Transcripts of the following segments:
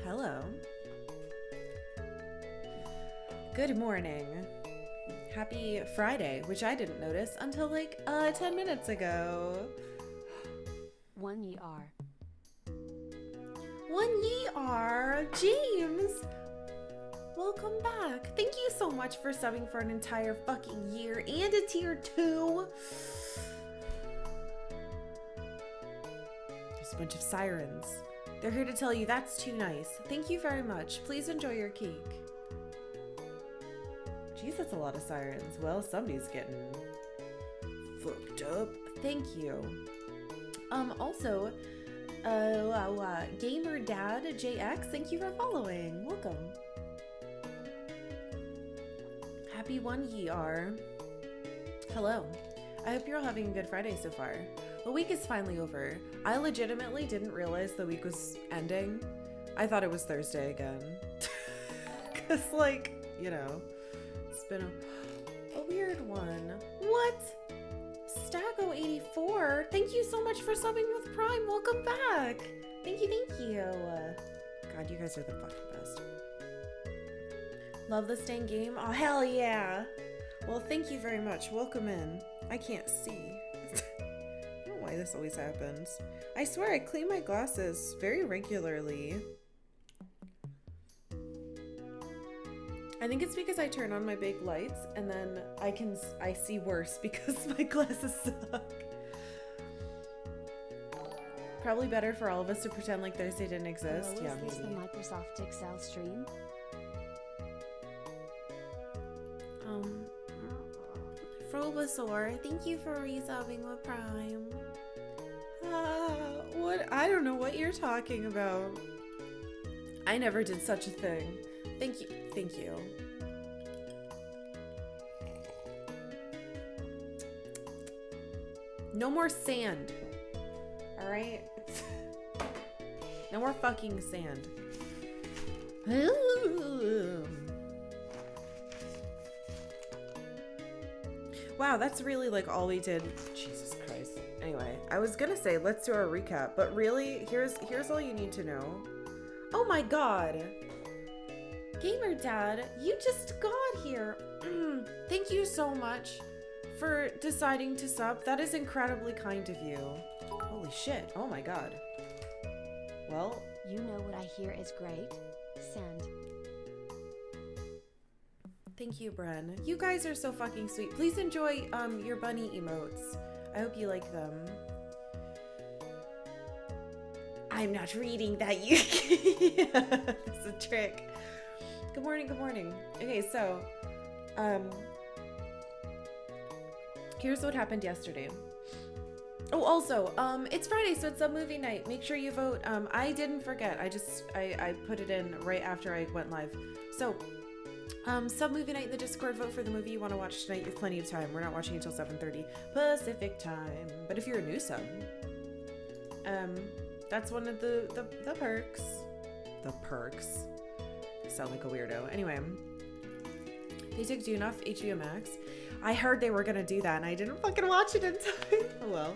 Hello. Good morning. Happy Friday, which I didn't notice until like 10 minutes ago. One ye are. One ye are. James! Welcome back. Thank you so much for subbing for an entire fucking year and a tier 2. There's a bunch of sirens. They're here to tell you that's too nice. Thank you very much. Please enjoy your cake. Jeez, that's a lot of sirens. Well, somebody's getting fucked up. Thank you. Also, Gamer Dad JX, thank you for following. Welcome. Happy one ye are. Hello. I hope you're all having a good Friday so far. The week is finally over. I legitimately didn't realize the week was ending. I thought it was Thursday again. Cause like, you know, it's been a weird one. What? Stago84, thank you so much for subbing with Prime. Welcome back. Thank you, thank you. God, you guys are the fucking best. Love the Stain game? Oh, hell yeah. Well, thank you very much. Welcome in. I can't see. I don't know why this always happens. I swear I clean my glasses very regularly. I think it's because I turn on my big lights and then I see worse because my glasses suck. Probably better for all of us to pretend like Thursday didn't exist. Hello, Yeah, is this maybe. the Microsoft Excel stream? Frobasaur, thank you for resubbing with Prime. What? I don't know what you're talking about. I never did such a thing. Thank you. Thank you. No more sand. All right? No more fucking sand. Wow, that's really like all we did. Jesus Christ. Anyway, I was gonna say let's do our recap, but really, here's all you need to know. Oh my god. Gamer Dad, you just got here. Thank you so much for deciding to sub. That is incredibly kind of you. Holy shit. Oh my god. Well, You know what I hear is great? Send. thank you, Bren. You guys are so fucking sweet. Please enjoy your bunny emotes. I hope you like them. I'm not reading that. You. It's a trick. Good morning. Good morning. Okay, so here's what happened yesterday. Oh, also, it's Friday, so it's a movie night. Make sure you vote. I didn't forget. I put it in right after I went live. So, sub movie night in the Discord. Vote for the movie you want to watch tonight. You have plenty of time. We're not watching until 7:30 Pacific time. But if you're a new sub, that's one of the perks. The perks. I sound like a weirdo. Anyway, they took Dune off HBO Max. I heard they were gonna do that, and I didn't fucking watch it in time. Oh well.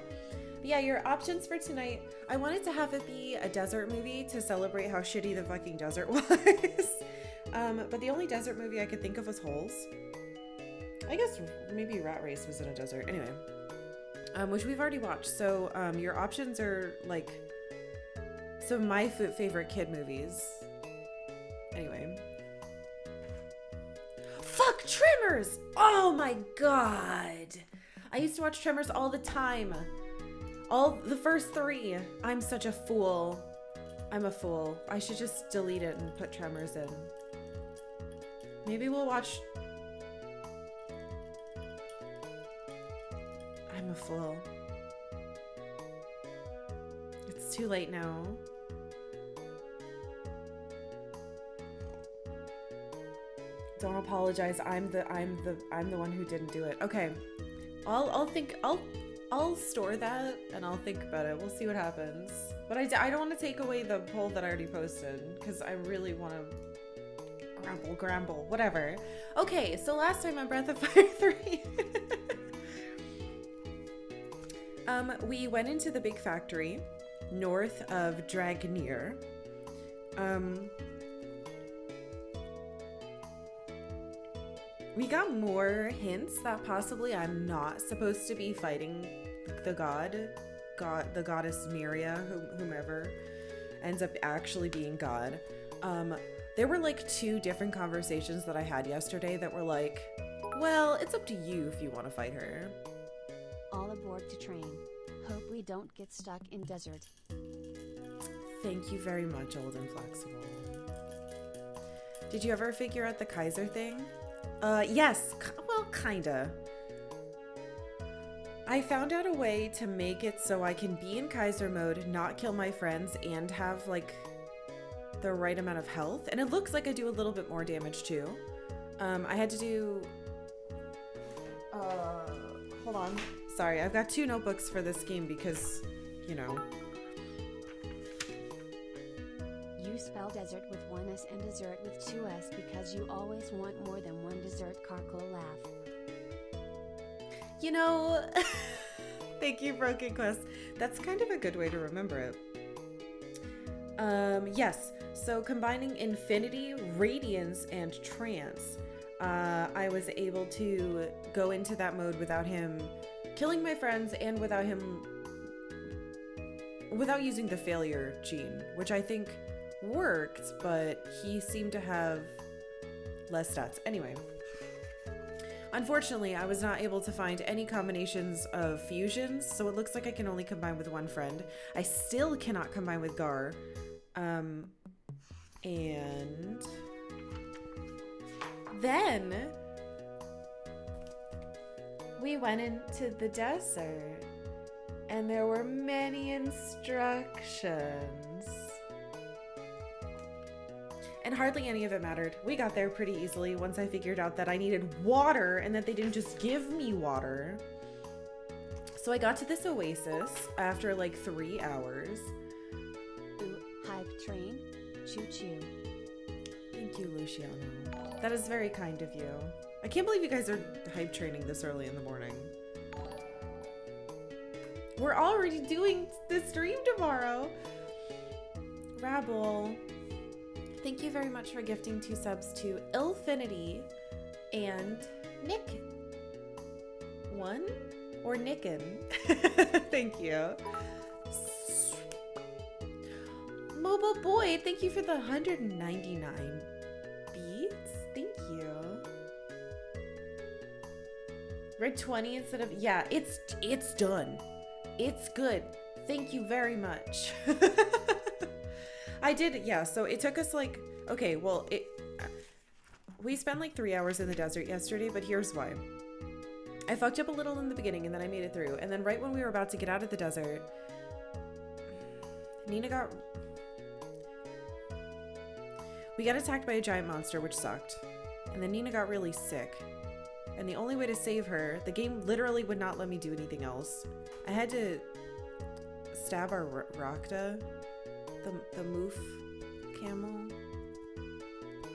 But yeah, your options for tonight. I wanted to have it be a desert movie to celebrate how shitty the fucking desert was. But the only desert movie I could think of was Holes. I guess maybe Rat Race was in a desert. Anyway, which we've already watched. So your options are like some of my favorite kid movies. Anyway. Fuck Tremors! Oh my god! I used to watch Tremors all the time. All the first 3. I'm such a fool. I'm a fool. I should just delete it and put Tremors in. Maybe we'll watch... I'm a fool. It's too late now. Don't apologize. I'm the one who didn't do it. Okay. I'll store that and I'll think about it. We'll see what happens. But I don't want to take away the poll that I already posted because I really want to grumble, whatever. Okay, so last time on Breath of Fire 3, we went into the big factory north of Dragnir. We got more hints that possibly I'm not supposed to be fighting the the goddess Miria, whomever ends up actually being God. There were like 2 different conversations that I had yesterday that were like, well, it's up to you if you want to fight her. All aboard to train. Hope we don't get stuck in desert. Thank you very much, Old and Flexible. Did you ever figure out the Kaiser thing? Yes. Well, kinda. I found out a way to make it so I can be in Kaiser mode, not kill my friends, and have, like, the right amount of health. And it looks like I do a little bit more damage, too. I had to do... hold on. Sorry, I've got 2 notebooks for this game because, you know... You spell desert with 1S and dessert with 2S because you always want more than one dessert. Karkalla laugh. You know, thank you, Broken Quest. That's kind of a good way to remember it. Yes, so combining Infinity, Radiance, and Trance, I was able to go into that mode without him killing my friends and without using the failure gene, which I think worked, but he seemed to have less stats. Anyway, unfortunately, I was not able to find any combinations of fusions, so it looks like I can only combine with one friend. I still cannot combine with Gar. And then we went into the desert, and there were many instructions. And hardly any of it mattered. We got there pretty easily once I figured out that I needed water and that they didn't just give me water. So I got to this oasis after like 3 hours. Ooh, hype train. Choo choo. Thank you, Luciano. That is very kind of you. I can't believe you guys are hype training this early in the morning. We're already doing the stream tomorrow. Rabble. Thank you very much for gifting 2 subs to Ilfinity and Nick. 1 or Nicken. Thank you. Mobile Boy, thank you for the 199 beats. Thank you. Red 20 instead of, yeah, it's done. It's good. Thank you very much. I did, yeah, so it took us like, okay, well, we spent like 3 hours in the desert yesterday, but here's why. I fucked up a little in the beginning and then I made it through. And then right when we were about to get out of the desert, we got attacked by a giant monster, which sucked. And then Nina got really sick. And the only way to save her, the game literally would not let me do anything else. I had to stab our Rakta, the moof camel,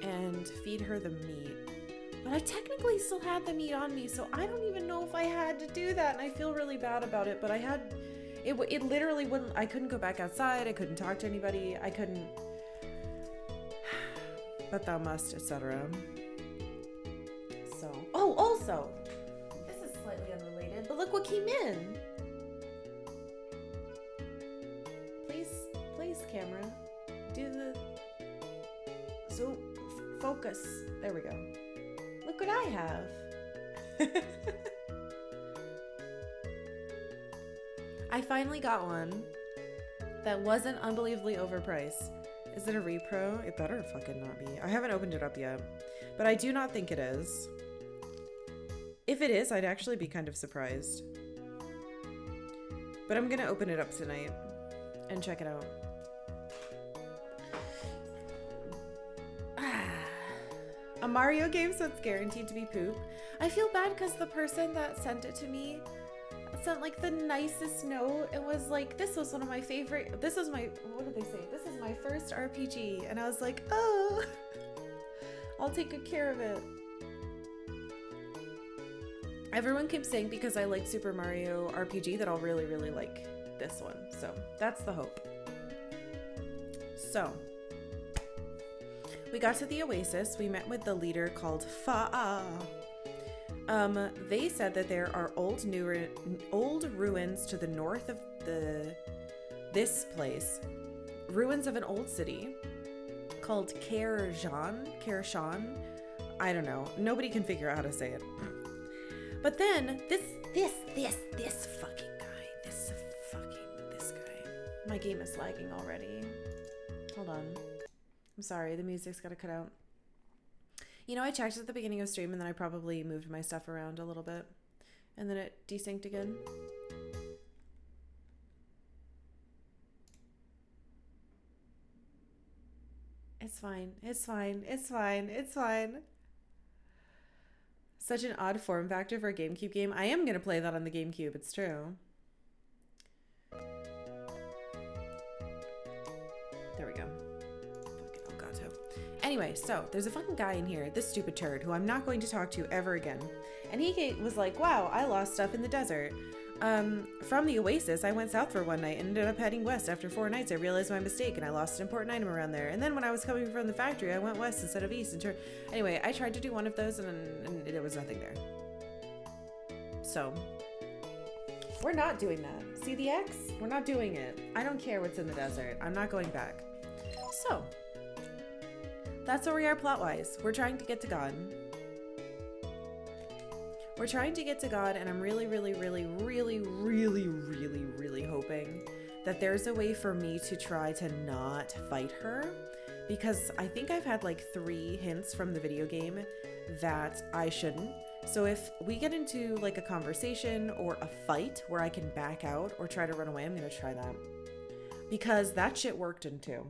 and feed her the meat. But I technically still had the meat on me, so I don't even know if I had to do that, and I feel really bad about it, but I had... It literally wouldn't... I couldn't go back outside, I couldn't talk to anybody, I couldn't... But thou must, etc. So... Oh, also! This is slightly unrelated, but look what came in! Please, camera. Do the... So, focus. There we go. Look what I have. I finally got one that wasn't unbelievably overpriced. Is it a repro? It better fucking not be. I haven't opened it up yet, but I do not think it is. If it is, I'd actually be kind of surprised. But I'm gonna open it up tonight and check it out. A Mario game, so it's guaranteed to be poop. I feel bad because the person that sent it to me sent like the nicest note. It was like, this was one of my favorite, this was my, what did they say? This is my first RPG. And I was like, oh, I'll take good care of it. Everyone keeps saying because I like Super Mario RPG that I'll really, really like this one. So that's the hope. So We got to the oasis. We met with the leader called Fa'a. They said that there are old ruins to the north of this place. Ruins of an old city called Karshan. I don't know. Nobody can figure out how to say it. But then this guy. My game is lagging already. Hold on. I'm sorry, the music's gotta cut out. You know, I checked at the beginning of stream and then I probably moved my stuff around a little bit. And then it desynced again. It's fine. It's fine. It's fine. It's fine. Such an odd form factor for a GameCube game. I am going to play that on the GameCube. It's true. There we go. Fucking Elgato. Anyway, so there's a fucking guy in here, this stupid turd, who I'm not going to talk to ever again. And he was like, wow, I lost stuff in the desert. From the oasis, I went south for one night and ended up heading west. After 4 nights, I realized my mistake and I lost an important item around there. And then when I was coming from the factory, I went west instead of east and anyway, I tried to do one of those and there was nothing there. So, we're not doing that. See the X? We're not doing it. I don't care what's in the desert. I'm not going back. So, that's where we are plot-wise. We're trying to get to God. We're trying to get to God, and I'm really hoping that there's a way for me to try to not fight her, because I think I've had like 3 hints from the video game that I shouldn't. So if we get into like a conversation or a fight where I can back out or try to run away, I'm gonna try that, because that shit worked in 2.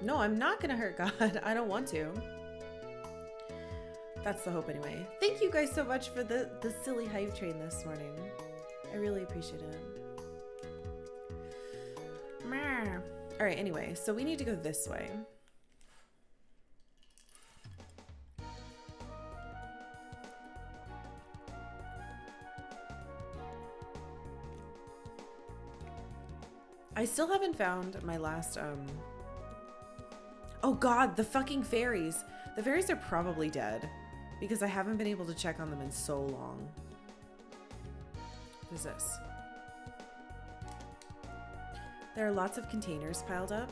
No, I'm not gonna hurt God. I don't want to. That's the hope anyway. Thank you guys so much for the silly hype train this morning. I really appreciate it. All right, anyway, so we need to go this way. I still haven't found my last, oh God, the fucking fairies. The fairies are probably dead because I haven't been able to check on them in so long. What is this? There are lots of containers piled up.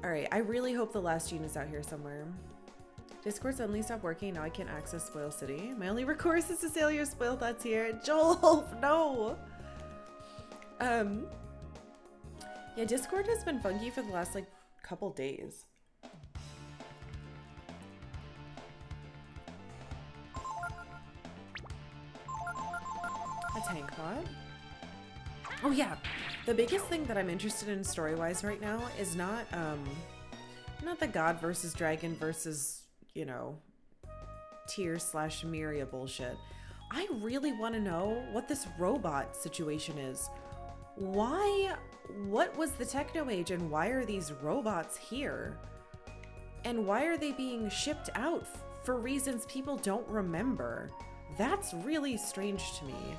All right, I really hope the last gene is out here somewhere. Discord suddenly stopped working. Now I can't access Spoil City. My only recourse is to sail your spoil that's here. Joel, no. Yeah, Discord has been funky for the last like couple days. A tank bot. Oh yeah, the biggest thing that I'm interested in story-wise right now is not the God versus Dragon versus, you know, Tyr/Miria bullshit. I really want to know what this robot situation is. What was the Techno Age and why are these robots here? And why are they being shipped out for reasons people don't remember? That's really strange to me.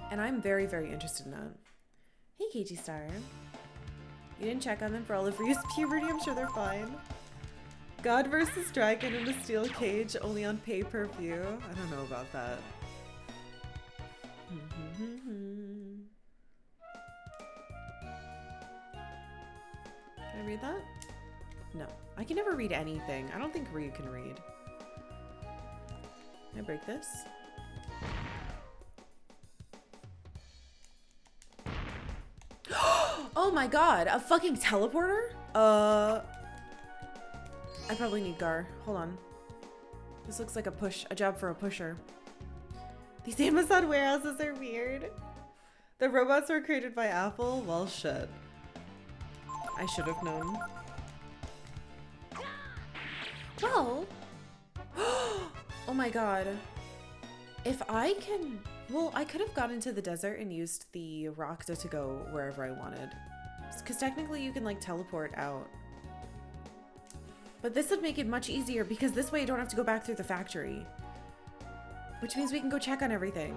And I'm very, very interested in that. Hey, KG Star. You didn't check on them for all of Ryu's puberty? I'm sure they're fine. God versus Dragon in a steel cage, only on pay-per-view. I don't know about that. Can I read that? No. I can never read anything. I don't think Ryu can read. Can I break this? Oh my god, a fucking teleporter? I probably need Gar. Hold on. This looks like a job for a pusher. These Amazon warehouses are weird. The robots were created by Apple? Well, shit. I should have known. Well. Oh my god. If I can... Well, I could have gone into the desert and used the Rakta to go wherever I wanted. Because technically you can like teleport out. But this would make it much easier because this way I don't have to go back through the factory. Which means we can go check on everything.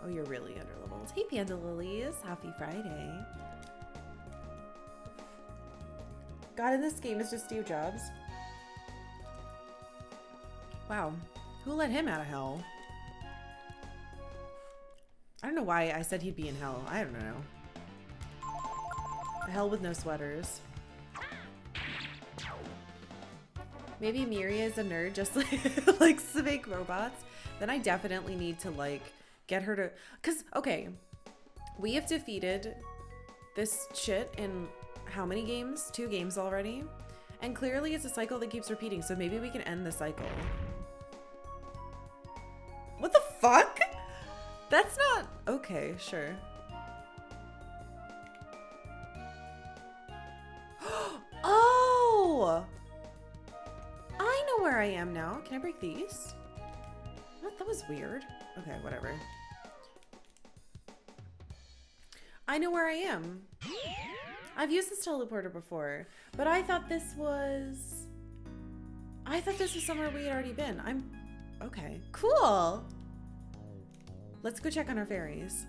Oh, you're really underleveled. Hey, Panda Lilies. Happy Friday. God, in this game is just Steve Jobs. Wow. Who let him out of hell? I don't know why I said he'd be in hell. I don't know. A hell with no sweaters. Maybe Miria is a nerd just like likes to make robots. Then I definitely need to like get her to, cause okay, we have defeated this shit in how many games? 2 games already. And clearly it's a cycle that keeps repeating. So maybe we can end the cycle. What the fuck? That's not, okay, sure. Oh! I know where I am now. Can I break these? What? That was weird. Okay, whatever. I know where I am. I've used this teleporter before, but I thought this was somewhere we had already been. Okay, cool. Let's go check on our fairies.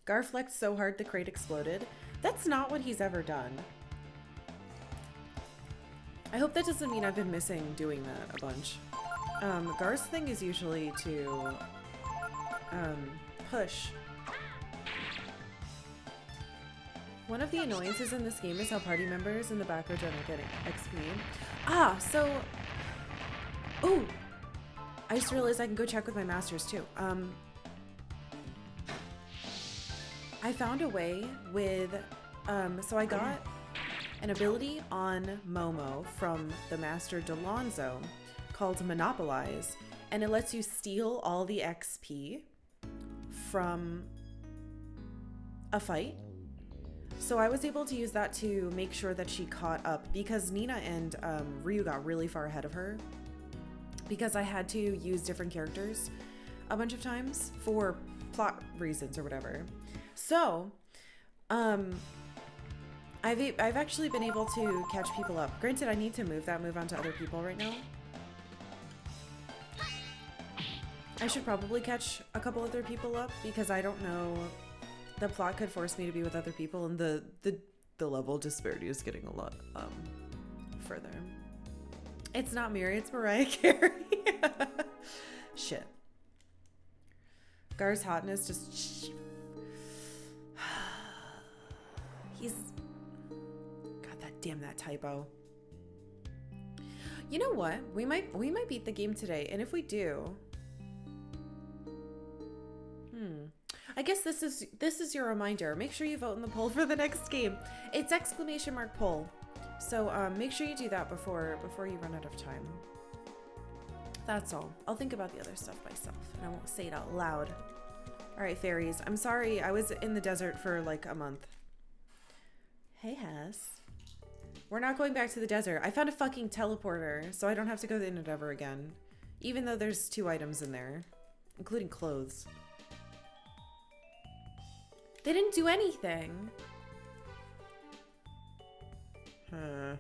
Gar flexed so hard the crate exploded. That's not what he's ever done. I hope that doesn't mean I've been missing doing that a bunch. Gar's thing is usually to push. One of the annoyances in this game is how party members in the back row don't get XP. Ah, so... Oh! I just realized I can go check with my masters too. I found a way with... so I got an ability on Momo from the Master Delonzo called Monopolize, and it lets you steal all the XP from a fight. So I was able to use that to make sure that she caught up, because Nina and Ryu got really far ahead of her because I had to use different characters a bunch of times for plot reasons or whatever. So I've actually been able to catch people up. Granted, I need to move that move onto other people right now. I should probably catch a couple other people up because I don't know. The plot could force me to be with other people, and the level disparity is getting a lot further. It's not Miri, it's Mariah Carey. Shit. Gar's hotness just... He's... God, damn that typo. You know what? We might beat the game today, and if we do... I guess this is your reminder. Make sure you vote in the poll for the next game. It's ! poll. So make sure you do that before you run out of time. That's all. I'll think about the other stuff myself, and I won't say it out loud. All right, fairies. I'm sorry. I was in the desert for like a month. Hey, Hess. We're not going back to the desert. I found a fucking teleporter, so I don't have to go to the Inner ever again. Even though there's 2 items in there, including clothes. They didn't do anything. Huh.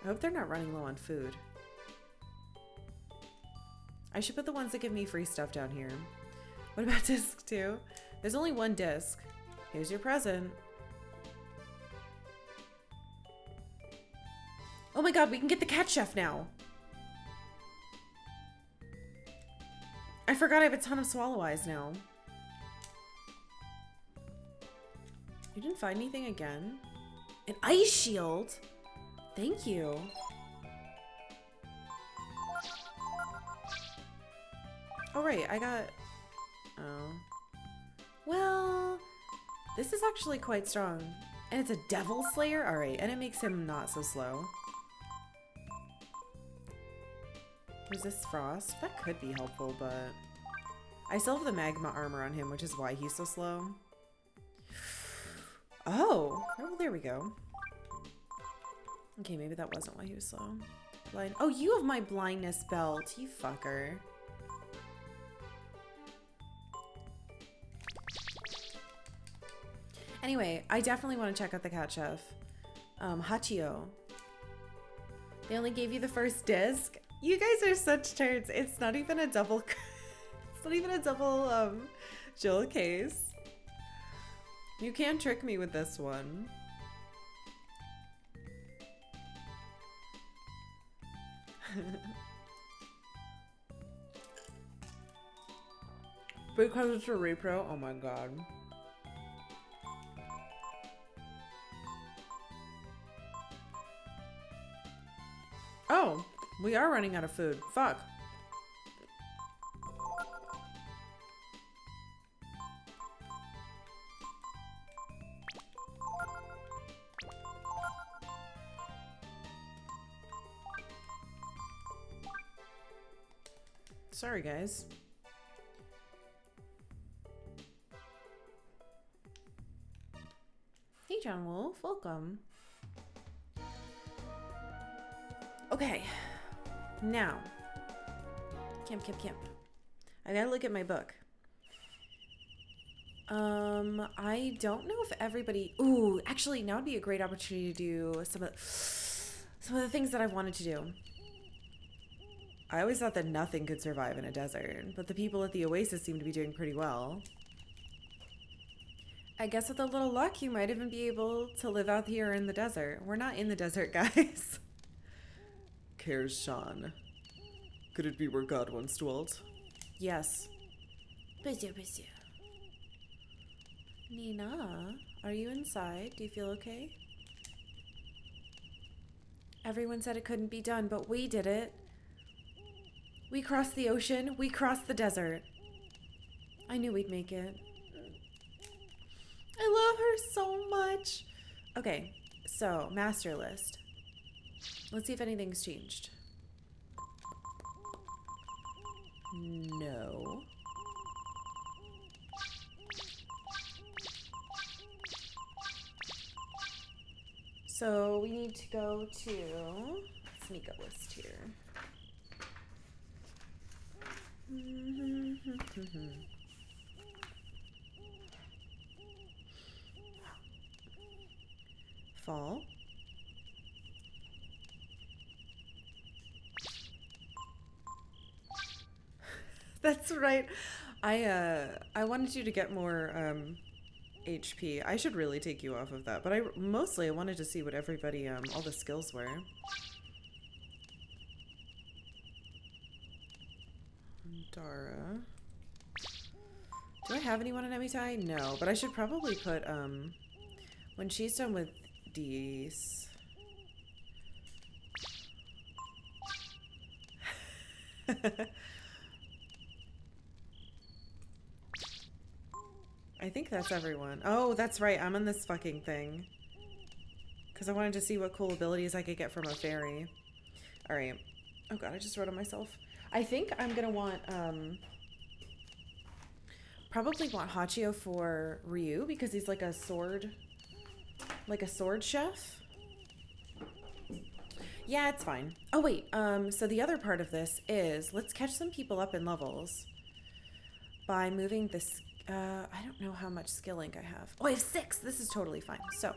I hope they're not running low on food. I should put the ones that give me free stuff down here. What about disc 2? There's only 1 disc. Here's your present. Oh my god, we can get the cat chef now. I forgot I have a ton of swallow eyes now. You didn't find anything again? An ice shield? Thank you. Oh, right, I got... Oh. Well, this is actually quite strong. And it's a devil slayer? Alright, and it makes him not so slow. Resist frost? That could be helpful, but... I still have the magma armor on him, which is why he's so slow. Oh, there we go. Okay, maybe that wasn't why he was slow. Blind. Oh, you have my blindness belt, you fucker. Anyway, I definitely want to check out the cat chef. Hachio. They only gave you the first disc. You guys are such turds. It's not even a double. It's not even a double jewel case. You can't trick me with this one. Because it's a repro. Oh my god. Oh, we are running out of food. Fuck. Sorry, guys. Hey, John Wolf. Welcome. Okay. Now. Camp. I gotta look at my book. I don't know if everybody... Ooh, actually, now would be a great opportunity to do some of the things that I've wanted to do. I always thought that nothing could survive in a desert, but the people at the oasis seem to be doing pretty well. I guess with a little luck, you might even be able to live out here in the desert. We're not in the desert, guys. Cares Sean. Could it be where God once dwelt? Yes. Monsieur. Nina, are you inside? Do you feel okay? Everyone said it couldn't be done, but we did it. We crossed the ocean. We crossed the desert. I knew we'd make it. I love her so much. Okay, so master list. Let's see if anything's changed. No. So we need to go to, let's make a list here. Fall. That's right. I wanted you to get more HP. I should really take you off of that, but I wanted to see what everybody all the skills were. Dara. Do I have anyone in Emitai? No, but I should probably put when she's done with these. I think that's everyone. Oh, that's right. I'm on this fucking thing. Because I wanted to see what cool abilities I could get from a fairy. Alright. Oh god, I just wrote on myself. I think I'm gonna want, probably want Hachio for Ryu, because he's like a sword chef. Yeah, it's fine. Oh wait, so the other part of this is, let's catch some people up in levels by moving this, I don't know how much skill link I have. Oh, I have 6! This is totally fine. So.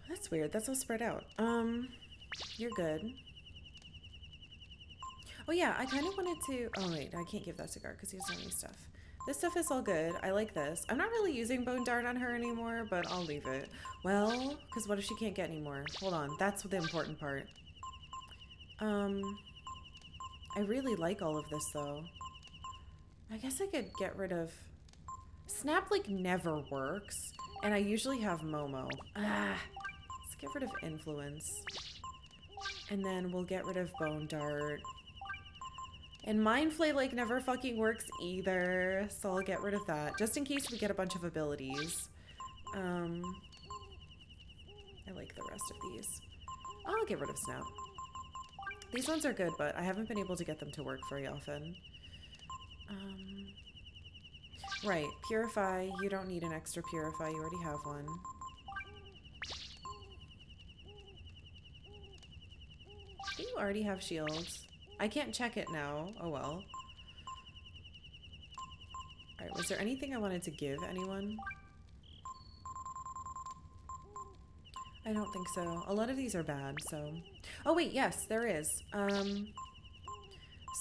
That's weird. That's all spread out. You're good. Oh yeah, I kind of wanted to... Oh wait, I can't give that cigar because he has so many stuff. This stuff is all good. I like this. I'm not really using Bone Dart on her anymore, but I'll leave it. Well, because what if she can't get any more? Hold on. That's the important part. I really like all of this, though. I guess I could get rid of... Snap, like, never works. And I usually have Momo. Let's get rid of Influence. And then we'll get rid of Bone Dart. And Mind Flay, like, never fucking works either. So I'll get rid of that. Just in case we get a bunch of abilities. I like the rest of these. I'll get rid of Snap. These ones are good, but I haven't been able to get them to work very often. Right, Purify. You don't need an extra Purify. You already have one. You already have shields. I can't check it now. Oh well. was there anything I wanted to give anyone? I don't think so. A lot of these are bad, so... Oh wait, yes, there is.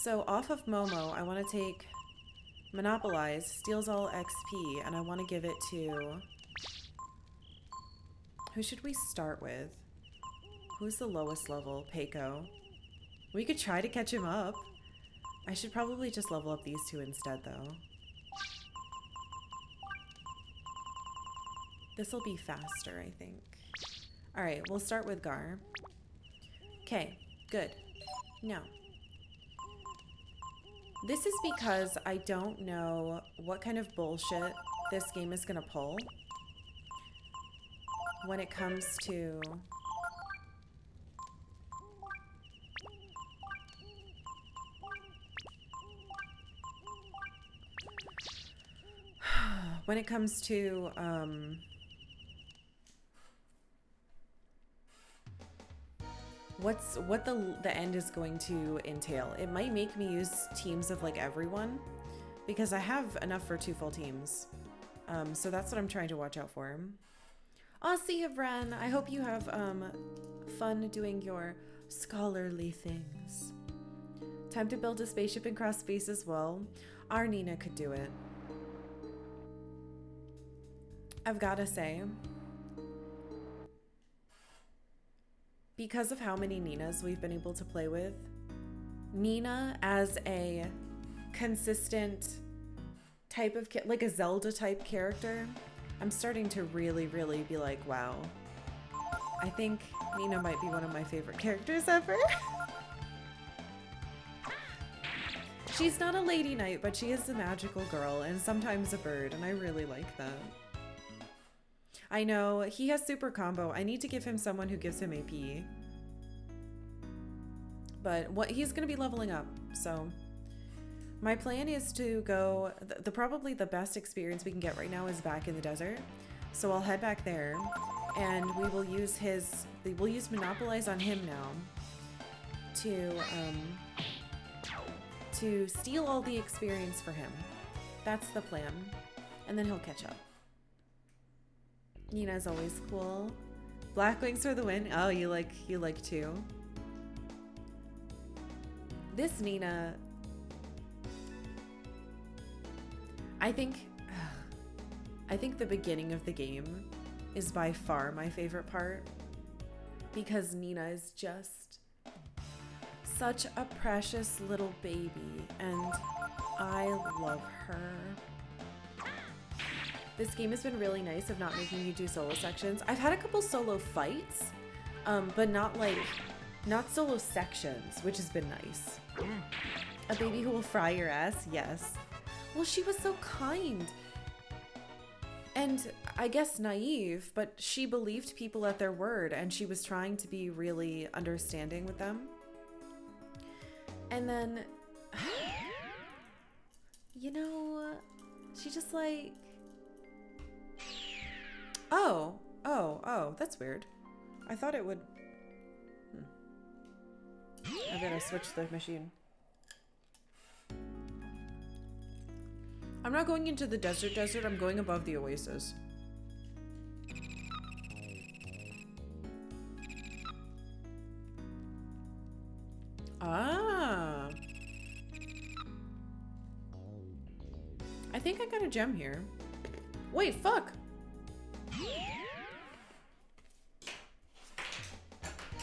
So off of Momo, I want to take Monopolize, steals all XP, and I want to give it to... Who should we start with? Who's the lowest level? Peiko. We could try to catch him up. I should probably just level up these two instead, though. This'll be faster, I think. Alright, we'll start with Gar. Okay, good. Now. This is because I don't know what kind of bullshit this game is gonna pull when it comes to... when it comes to, what the end is going to entail. It might make me use teams of like everyone because I have enough for 2 full teams. So that's what I'm trying to watch out for. I'll see you, Bren. I hope you have fun doing your scholarly things. Time to build a spaceship and cross space as well. Our Nina could do it. I've gotta say, because of how many Ninas we've been able to play with, Nina as a consistent type of, like a Zelda type character, I'm starting to really, really be like, wow. I think Nina might be one of my favorite characters ever. She's not a lady knight, but she is a magical girl and sometimes a bird, and I really like that. I know, he has super combo. I need to give him someone who gives him AP. But he's going to be leveling up, so... My plan is to go... Probably the best experience we can get right now is back in the desert. So I'll head back there, and we will use we'll use Monopolize on him now to steal all the experience for him. That's the plan. And then he'll catch up. Nina's always cool. Black Wings for the win. Oh, you like too. This Nina, I think the beginning of the game is by far my favorite part because Nina is just such a precious little baby and I love her. This game has been really nice of not making you do solo sections. I've had a couple solo fights, but not solo sections, which has been nice. A baby who will fry your ass? Yes. Well, she was so kind. And I guess naive, but she believed people at their word and she was trying to be really understanding with them. And then, you know, she just like... Oh, that's weird. I thought it would... I better switch the machine. I'm not going into the desert, I'm going above the oasis. Ah. I think I got a gem here. Wait, fuck!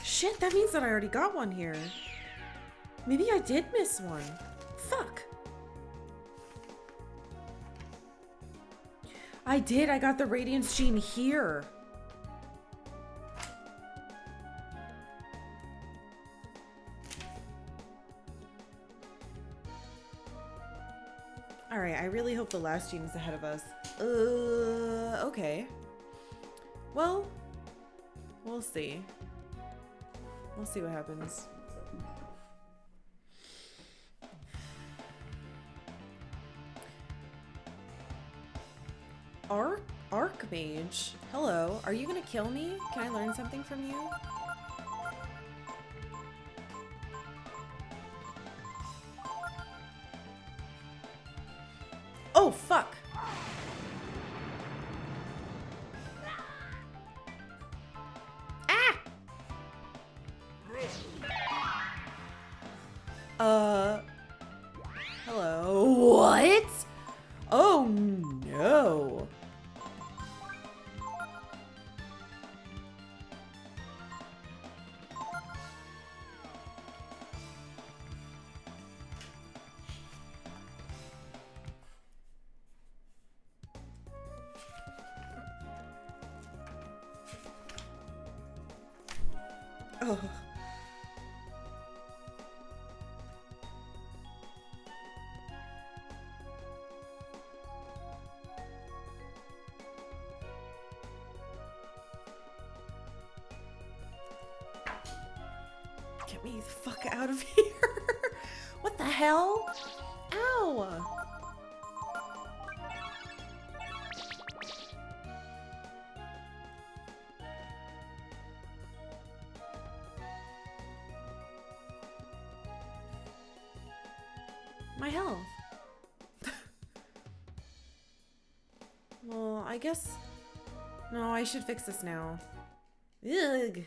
Shit, that means that I already got one here. Maybe I did miss one. Fuck. I did, I got the Radiance Gene here. Alright, I really hope the last gene is ahead of us. Okay. Well, we'll see. We'll see what happens. Archmage, hello. Are you gonna kill me? Can I learn something from you? Oh, fuck. Oh. Get me the fuck out of here. What the hell? Ow. My health. Well, I guess... No, I should fix this now. Ugh.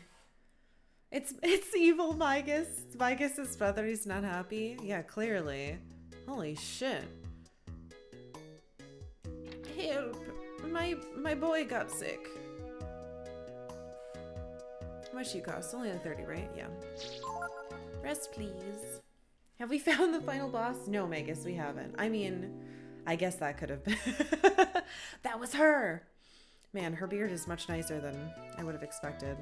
It's evil Migus. Migus' brother, he's not happy. Yeah, clearly. Holy shit. Help. My boy got sick. How much do you cost? Only like 30, right? Yeah. Rest, please. Have we found the final boss? No, Magus, we haven't. I mean, I guess that could have been. That was her. Man, her beard is much nicer than I would have expected.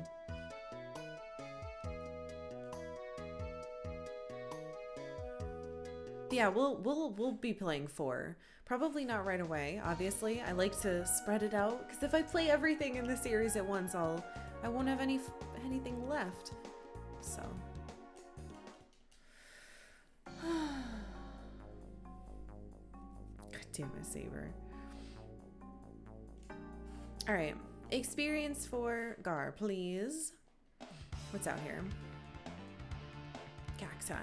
Yeah, we'll be playing 4. Probably not right away, obviously. I like to spread it out because if I play everything in the series at once, I won't have anything left. So. God damn it, Saber. All right, experience for Gar, please. What's out here? Cacti.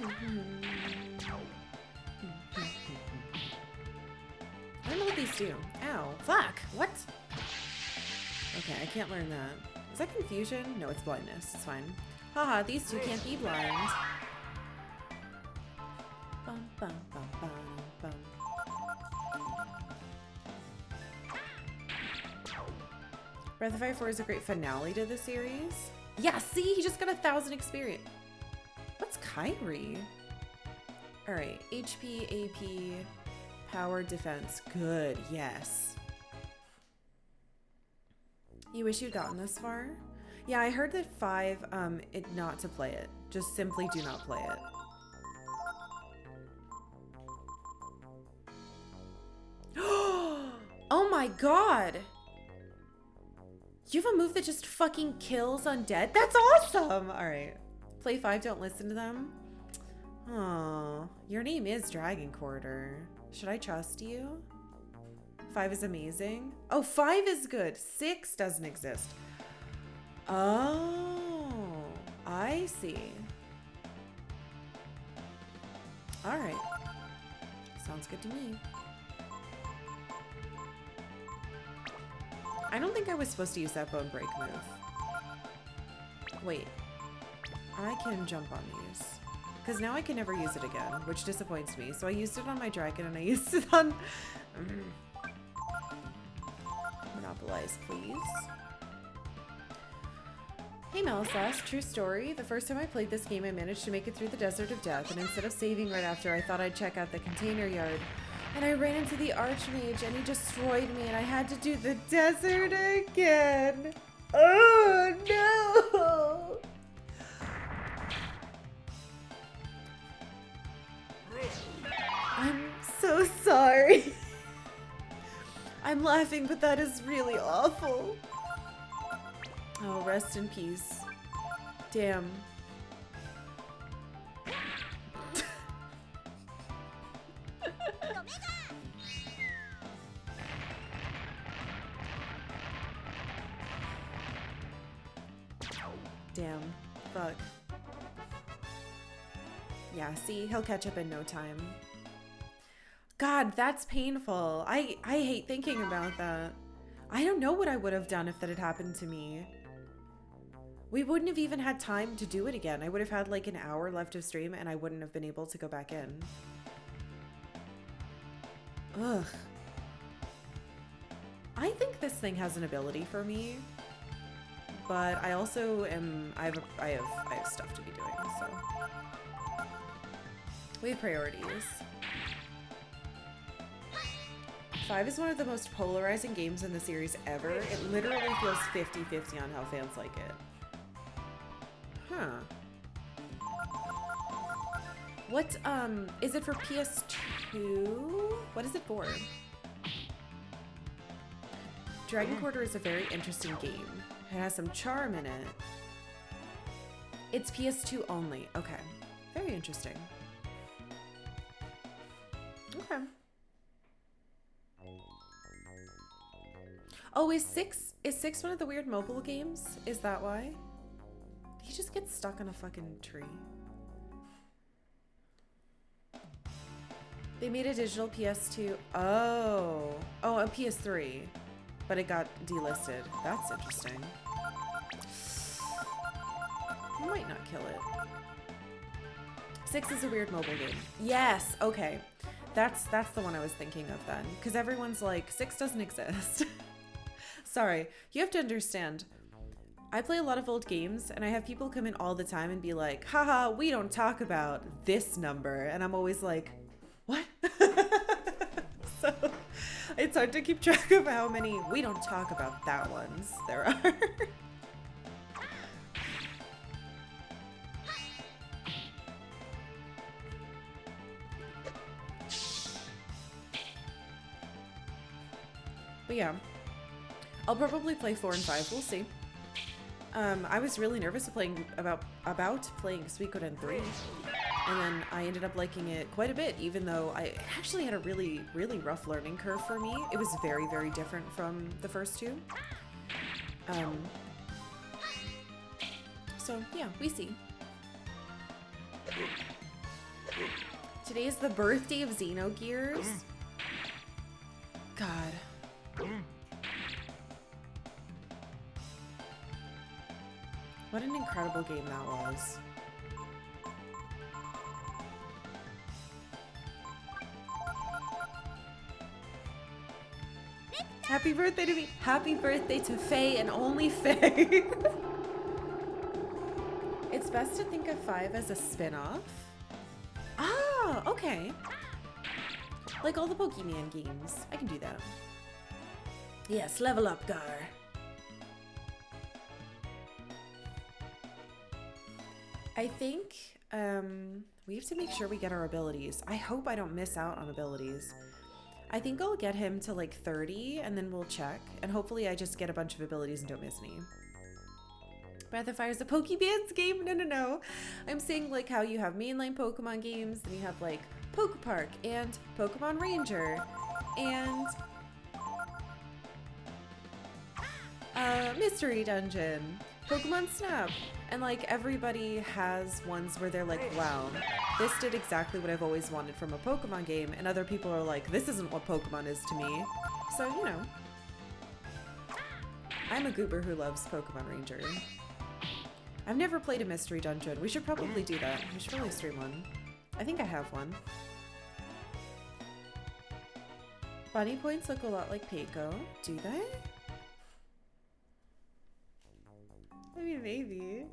I don't know what these do. Ow. Fuck. What? Okay, I can't learn that. Is that confusion? No, it's blindness. It's fine. Haha, these two can't be blind. Bum, bum, bum, bum, bum. Breath of Fire 4 is a great finale to the series. Yeah, see? He just got 1,000 experience. What's Kyrie? Alright, HP, AP, power, defense. Good, yes. You wish you'd gotten this far? Yeah, I heard that 5, not to play it. Just simply do not play it. Oh my god! You have a move that just fucking kills undead? That's awesome! Alright. Play 5, don't listen to them. Oh, your name is Dragon Quarter. Should I trust you? 5 is amazing. Oh, 5 is good. 6 doesn't exist. Oh, I see. All right. Sounds good to me. I don't think I was supposed to use that bone break move. Wait. I can jump on these. Because now I can never use it again, which disappoints me. So I used it on my dragon and I used it on... Monopolize, please. Hey Melisas, true story. The first time I played this game, I managed to make it through the Desert of Death, and instead of saving right after, I thought I'd check out the container yard. And I ran into the Archmage, and he destroyed me, and I had to do the desert again. Oh, no! I'm so sorry. I'm laughing, but that is really awful. Oh, rest in peace. Damn. Damn. Fuck. Yeah, see? He'll catch up in no time. God, that's painful. I hate thinking about that. I don't know what I would have done if that had happened to me. We wouldn't have even had time to do it again. I would have had like an hour left of stream and I wouldn't have been able to go back in. Ugh. I think this thing has an ability for me, but I also am, I have stuff to be doing, so. We have priorities. 5 is one of the most polarizing games in the series ever. It literally feels 50-50 on how fans like it. Huh. What, is it for PS2? What is it for? Dragon Quarter is a very interesting game. It has some charm in it. It's PS2 only. Okay. Very interesting. Okay. Oh, is six one of the weird mobile games? Is that why? He just gets stuck on a fucking tree. They made a digital PS2. Oh, a PS3, but it got delisted. That's interesting. Might not kill it. 6 is a weird mobile game. Yes. Okay. That's the one I was thinking of then, because everyone's like 6 doesn't exist. Sorry, you have to understand. I play a lot of old games, and I have people come in all the time and be like, haha, we don't talk about this number. And I'm always like, what? So it's hard to keep track of how many we don't talk about that ones there are. But yeah, I'll probably play 4 and 5. We'll see. I was really nervous about playing Suikoden 3, and then I ended up liking it quite a bit, even though I actually had a really, really rough learning curve for me. It was very, very different from the first two. So yeah, we see. Today is the birthday of Xenogears. God. What an incredible game that was. Happy birthday to me. Happy birthday to Faye and only Faye. It's best to think of 5 as a spin-off. Ah, okay. Like all the Pokemon games. I can do that. Yes, level up, Gar. I think we have to make sure we get our abilities. I hope I don't miss out on abilities. I think I'll get him to like 30 and then we'll check. And hopefully I just get a bunch of abilities and don't miss any. Breath of Fire is a Pokebands game? No. I'm saying like how you have mainline Pokemon games, then you have like Pokepark and Pokemon Ranger and Mystery Dungeon, Pokemon Snap, and like everybody has ones where they're like, wow, this did exactly what I've always wanted from a Pokemon game, and other people are like, this isn't what Pokemon is to me. So, you know, I'm a goober who loves Pokemon Ranger. I've never played a Mystery Dungeon. We should probably do that. We should probably stream one. I think I have one. Bunny points look a lot like Peiko. Do they? I mean, maybe.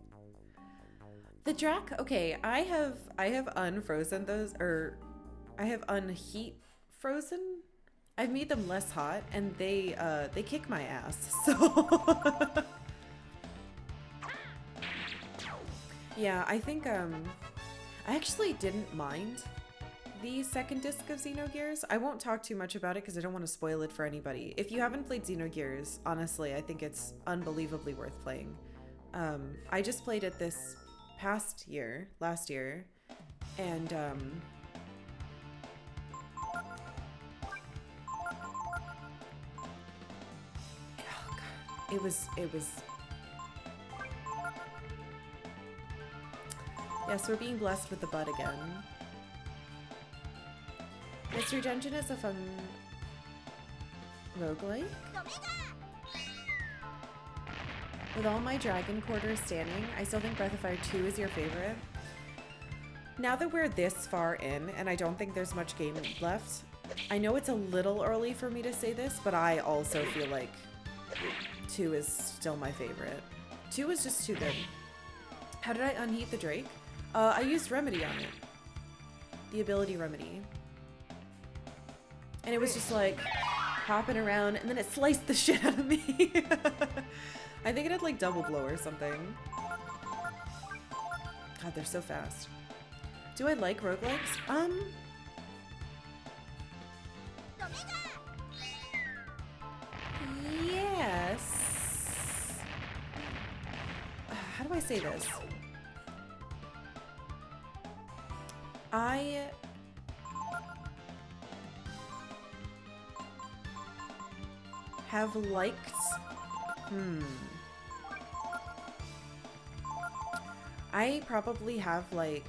The Drac, okay, I have unfrozen those, or I have unheat frozen. I've made them less hot, and they kick my ass. So yeah, I think I actually didn't mind the second disc of Xenogears. I won't talk too much about it because I don't want to spoil it for anybody. If you haven't played Xenogears, honestly, I think it's unbelievably worth playing. I just played it this last year, and oh God, it was yes, we're being blessed with the bud again. Mystery Dungeon is a fun roguelike. With all my Dragon Quarters standing, I still think Breath of Fire 2 is your favorite. Now that we're this far in, and I don't think there's much game left, I know it's a little early for me to say this, but I also feel like 2 is still my favorite. 2 is just too good. How did I unheat the Drake? I used Remedy on it. The ability Remedy. And it was just like, hopping around, and then it sliced the shit out of me. I think it had like double blow or something. God, they're so fast. Do I like roguelikes? Yes. How do I say this? I have liked, I probably have like,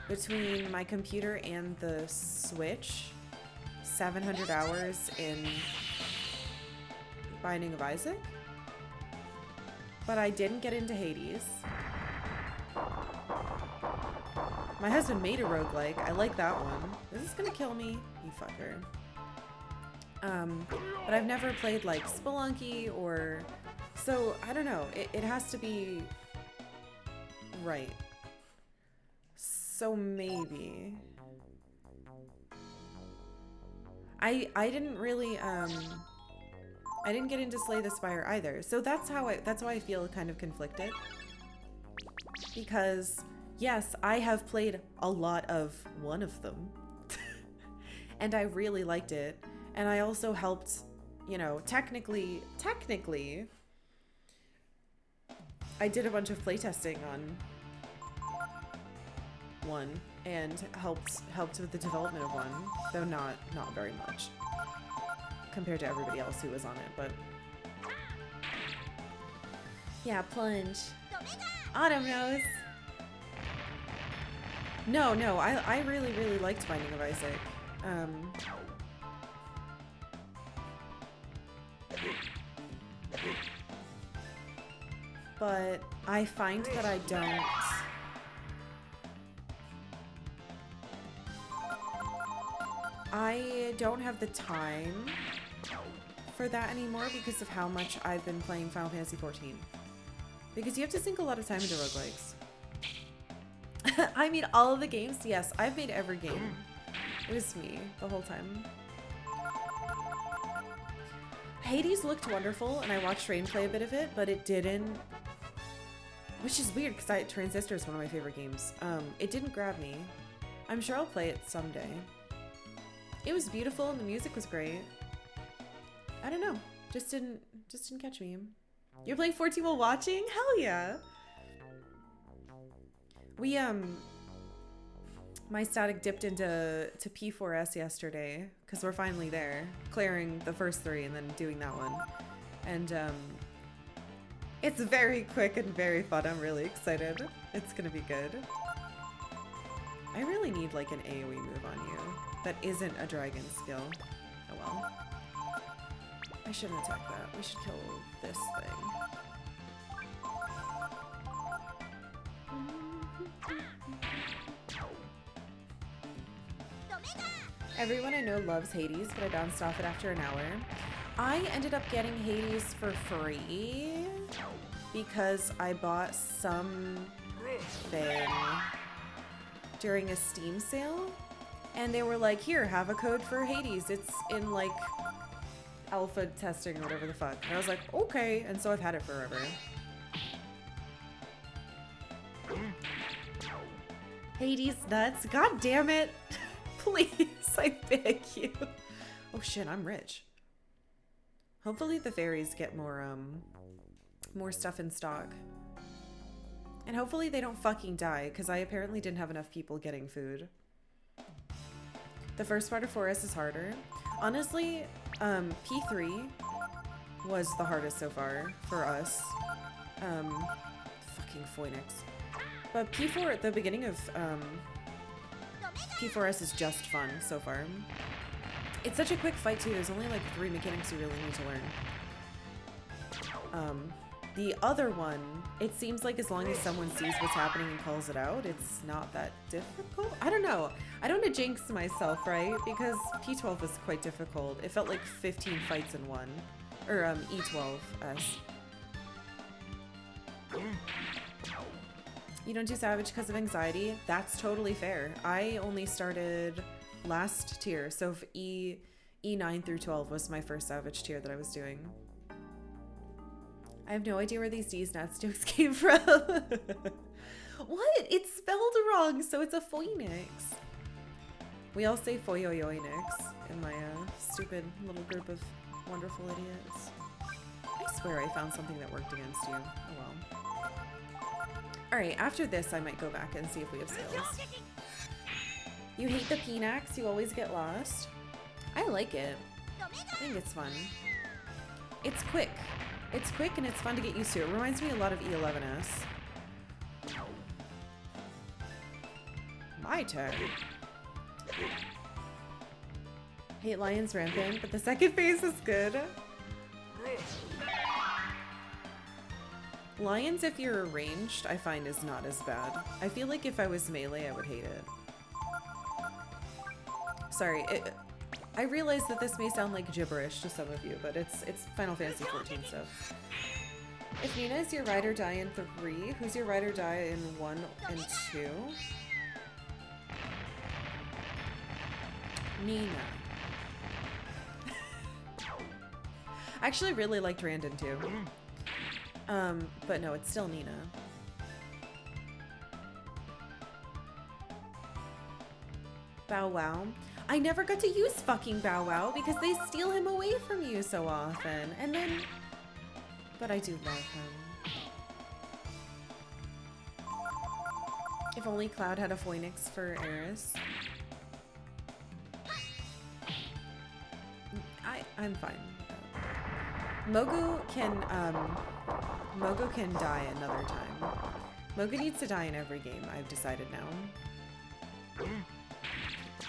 between my computer and the Switch, 700 hours in Binding of Isaac. But I didn't get into Hades. My husband made a roguelike. I like that one. Is this gonna kill me? You fucker. But I've never played like Spelunky or... So, I don't know. It has to be right. So maybe. I didn't really, I didn't get into Slay the Spire either. So that's why I feel kind of conflicted. Because, yes, I have played a lot of one of them. And I really liked it. And I also helped, you know, technically, I did a bunch of playtesting on one and helped with the development of one, though not very much compared to everybody else who was on it, but yeah, plunge. Autumn knows. No, I really liked Binding of Isaac. But I find that I don't have the time for that anymore because of how much I've been playing Final Fantasy XIV. Because you have to sink a lot of time into roguelikes. I mean, all of the games? Yes, I've made every game. It was me the whole time. Hades looked wonderful, and I watched Rain play a bit of it, but it didn't... Which is weird, because Transistor is one of my favorite games. It didn't grab me. I'm sure I'll play it someday. It was beautiful, and the music was great. I don't know. Just didn't catch me. You're playing 14 while watching? Hell yeah! We, my static dipped into P4S yesterday, because we're finally there. Clearing the first 3 and then doing that one. And, it's very quick and very fun. I'm really excited. It's gonna be good. I really need, like, an AoE move on you that isn't a dragon skill. Oh well. I shouldn't attack that. We should kill this thing. Everyone I know loves Hades, but I bounced off it after an hour. I ended up getting Hades for free because I bought something during a Steam sale, and they were like, here, have a code for Hades. It's in like alpha testing or whatever the fuck. And I was like, okay, and so I've had it forever. Hades nuts, god damn it. Please, I beg you. Oh shit, I'm rich. Hopefully the fairies get more stuff in stock. And hopefully they don't fucking die, because I apparently didn't have enough people getting food. The first part of Forest is harder. Honestly, P3 was the hardest so far for us. Fucking Phoenix. But P4 at the beginning of P4S is just fun so far. It's such a quick fight too. There's only like 3 mechanics you really need to learn. The other one, it seems like as long as someone sees what's happening and calls it out, it's not that difficult. I don't know. I don't want to jinx myself, right? Because P12 was quite difficult. It felt like 15 fights in one. Or E12S. You don't do Savage because of anxiety? That's totally fair. I only started last tier, so if E9 through 12 was my first Savage tier that I was doing. I have no idea where these D's nuts jokes came from. What? It's spelled wrong, so it's a phoenix. We all say foyoyoinix in my stupid little group of wonderful idiots. I swear I found something that worked against you. Oh well. Alright, after this I might go back and see if we have skills. You hate the Pnax, you always get lost. I like it. I think it's fun. It's quick. It's quick and it's fun to get used to. It reminds me a lot of E11S. My turn. Hate lions rampant, but the second phase is good. Lions, if you're ranged, I find is not as bad. I feel like if I was melee, I would hate it. Sorry, I realize that this may sound like gibberish to some of you, but it's Final Fantasy XIV stuff. If Nina is your ride or die in 3, who's your ride or die in 1 and 2? Nina. I actually really liked Randon too. But no, it's still Nina. Bow Wow. I never got to use fucking Bow Wow because they steal him away from you so often. And then... But I do love him. If only Cloud had a Phoenix for Eris. I'm fine with that. Mogu can die another time. Mogu needs to die in every game, I've decided now. Do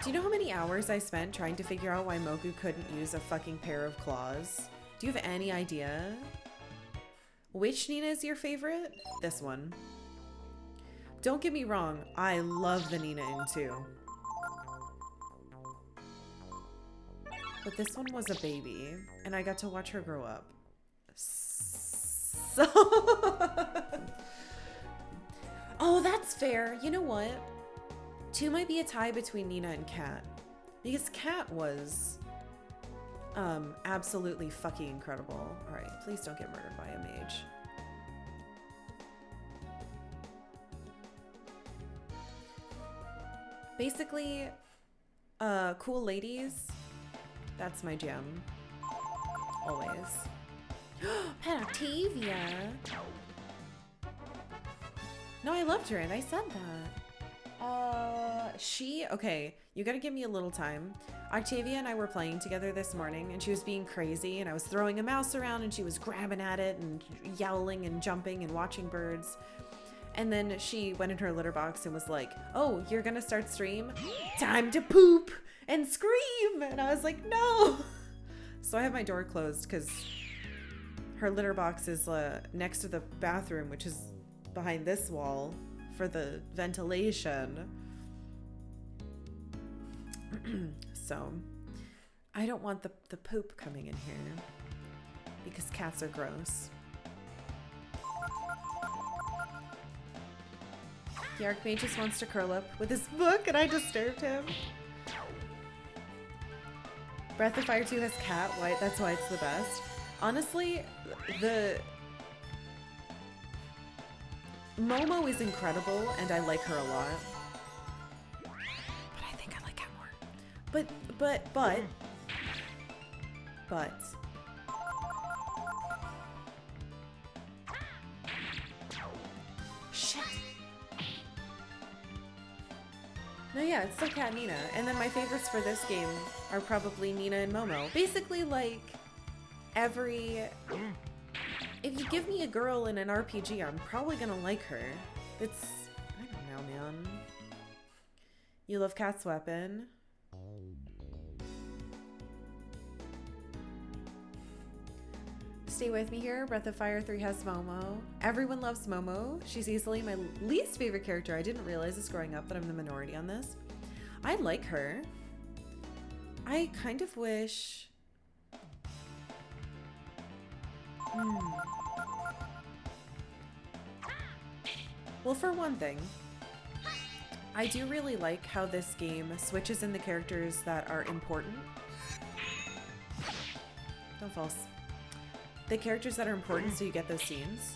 you know how many hours I spent trying to figure out why Mogu couldn't use a fucking pair of claws? Do you have any idea? Which Nina is your favorite? This one. Don't get me wrong, I love the Nina in 2. But this one was a baby, and I got to watch her grow up. So... Oh, that's fair. You know what? 2 might be a tie between Nina and Kat. Because Kat was... absolutely fucking incredible. Alright, please don't get murdered by a mage. Basically, cool ladies... That's my jam. Always. Pet Octavia! No, I loved her and I said that. Okay, you gotta give me a little time. Octavia and I were playing together this morning and she was being crazy and I was throwing a mouse around and she was grabbing at it and yowling and jumping and watching birds. And then she went in her litter box and was like, oh, you're gonna start stream? Time to poop and scream! And I was like, no! So I have my door closed because her litter box is next to the bathroom, which is behind this wall for the ventilation. So I don't want the poop coming in here because cats are gross. The Archmage just wants to curl up with his book and I disturbed him. Breath of Fire 2 has cat white, that's why it's the best. Honestly, the... Momo is incredible and I like her a lot. But I think I like cat more. But... Shit. No, yeah, it's still Cat and Nina. And then my favorites for this game are probably Nina and Momo. Basically, like, every... If you give me a girl in an RPG, I'm probably gonna like her. It's... I don't know, man. You love Cat's weapon. Stay with me here. Breath of Fire 3 has Momo. Everyone loves Momo. She's easily my least favorite character. I didn't realize this growing up that I'm the minority on this. I like her. I kind of wish... Well, for one thing, I do really like how this game switches in the characters that are important. Don't false. The characters that are important so you get those scenes.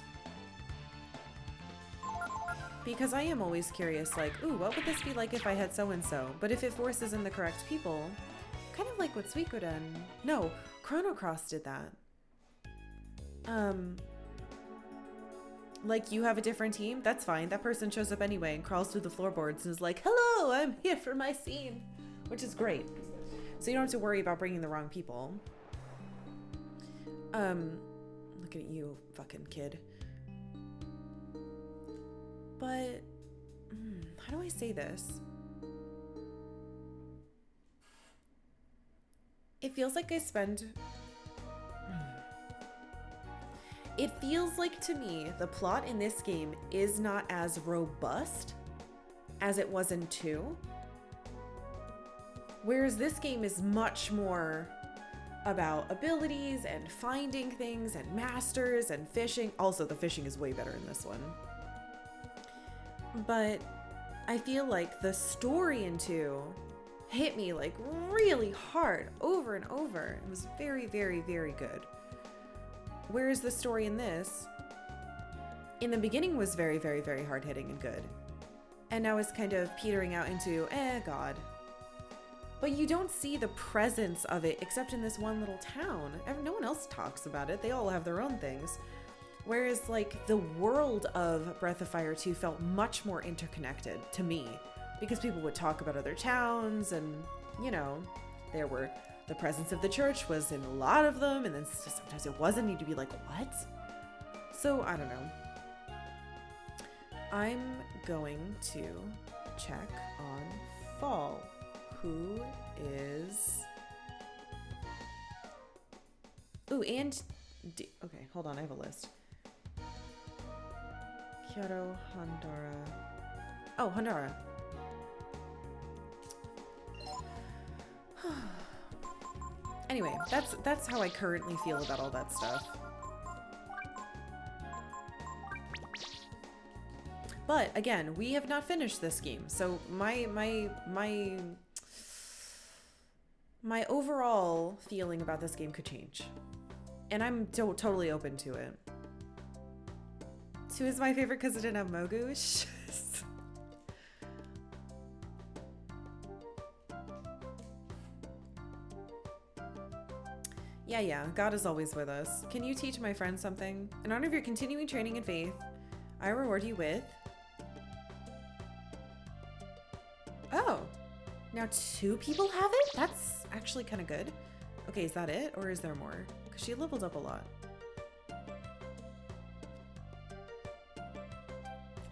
Because I am always curious, like, ooh, what would this be like if I had so-and-so? But if it forces in the correct people, kind of like what Suikoden. No, Chrono Cross did that. Like, you have a different team, that's fine. That person shows up anyway and crawls through the floorboards and is like, hello, I'm here for my scene. Which is great. So you don't have to worry about bringing the wrong people. Look at you, fucking kid. But, how do I say this? It feels like I spend... It feels like, to me, the plot in this game is not as robust as it was in 2. Whereas this game is much more about abilities and finding things and masters and fishing. Also, the fishing is way better in this one. But I feel like the story in 2 hit me like really hard over and over. It was very, very, very good. Whereas the story in this, in the beginning was very, very, very hard hitting and good. And now it's kind of petering out into, God. But you don't see the presence of it except in this one little town. No one else talks about it. They all have their own things. Whereas like the world of Breath of Fire 2 felt much more interconnected to me because people would talk about other towns and, you know, there were... The presence of the church was in a lot of them, and then sometimes it wasn't. You'd be like, what? So, I don't know. I'm going to check on Fall, who is... Ooh, and... Okay, hold on, I have a list. Kyoto, Handara... Oh, Handara. Anyway, that's how I currently feel about all that stuff. But again, we have not finished this game, so my overall feeling about this game could change, and I'm totally open to it. 2 is my favorite because it didn't have Mogu. Yeah, God is always with us. Can you teach my friend something? In honor of your continuing training in faith, I reward you with... Oh, now 2 people have it? That's actually kind of good. Okay, is that it? Or is there more? Because she leveled up a lot.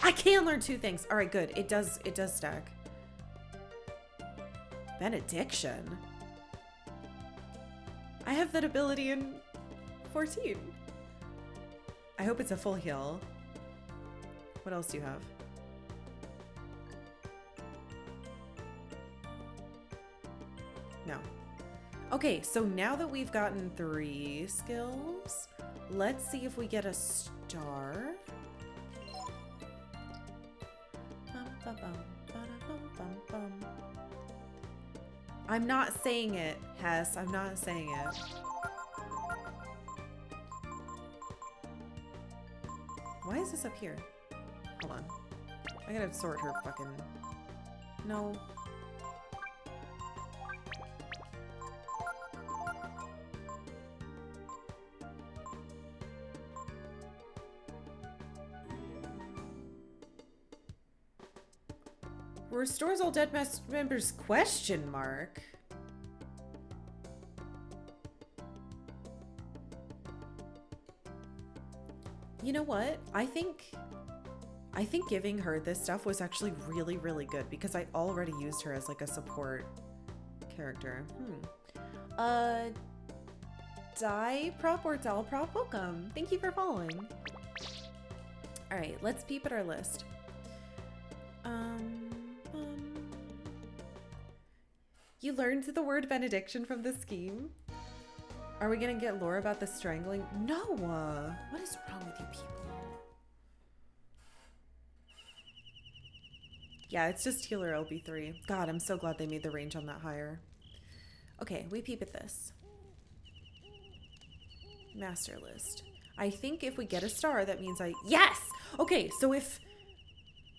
I can learn 2 things. All right, good. It does stack. Benediction. I have that ability in 14. I hope it's a full heal. What else do you have? No. Okay, so now that we've gotten 3 skills, let's see if we get a star. I'm not saying it, Hess. I'm not saying it. Why is this up here? Hold on. I gotta sort her fucking... No. Restores all dead members? Question mark. You know what? I think giving her this stuff was actually really, really good because I already used her as like a support character. Die prop or doll prop? Welcome. Thank you for following. All right, let's peep at our list. You learned the word benediction from the scheme? Are we gonna get lore about the strangling? No! What is wrong with you people? Yeah, it's just healer LB3. God, I'm so glad they made the range on that higher. Okay, we peep at this. Master list. I think if we get a star, that means yes! Okay, so if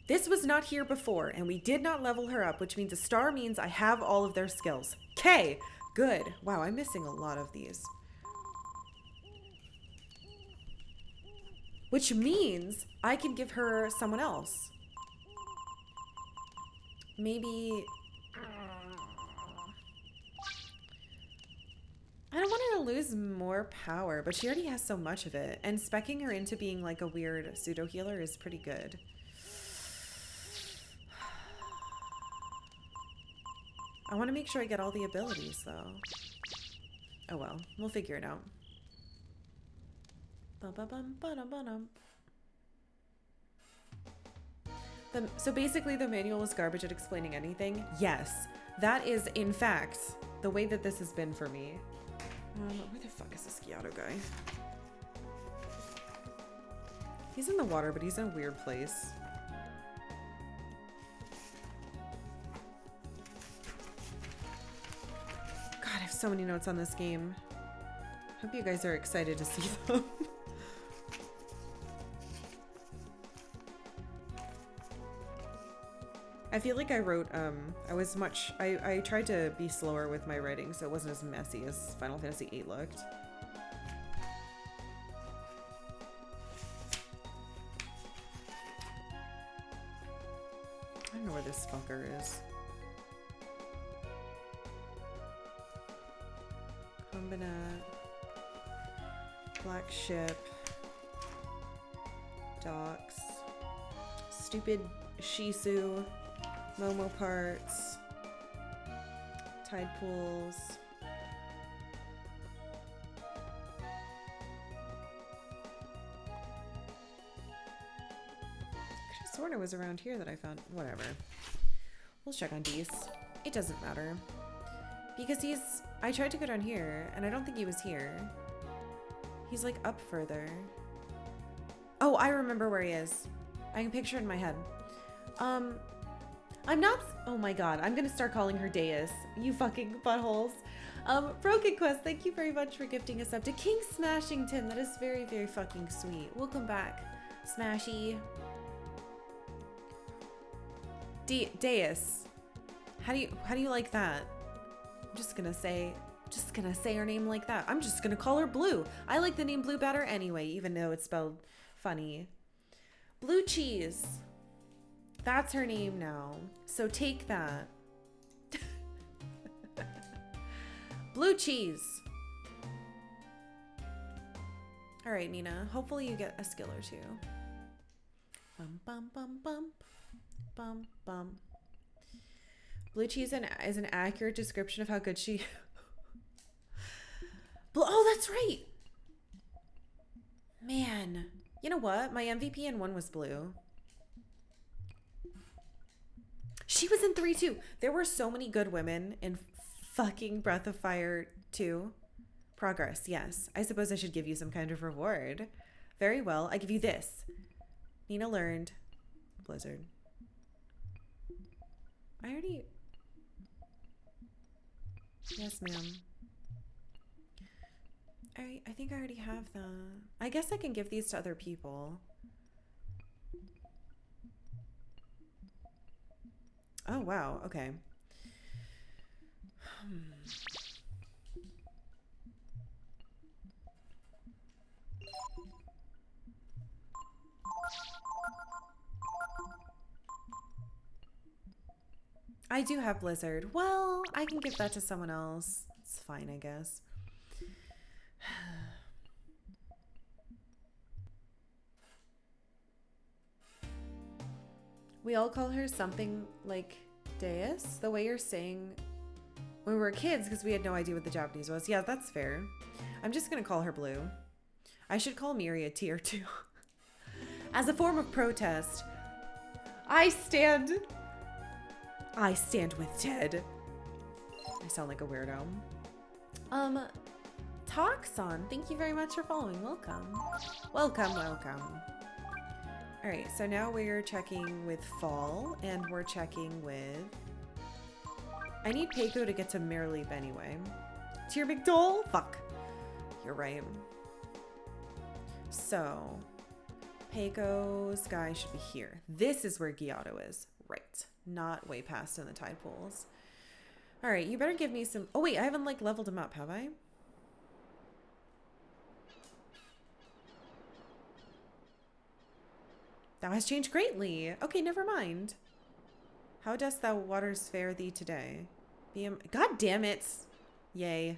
this was not here before and we did not level her up, which means a star means I have all of their skills. Okay, good. Wow, I'm missing a lot of these. Which means I can give her someone else. Maybe... I don't want her to lose more power, but she already has so much of it. And speccing her into being like a weird pseudo healer is pretty good. I want to make sure I get all the abilities though. Oh well, we'll figure it out. So basically the manual was garbage at explaining anything? Yes, that is in fact the way that this has been for me. Where the fuck is this Gyato guy? He's in the water, but he's in a weird place. God, I have so many notes on this game. Hope you guys are excited to see them. I feel like I wrote, I tried to be slower with my writing so it wasn't as messy as Final Fantasy VIII looked. I don't know where this fucker is. Combinat. Black ship. Docks. Stupid Shisu. Momo parts, tide pools. Could have sworn it was around here that I found. Whatever. We'll check on Dees. It doesn't matter. Because I tried to go down here, and I don't think he was here. He's like up further. Oh, I remember where he is. I can picture it in my head. I'm not, oh my god, I'm gonna start calling her Deus. You fucking buttholes. Broken Quest, thank you very much for gifting us up to King Smashington. That is very, very fucking sweet. Welcome back, Smashy. Deus. How do you like that? I'm just gonna say her name like that. I'm just gonna call her Blue. I like the name Blue better anyway, even though it's spelled funny. Blue Cheese. That's her name now. So take that. Blue Cheese. All right, Nina. Hopefully you get a skill or two. Bum, bum, bum, bum. Bum, bum. Blue Cheese is an accurate description of how good she... Oh, that's right. Man. You know what? My MVP in 1 was Blue. She was in 3 too. There were so many good women in fucking Breath of Fire 2. Progress, yes. I suppose I should give you some kind of reward. Very well. I give you this. Nina learned. Blizzard. I already... Yes, ma'am. I think I already have that. I guess I can give these to other people. Oh, wow. Okay. I do have Blizzard. Well, I can give that to someone else. It's fine, I guess. We all call her something like Deus, the way you're saying when we were kids, because we had no idea what the Japanese was. Yeah, that's fair. I'm just gonna call her Blue. I should call Miri a tier 2. As a form of protest, I stand with Ted. I sound like a weirdo. Toxon, thank you very much for following. Welcome. Welcome. All right, so now we're checking with Fall, and we're checking with... I need Peiko to get to Mirrleap anyway. Tier McDole? Fuck. You're right. So, Pecos guy should be here. This is where Giotto is. Right. Not way past in the tide pools. All right, you better give me some... Oh, wait, I haven't, like, leveled him up, have I? Thou hast changed greatly. Okay, never mind. How dost thou waters fare thee today? God damn it. Yay.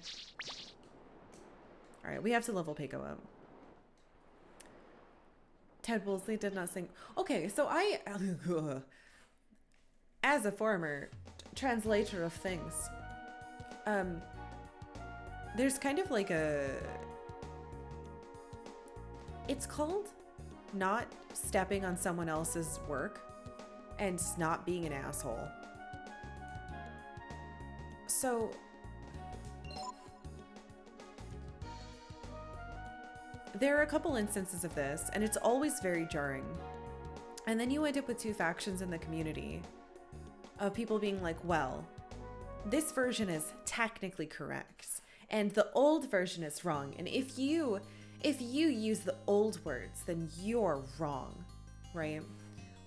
All right, we have to level Peiko up. Ted Woolsey did not sing. Okay, so I... as a former translator of things, there's kind of like a... It's called not stepping on someone else's work and not being an asshole. So there are a couple instances of this, and it's always very jarring. And then you end up with two factions in the community of people being like, well, this version is technically correct and the old version is wrong. And if you use the old words, then you're wrong, right?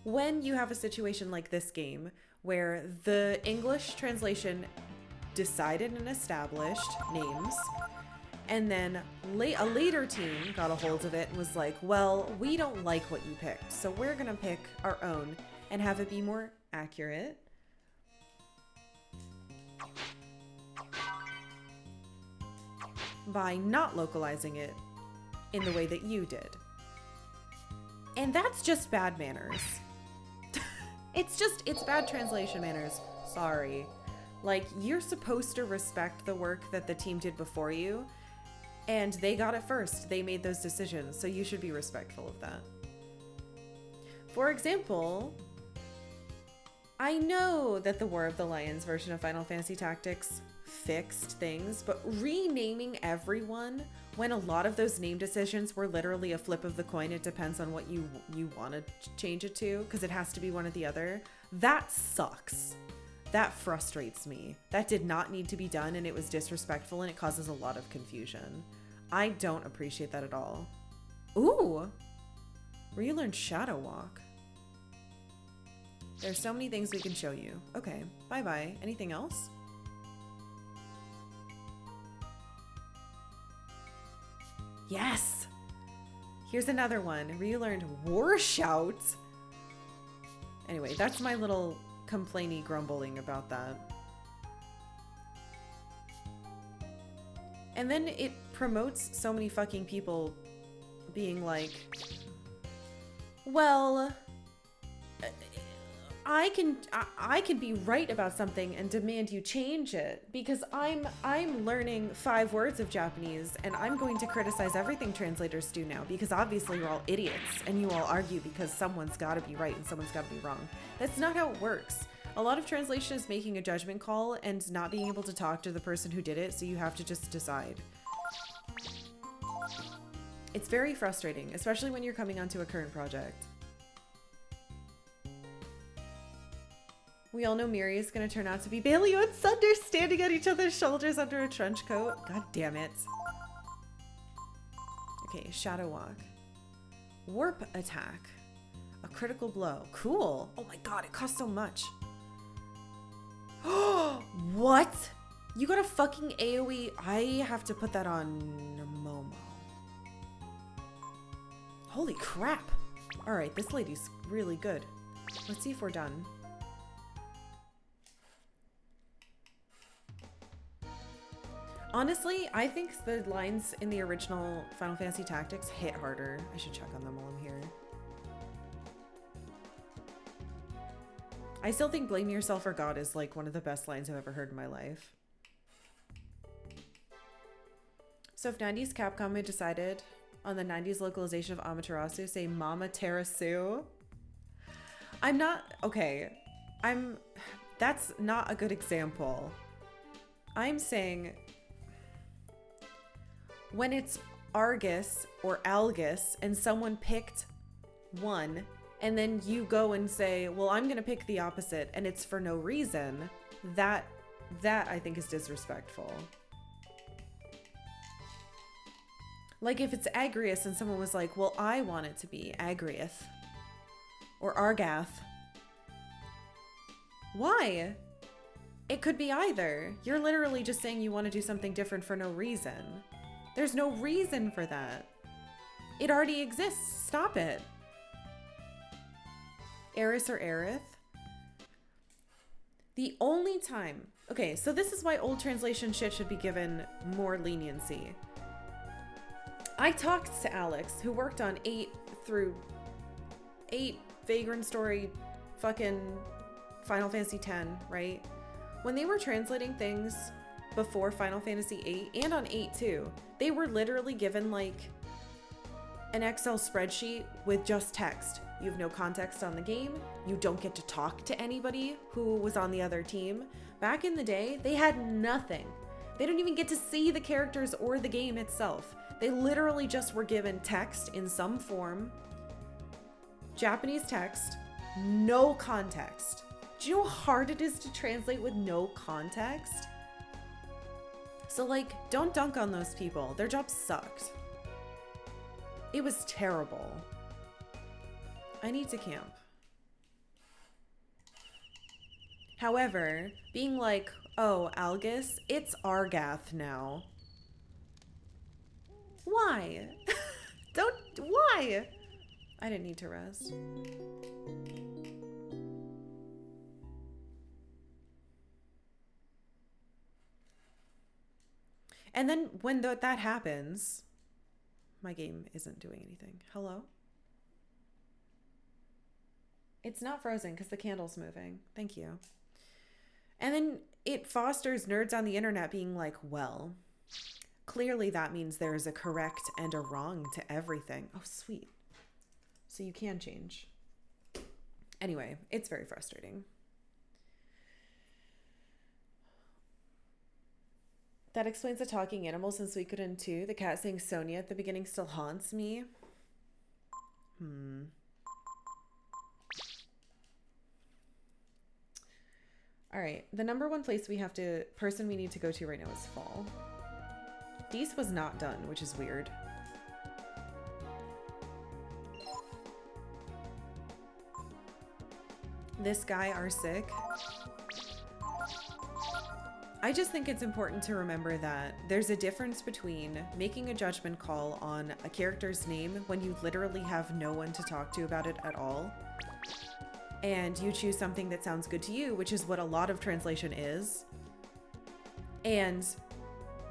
When you have a situation like this game where the English translation decided and established names, and then a later team got a hold of it and was like, well, we don't like what you picked, so we're gonna pick our own and have it be more accurate. By not localizing it in the way that you did. And that's just bad manners. It's bad translation manners. Sorry. Like, you're supposed to respect the work that the team did before you, and they got it first. They made those decisions, so you should be respectful of that. For example, I know that the War of the Lions version of Final Fantasy Tactics fixed things, but renaming everyone when a lot of those name decisions were literally a flip of the coin, it depends on what you want to change it to, because it has to be one or the other, that sucks. That frustrates me. That did not need to be done, and it was disrespectful, and it causes a lot of confusion. I don't appreciate that at all. Ooh! Where you learned Shadow Walk. There's so many things we can show you. Okay, bye-bye. Anything else? Yes! Here's another one. Ryu learned War Shout. Anyway, that's my little complainy grumbling about that. And then it promotes so many fucking people being like, well, I can be right about something and demand you change it because I'm learning 5 words of Japanese and I'm going to criticize everything translators do now because obviously you're all idiots and you all argue because someone's got to be right and someone's got to be wrong. That's not how it works. A lot of translation is making a judgment call and not being able to talk to the person who did it, so you have to just decide. It's very frustrating, especially when you're coming onto a current project. We all know Miri is going to turn out to be Bailey and Sunder standing at each other's shoulders under a trench coat. God damn it. Okay, Shadow Walk. Warp attack. A critical blow. Cool. Oh my god, it costs so much. What? You got a fucking AoE? I have to put that on Momo. Holy crap. Alright, this lady's really good. Let's see if we're done. Honestly, I think the lines in the original Final Fantasy Tactics hit harder. I should check on them while I'm here. I still think Blame Yourself or God is like one of the best lines I've ever heard in my life. So if 90s Capcom had decided on the 90s localization of Amaterasu, say Mama Terasu. That's not a good example. I'm saying when it's Argus or Algus and someone picked one and then you go and say, well, I'm going to pick the opposite and it's for no reason, that I think is disrespectful. Like if it's Agrius and someone was like, well, I want it to be Agriath or Argath. Why? It could be either. You're literally just saying you want to do something different for no reason. There's no reason for that. It already exists. Stop it. Eris or Aerith. The only time... Okay, so this is why old translation shit should be given more leniency. I talked to Alex, who worked on 8 Vagrant Story fucking Final Fantasy X, right? When they were translating things before Final Fantasy VIII and on 8 too, they were literally given like an Excel spreadsheet with just text. You have no context on the game. You don't get to talk to anybody who was on the other team. Back in the day, they had nothing. They didn't even get to see the characters or the game itself. They literally just were given text in some form, Japanese text, no context. Do you know how hard it is to translate with no context? So like, don't dunk on those people. Their job sucked. It was terrible. I need to camp. However, being like, oh, Algus, it's Argath now. Why? Why? I didn't need to rest. And then when that happens, my game isn't doing anything. Hello? It's not frozen because the candle's moving. Thank you. And then it fosters nerds on the internet being like, well, clearly that means there is a correct and a wrong to everything. Oh, sweet. So you can change. Anyway, it's very frustrating. That explains the talking animals in Suikoden 2. The cat saying Sonia at the beginning still haunts me. All right. The number one person we need to go to right now is Fall. Deese was not done, which is weird. This guy are sick. I just think it's important to remember that there's a difference between making a judgment call on a character's name when you literally have no one to talk to about it at all, and you choose something that sounds good to you, which is what a lot of translation is, and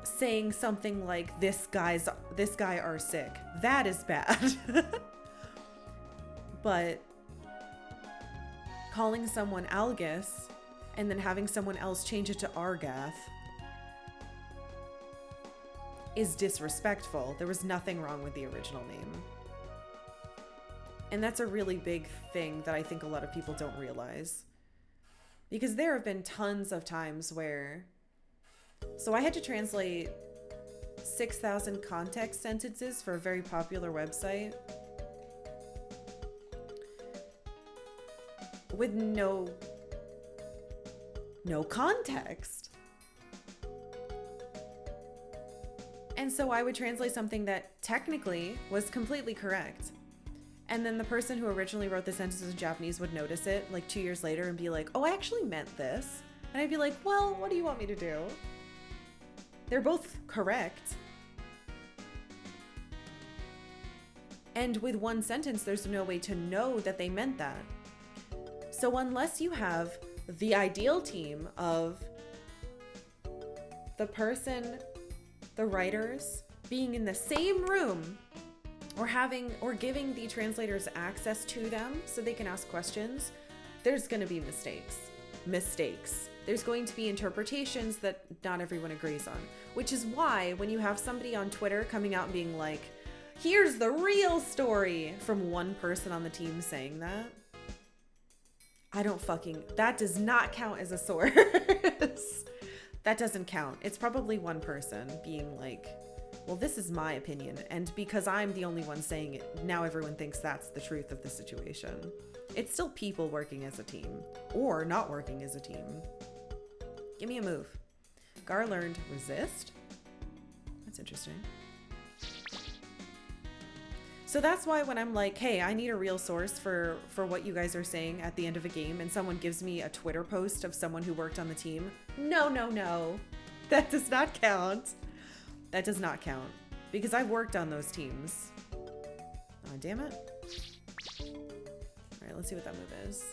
saying something like this guy are sick. That is bad. But calling someone Algus and then having someone else change it to Argath is disrespectful. There was nothing wrong with the original name. And that's a really big thing that I think a lot of people don't realize. Because there have been tons of times where... So I had to translate 6,000 context sentences for a very popular website with no context. And so I would translate something that technically was completely correct. And then the person who originally wrote the sentences in Japanese would notice it like 2 years later and be like, oh, I actually meant this. And I'd be like, well, what do you want me to do? They're both correct. And with one sentence, there's no way to know that they meant that. So unless you have the ideal team of the person, the writers being in the same room or giving the translators access to them so they can ask questions, there's going to be mistakes. There's going to be interpretations that not everyone agrees on, which is why when you have somebody on Twitter coming out and being like, here's the real story from one person on the team saying that, that does not count as a source. That doesn't count. It's probably one person being like, well, this is my opinion. And because I'm the only one saying it, now everyone thinks that's the truth of the situation. It's still people working as a team or not working as a team. Give me a move. Gar learned resist. That's interesting. So that's why when I'm like, hey, I need a real source for what you guys are saying at the end of a game, and someone gives me a Twitter post of someone who worked on the team, no. That does not count. That does not count. Because I've worked on those teams. Oh, damn it. Alright, let's see what that move is.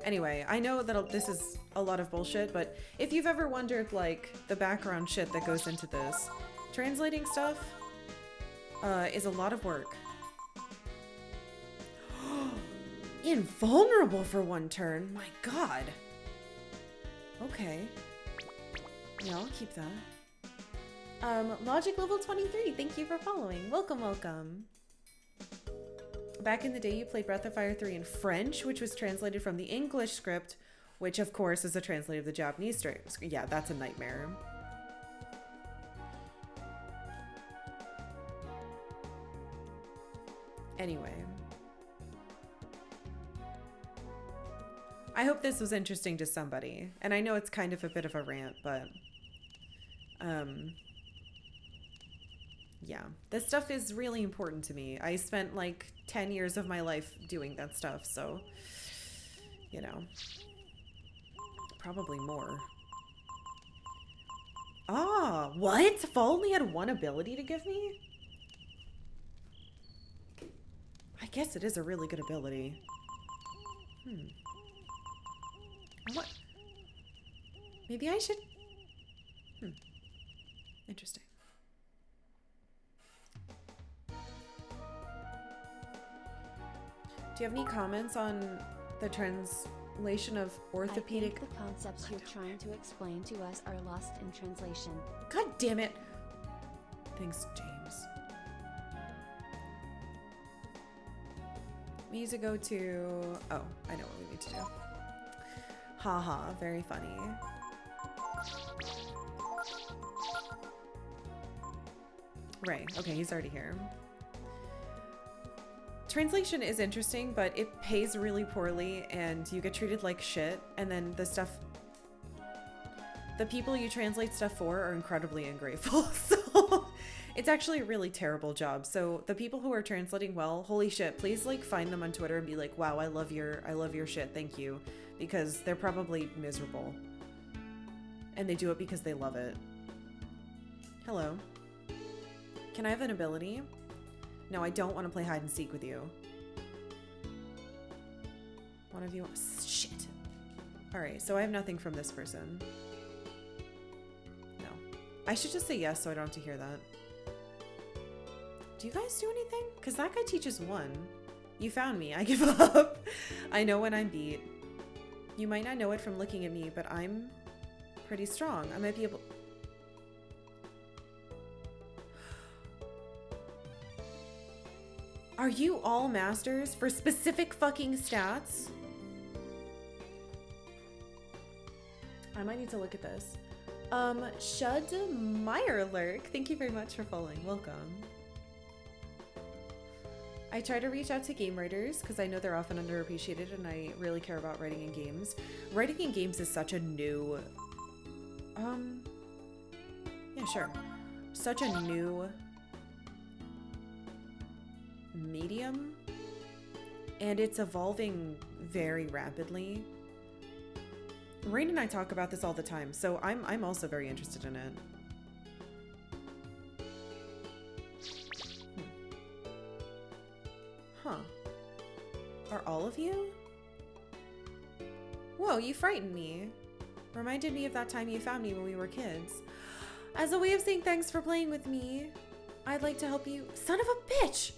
Anyway, I know that this is a lot of bullshit, but if you've ever wondered, like, the background shit that goes into this, translating stuff is a lot of work. Invulnerable for one turn? My god. Okay. Yeah, I'll keep that. Logic level 23, thank you for following. Welcome. Back in the day, you played Breath of Fire 3 in French, which was translated from the English script, which of course is a translation of the Japanese script. Yeah, that's a nightmare. Anyway. I hope this was interesting to somebody. And I know it's kind of a bit of a rant, but yeah, this stuff is really important to me. I spent like 10 years of my life doing that stuff, so, you know, probably more. Ah, what? Fall only had one ability to give me? I guess it is a really good ability. What? Maybe I should... Interesting. Do you have any comments on the translation of orthopedic? I think the concepts you're trying to explain to us are lost in translation. God damn it. Thanks, James. We need to go to... Oh, I know what we need to do. Haha, very funny. Right, okay, he's already here. Translation is interesting, but it pays really poorly and you get treated like shit, and then the people you translate stuff for are incredibly ungrateful. So it's actually a really terrible job. So the people who are translating well, holy shit, please like find them on Twitter and be like, wow, I love your shit, thank you. Because they're probably miserable. And they do it because they love it. Hello. Can I have an ability? No, I don't want to play hide and seek with you. One of you... Shit. Alright, so I have nothing from this person. No. I should just say yes so I don't have to hear that. Do you guys do anything? Because that guy teaches one. You found me. I give up. I know when I'm beat. You might not know it from looking at me, but I'm pretty strong. I might be able... Are you all masters for specific fucking stats? I might need to look at this. Shud Meyerlurk, thank you very much for following. Welcome. I try to reach out to game writers because I know they're often underappreciated and I really care about writing in games. Writing in games is such a new... yeah, sure. Such a new... medium, and it's evolving very rapidly. Rain and I talk about this all the time, so I'm also very interested in it. Huh. Are all of you? Whoa, you frightened me. Reminded me of that time you found me when we were kids. As a way of saying thanks for playing with me, I'd like to help you. Son of a bitch!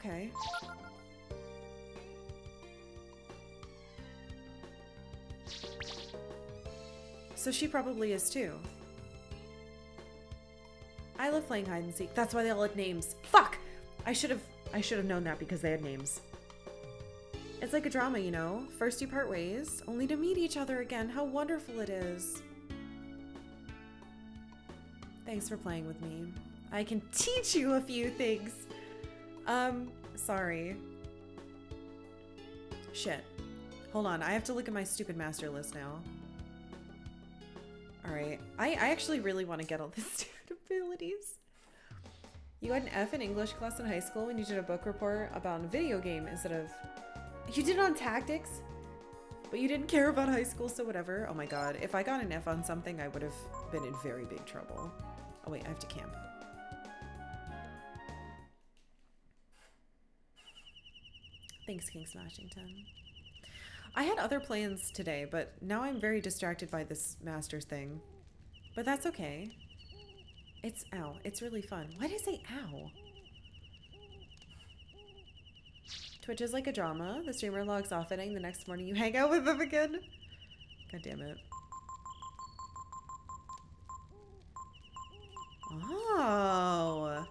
Okay. So she probably is too. I love playing hide and seek. That's why they all had names. Fuck! I should have known that because they had names. It's like a drama, you know? First you part ways, only to meet each other again. How wonderful it is. Thanks for playing with me. I can teach you a few things. Sorry. Shit. Hold on, I have to look at my stupid master list now. All right. I actually really want to get all the student abilities. You got an F in English class in high school when you did a book report about a video game instead of... You did it on tactics? But you didn't care about high school, so whatever. Oh my god. If I got an F on something, I would have been in very big trouble. Oh wait, I have to camp. Thanks, King Smashington. I had other plans today, but now I'm very distracted by this Masters thing. But that's okay. It's, ow, it's really fun. Why did I say ow? Twitch is like a drama. The streamer logs off at night and the next morning you hang out with them again. God damn it. Oh.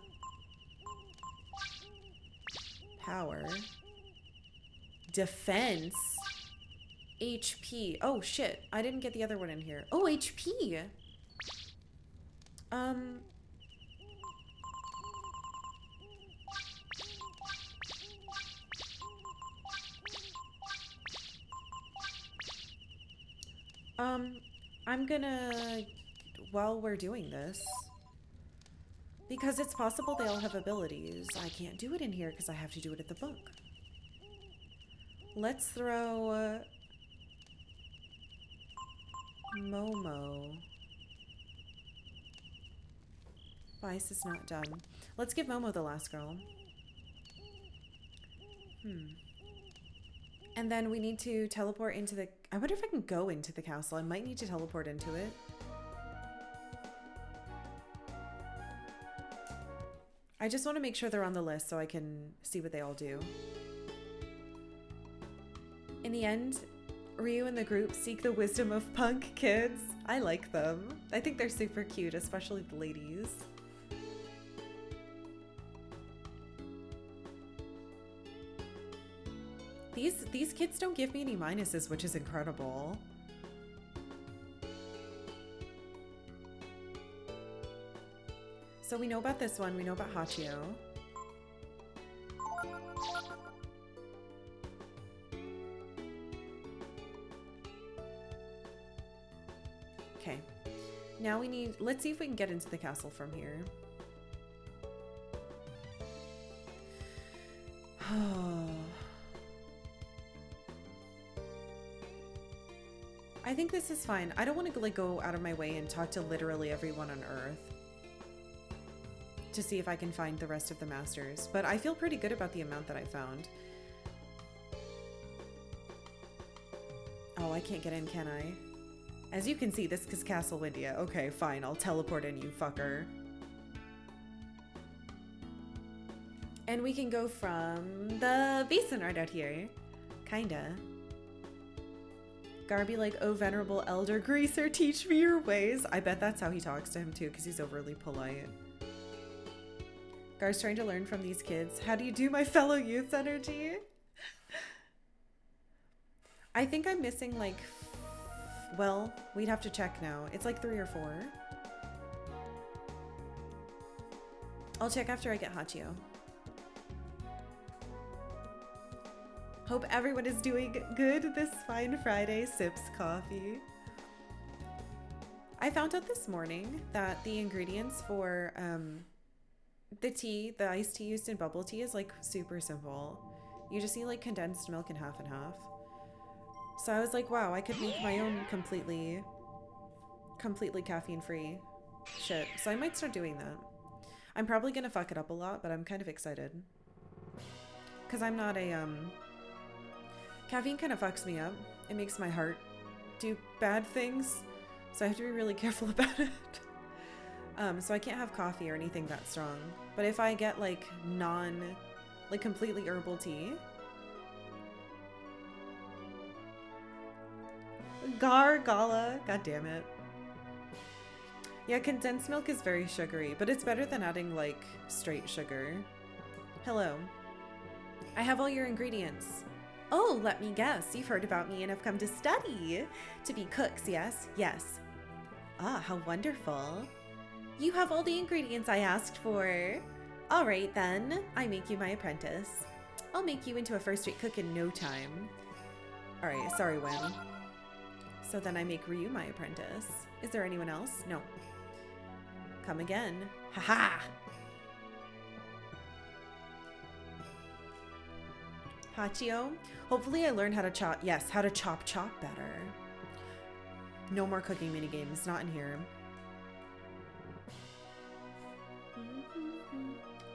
Power. Defense. HP. Oh shit. I didn't get the other one in here. Oh, HP. I'm gonna, while we're doing this, because it's possible they all have abilities, I can't do it in here because I have to do it at the book. Let's throw Momo. Vice is not done. Let's give Momo the last girl. And then we need to teleport into the... I wonder if I can go into the castle. I might need to teleport into it. I just want to make sure they're on the list so I can see what they all do. In the end, Ryu and the group seek the wisdom of punk kids. I like them. I think they're super cute, especially the ladies. These kids don't give me any minuses, which is incredible. So we know about this one. We know about Hachio. Okay. Now we need... Let's see if we can get into the castle from here. I think this is fine. I don't want to like go out of my way and talk to literally everyone on Earth to see if I can find the rest of the masters, but I feel pretty good about the amount that I found. Oh, I can't get in, can I? As you can see, this is Castle Windia. Okay, fine. I'll teleport in, you fucker. And we can go from the basin right out here. Kinda. Garby like, oh, venerable elder greaser, teach me your ways. I bet that's how he talks to him too, because he's overly polite. Gar's trying to learn from these kids. How do you do, my fellow youth's energy? I think I'm missing like, well, we'd have to check now. It's like 3 or 4. I'll check after I get Hachio. Hope everyone is doing good this fine Friday. Sips coffee. I found out this morning that the ingredients for the tea, the iced tea used in bubble tea, is like super simple. You just need like condensed milk and half and half. So I was like, wow, I could make my own completely caffeine free shit. So I might start doing that. I'm probably gonna fuck it up a lot, but I'm kind of excited. Cause I'm not a caffeine kind of fucks me up. It makes my heart do bad things. So I have to be really careful about it. So I can't have coffee or anything that strong. But if I get like completely herbal tea. Karkalla. God damn it. Yeah, condensed milk is very sugary, but it's better than adding like straight sugar. Hello. I have all your ingredients. Oh, let me guess. You've heard about me and have come to study. To be cooks, yes? Yes. Ah, how wonderful. You have all the ingredients I asked for. All right, then. I make you my apprentice. I'll make you into a first-rate cook in no time. All right, sorry, Wim. So then I make Ryu my apprentice. Is there anyone else? No. Come again. Haha! Hachio. Hopefully I learned how to chop. Yes, how to chop better. No more cooking mini games. Not in here.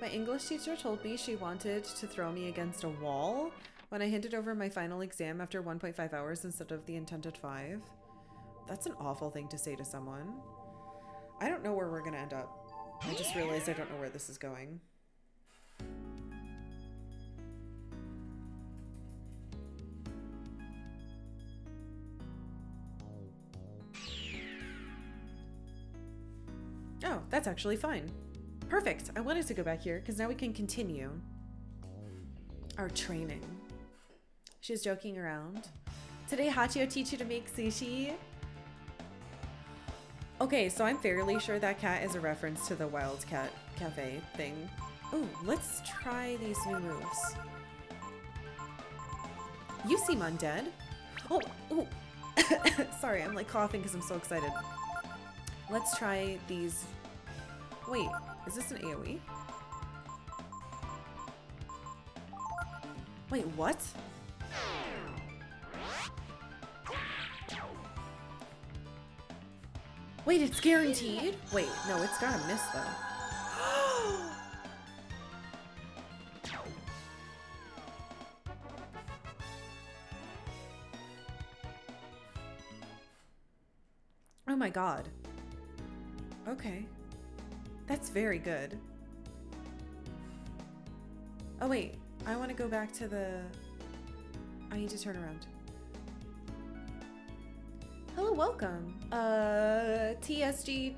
My English teacher told me she wanted to throw me against a wall when I handed over my final exam after 1.5 hours instead of the intended 5. That's an awful thing to say to someone. I don't know where we're gonna end up. I just realized I don't know where this is going. Oh, that's actually fine. Perfect. I wanted to go back here because now we can continue our training. She's joking around. Today, Hachio teach you to make sushi. Okay, so I'm fairly sure that cat is a reference to the Wildcat Cafe thing. Oh, let's try these new moves. You seem undead. Oh, oh. Sorry, I'm like coughing because I'm so excited. Let's try these. Wait, is this an AoE? Wait, what? Wait, it's guaranteed? Wait, no, it's gotta miss though. Oh my god. Okay. That's very good. Oh wait, I want to go back to the... I need to turn around. Hello, welcome. TSG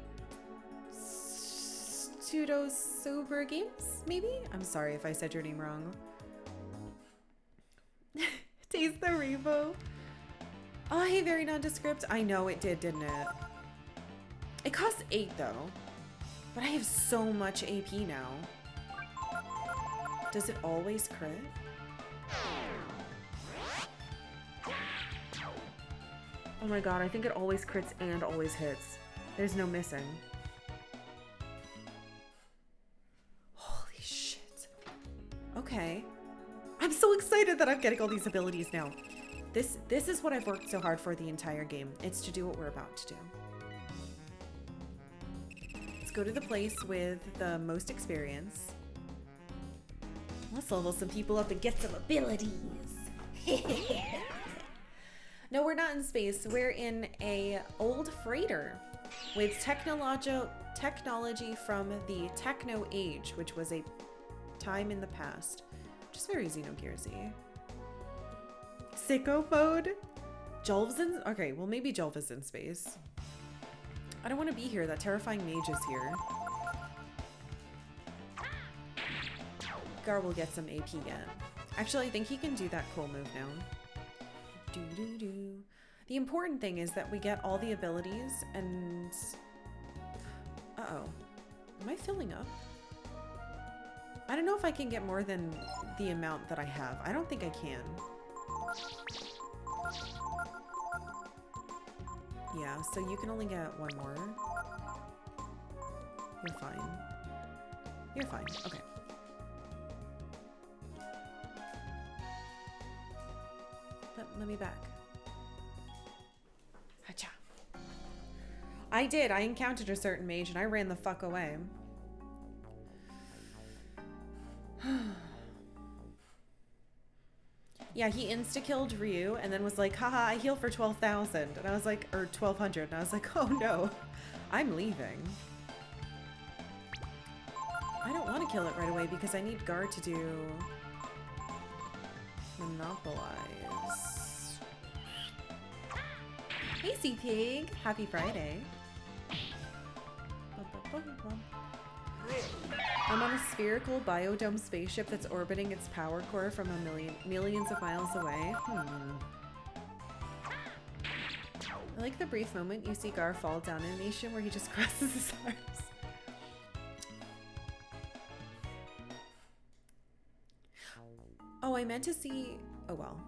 Pseudo Sober Games, maybe? I'm sorry if I said your name wrong. Taste the rainbow. Oh, hey, very nondescript. I know it did, didn't it? It costs 8 though. But I have so much AP now. Does it always crit? Oh my god, I think it always crits and always hits. There's no missing. Holy shit. Okay. I'm so excited that I'm getting all these abilities now. This is what I've worked so hard for the entire game. It's to do what we're about to do. Let's go to the place with the most experience. Let's level some people up and get some abilities. No, we're not in space. We're in a old freighter with technology from the Techno Age, which was a time in the past. Just very Xenogearsy. Sicko mode? Jolv's in... Okay, well maybe Jolv is in space. I don't want to be here. That terrifying mage is here. Gar will get some AP yet. Actually, I think he can do that cool move now. Do-do-do. The important thing is that we get all the abilities and... Uh-oh. Am I filling up? I don't know if I can get more than the amount that I have. I don't think I can. Yeah, so you can only get one more. You're fine. You're fine. Okay. Let me back. Hacha. I did. I encountered a certain mage and I ran the fuck away. Yeah, he insta-killed Ryu and then was like, haha, I heal for 12,000. And I was like, or 1,200. And I was like, oh no, I'm leaving. I don't want to kill it right away because I need Gar to do Monopolize. Hey, Sea Pig. Happy Friday. I'm on a spherical biodome spaceship that's orbiting its power core from millions of miles away. I like the brief moment you see Gar fall down animation where he just crosses his arms. Oh, I meant to see... Oh, well.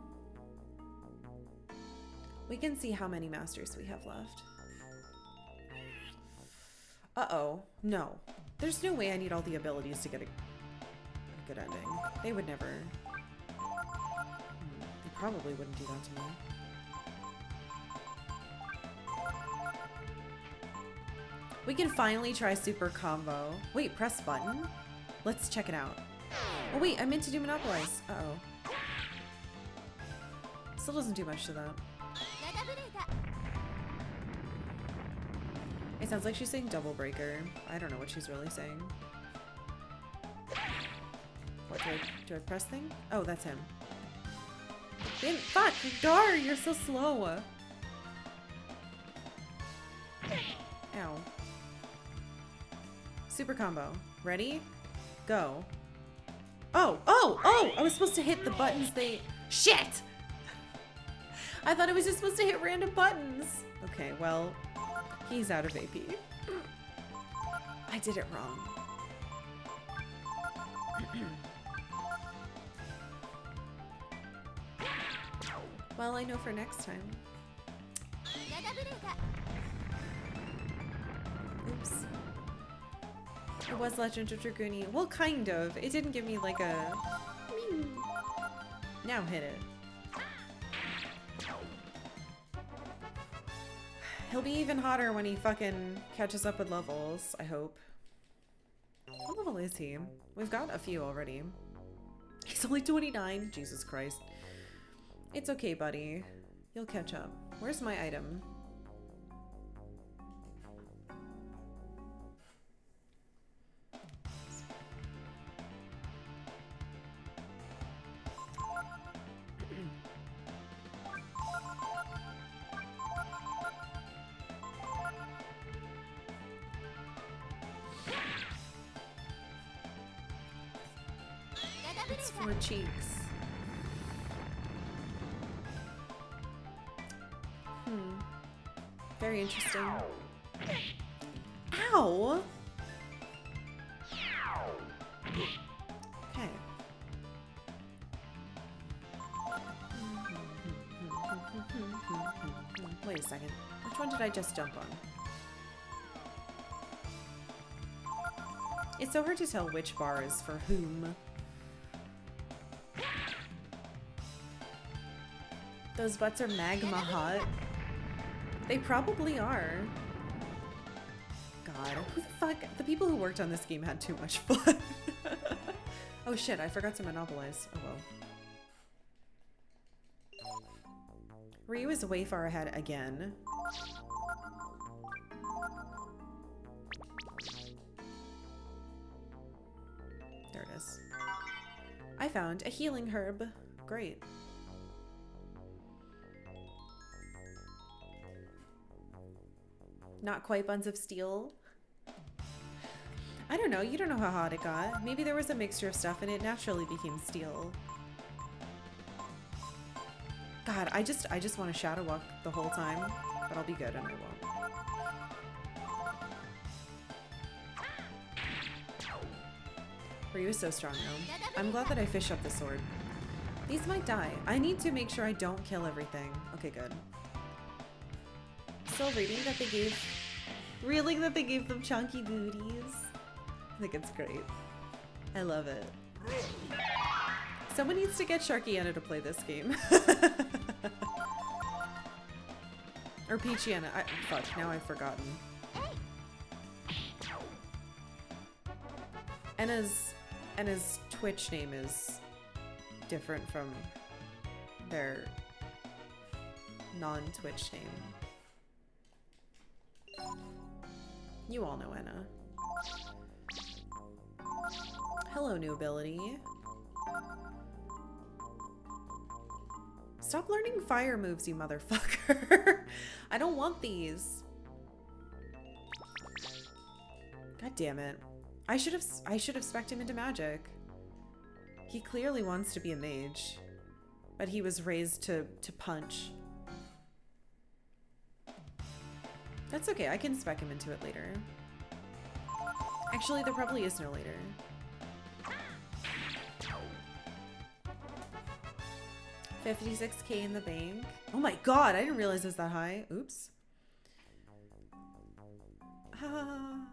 We can see how many masters we have left. Uh-oh. No. There's no way I need all the abilities to get a good ending. They would never. They probably wouldn't do that to me. We can finally try super combo. Wait, press button? Let's check it out. Oh wait, I meant to do monopolize. Uh-oh. Still doesn't do much to that. It sounds like she's saying double breaker. I don't know what she's really saying. What, do I press thing? Oh, that's him. Damn, fuck! Gar, you're so slow! Ow. Super combo. Ready? Go. Oh! Oh! Oh! I was supposed to hit the buttons they... Shit! I thought I was just supposed to hit random buttons. Okay, well... He's out of AP. I did it wrong. Well, I know for next time. Oops. It was Legend of Dragoonie. Well, kind of. It didn't give me like a... Now hit it. He'll be even hotter when he fucking catches up with levels, I hope. What level is he? We've got a few already. He's only 29. Jesus Christ. It's okay, buddy. You'll catch up. Where's my item? It's for cheeks. Very interesting. Ow! Okay. Wait a second. Which one did I just jump on? It's so hard to tell which bar is for whom. Those butts are magma hot. They probably are. God, who the fuck? The people who worked on this game had too much fun. Oh shit, I forgot to monopolize. Oh well. Ryu is way far ahead again. There it is. I found a healing herb. Great. Not quite buns of steel. I don't know. You don't know how hot it got. Maybe there was a mixture of stuff and it naturally became steel. God, I just want to shadow walk the whole time, but I'll be good and I won't. Ryu is so strong though. I'm glad that I fish up the sword. These might die. I need to make sure I don't kill everything. Okay, good. Still reading that they gave... Reeling that they gave them chunky booties. I think it's great. I love it. Someone needs to get Sharkiana to play this game. Or Peachiana. Fuck, now I've forgotten. Anna's Twitch name is different from their non-Twitch name. You all know Anna. Hello, new ability. Stop learning fire moves, you motherfucker. I don't want these. God damn it. I should have spec'd him into magic. He clearly wants to be a mage, but he was raised to punch. That's okay, I can spec him into it later. Actually, there probably is no later. 56K in the bank. Oh my god, I didn't realize it was that high. Oops. Ah.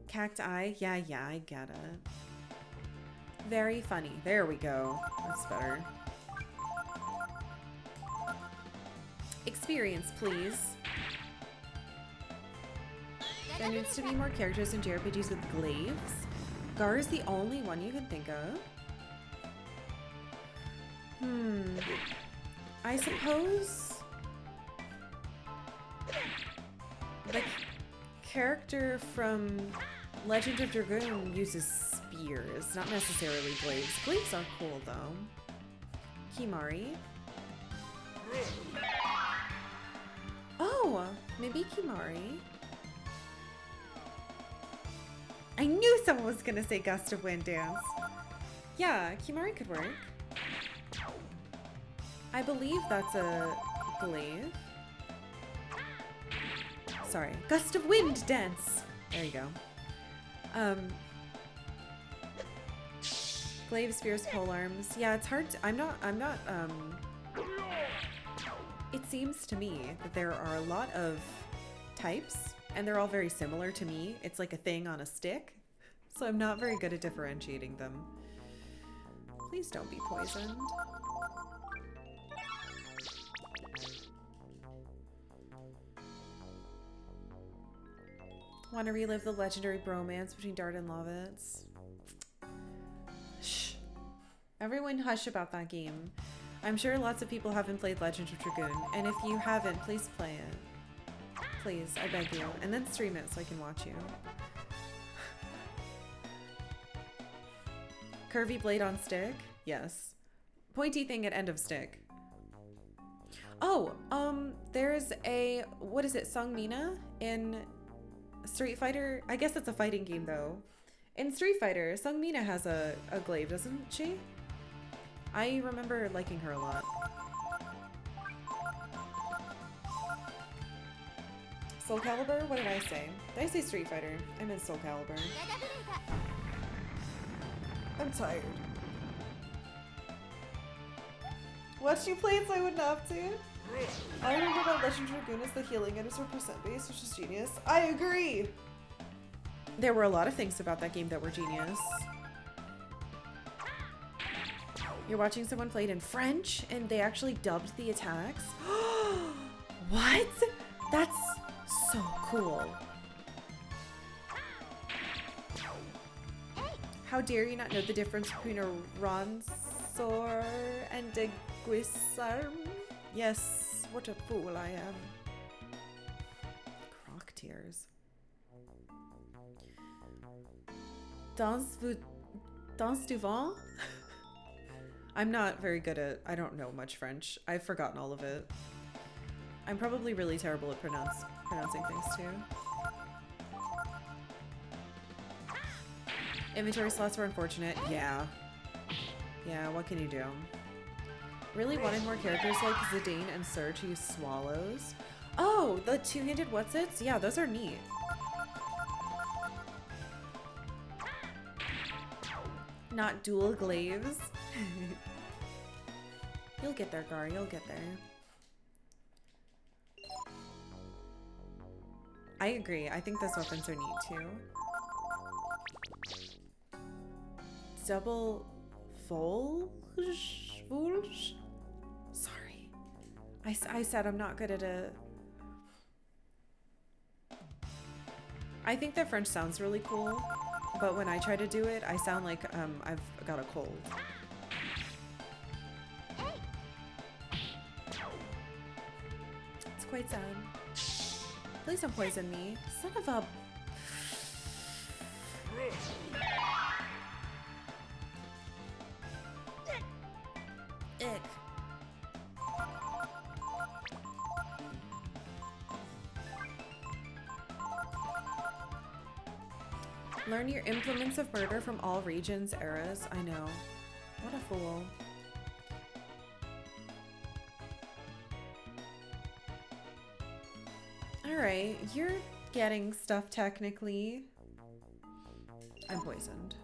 Cacti. Yeah, I get it. Very funny. There we go. That's better. Experience, please. There needs to be more characters in JRPGs with glaives. Gar is the only one you can think of. I suppose the character from Legend of Dragoon uses spears, not necessarily glaives. Glaives are cool though. Kimari. Oh, maybe Kimari. I knew someone was gonna say Gust of Wind Dance. Yeah, Kimari could work. I believe that's a glaive. Sorry, Gust of Wind Dance. There you go. Glaive, spears, polearms. Yeah, it's hard to, I'm not, it seems to me that there are a lot of types and they're all very similar to me. It's like a thing on a stick. So I'm not very good at differentiating them. Please don't be poisoned. Want to relive the legendary bromance between Dart and Lovitz? Shh. Everyone hush about that game. I'm sure lots of people haven't played Legend of Dragoon, and if you haven't, please play it. Please, I beg you. And then stream it so I can watch you. Curvy blade on stick? Yes. Pointy thing at end of stick. Oh, there's a, what is it, Sung Mina in Street Fighter? I guess it's a fighting game though. In Street Fighter, Sung Mina has a glaive, doesn't she? I remember liking her a lot. Soul Calibur? What did I say? Did I say Street Fighter? I meant Soul Calibur. I'm tired. Watched you play it so I wouldn't have to. All I remember about Legend of Dragoon is the healing items were percent based, which is genius. I agree! There were a lot of things about that game that were genius. You're watching someone play it in French and they actually dubbed the attacks? What? That's so cool. How dare you not know the difference between a Ronsor and a Guisarm? Yes, what a fool I am. Croc tears. Danse du vent? I'm not very good at, I don't know much French. I've forgotten all of it. I'm probably really terrible at pronouncing things too. Inventory slots were unfortunate. Yeah. Yeah, what can you do? Really wanted more characters like Zidane and Sir to use swallows. Oh, the two-handed whatsits? Yeah, those are neat. Not dual glaives. You'll get there, Gar. You'll get there. I agree. I think those weapons are neat too. Double Volge? Sorry. I said I'm not good at it. I think that French sounds really cool, but when I try to do it, I sound like I've got a cold. It's quite sad. Please don't poison me. Son of a... Ick. Learn your implements of murder from all regions, eras. I know. What a fool. Alright, you're getting stuff technically. I'm poisoned.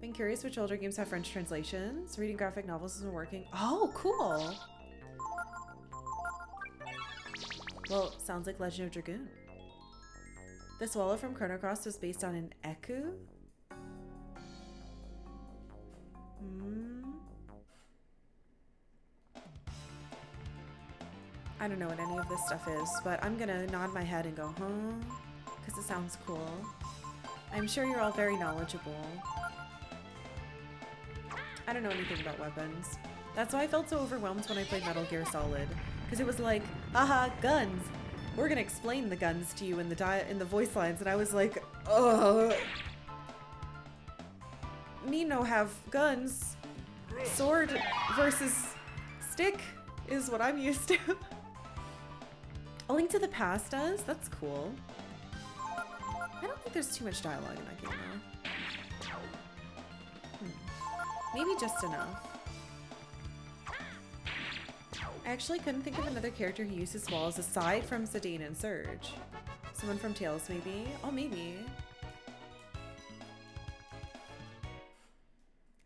Been curious which older games have French translations. Reading graphic novels isn't working. Oh, cool. Well, sounds like Legend of Dragoon. The swallow from Chrono Cross was based on an eku? I don't know what any of this stuff is, but I'm gonna nod my head and go, huh? Because it sounds cool. I'm sure you're all very knowledgeable. I don't know anything about weapons. That's why I felt so overwhelmed when I played Metal Gear Solid. Because it was like, haha, guns! We're gonna explain the guns to you in the voice lines, and I was like, ugh. Me no have guns. Sword versus stick is what I'm used to. A Link to the Past does? That's cool. I don't think there's too much dialogue in that game though. Maybe just enough. I actually couldn't think of another character who uses swallows aside from Zidane and Surge. Someone from Tales, maybe? Oh, maybe.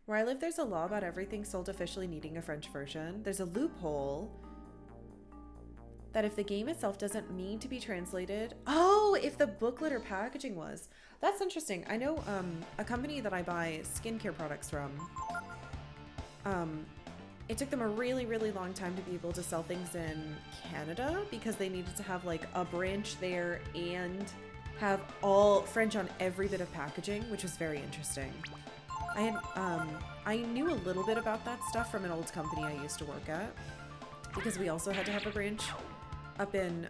Where I live, there's a law about everything sold officially needing a French version. There's a loophole that if the game itself doesn't need to be translated... Oh, if the booklet or packaging was. That's interesting. I know a company that I buy skincare products from, it took them a really, really long time to be able to sell things in Canada because they needed to have like a branch there and have all French on every bit of packaging, which was very interesting. I knew a little bit about that stuff from an old company I used to work at because we also had to have a branch up in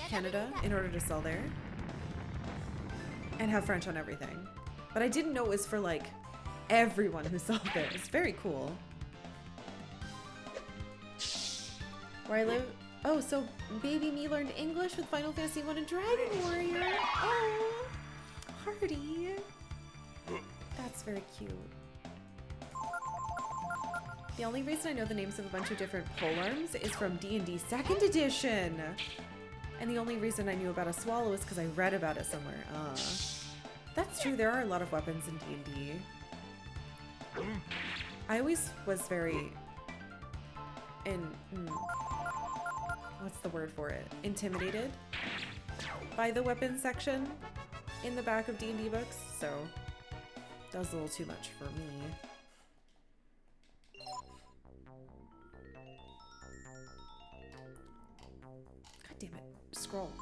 Canada in order to sell there and have French on everything. But I didn't know it was for like everyone who sold there. It's very cool. Where I live... Oh, so baby me learned English with Final Fantasy 1 and Dragon Warrior. Oh, Hardy. That's very cute. The only reason I know the names of a bunch of different polearms is from D&D 2nd edition. And the only reason I knew about a swallow is because I read about it somewhere. That's true, there are a lot of weapons in D&D. I always was very... what's the word for it? Intimidated by the weapons section in the back of D&D books, so that was a little too much for me. God damn it. Scroll.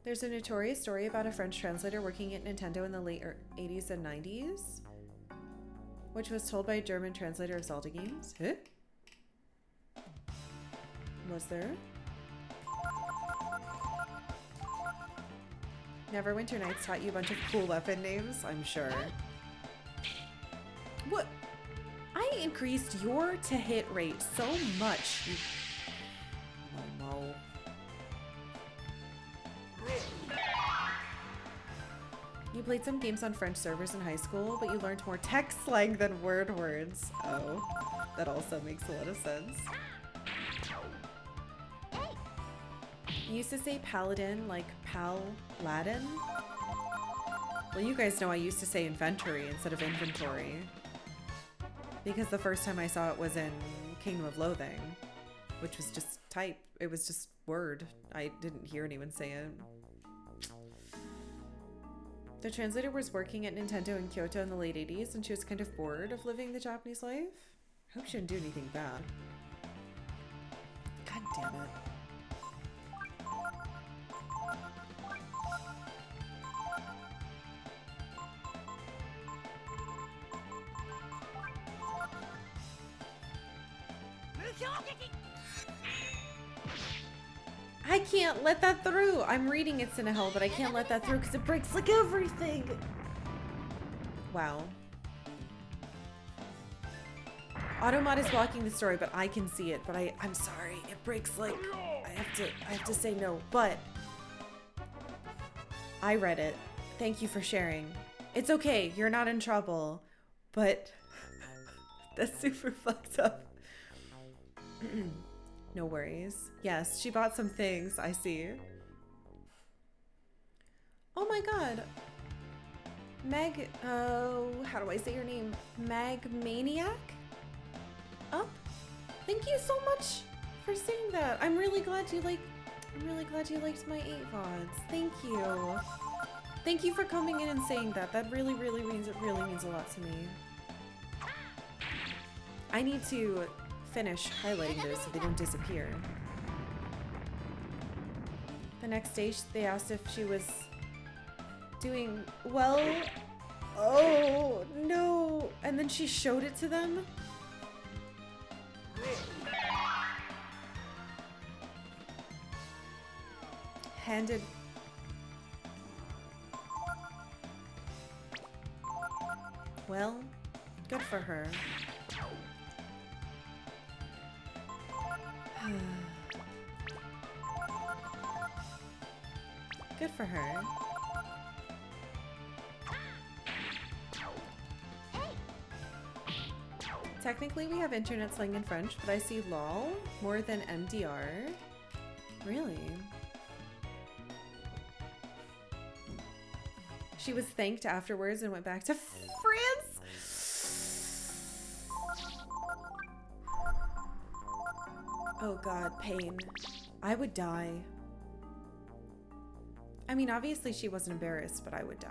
There's a notorious story about a French translator working at Nintendo in the late 80s and 90s, which was told by a German translator of Zelda games. Huh? Was there? Neverwinter Nights taught you a bunch of cool weapon names, I'm sure. What? I increased your to-hit rate so much. Momo. You played some games on French servers in high school, but you learned more tech slang than words. Oh, that also makes a lot of sense. You used to say paladin like pal-ladin? Well, you guys know I used to say inventory instead of inventory. Because the first time I saw it was in Kingdom of Loathing, which was just type. It was just word. I didn't hear anyone say it. The translator was working at Nintendo in Kyoto in the late 80s, and she was kind of bored of living the Japanese life. I hope she didn't do anything bad. God damn it. I can't let that through. I'm reading It's in a Hell, but I can't let that through because it breaks like everything. Wow. Automod is blocking the story, but I can see it. But I'm sorry. It breaks like I have to say no. But I read it. Thank you for sharing. It's okay. You're not in trouble. But that's super fucked up. No worries. Yes, she bought some things. I see. Oh my god. Meg, how do I say your name? Magmaniac? Up? Thank you so much for saying that. I'm really glad you liked my 8 VODs. Thank you. Thank you for coming in and saying that. That really means a lot to me. I need to finish highlighting those so they don't disappear. The next day they asked if she was doing well. Oh no. And then she showed it to them. Handed. Well, good for her. Good for her. Technically, we have internet slang in French, but I see lol more than MDR. Really? She was thanked afterwards and went back to France. Oh god, pain. I would die. I mean, obviously she wasn't embarrassed, but I would die.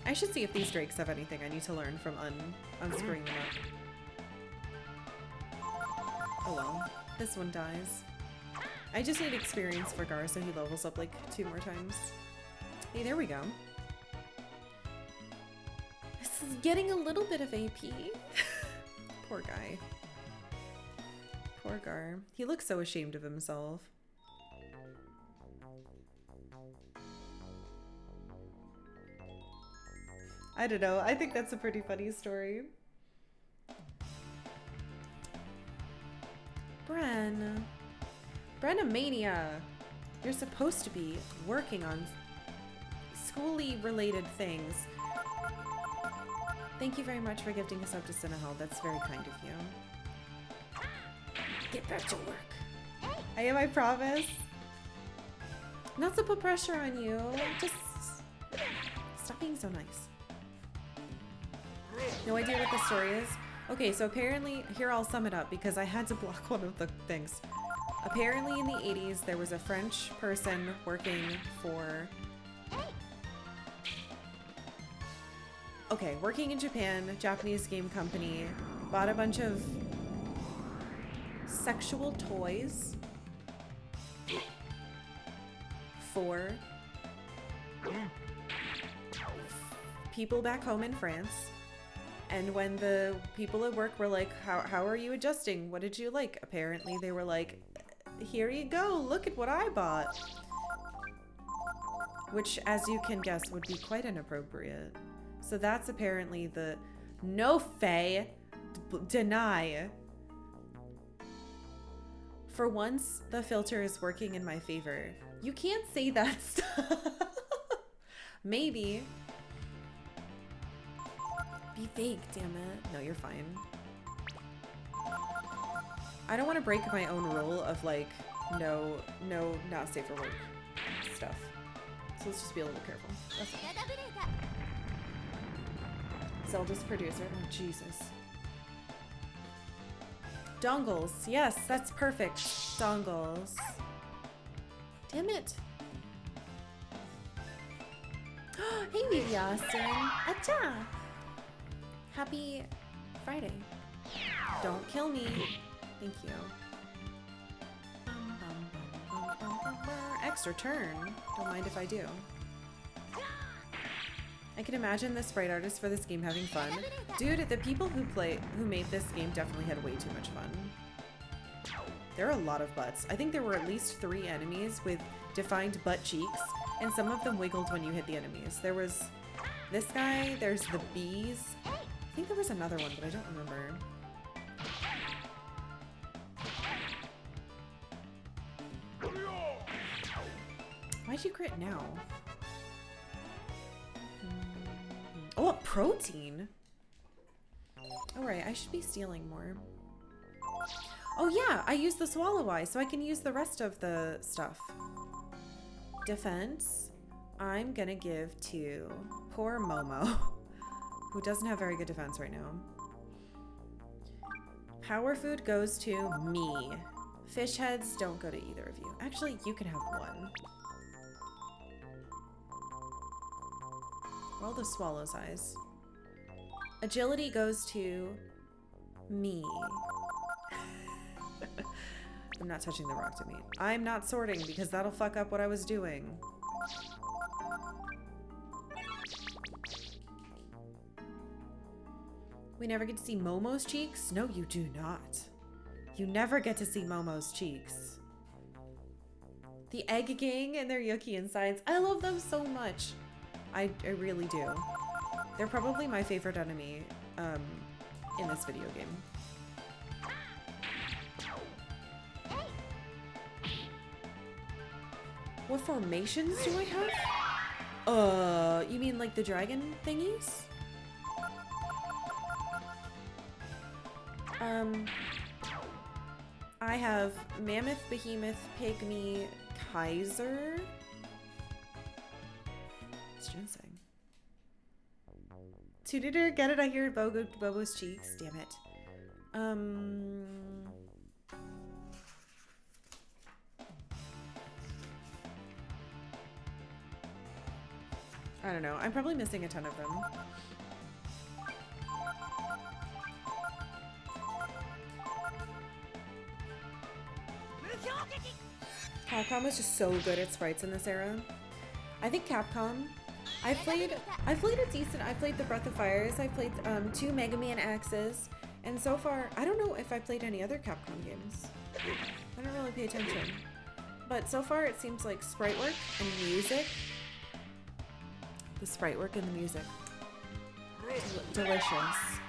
I should see if these drakes have anything I need to learn from unscrewing them up. Oh well, this one dies. I just need experience for Gar so he levels up like 2 more times. Hey, there we go. This is getting a little bit of AP. Poor guy. Poor Gar. He looks so ashamed of himself. I don't know. I think that's a pretty funny story. Brenna-mania. You're supposed to be working on schooly related things. Thank you very much for gifting us up to Sinahel. That's very kind of you. Get back to work. I am, I promise. Not to put pressure on you. Just stop being so nice. No idea what the story is? Okay, so apparently, here I'll sum it up because I had to block one of the things. Apparently in the 80s, there was a French person working for... Okay, working in Japan, Japanese game company, bought a bunch of sexual toys for people back home in France. And when the people at work were like, how are you adjusting? What did you like? Apparently they were like, here you go, look at what I bought. Which, as you can guess, would be quite inappropriate. So that's apparently the no Faye, deny. For once, the filter is working in my favor. You can't say that stuff. Maybe. Be fake, damn it. No, you're fine. I don't want to break my own rule of like, no, not safe for work stuff. So let's just be a little careful. That's all. Zelda's producer. Oh, Jesus. Dongles. Yes, that's perfect. Dongles. Damn it. Hey, baby Austin. Acha. Happy Friday. Don't kill me. Thank you. Extra turn. Don't mind if I do. I can imagine the sprite artist for this game having fun. Dude, the people who made this game definitely had way too much fun. There are a lot of butts. I think there were at least 3 enemies with defined butt cheeks, and some of them wiggled when you hit the enemies. There was this guy, there's the bees. I think there was another one, but I don't remember. Why'd you crit now? protein? Alright, I should be stealing more. Oh yeah, I use the swallow eye, so I can use the rest of the stuff. Defense, I'm gonna give to poor Momo, who doesn't have very good defense right now. Power food goes to me. Fish heads don't go to either of you. Actually, you can have one. All the swallow's eyes. Agility goes to me. I'm not touching the rock to meat. I'm not sorting because that'll fuck up what I was doing. We never get to see Momo's cheeks? No, you do not. You never get to see Momo's cheeks. The Egg Gang and their Yuki insides. I love them so much. I really do. They're probably my favorite enemy in this video game. What formations do I have? You mean like the dragon thingies? I have Mammoth, Behemoth, Pygmy, Kaiser. It's ginseng. Tutor, get it? I hear Bobo's cheeks. Damn it. I don't know. I'm probably missing a ton of them. Capcom was just so good at sprites in this era. I think Capcom. I played the Breath of Fires. I played 2 Mega Man X's, and so far I don't know if I played any other Capcom games. I don't really pay attention, but so far it seems like sprite work and music. The sprite work and the music, delicious.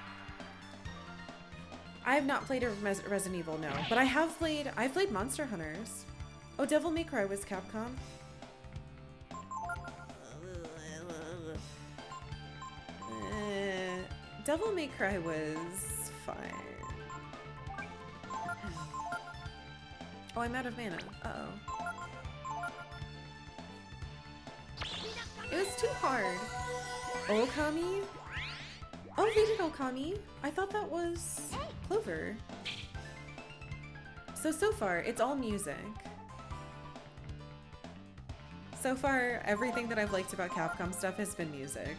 I have not played a Resident Evil, no, but I've played Monster Hunters. Oh, Devil May Cry was Capcom. Devil May Cry was fine. Oh, I'm out of mana. Uh-oh. It was too hard. Okami? Oh, they did Okami. I thought that was Clover. So far, it's all music. So far, everything that I've liked about Capcom stuff has been music.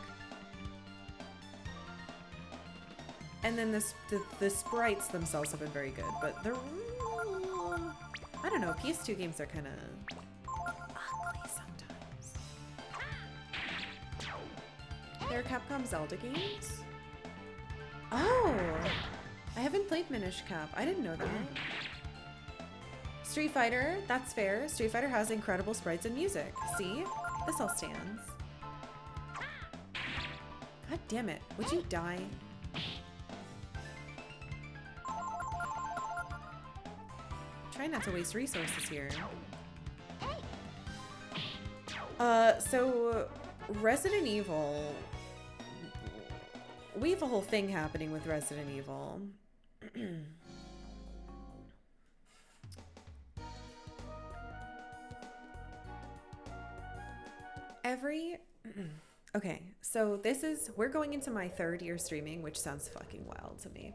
And then the sprites themselves have been very good, but they're... I don't know, PS2 games are kind of ugly sometimes. There are Capcom Zelda games? Oh! I haven't played Minish Cap. I didn't know that. Street Fighter, that's fair. Street Fighter has incredible sprites and music. See? This all stands. God damn it. Would you die? Try not to waste resources here. So Resident Evil, we have a whole thing happening with Resident Evil. Okay, so we're going into my 3rd year streaming, which sounds fucking wild to me.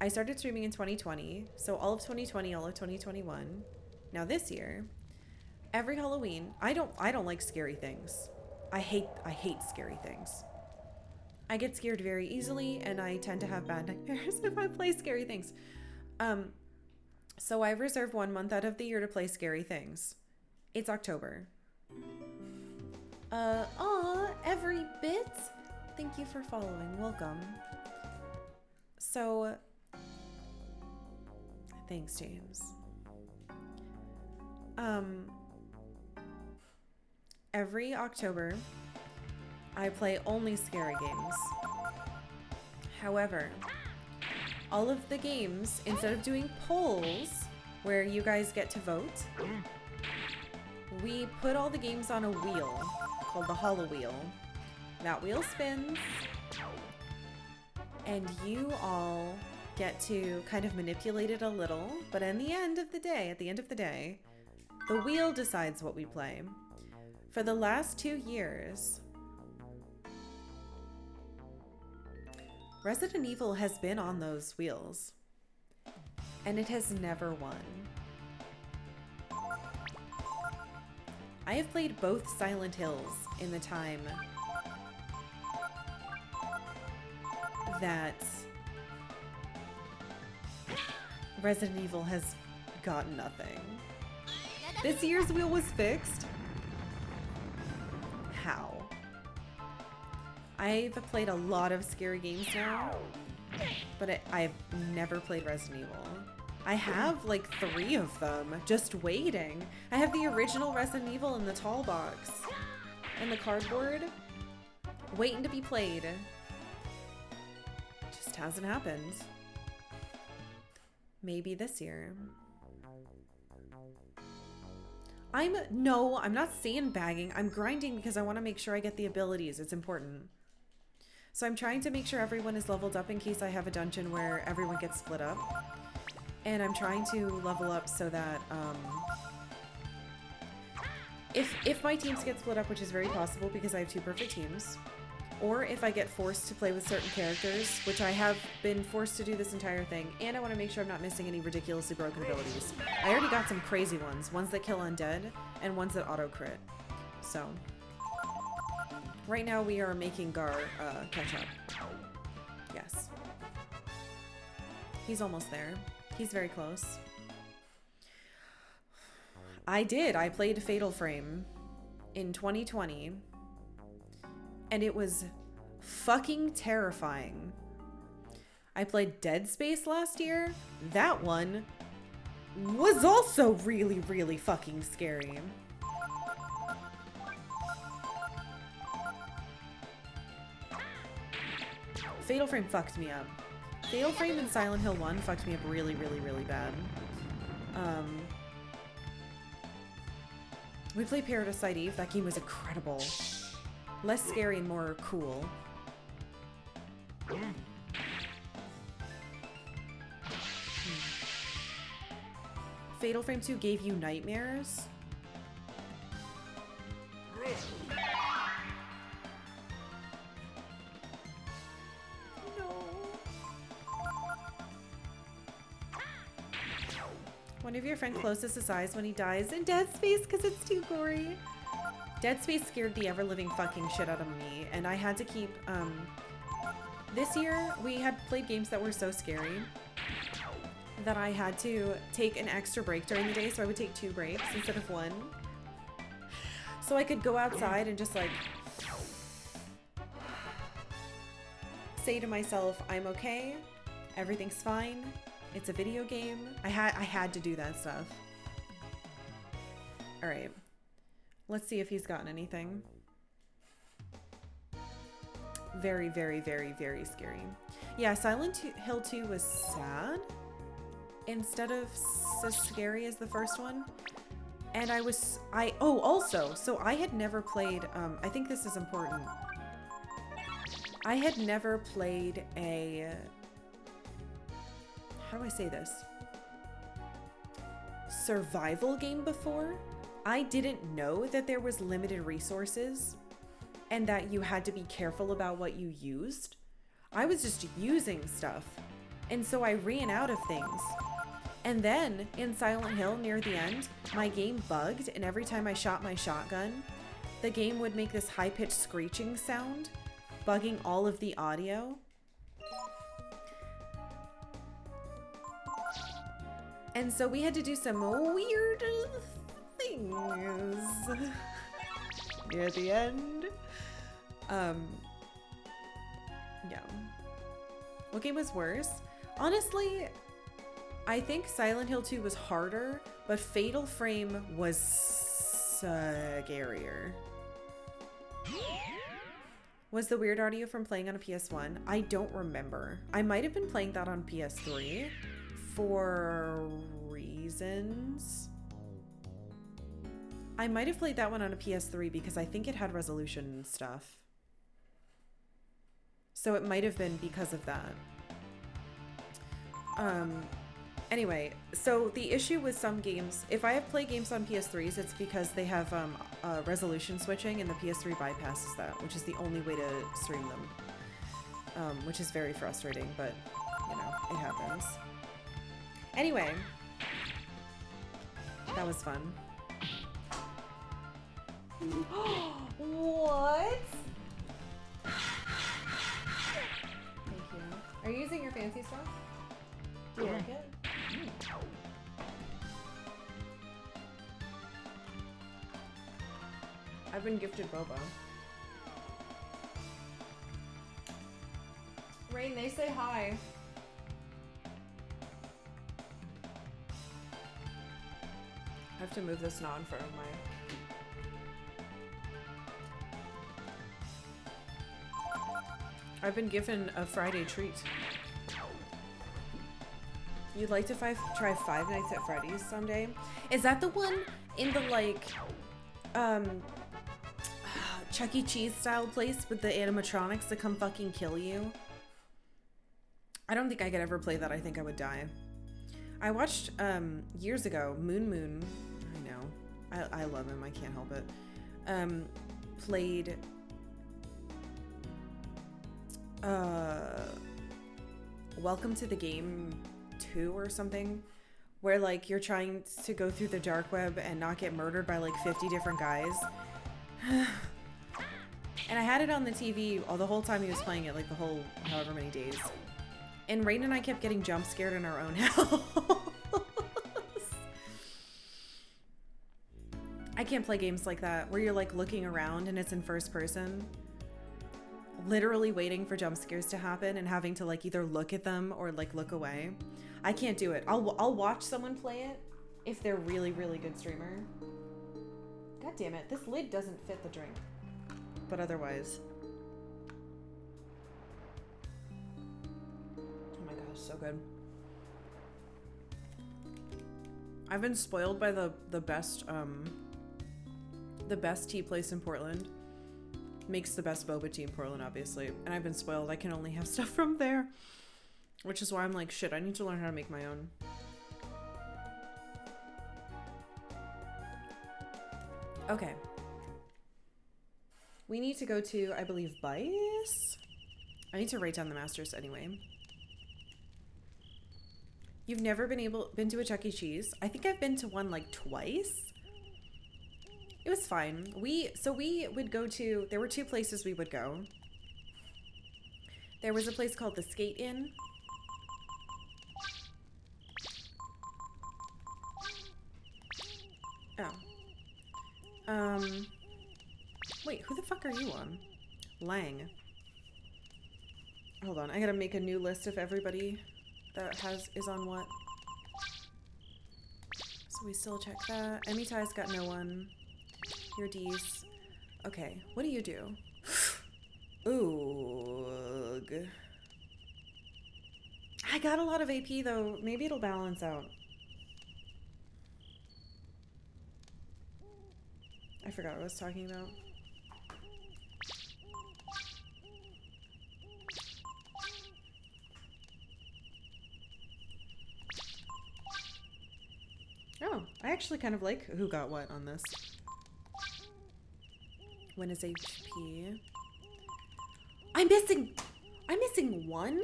I started streaming in 2020, so all of 2020, all of 2021. Now this year, every Halloween, I don't like scary things. I hate scary things. I get scared very easily, and I tend to have bad nightmares if I play scary things. So I reserve 1 month out of the year to play scary things. It's October. Every bit. Thank you for following. Welcome. So, thanks, James. Every October, I play only scary games. However, all of the games, instead of doing polls where you guys get to vote, we put all the games on a wheel called the Hollow Wheel, That wheel spins. And you all get to kind of manipulate it a little, but at the end of the day, the wheel decides what we play. For the last 2 years, Resident Evil has been on those wheels, and it has never won. I have played both Silent Hills in the time that Resident Evil has gotten nothing. This year's wheel was fixed. How? I've played a lot of scary games now, but I've never played Resident Evil. I have like 3 of them just waiting. I have the original Resident Evil in the tall box and the cardboard waiting to be played. Just hasn't happened. Maybe this year. I'm not sandbagging. I'm grinding because I want to make sure I get the abilities. It's important. So I'm trying to make sure everyone is leveled up in case I have a dungeon where everyone gets split up. And I'm trying to level up so that if my teams get split up, which is very possible because I have 2 perfect teams, or if I get forced to play with certain characters, which I have been forced to do this entire thing, and I want to make sure I'm not missing any ridiculously broken abilities. I already got some crazy ones that kill undead, and ones that auto-crit. So, right now we are making Gar catch up. Yes. He's almost there. He's very close. I played Fatal Frame in 2020. And it was fucking terrifying. I played Dead Space last year. That one was also really, really fucking scary. Fatal Frame fucked me up. Fatal Frame and Silent Hill 1 fucked me up really, really, really bad. We played Parasite Eve. That game was incredible. Less scary and more cool. Fatal Frame 2 gave you nightmares. No. One of your friends closest his eyes when he dies in Dead Space because it's too gory. Dead Space scared the ever-living fucking shit out of me, and I had to keep, this year, we had played games that were so scary that I had to take an extra break during the day, so I would take 2 breaks instead of 1. So I could go outside and just, like, say to myself, I'm okay, everything's fine, it's a video game. I had to do that stuff. Alright. Let's see if he's gotten anything. Very, very, very, very scary. Yeah, Silent Hill 2 was sad instead of so scary as the first one. And also, so I had never played, I think this is important. I had never played a, how do I say this? Survival game before. I didn't know that there was limited resources and that you had to be careful about what you used. I was just using stuff. And so I ran out of things. And then in Silent Hill near the end, my game bugged, and every time I shot my shotgun, the game would make this high-pitched screeching sound, bugging all of the audio. And so we had to do some weird things near the end. Yeah. What game was worse? Honestly, I think Silent Hill 2 was harder, but Fatal Frame was scarier. Was the weird audio from playing on a PS1? I don't remember. I might have been playing that on PS3 for reasons. I might have played that one on a PS3 because I think it had resolution and stuff. So it might have been because of that. Anyway, so the issue with some games, if I have played games on PS3s, it's because they have resolution switching, and the PS3 bypasses that, which is the only way to stream them. Which is very frustrating, but, you know, it happens. Anyway, that was fun. What? Thank you. Are you using your fancy stuff? Do you like it? I've been gifted boba. Rain, they say hi. I have to move this not in front of my... I've been given a Friday treat. You'd like to try Five Nights at Freddy's someday? Is that the one in the, like, Chuck E. Cheese style place with the animatronics that come fucking kill you? I don't think I could ever play that. I think I would die. I watched, years ago, Moon. I know. I love him. I can't help it. Played... Welcome to the Game 2 or something, where like you're trying to go through the dark web and not get murdered by like 50 different guys. And I had it on the TV all the whole time he was playing it, like the whole however many days. And Rain and I kept getting jump scared in our own house. I can't play games like that where you're like looking around and it's in first person. Literally waiting for jump scares to happen and having to like either look at them or like look away. I can't do it. I'll watch someone play it if they're really, really good streamer. God damn it. This lid doesn't fit the drink. But otherwise. Oh my gosh, so good. I've been spoiled by the best tea place in Portland. Makes the best boba tea in Portland, obviously. And I've been spoiled. I can only have stuff from there. Which is why I'm like, shit, I need to learn how to make my own. Okay. We need to go to, I believe, Bice? I need to write down the masters anyway. You've never been to a Chuck E. Cheese? I think I've been to one like twice. It was fine. We would go to, there were two places we would go. There was a place called the Skate Inn. Oh. Wait, who the fuck are you on? Lang. Hold on, I gotta make a new list of everybody that is on what. So we still check that. Emity's got no one. Your D's. Okay, what do you do? Ooh. I got a lot of AP though. Maybe it'll balance out. I forgot what I was talking about. Oh, I actually kind of like who got what on this. When is HP? I'm missing one?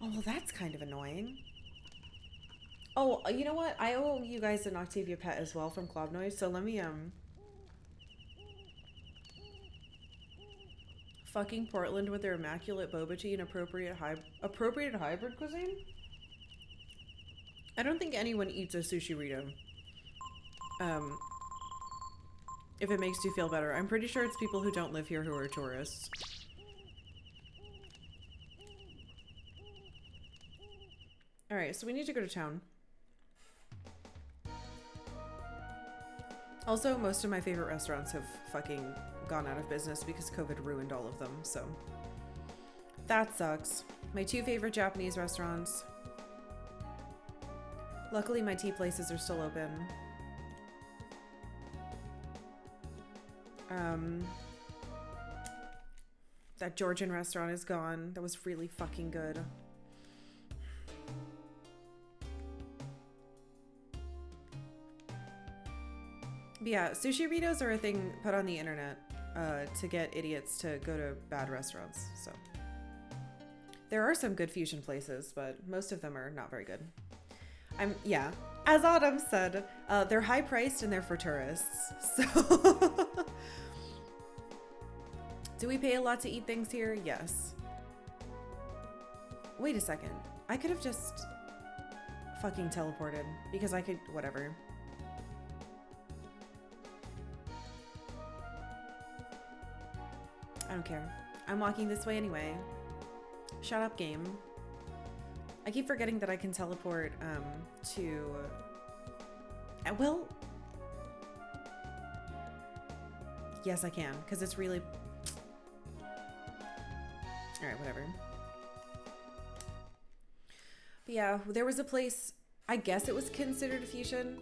Oh, well, that's kind of annoying. Oh, you know what? I owe you guys an Octavia pet as well from Cloud Noise, so let me, fucking Portland with their immaculate boba tea and appropriate hybrid cuisine? I don't think anyone eats a sushi burrito. If it makes you feel better. I'm pretty sure it's people who don't live here who are tourists. Alright, so we need to go to town. Also, most of my favorite restaurants have fucking gone out of business because COVID ruined all of them, so. That sucks. My two favorite Japanese restaurants. Luckily, my tea places are still open. That Georgian restaurant is gone. That was really fucking good. But yeah, sushi burritos are a thing put on the internet to get idiots to go to bad restaurants. So there are some good fusion places, but most of them are not very good. Yeah, as Autumn said, they're high priced and they're for tourists. So do we pay a lot to eat things here? Yes. Wait a second. I could have just fucking teleported because I could, whatever. I don't care. I'm walking this way anyway. Shut up, game. I keep forgetting that I can teleport to... well... Yes, I can, because it's really... Alright, whatever. But yeah, there was a place... I guess it was considered a fusion.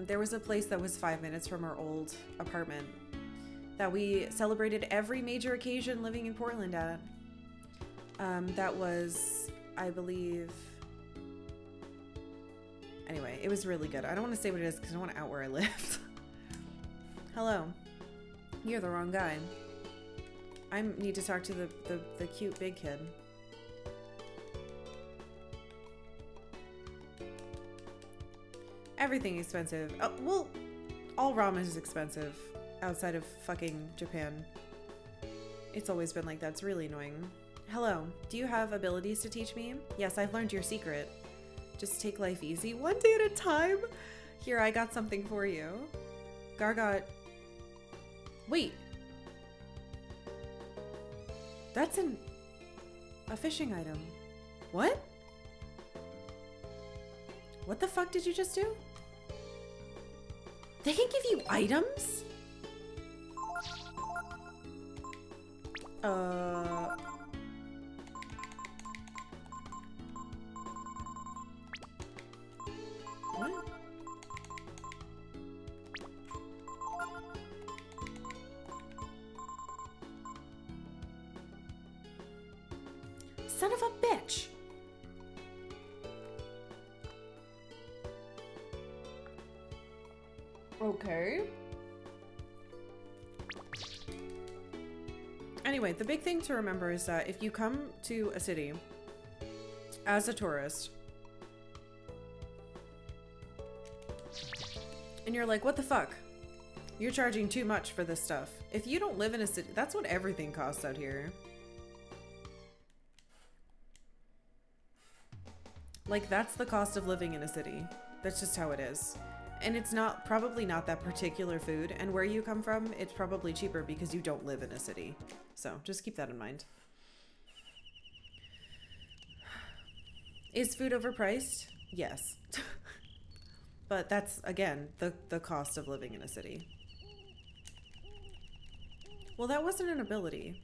There was a place that was 5 minutes from our old apartment that we celebrated every major occasion living in Portland at. That was, I believe... Anyway, it was really good. I don't want to say what it is because I don't want to out where I lived. Hello. You're the wrong guy. I need to talk to the cute big kid. Everything expensive. Oh, well, all ramen is expensive outside of fucking Japan. It's always been like that. It's really annoying. Hello. Do you have abilities to teach me? Yes, I've learned your secret. Just take life easy, one day at a time. Here, I got something for you. Gargot. Wait. That's a fishing item. What? What the fuck did you just do? They can give you items? What? Son of a bitch! Okay. Anyway, the big thing to remember is that if you come to a city as a tourist and you're like, what the fuck? You're charging too much for this stuff. If you don't live in a city, that's what everything costs out here. Like, that's the cost of living in a city. That's just how it is. And it's probably not that particular food, and where you come from, it's probably cheaper because you don't live in a city. So just keep that in mind. Is food overpriced? Yes. But that's, again, the cost of living in a city. Well, that wasn't an ability.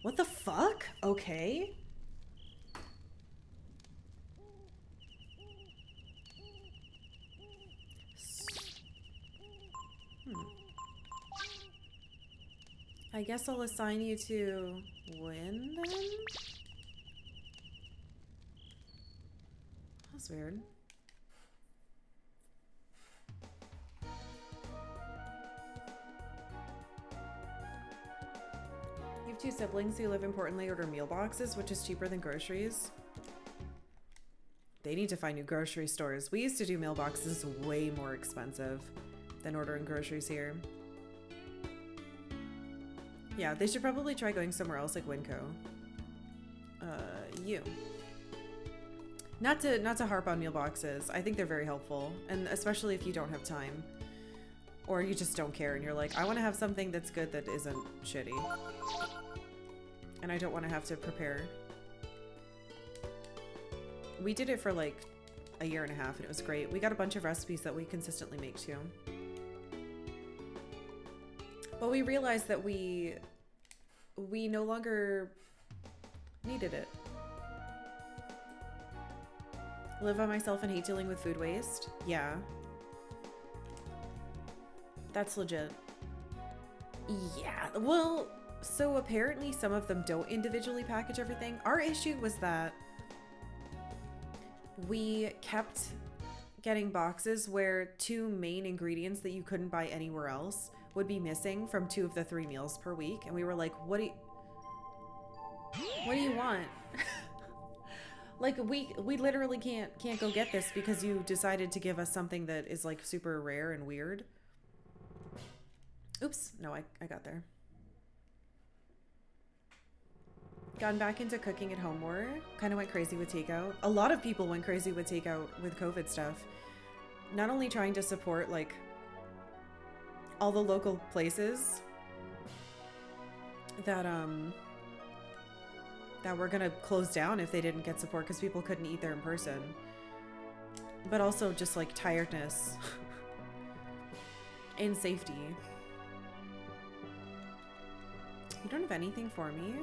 What the fuck? Okay. I guess I'll assign you to win then? That's weird. You have two siblings who live in Portland. They order meal boxes, which is cheaper than groceries. They need to find new grocery stores. We used to do meal boxes way more expensive than ordering groceries here. Yeah, they should probably try going somewhere else like Winco. You. Not to harp on meal boxes. I think they're very helpful, and especially if you don't have time. Or you just don't care and you're like, I want to have something that's good that isn't shitty. And I don't want to have to prepare. We did it for like a year and a half and it was great. We got a bunch of recipes that we consistently make too. But we realized that we no longer needed it. Live by myself and hate dealing with food waste? Yeah. That's legit. Yeah, well, so apparently some of them don't individually package everything. Our issue was that we kept getting boxes where 2 main ingredients that you couldn't buy anywhere else would be missing from 2 of the 3 meals per week, and we were like, what do you want? Like we literally can't go get this because you decided to give us something that is like super rare and weird. Oops, no, I got there. Gotten back into cooking at home more. Kind of went crazy with takeout. A lot of people went crazy with takeout with COVID stuff. Not only trying to support like all the local places that were gonna close down if they didn't get support because people couldn't eat there in person, but also just like tiredness and safety. You don't have anything for me?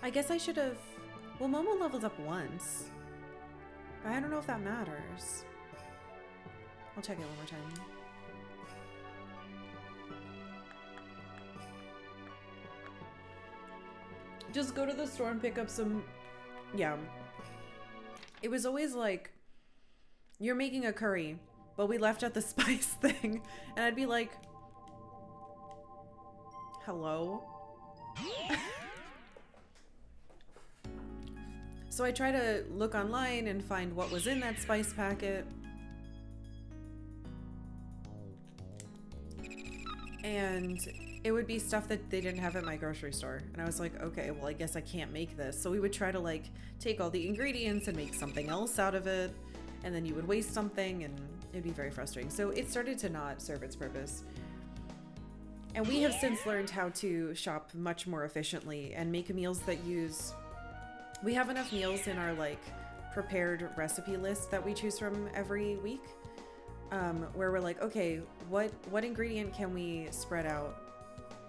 I guess I should have... Well, Momo leveled up once. But I don't know if that matters. I'll check it one more time. Just go to the store and pick up some... Yeah. It was always like, you're making a curry, but we left out the spice thing. And I'd be like, hello? So I try to look online and find what was in that spice packet. And it would be stuff that they didn't have at my grocery store. And I was like, okay, well, I guess I can't make this. So we would try to like take all the ingredients and make something else out of it. And then you would waste something and it'd be very frustrating. So it started to not serve its purpose. And we have since learned how to shop much more efficiently and make meals that use... We have enough meals in our like prepared recipe list that we choose from every week, where we're like, okay, what ingredient can we spread out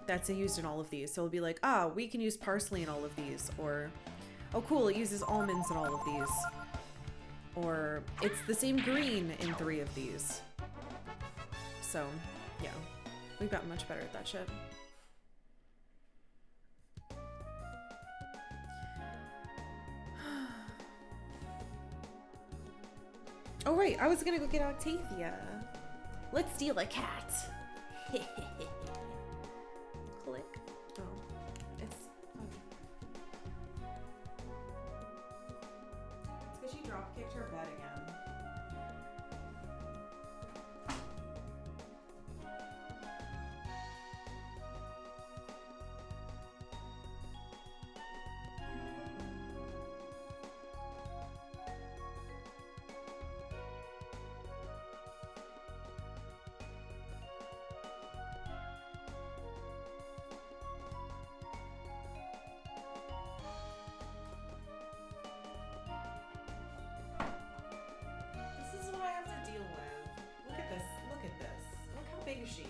that's used in all of these? So it'll be like, we can use parsley in all of these, or oh cool, it uses almonds in all of these, or it's the same green in 3 of these. So yeah, we've gotten much better at that shit. Oh right, I was gonna go get Octavia. Let's steal a cat. Click. Oh, it's because she drop kicked her bed again. Big she is.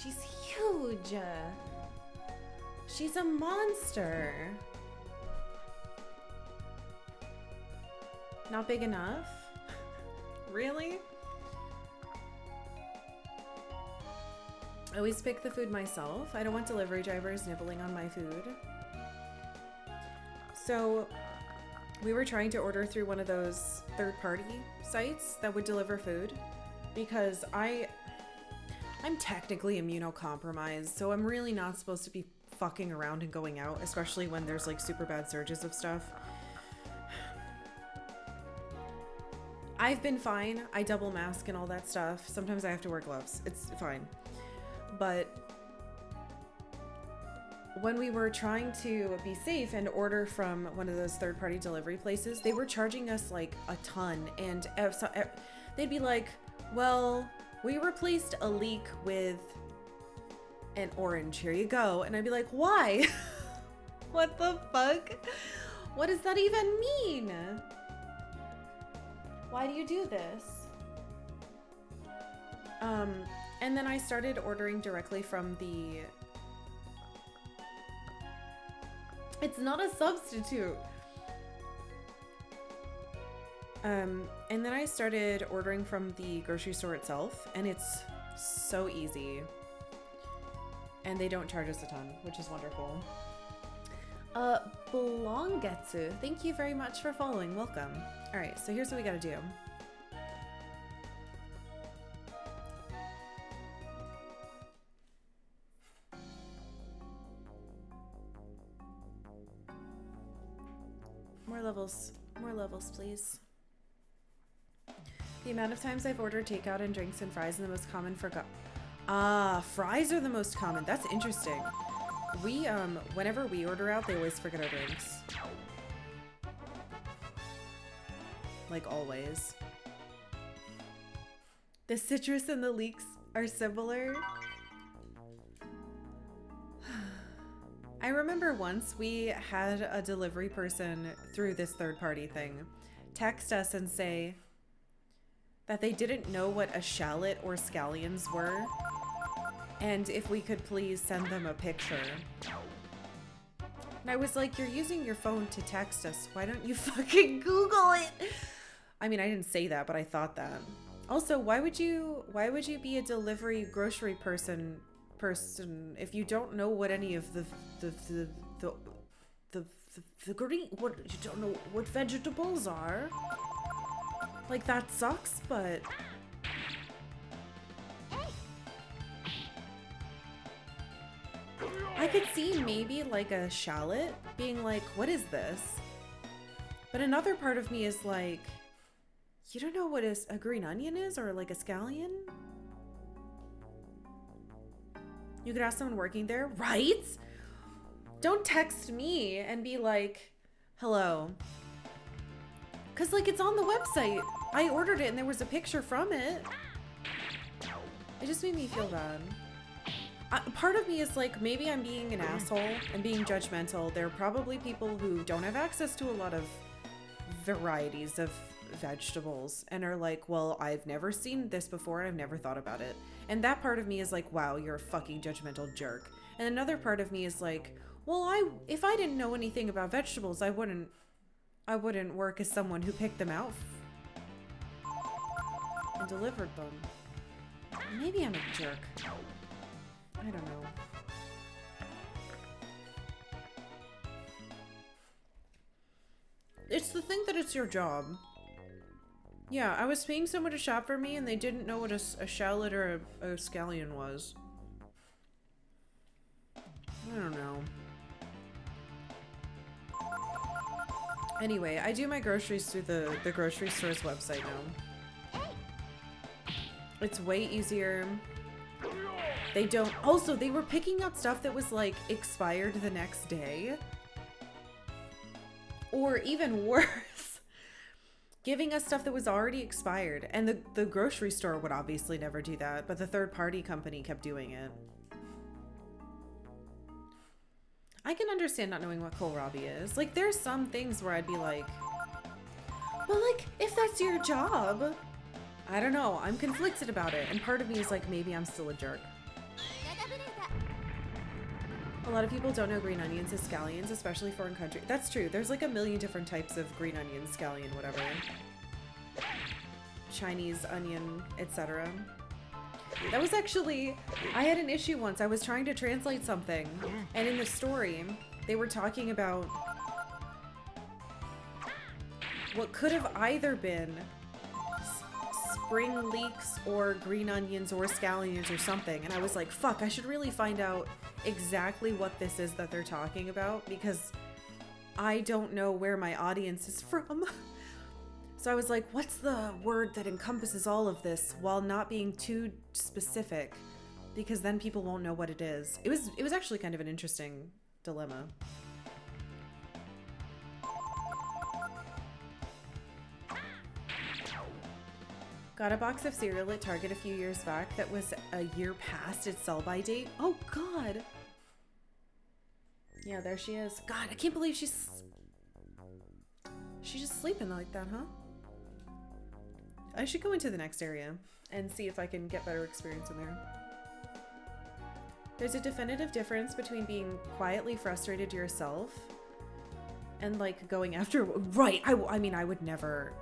She's huge. She's a monster. Not big enough? Really? I always pick the food myself. I don't want delivery drivers nibbling on my food. So we were trying to order through one of those third-party sites that would deliver food because I'm technically immunocompromised, so I'm really not supposed to be fucking around and going out, especially when there's like super bad surges of stuff. I've been fine. I double mask and all that stuff. Sometimes I have to wear gloves. It's fine. But when we were trying to be safe and order from one of those third-party delivery places, they were charging us like a ton. And they'd be like, well, we replaced a leek with an orange. Here you go. And I'd be like, why? What the fuck? What does that even mean? Why do you do this? And then I started ordering directly from the... It's not a substitute. And then I started ordering from the grocery store itself, and it's so easy. And they don't charge us a ton, which is wonderful. Blongetsu, thank you very much for following. Welcome. All right, so here's what we gotta do. More levels, please. The amount of times I've ordered takeout and drinks and fries are the most common for fries are the most common. That's interesting. We, whenever we order out, they always forget our drinks. Like always. The citrus and the leeks are similar. I remember once we had a delivery person through this third-party thing text us and say that they didn't know what a shallot or scallions were, and if we could please send them a picture. And I was like, you're using your phone to text us. Why don't you fucking Google it? I mean, I didn't say that, but I thought that. Also, why would you be a delivery grocery person if you don't know what any of the green, what, you don't know what vegetables are? Like, that sucks, but I could see maybe like a shallot being like, what is this? But another part of me is like, you don't know what a green onion is, or like a scallion? You could ask someone working there, right? Don't text me and be like, hello. Cause like it's on the website. I ordered it and there was a picture from it. It just made me feel bad. Part of me is like, maybe I'm being an asshole and being judgmental. There are probably people who don't have access to a lot of varieties of vegetables and are like, well, I've never seen this before and I've never thought about it. And that part of me is like, wow, you're a fucking judgmental jerk. And another part of me is like, well, if I didn't know anything about vegetables, I wouldn't work as someone who picked them out and delivered them. Maybe I'm a jerk. I don't know. It's the thing that it's your job. Yeah, I was paying someone to shop for me and they didn't know what a shallot or a scallion was. I don't know. Anyway, I do my groceries through the grocery store's website now. It's way easier. They don't... Also, they were picking up stuff that was, like, expired the next day. Or even worse, giving us stuff that was already expired. And the grocery store would obviously never do that, but the third-party company kept doing it. I can understand not knowing what kohlrabi is. Like, there's some things where I'd be like, well, like, if that's your job... I don't know. I'm conflicted about it. And part of me is like, maybe I'm still a jerk. A lot of people don't know green onions as scallions, especially foreign country. That's true. There's like a million different types of green onion, scallion, whatever. Chinese onion, etc. That was actually... I had an issue once. I was trying to translate something. And in the story, they were talking about... what could have either been spring leeks or green onions or scallions or something. And I was like, fuck, I should really find out exactly what this is that they're talking about, because I don't know where my audience is from. So I was like, what's the word that encompasses all of this while not being too specific? Because then people won't know what it is. It was actually kind of an interesting dilemma. Got a box of cereal at Target a few years back that was a year past its sell-by date. Oh, God. Yeah, there she is. God, I can't believe she's just sleeping like that, huh? I should go into the next area and see if I can get better experience in there. There's a definitive difference between being quietly frustrated yourself and like going after, right. I mean, I would never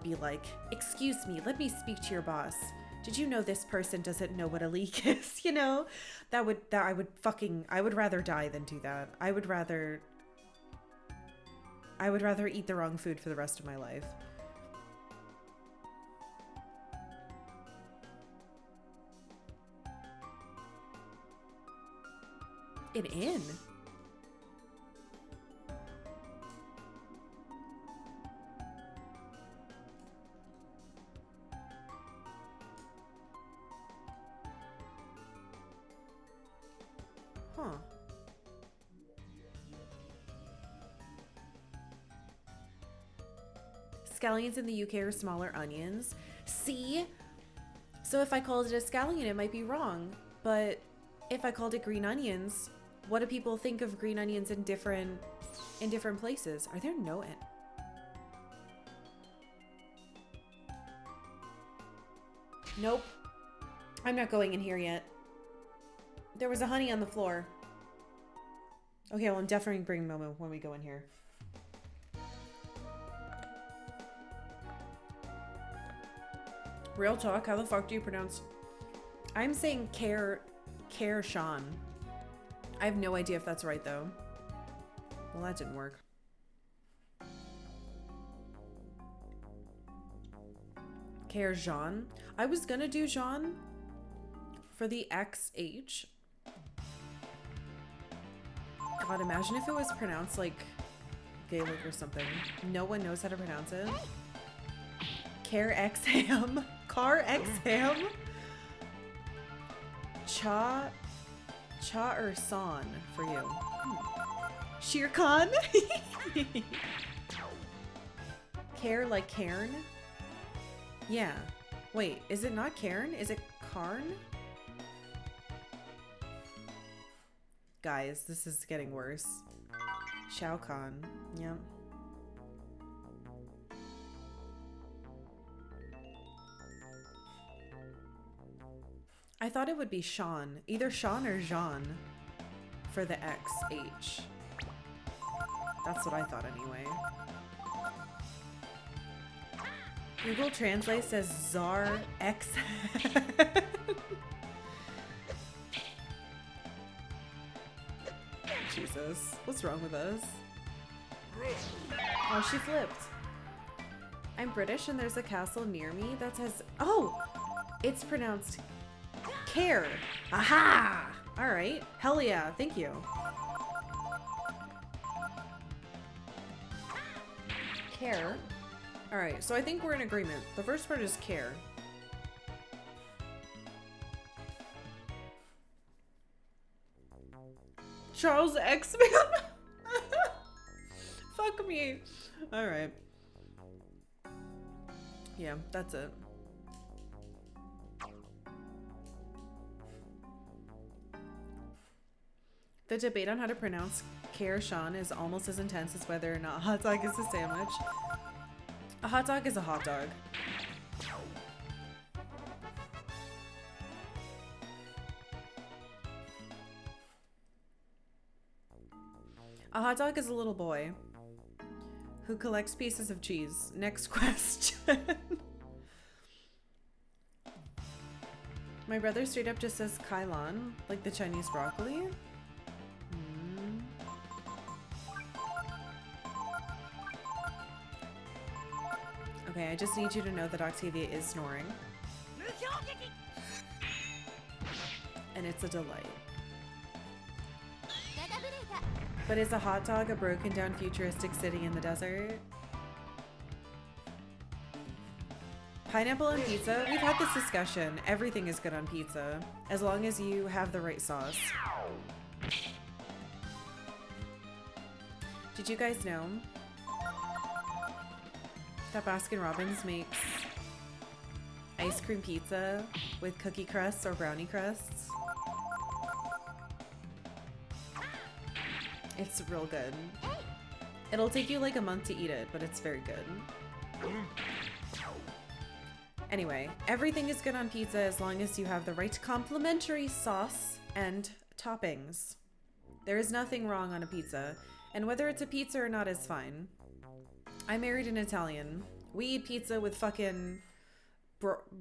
be like, excuse me, let me speak to your boss. Did you know this person doesn't know what a leak is? You know, I would rather die than do that. I would rather eat the wrong food for the rest of my life. An inn? Huh. Scallions in the UK are smaller onions. See? So if I called it a scallion, it might be wrong. But if I called it green onions, what do people think of green onions in different places? Are there no Nope. I'm not going in here yet. There was a honey on the floor. Okay, well, I'm definitely bringing Momo when we go in here. Real talk, how the fuck do you pronounce? I'm saying Care Sean. I have no idea if that's right though. Well, that didn't work. Care Jean. I was gonna do Jean for the XH. God, imagine if it was pronounced like Gaelic or something. No one knows how to pronounce it. Care X Ham. Car X Ham. Cha or San for you. Shere Khan. Care like Cairn? Yeah. Wait, is it not Cairn? Is it Karn? Guys, this is getting worse. Shao Kahn. Yep. I thought it would be Sean. Either Sean or Jean for the XH. That's what I thought anyway. Google Translate says Czar X. Jesus. What's wrong with us? Oh, she flipped. I'm British and there's a castle near me that says... Oh! It's pronounced... Care. Aha! Alright. Hell yeah. Thank you. Care. Alright, so I think we're in agreement. The first part is care. Charles X-Man? Fuck me. Alright. Yeah, that's it. The debate on how to pronounce Care Sean is almost as intense as whether or not a hot dog is a sandwich. A hot dog is a hot dog. A hot dog is a little boy who collects pieces of cheese. Next question. My brother straight up just says Kailan, like the Chinese broccoli. Okay, I just need you to know that Octavia is snoring. And it's a delight. But is a hot dog a broken down futuristic city in the desert? Pineapple on pizza? We've had this discussion. Everything is good on pizza, as long as you have the right sauce. Did you guys know that Baskin Robbins makes ice cream pizza with cookie crusts or brownie crusts? It's real good. It'll take you like a month to eat it, but it's very good. Anyway, everything is good on pizza as long as you have the right complimentary sauce and toppings. There is nothing wrong on a pizza, and whether it's a pizza or not is fine. I married an Italian. We eat pizza with fucking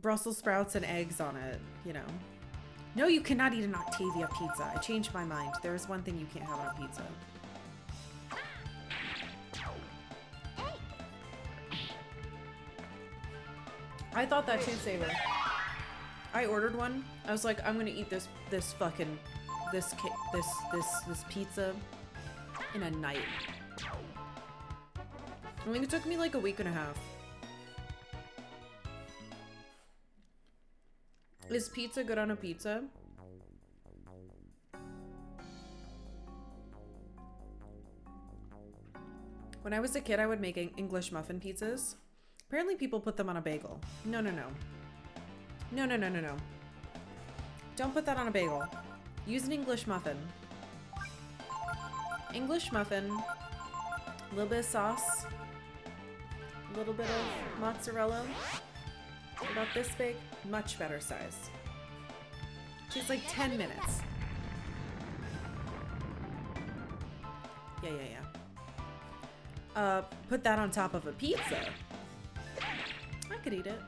Brussels sprouts and eggs on it, you know. No, you cannot eat an Octavia pizza. I changed my mind. There is one thing you can't have on a pizza. I thought that too, Saber. I ordered one. I was like, I'm gonna eat this pizza in a night. I think it took me like a week and a half. Is pizza good on a pizza? When I was a kid, I would make English muffin pizzas. Apparently people put them on a bagel. No, no, no. No, no, no, no, no. Don't put that on a bagel. Use an English muffin. English muffin. A little bit of sauce. A little bit of mozzarella. About this big. Much better size. She's like 10 minutes. Yeah, yeah, yeah. Put that on top of a pizza. I could eat it.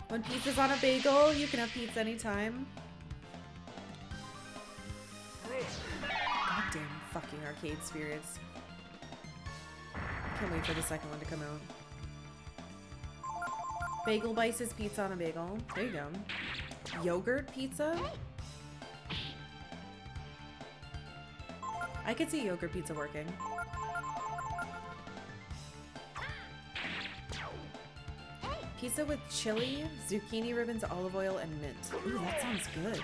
When pizza's on a bagel, you can have pizza anytime. Goddamn fucking arcade spirits. Can't wait for the second one to come out. Bagel bites is pizza on a bagel. There you go. Yogurt pizza? I could see yogurt pizza working. Pizza with chili, zucchini ribbons, olive oil, and mint. Ooh, that sounds good.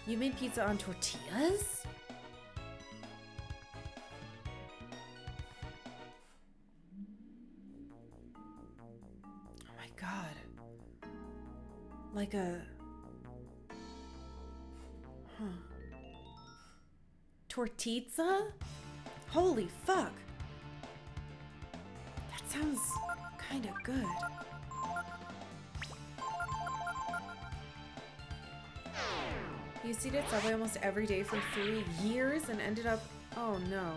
You made pizza on tortillas? Oh my god. Like a... Huh. Tortizza? Holy fuck. That sounds kind of good. You stayed at Subway almost every day for 3 years and ended up... Oh no.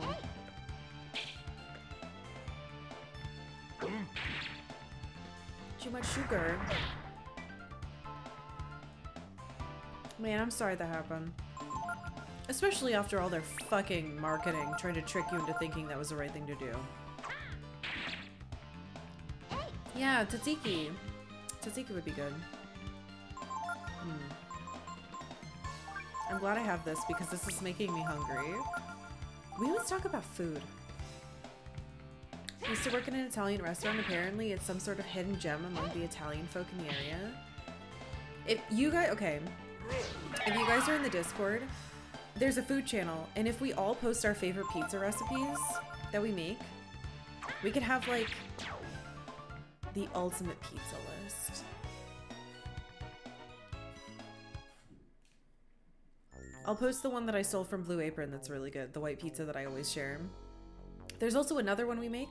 Too much sugar. Man, I'm sorry that happened. Especially after all their fucking marketing trying to trick you into thinking that was the right thing to do. Yeah, tzatziki. Tzatziki would be good. I'm glad I have this because this is making me hungry. We always talk about food. I used to work in an Italian restaurant. Apparently, it's some sort of hidden gem among the Italian folk in the area. If you guys, okay, if you guys are in the Discord, there's a food channel, and if we all post our favorite pizza recipes that we make, we could have like the ultimate pizza list. I'll post the one that I stole from Blue Apron that's really good, the white pizza that I always share. There's also another one we make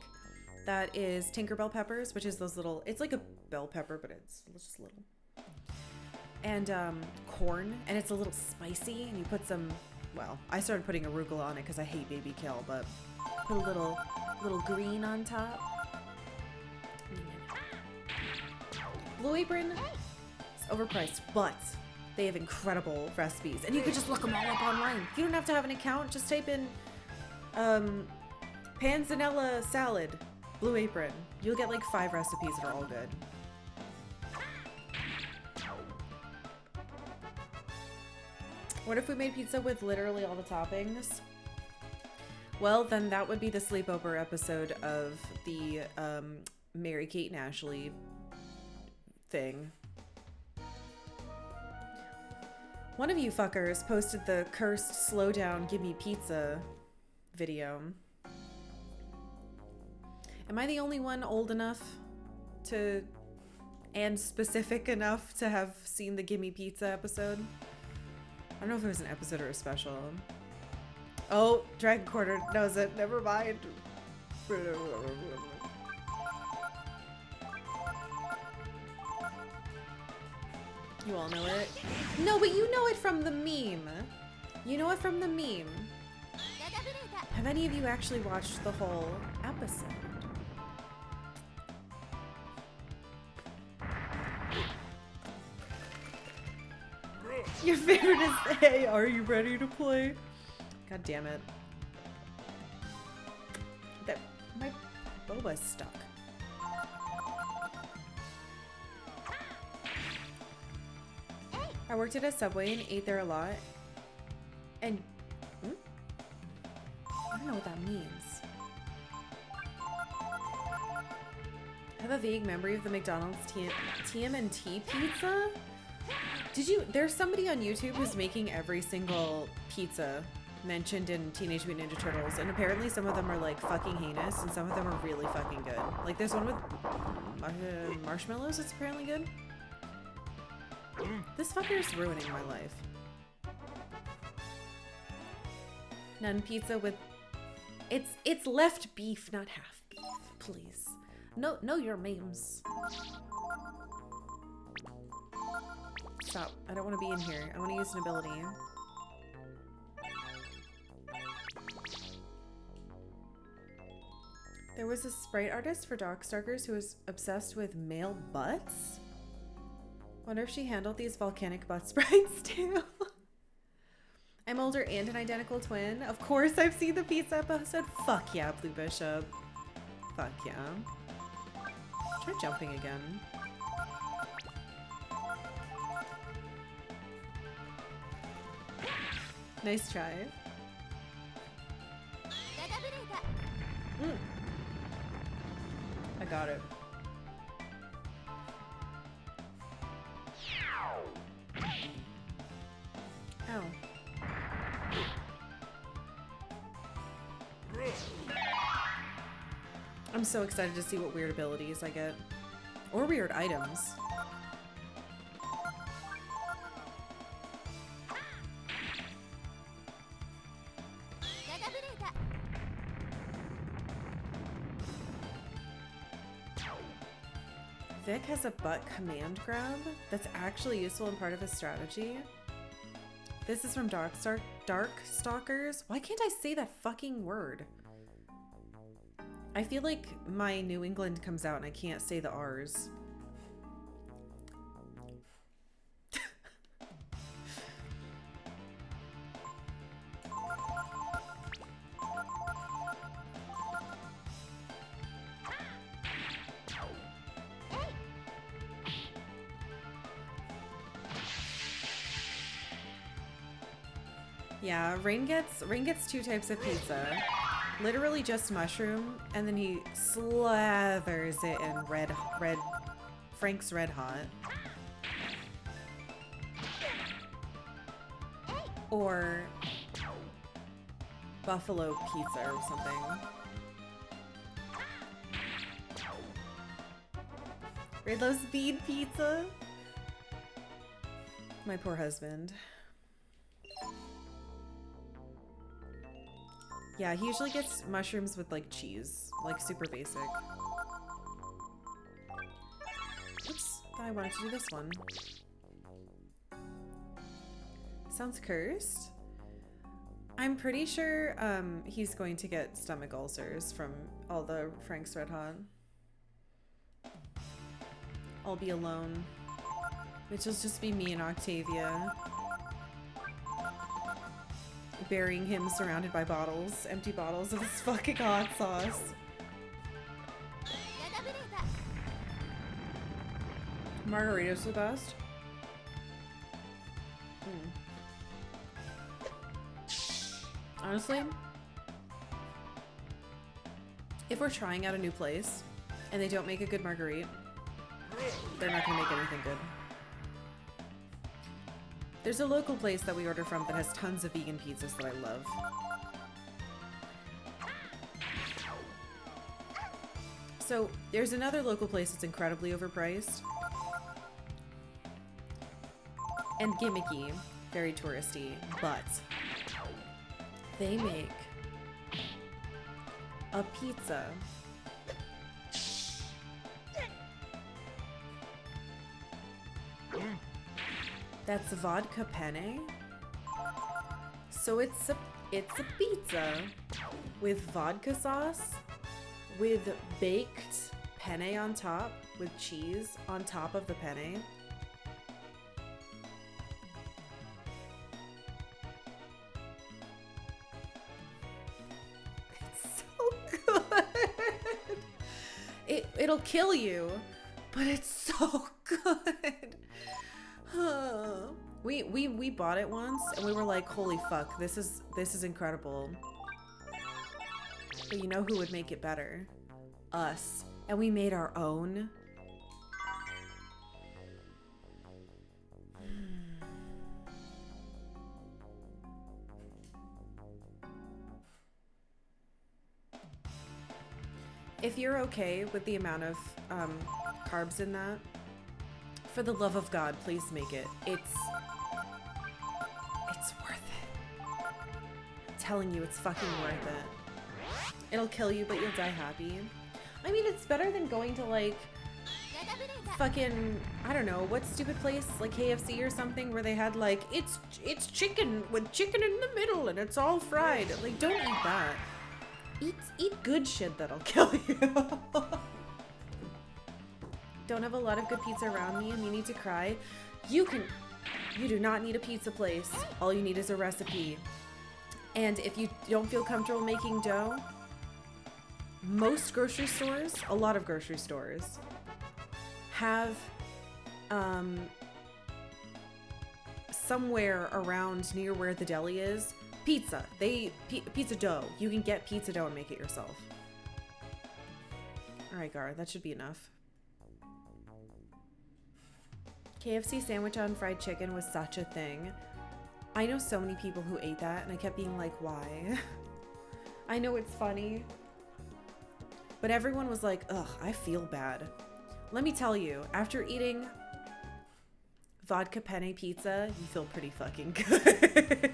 that is Tinkerbell peppers, which is those little, it's like a bell pepper, but it's just little. And corn, and it's a little spicy, and you put some, well, I started putting arugula on it because I hate baby kale, but put a little green on top. Blue Apron is overpriced, but they have incredible recipes, and you can just look them all up online. You don't have to have an account. Just type in panzanella salad, Blue Apron. You'll get like 5 recipes that are all good. What if we made pizza with literally all the toppings? Well, then that would be the sleepover episode of the Mary Kate and Ashley thing. One of you fuckers posted the cursed slow down give me pizza video. Am I the only one old enough to and specific enough to have seen the gimme pizza episode? I don't know if it was an episode or a special. Oh, Dragon Quarter knows it. Never mind. You all know it? No, but you know it from the meme. You know it from the meme. Have any of you actually watched the whole episode? Your favorite is, hey, are you ready to play? God damn it. That, my boba's stuck. I worked at a Subway and ate there a lot. And, I don't know what that means. I have a vague memory of the McDonald's TMNT pizza. There's somebody on YouTube who's making every single pizza mentioned in Teenage Mutant Ninja Turtles, and apparently some of them are like fucking heinous and some of them are really fucking good. Like there's one with marshmallows that's apparently good. This fucker is ruining my life. None pizza with... It's left beef, not half beef, please. No, your memes. Stop. I don't want to be in here. I want to use an ability. There was a sprite artist for Darkstalkers who was obsessed with male butts. Wonder if she handled these volcanic butt sprites too. I'm older and an identical twin. Of course I've seen the pizza episode. Fuck yeah, Blue Bishop. Fuck yeah. Try jumping again. Nice try. I got it. Ow. I'm so excited to see what weird abilities I get. Or weird items. Vic has a butt command grab that's actually useful and part of his strategy. This is from Darkstalkers. Why can't I say that fucking word? I feel like my New England comes out and I can't say the R's. Yeah, Rain gets 2 types of pizza. Literally just mushroom, and then he slathers it in red Frank's Red Hot. Or buffalo pizza or something. Red loves bean pizza. My poor husband. Yeah, he usually gets mushrooms with like cheese, like super basic. Oops, I wanted to do this one. Sounds cursed. I'm pretty sure he's going to get stomach ulcers from all the Frank's Red Hot. I'll be alone. Which will just be me and Octavia. Burying him surrounded by bottles, empty bottles of this fucking hot sauce. Margarita's the best. Honestly, if we're trying out a new place and they don't make a good margarita, they're not gonna make anything good. There's a local place that we order from that has tons of vegan pizzas that I love. So there's another local place that's incredibly overpriced and gimmicky, very touristy, but they make a pizza that's vodka penne. So it's a pizza with vodka sauce, with baked penne on top, with cheese on top of the penne. It's so good. It'll kill you, but it's so good. We bought it once and we were like, holy fuck, this is incredible. But you know who would make it better? Us. And we made our own. If you're okay with the amount of carbs in that, for the love of God, please make it. It's worth it. I'm telling you, it's fucking worth it. It'll kill you, but you'll die happy. I mean, it's better than going to like fucking, I don't know, what stupid place like KFC or something where they had like it's chicken with chicken in the middle and it's all fried. Like, don't eat that. Eat good shit that'll kill you. Don't have a lot of good pizza around me and you need to cry. You do not need a pizza place. All you need is a recipe. And if you don't feel comfortable making dough, most grocery stores, a lot of grocery stores, have somewhere around near where the deli is, pizza. Pizza dough. You can get pizza dough and make it yourself. Alright, Gar, that should be enough. KFC sandwich on fried chicken was such a thing. I know so many people who ate that and I kept being like, why? I know it's funny, but everyone was like, ugh, I feel bad. Let me tell you, after eating vodka penne pizza, you feel pretty fucking good.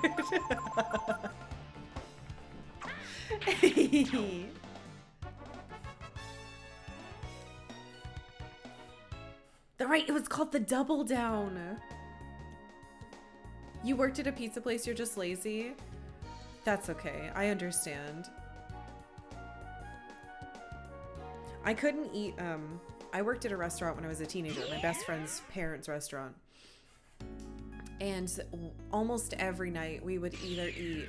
Right, it was called the Double Down. You worked at a pizza place, you're just lazy? That's okay, I understand. I couldn't eat, I worked at a restaurant when I was a teenager, my best friend's parents' restaurant. And almost every night we would either eat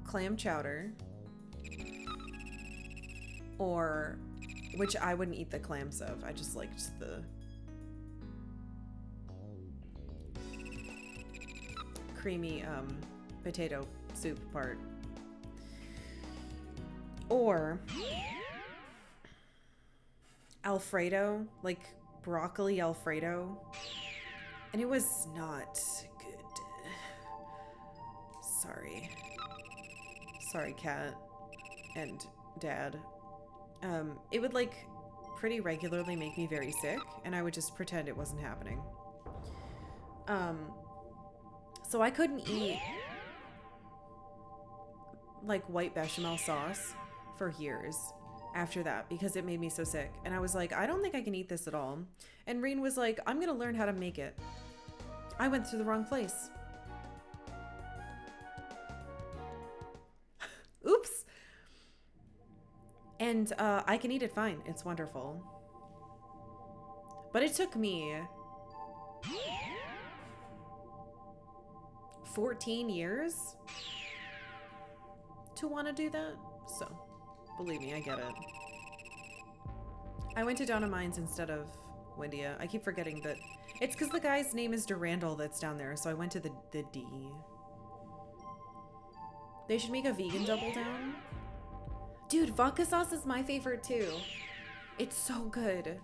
clam chowder or, which I wouldn't eat the clams of, I just liked the creamy potato soup part. Or Alfredo, like broccoli Alfredo. And it was not good. Sorry. Sorry, Cat and Dad. It would like pretty regularly make me very sick, and I would just pretend it wasn't happening. So I couldn't eat like white bechamel sauce for years after that because it made me so sick. And I was like, I don't think I can eat this at all. And Reen was like, I'm gonna learn how to make it. I went through the wrong place. Oops. And I can eat it fine. It's wonderful. But it took me 14 years to want to do that. So, believe me, I get it. I went to Donna Mines instead of Windia. I keep forgetting that. It's because the guy's name is Durandal that's down there, so I went to the D. They should make a vegan double down. Dude, vodka sauce is my favorite too. It's so good.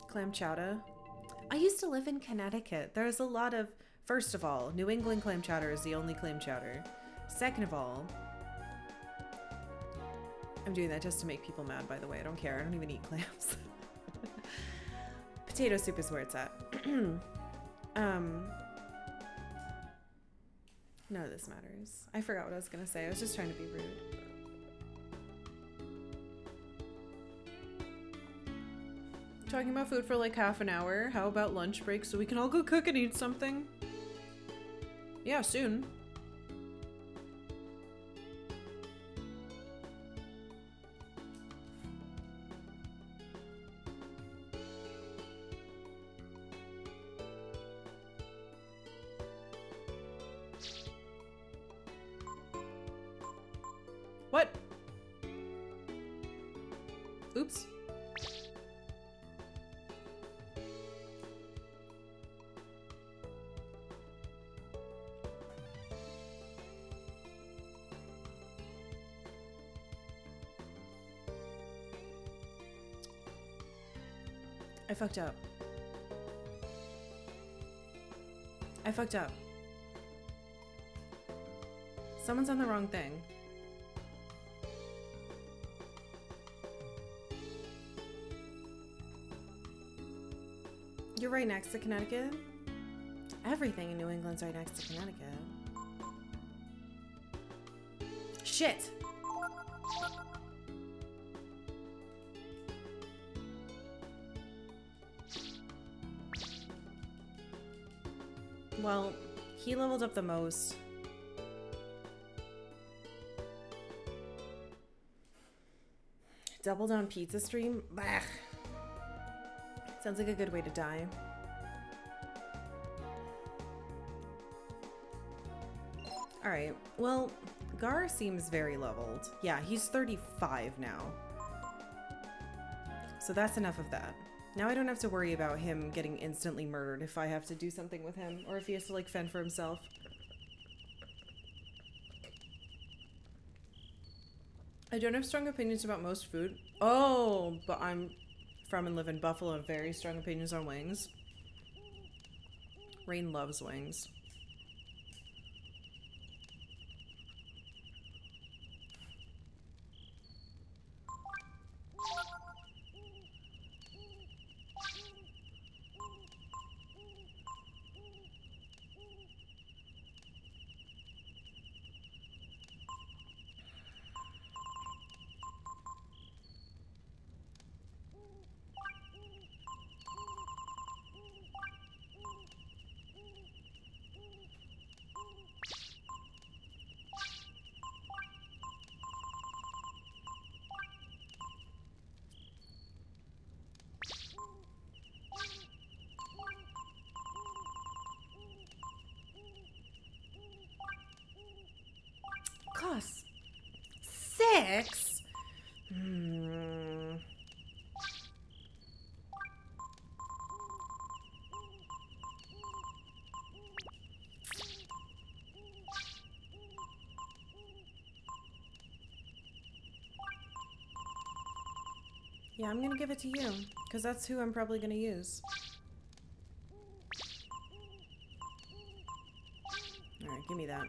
Clam chowder. I used to live in Connecticut. There's a lot of... First of all, New England clam chowder is the only clam chowder. Second of all... I'm doing that just to make people mad, by the way. I don't care. I don't even eat clams. Potato soup is where it's at. None of this matters. I forgot what I was gonna say. I was just trying to be rude. Talking about food for like half an hour. How about lunch break so we can all go cook and eat something? Yeah, soon. What? Oops. I fucked up. I fucked up. Someone's on the wrong thing. You're right next to Connecticut? Everything in New England's right next to Connecticut. Shit! Well, he leveled up the most. Double down pizza stream? Bah. Sounds like a good way to die. Alright, well, Gar seems very leveled. Yeah, he's 35 now. So that's enough of that. Now I don't have to worry about him getting instantly murdered if I have to do something with him, or if he has to, like, fend for himself. I don't have strong opinions about most food. Oh, but I'm from and live in Buffalo, have very strong opinions on wings. Rain loves wings. Costs 6? Yeah, I'm gonna give it to you, because that's who I'm probably gonna use. Alright, give me that.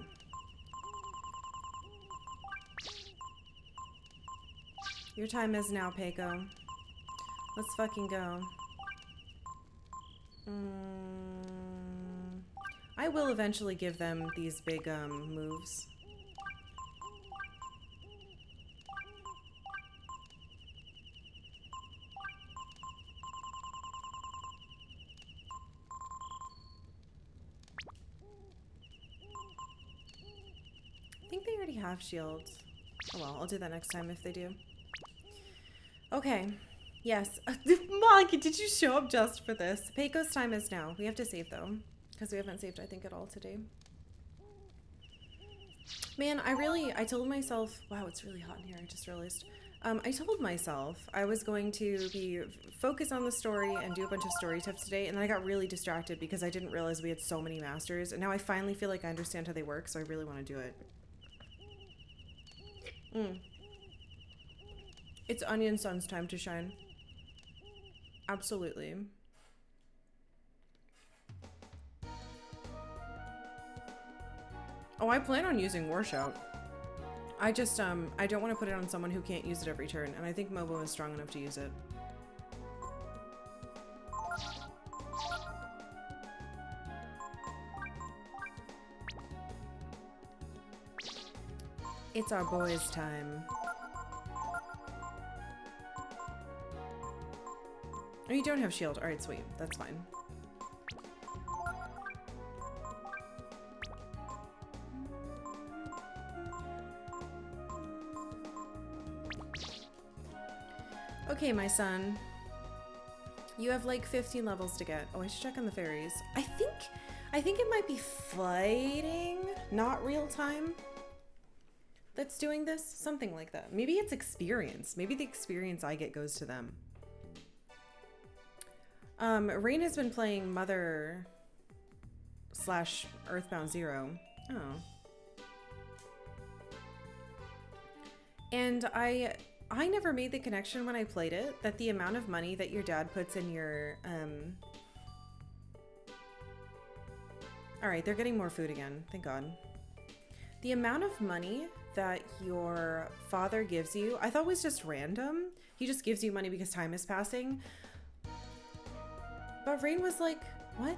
Your time is now, Peiko. Let's fucking go. I will eventually give them these big, moves. I think they already have shields. Oh well, I'll do that next time if they do. Okay. Yes. Monkey, did you show up just for this? Peiko's time is now. We have to save though. Because we haven't saved, I think, at all today. Man, I told myself, wow, it's really hot in here. I just realized. I told myself I was going to be focused on the story and do a bunch of story tips today, and then I got really distracted because I didn't realize we had so many masters, and now I finally feel like I understand how they work, so I really want to do it. It's Onion Sun's time to shine. Absolutely. Oh, I plan on using War Shout. I just, I don't want to put it on someone who can't use it every turn, and I think Mobo is strong enough to use it. It's our boys' time. Oh, you don't have shield. Alright, sweet. That's fine. Okay, my son. You have like 15 levels to get. Oh, I should check on the fairies. I think it might be fighting, not real time, that's doing this. Something like that. Maybe it's experience. Maybe the experience I get goes to them. Rain has been playing Mother / Earthbound 0. Oh. And I never made the connection when I played it that the amount of money that your dad puts in your, Alright, they're getting more food again. Thank God. The amount of money that your father gives you, I thought was just random. He just gives you money because time is passing. But Rain was like, what?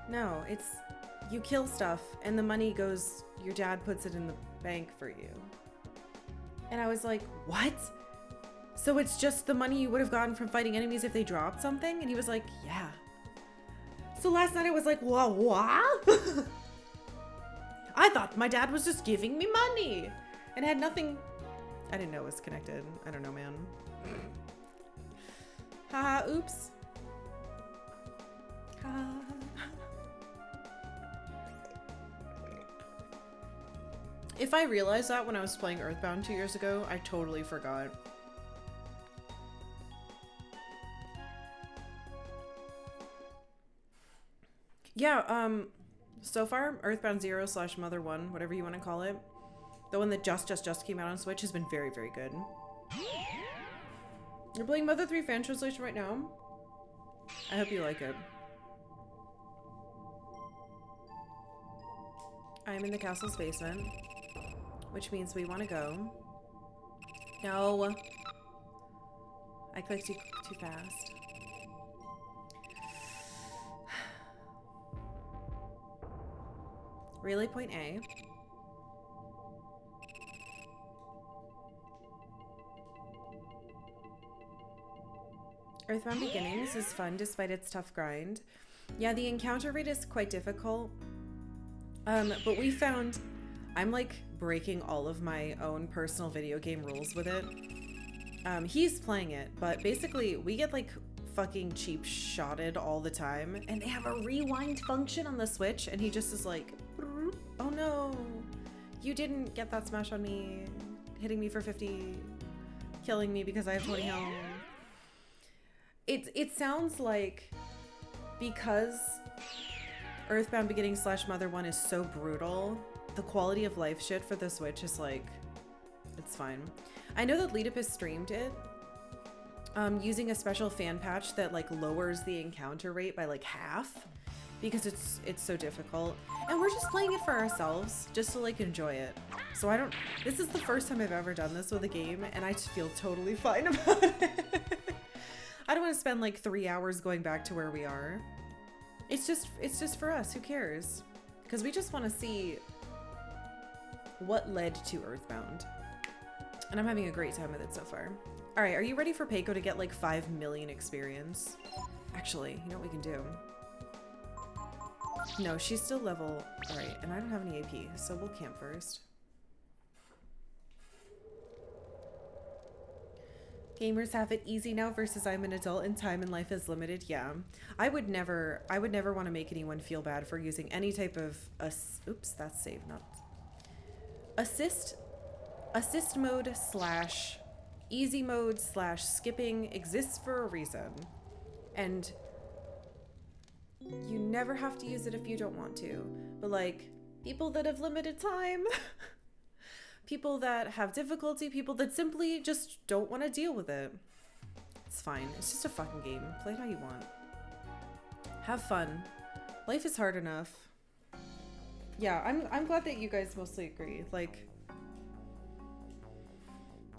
No, it's, you kill stuff and the money goes, your dad puts it in the bank for you. And I was like, what? So it's just the money you would have gotten from fighting enemies if they dropped something? And he was like, yeah. So last night I was like, what? I thought my dad was just giving me money and had nothing. I didn't know it was connected. I don't know, man. Haha, oops. If I realized that when I was playing Earthbound 2 years ago, I totally forgot. Yeah, so far, Earthbound 0 / Mother 1, whatever you want to call it, the one that just came out on Switch, has been very, very good. You're playing Mother 3 fan translation right now? I hope you like it. I'm in the castle's basement, which means we want to go. No. I clicked too fast. Relay point A. Earthbound Beginnings is fun despite its tough grind. Yeah, the encounter rate is quite difficult. But we found I'm like breaking all of my own personal video game rules with it. He's playing it, but basically we get like fucking cheap shotted all the time, and they have a rewind function on the Switch, and he just is like, oh no, you didn't get that smash on me, hitting me for 50, killing me because I have 20 health. It sounds like because Earthbound Beginnings / Mother 1 is so brutal, the quality of life shit for the Switch is like, it's fine. I know that Leetopus streamed it using a special fan patch that like lowers the encounter rate by like half because it's so difficult, and we're just playing it for ourselves just to like enjoy it. So this is the first time I've ever done this with a game, and I just feel totally fine about it. I don't want to spend like 3 hours going back to where we are. It's just for us. Who cares? Because we just want to see what led to Earthbound. And I'm having a great time with it so far. All right, are you ready for Peiko to get like 5 million experience? Actually, you know what we can do? No, she's still level. All right, and I don't have any AP, so we'll camp first. Gamers have it easy now versus I'm an adult and time in life is limited. Yeah, I would never want to make anyone feel bad for using any type of oops, that's save, not assist mode / easy mode slash skipping exists for a reason. And you never have to use it if you don't want to. But like, people that have limited time, people that have difficulty, people that simply just don't want to deal with it. It's fine. It's just a fucking game. Play it how you want. Have fun. Life is hard enough. Yeah, I'm glad that you guys mostly agree. Like,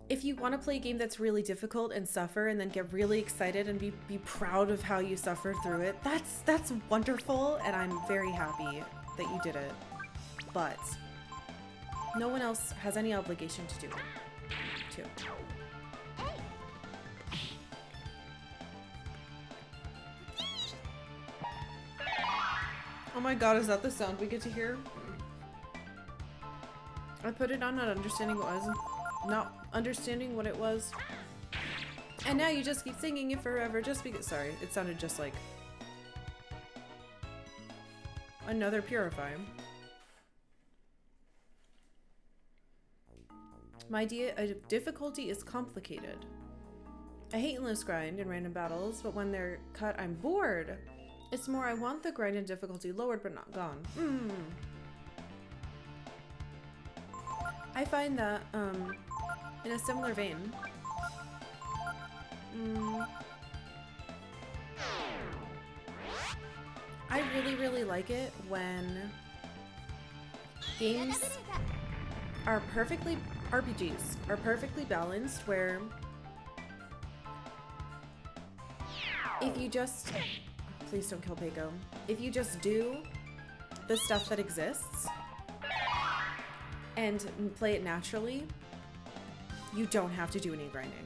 if you want to play a game that's really difficult and suffer and then get really excited and be proud of how you suffered through it, that's wonderful, and I'm very happy that you did it. But no one else has any obligation to do it, too. Oh my god, is that the sound we get to hear? I put it on not understanding what it was. And now you just keep singing it forever just because— sorry, it sounded just like another Purify. My idea of difficulty is complicated. I hate endless grind and random battles, but when they're cut, I'm bored. It's more I want the grind and difficulty lowered but not gone. I find that, in a similar vein, I really like it when games are RPGs are perfectly balanced, where if you just— please don't kill Peiko. If you just do the stuff that exists and play it naturally, you don't have to do any grinding.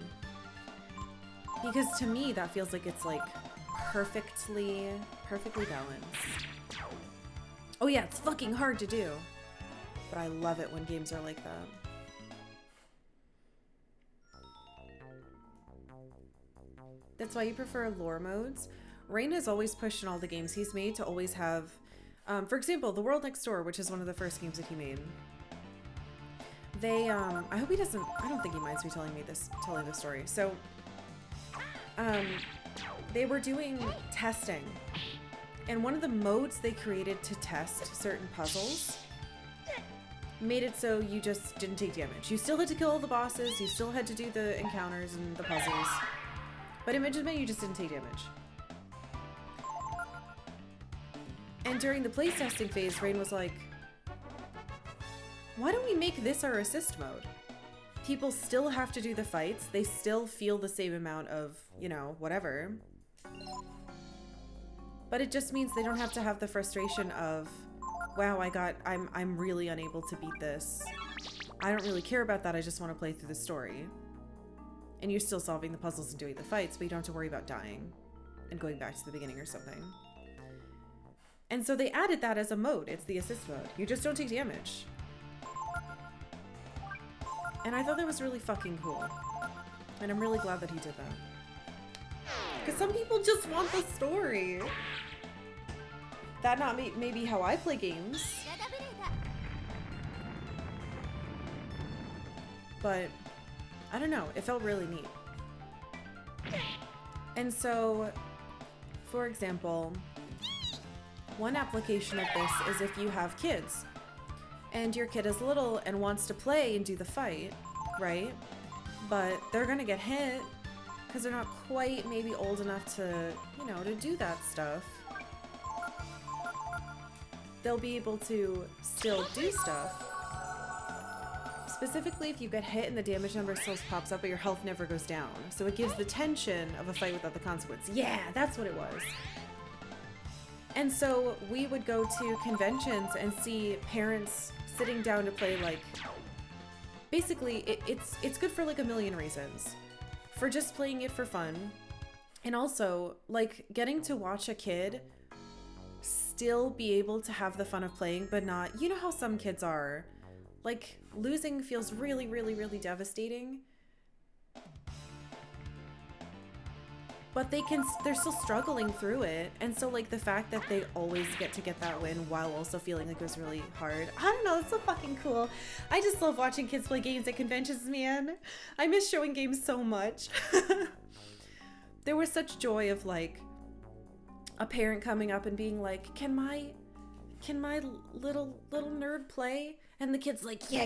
Because to me, that feels like it's like perfectly balanced. Oh yeah, it's fucking hard to do, but I love it when games are like that. That's why you prefer lore modes. Rain has always pushed in all the games he's made to always have, for example, The World Next Door, which is one of the first games that he made. They, I hope he doesn't— I don't think he minds me telling this story. So, they were doing testing, and one of the modes they created to test certain puzzles made it so you just didn't take damage. You still had to kill all the bosses, you still had to do the encounters and the puzzles, but it just meant you just didn't take damage. And during the playtesting phase, Rain was like, why don't we make this our assist mode? People still have to do the fights. They still feel the same amount of, you know, whatever. But it just means they don't have to have the frustration of, wow, I'm really unable to beat this. I don't really care about that. I just want to play through the story. And you're still solving the puzzles and doing the fights, but you don't have to worry about dying and going back to the beginning or something. And so they added that as a mode. It's the assist mode. You just don't take damage. And I thought that was really fucking cool. And I'm really glad that he did that. Because some people just want the story. That not maybe how I play games. But I don't know. It felt really neat. And so, for example, one application of this is if you have kids and your kid is little and wants to play and do the fight, right? But they're gonna get hit because they're not quite maybe old enough to, you know, to do that stuff. They'll be able to still do stuff. Specifically if you get hit and the damage number still pops up but your health never goes down. So it gives the tension of a fight without the consequence. Yeah, that's what it was. And so we would go to conventions and see parents sitting down to play, like, basically it's good for like a million reasons. For just playing it for fun, and also like getting to watch a kid still be able to have the fun of playing, but not, you know how some kids are, like, losing feels really devastating. but they're still struggling through it. And so like the fact that they always get to get that win while also feeling like it was really hard, I don't know, it's so fucking cool. I just love watching kids play games at conventions, man. I miss showing games so much. There was such joy of like a parent coming up and being like, can my little nerd play? And the kid's like, yeah.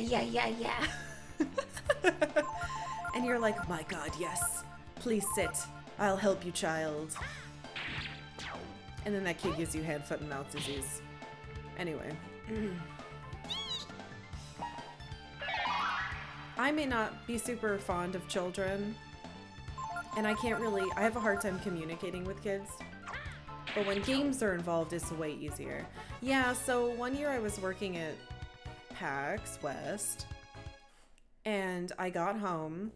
And you're like, my God, yes, please sit, I'll help you, child. And then that kid gives you hand, foot, and mouth disease. Anyway. I may not be super fond of children, and I have a hard time communicating with kids. But when games are involved, it's way easier. Yeah, so one year I was working at PAX West, and I got home,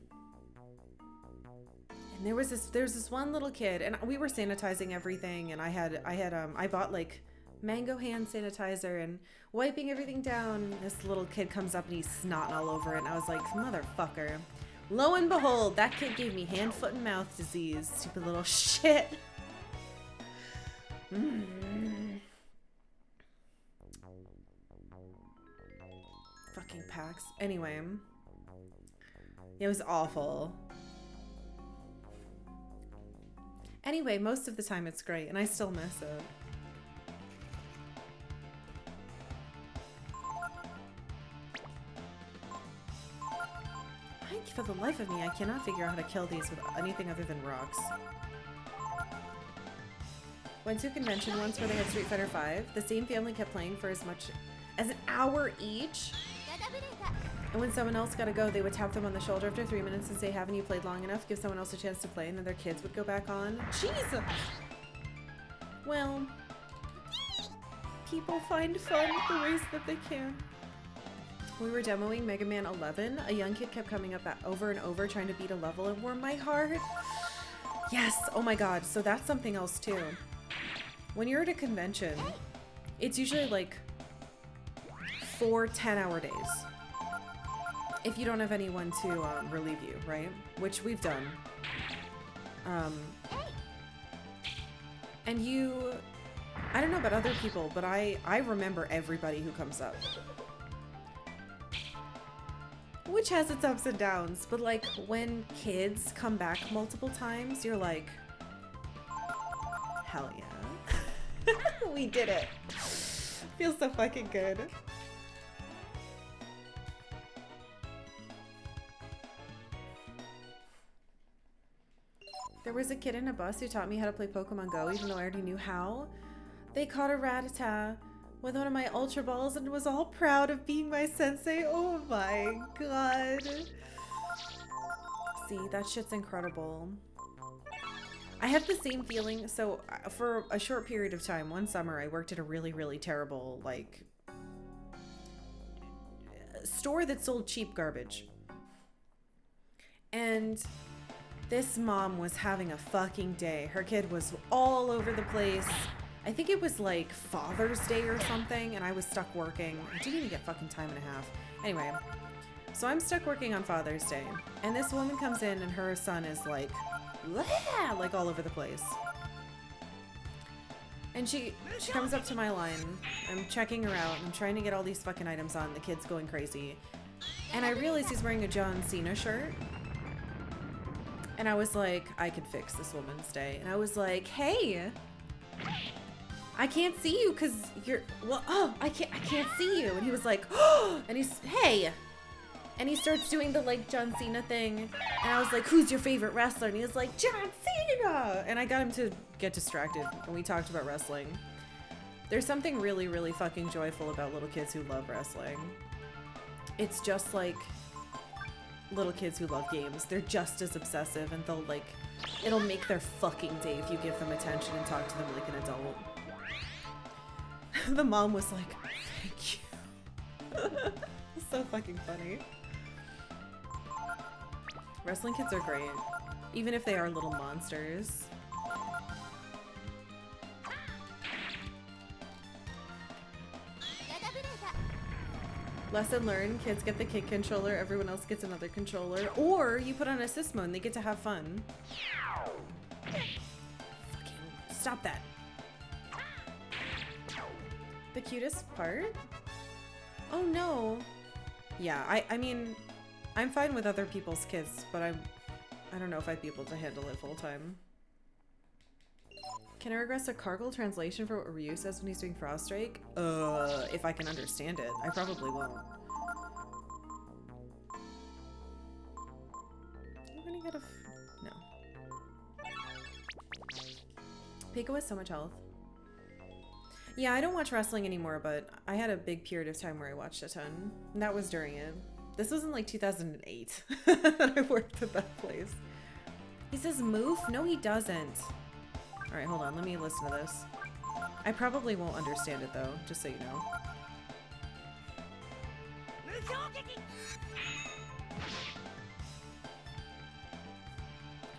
and there's this one little kid, and we were sanitizing everything, and I bought like mango hand sanitizer and wiping everything down. This little kid comes up and he's snotting all over it, and I was like, motherfucker. Lo and behold, that kid gave me hand, foot, and mouth disease. Stupid little shit. Fucking PAX. Anyway. It was awful. Anyway, most of the time it's great, and I still miss it. For the life of me, I cannot figure out how to kill these with anything other than rocks. Went to a convention once where they had Street Fighter V. The same family kept playing for as much as an hour each. And when someone else got to go, they would tap them on the shoulder after 3 minutes and say, haven't you played long enough? Give someone else a chance to play, and then their kids would go back on. Jesus! Well, people find fun the ways that they can. We were demoing Mega Man 11. A young kid kept coming up over and over trying to beat a level and warm my heart. Yes! Oh my God. So that's something else too. When you're at a convention, it's usually like 4 10-hour days. If you don't have anyone to relieve you, right? Which we've done. And I don't know about other people, but I remember everybody who comes up. Which has its ups and downs, but like when kids come back multiple times, you're like, hell yeah. We did it. Feels so fucking good. There was a kid in a bus who taught me how to play Pokemon Go, even though I already knew how. They caught a Rattata with one of my Ultra Balls and was all proud of being my sensei. Oh my God. See, that shit's incredible. I have the same feeling. So for a short period of time, one summer, I worked at a really, really terrible, like, store that sold cheap garbage. And this mom was having a fucking day. Her kid was all over the place. I think it was like Father's Day or something, and I was stuck working. I didn't even get fucking time and a half. Anyway, so I'm stuck working on Father's Day, and this woman comes in and her son is like, "Wah!" like all over the place. And she comes up to my line. I'm checking her out. I'm trying to get all these fucking items on. The kid's going crazy. And I realize he's wearing a John Cena shirt. And I was like, I could fix this woman's day. And I was like, hey, I can't see you because you're, well, oh, I can't see you. And he was like, oh, and he's, hey. And he starts doing the like John Cena thing. And I was like, who's your favorite wrestler? And he was like, John Cena. And I got him to get distracted. And we talked about wrestling. There's something really, really fucking joyful about little kids who love wrestling. It's just like little kids who love games. They're just as obsessive, and they'll like, it'll make their fucking day if you give them attention and talk to them like an adult. The mom was like, thank you. It's so fucking funny. Wrestling kids are great, even if they are little monsters. Lesson learned, kids get the kick controller, everyone else gets another controller, or you put on a assist mode and they get to have fun. Stop that. The cutest part? Oh no. Yeah, I mean, I'm fine with other people's kids, but I don't know if I'd be able to handle it full time. Can I request a Karkalla translation for what Ryu says when he's doing Frost Strike? If I can understand it. I probably won't. I'm gonna get a no. Pico has so much health. Yeah, I don't watch wrestling anymore, but I had a big period of time where I watched a ton. And that was during it. This was in like 2008 that I worked at that place. He says move? No, he doesn't. All right, hold on. Let me listen to this. I probably won't understand it though, just so you know.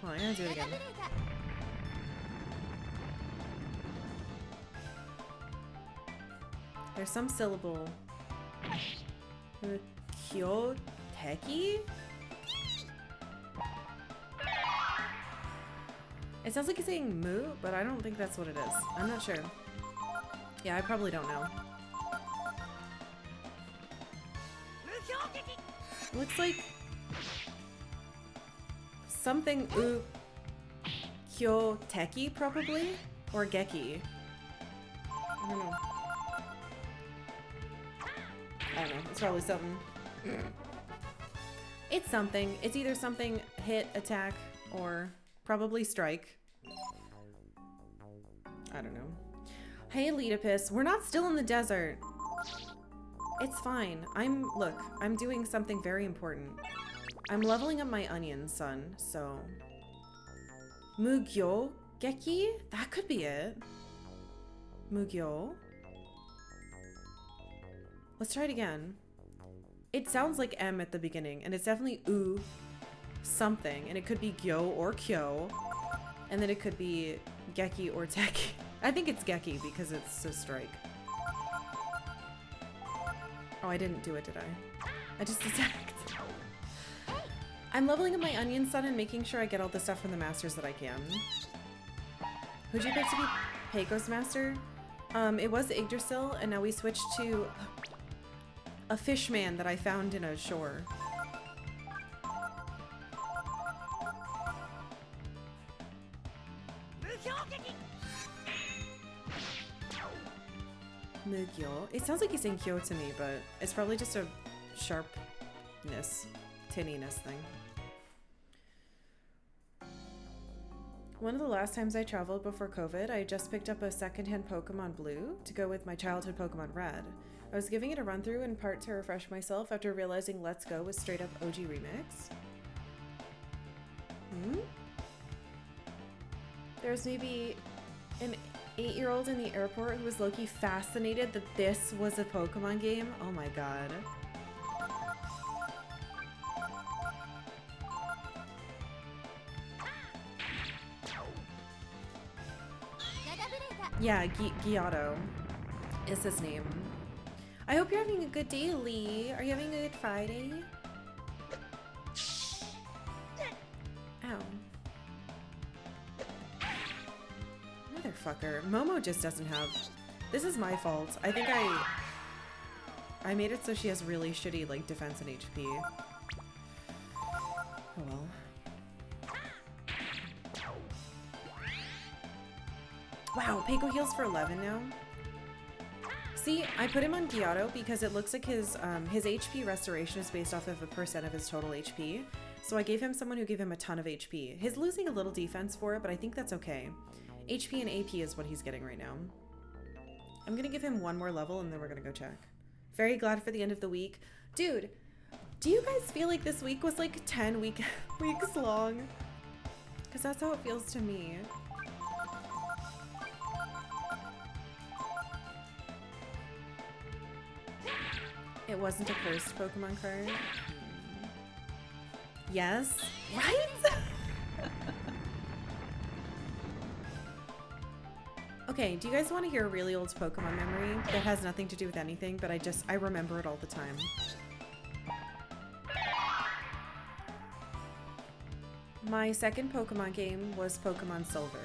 Hold on, I'm gonna do it again. There's some syllable. Kyoteki? It sounds like he's saying moo, but I don't think that's what it is. I'm not sure. Yeah, I probably don't know. It looks like something kyoteki probably? Or geki. I don't know. I don't know. It's probably something. It's something. It's either something hit, attack, or probably strike. I don't know. Hey, Elitipus. We're not still in the desert. It's fine. Look, I'm doing something very important. I'm leveling up my onion, son, so. Mugyo Geki? That could be it. Mugyo? Let's try it again. It sounds like M at the beginning, and it's definitely U something, and it could be Gyo or Kyo, and then it could be Geki or Teki. I think it's Geki because it's a strike. Oh, I didn't do it, did I? I just attacked. I'm leveling up my onion, son, and making sure I get all the stuff from the masters that I can. Who'd you pick to be Peiko's master? It was Yggdrasil, and now we switched to a fishman that I found in a shore. Mugyo. It sounds like he's saying Kyo to me, but it's probably just a sharpness, tinniness thing. One of the last times I traveled before COVID, I just picked up a secondhand Pokemon Blue to go with my childhood Pokemon Red. I was giving it a run through in part to refresh myself after realizing Let's Go was straight up OG remix. There's maybe an 8-year-old in the airport who was low-key fascinated that this was a Pokemon game. Oh my god. Yeah, Giotto is his name. I hope you're having a good day, Lee. Are you having a good Friday? Ow. Motherfucker. Momo just doesn't have... This is my fault. I think I made it so she has really shitty, like, defense and HP. Oh well. Wow, Peiko heals for 11 now. See, I put him on Giotto because it looks like his HP restoration is based off of a percent of his total HP. So I gave him someone who gave him a ton of HP. He's losing a little defense for it, but I think that's okay. HP and AP is what he's getting right now. I'm gonna give him one more level and then we're gonna go check. Very glad for the end of the week. Dude, do you guys feel like this week was like 10 weeks long? Because that's how it feels to me. It wasn't a cursed Pokemon card. Yes, right? Okay, do you guys want to hear a really old Pokemon memory that has nothing to do with anything, but I remember it all the time? My second Pokemon game was Pokemon Silver.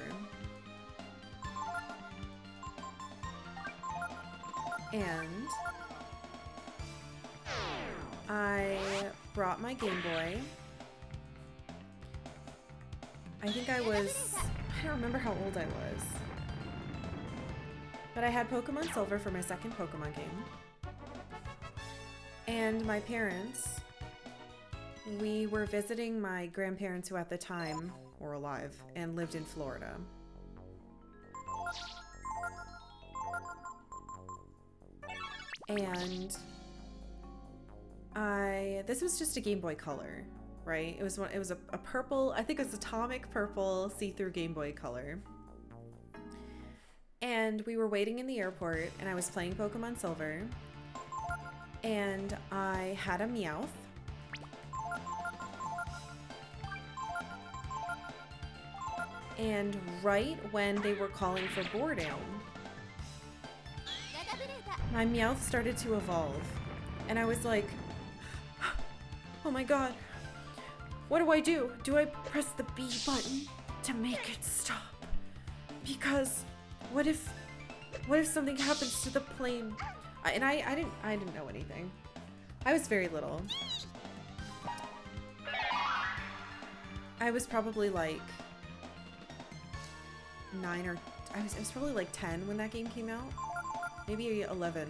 And I brought my Game Boy. I think I don't remember how old I was. But I had Pokemon Silver for my second Pokemon game. And my parents, we were visiting my grandparents who at the time were alive and lived in Florida. And this was just a Game Boy Color, right? It was a purple, I think it was atomic purple see-through Game Boy Color. And we were waiting in the airport and I was playing Pokemon Silver and I had a Meowth. And right when they were calling for boarding, my Meowth started to evolve. And I was like, oh my god, what do I do? Do I press the B button to make it stop? Because what if something happens to the plane? I didn't know anything. I was very little. I was probably like I was probably like 10 when that game came out. Maybe 11.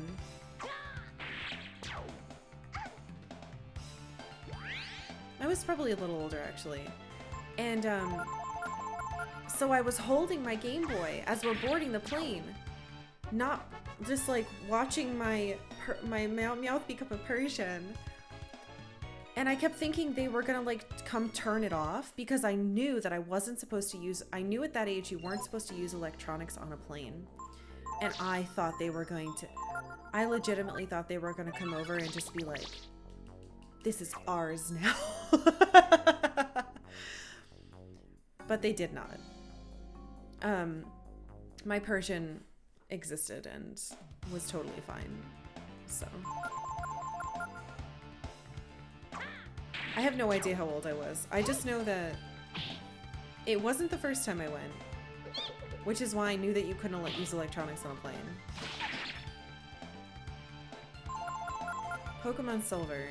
I was probably a little older actually. And so I was holding my Game Boy as we're boarding the plane. Not just like watching my Meowth become a Persian. And I kept thinking they were gonna like come turn it off because I knew that I wasn't supposed to use, I knew at that age you weren't supposed to use electronics on a plane. And I thought they were going to, I legitimately thought they were gonna come over and just be like, this is ours now. But they did not. My Persian existed and was totally fine. So I have no idea how old I was. I just know that it wasn't the first time I went, which is why I knew that you couldn't use electronics on a plane. Pokemon Silver.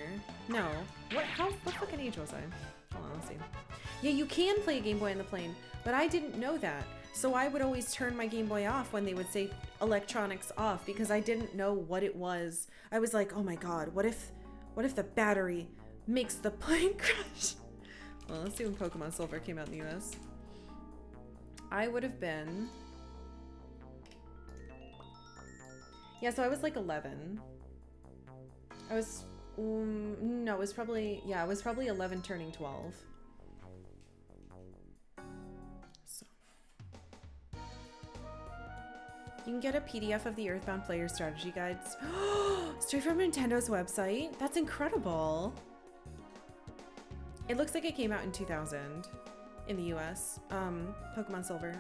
No. What fucking age was I? Hold on, let's see. Yeah, you can play a Game Boy on the plane, but I didn't know that. So I would always turn my Game Boy off when they would say electronics off because I didn't know what it was. I was like, oh my god, what if the battery makes the plane crash? Well, let's see when Pokemon Silver came out in the US. I would have been... Yeah, so I was like 11. I was... no, it was probably... Yeah, I was probably 11 turning 12. So. You can get a PDF of the Earthbound Player Strategy Guides. Straight from Nintendo's website? That's incredible. It looks like it came out in 2000 in the US. Pokemon Silver.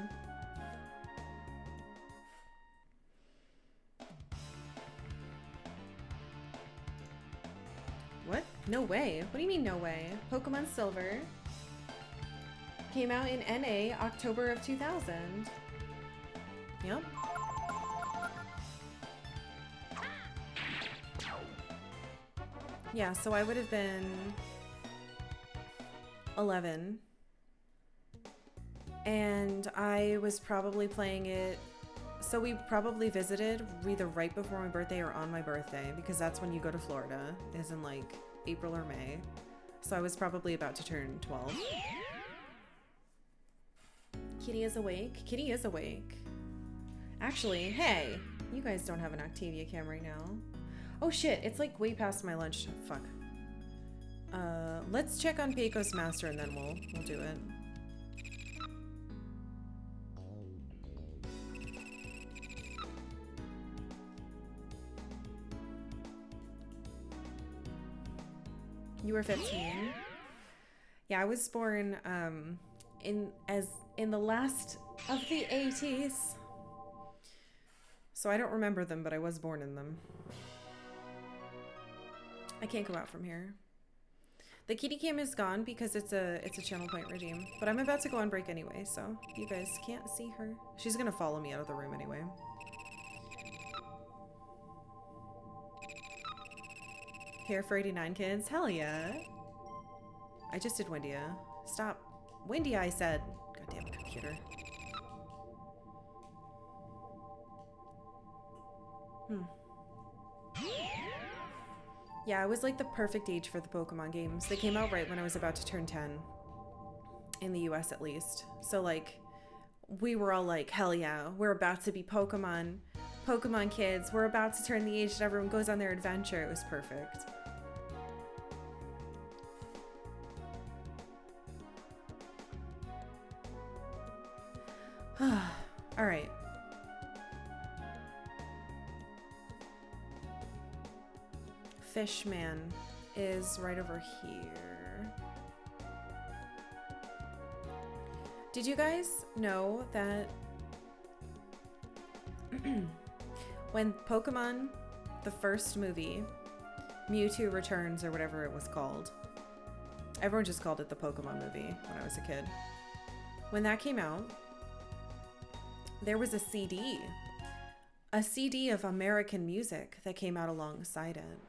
What? No way. What do you mean no way? Pokemon Silver came out in NA October of 2000. Yep. Yeah, so I would have been 11. And I was probably playing it, so we probably visited either right before my birthday or on my birthday, because that's when you go to Florida, is in like April or May. So I was probably about to turn 12. Kitty is awake. Kitty is awake. Actually, hey, you guys don't have an Octavia cam right now. Oh shit, it's like way past my lunch. Fuck. Let's check on Pecos Master and then we'll do it. You were 15. Yeah, I was born in the last of the 80s. So I don't remember them, but I was born in them. I can't go out from here. The kitty cam is gone because it's a channel point regime. But I'm about to go on break anyway, so you guys can't see her. She's gonna follow me out of the room anyway. Here for 89 kids? Hell yeah. I just did Windia. Stop. Windia, I said. Goddamn computer. Yeah, I was like the perfect age for the Pokemon games. They came out right when I was about to turn 10. In the US at least. So like, we were all like, hell yeah, we're about to be Pokemon kids. We're about to turn the age that everyone goes on their adventure. It was perfect. All right. Fishman is right over here. Did you guys know that when Pokemon, the first movie, Mewtwo Returns or whatever it was called, everyone just called it the Pokemon movie when I was a kid. When that came out, there was a CD of American music that came out alongside it.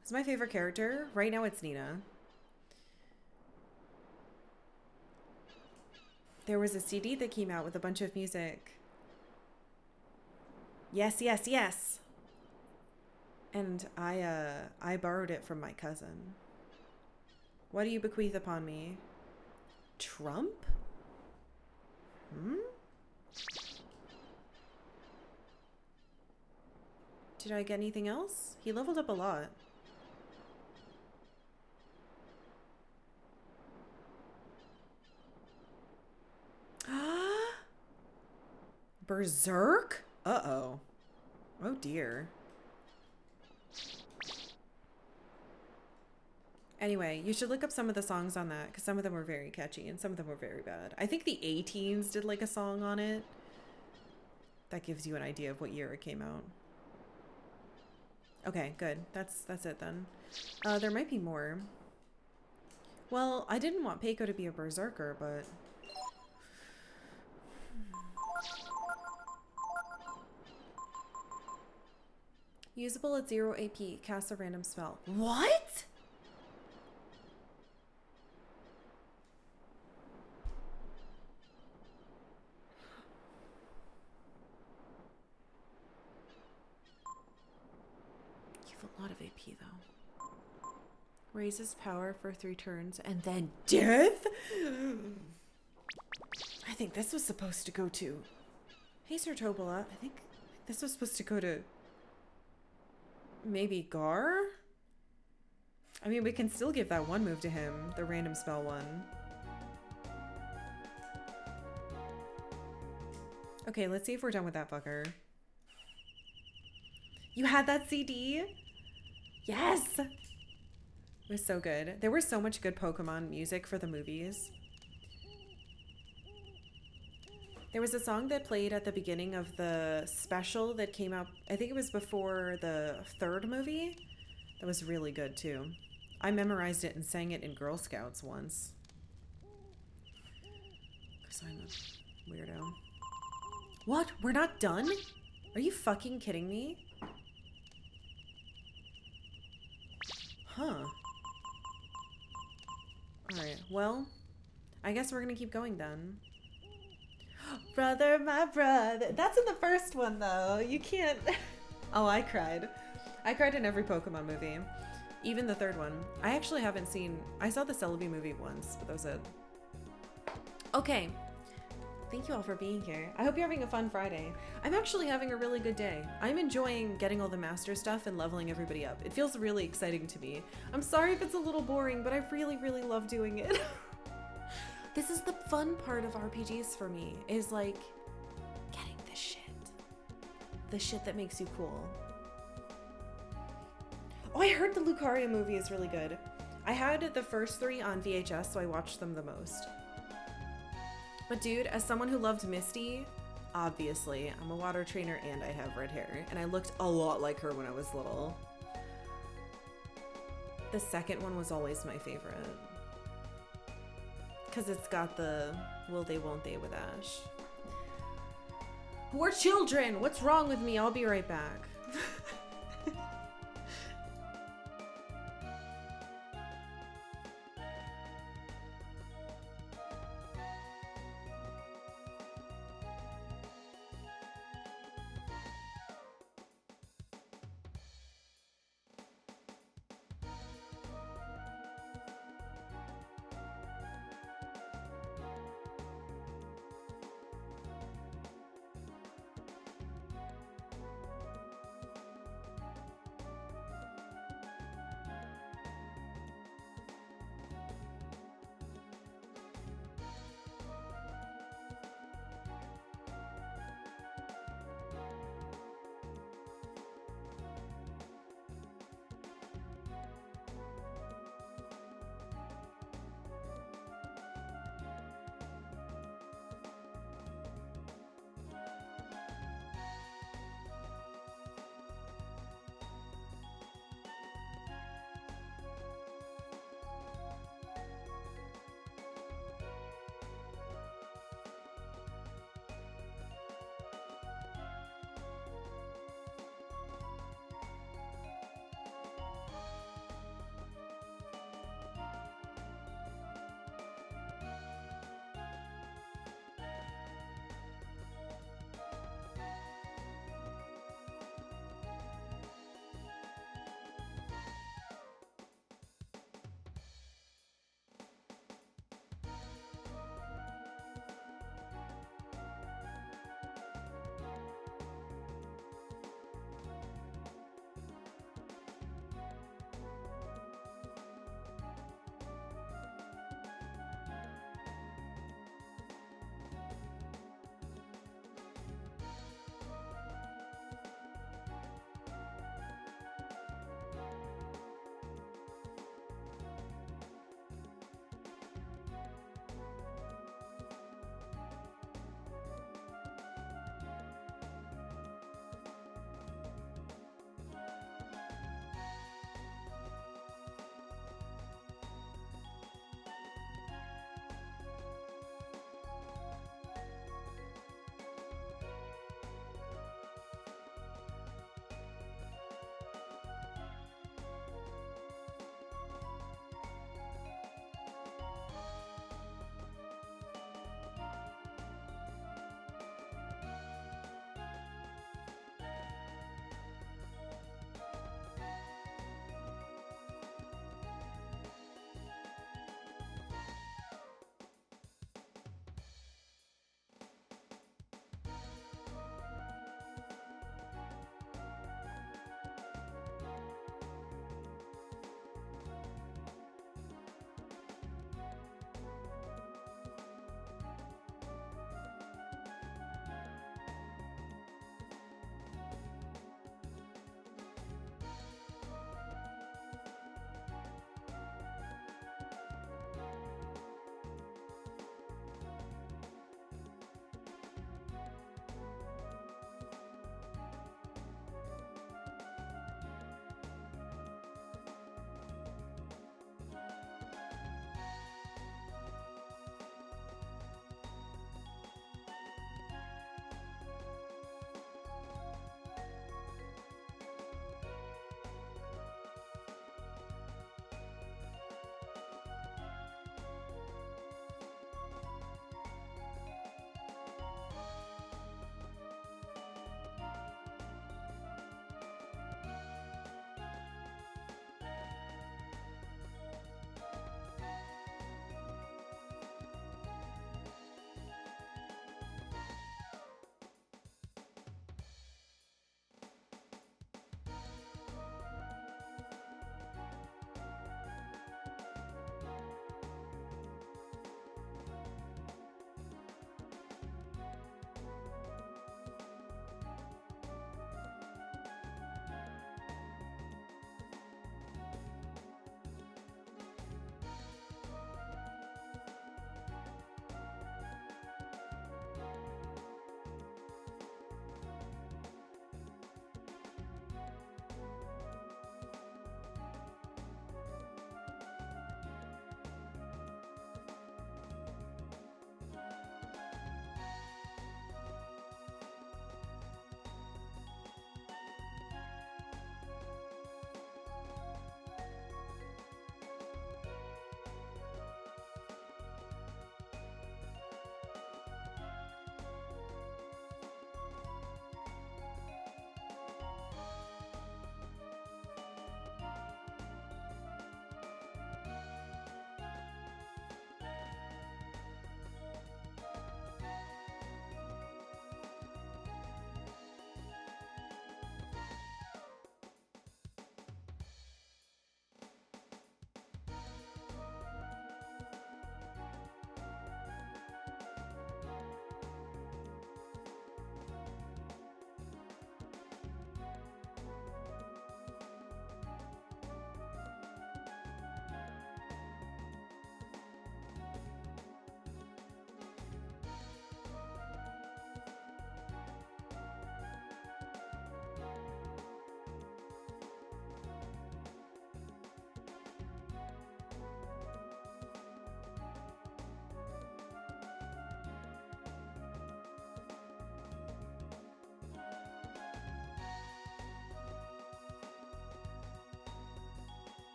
It's my favorite character. Right now it's Nina. There was a CD that came out with a bunch of music. Yes, yes, yes. And I borrowed it from my cousin. What do you bequeath upon me? Trump? Did I get anything else? He leveled up a lot. Berserk? Uh-oh. Oh dear. Anyway, you should look up some of the songs on that because some of them were very catchy and some of them were very bad. I think the A-Teens did like a song on it. That gives you an idea of what year it came out. Okay, good. That's it then. There might be more. Well, I didn't want Peiko to be a berserker, but... Usable at 0 AP. Cast a random spell. What? You have a lot of AP though. Raises power for 3 turns and then death? I think this was supposed to go to... Hey, Sir Tobola. I think this was supposed to go to... Maybe Gar? I mean, we can still give that one move to him, the random spell one. Okay, let's see if we're done with that fucker. You had that CD? Yes! It was so good. There was so much good Pokemon music for the movies. There was a song that played at the beginning of the special that came out, I think it was before the 3rd movie. That was really good too. I memorized it and sang it in Girl Scouts once. Because I'm a weirdo. What? We're not done? Are you fucking kidding me? Huh. Alright, well, I guess we're gonna keep going then. Brother, my brother. That's in the first one, though. You can't... Oh, I cried. I cried in every Pokemon movie. Even the 3rd one. I actually haven't seen... I saw the Celebi movie once, but that was it. Okay. Thank you all for being here. I hope you're having a fun Friday. I'm actually having a really good day. I'm enjoying getting all the master stuff and leveling everybody up. It feels really exciting to me. I'm sorry if it's a little boring, but I really, really love doing it. This is the fun part of RPGs for me, is like getting the shit. The shit that makes you cool. Oh, I heard the Lucario movie is really good. I had the first 3 on VHS, so I watched them the most. But dude, as someone who loved Misty, obviously, I'm a water trainer and I have red hair, and I looked a lot like her when I was little. The second one was always my favorite. Because it's got the will they, won't they with Ash. We're children! What's wrong with me? I'll be right back.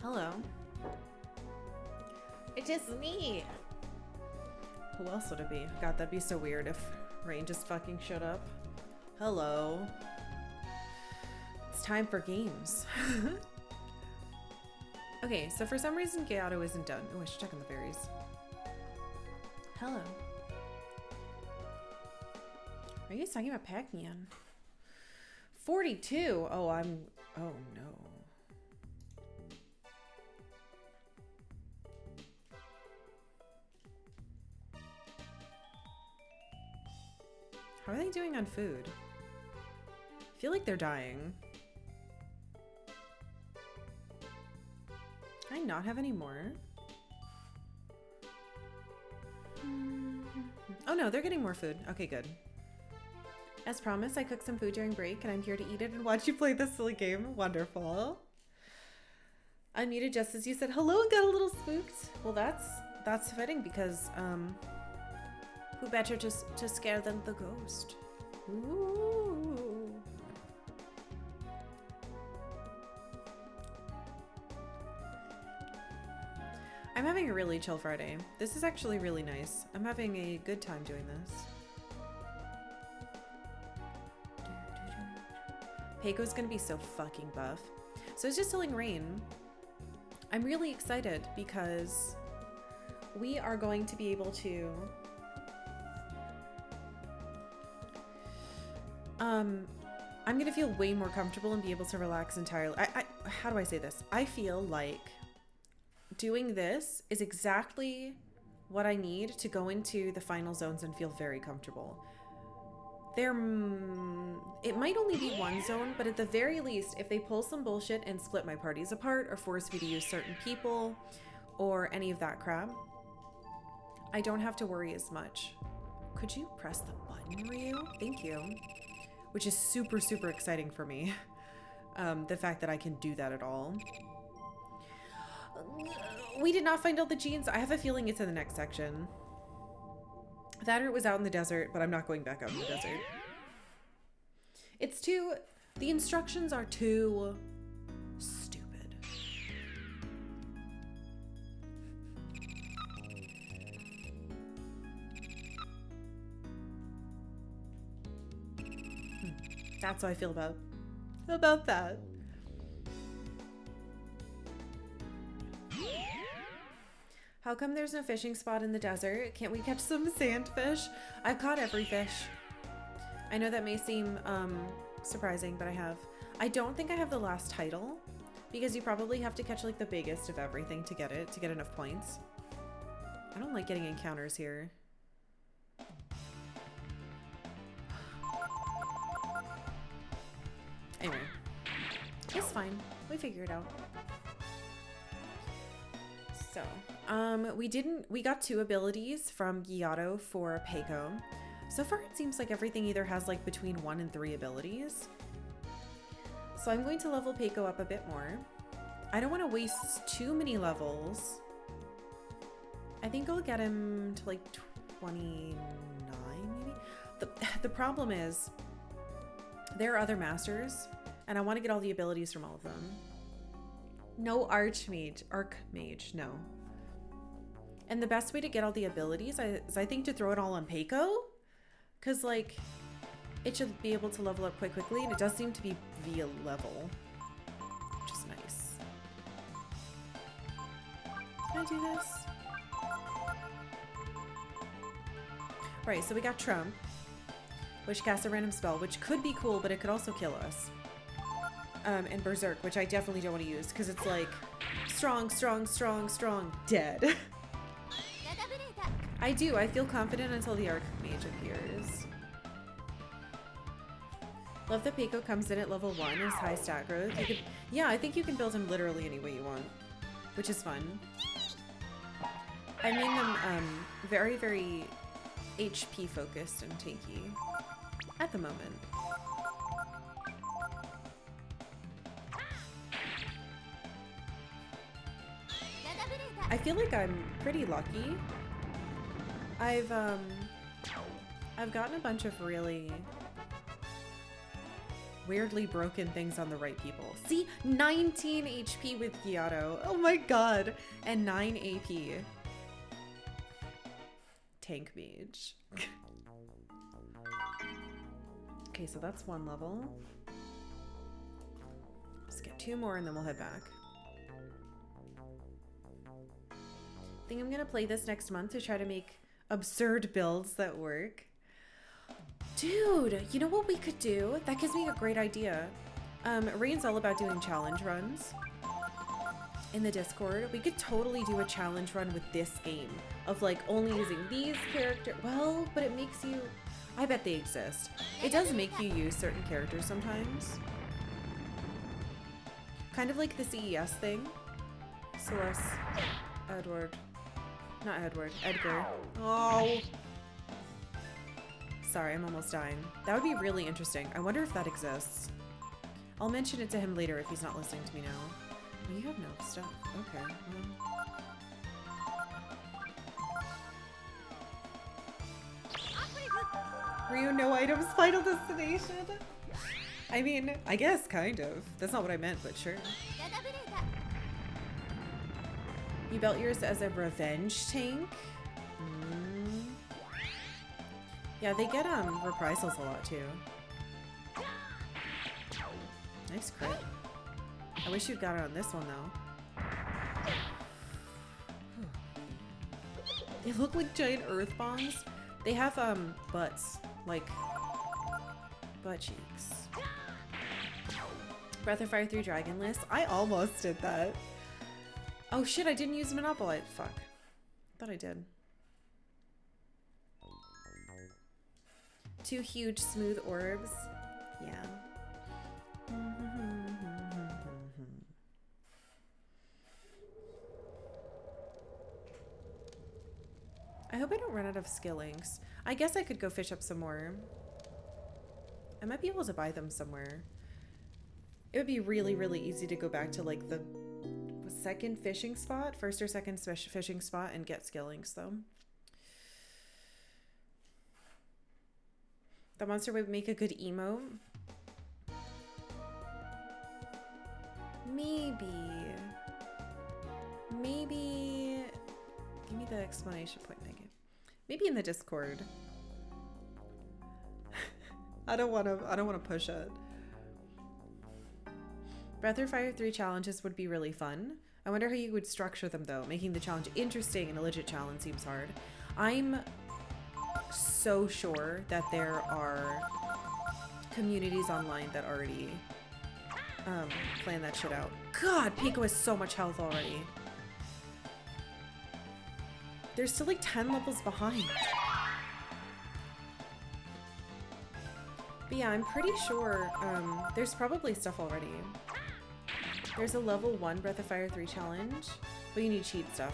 Hello. It is me. Who else would it be? God, that'd be so weird if Rain just fucking showed up. Hello. It's time for games. Okay, so for some reason Gato isn't done. Oh, I should check on the fairies. Hello. Are you guys talking about Pac-Man? 42? Oh, oh no. How are they doing on food? I feel like they're dying. Can I not have any more? Oh no, they're getting more food. Okay, good. As promised, I cooked some food during break and I'm here to eat it and watch you play this silly game. Wonderful. I muted just as you said hello and got a little spooked. Well, that's fitting because, who better to scare than the ghost? Ooh. I'm having a really chill Friday. This is actually really nice. I'm having a good time doing this. Peiko's gonna be so fucking buff. So I was just telling Rain, I'm really excited because we are going to be able to I'm gonna feel way more comfortable and be able to relax entirely. How do I say this? I feel like doing this is exactly what I need to go into the final zones and feel very comfortable. It might only be one zone, but at the very least, if they pull some bullshit and split my parties apart or force me to use certain people or any of that crap, I don't have to worry as much. Could you press the button, Ryu? Thank you. Which is super, super exciting for me. The fact that I can do that at all. We did not find all the genes. I have a feeling it's in the next section. That or it was out in the desert, but I'm not going back out in the desert. It's too... The instructions are too... stupid. That's how I feel about that. How come there's no fishing spot in the desert? Can't we catch some sandfish? I've caught every fish. I know that may seem surprising, but I have. I don't think I have the last title because you probably have to catch like the biggest of everything to get it, to get enough points. I don't like getting encounters here. Anyway, it's fine. We figure it out. So, we got 2 abilities from Giotto for Peiko. So far it seems like everything either has like between 1 and 3 abilities. So I'm going to level Peiko up a bit more. I don't want to waste too many levels. I think I'll get him to like 29 maybe. The problem is there are other masters and I want to get all the abilities from all of them. No Archmage, no. And the best way to get all the abilities is I think to throw it all on Peiko. Cause like, it should be able to level up quite quickly and it does seem to be via level, which is nice. Can I do this? Right, so we got Trump, which casts a random spell, which could be cool, but it could also kill us. And Berserk, which I definitely don't want to use because it's like strong, strong, strong, strong, dead. I do. I feel confident until the Archmage appears. Love that Peiko comes in at level 1 as high stat growth. Yeah, I think you can build him literally any way you want, which is fun. I made them very, very HP focused and tanky at the moment. I feel like I'm pretty lucky. I've gotten a bunch of really weirdly broken things on the right people. See, 19 HP with Gyatto. Oh my god. And 9 AP. Tank mage. Okay, so that's one level. Let's get 2 more and then we'll head back. I think I'm gonna play this next month to try to make absurd builds that work. Dude, you know what we could do? That gives me a great idea. Rain's all about doing challenge runs in the Discord. We could totally do a challenge run with this game of like only using these characters. Well, but it makes you, I bet they exist. It does make you use certain characters sometimes. Kind of like the CES thing. Celeste, Edward, not Edward, Edgar. Oh. Sorry, I'm almost dying. That would be really interesting. I wonder if that exists. I'll mention it to him later if he's not listening to me now. Well, you have no stuff. Okay. Ryu, no items, Final Destination? I mean, I guess, kind of. That's not what I meant, but sure. You built yours as a revenge tank? Yeah, they get reprisals a lot too. Nice crit. I wish you'd got it on this one though. They look like giant earth bombs. They have butts, like butt cheeks. Breath of Fire 3 Dragonless. I almost did that. Oh shit, I didn't use Monopolite. Fuck. Thought I did. 2 huge smooth orbs. Yeah. I hope I don't run out of skill links. I guess I could go fish up some more. I might be able to buy them somewhere. It would be really, really easy to go back to like the second fishing spot, first or second fishing spot, and get skill links though. The monster would make a good emote. Maybe. Give me the exclamation point, Megan. Maybe in the Discord. I don't want to push it. Breath of Fire 3 challenges would be really fun. I wonder how you would structure them though. Making the challenge interesting and a legit challenge seems hard. I'm so sure that there are communities online that already plan that shit out. God, Pico has so much health already. They're still like 10 levels behind. But yeah, I'm pretty sure there's probably stuff already. There's a level 1 Breath of Fire 3 challenge, but you need cheat stuff.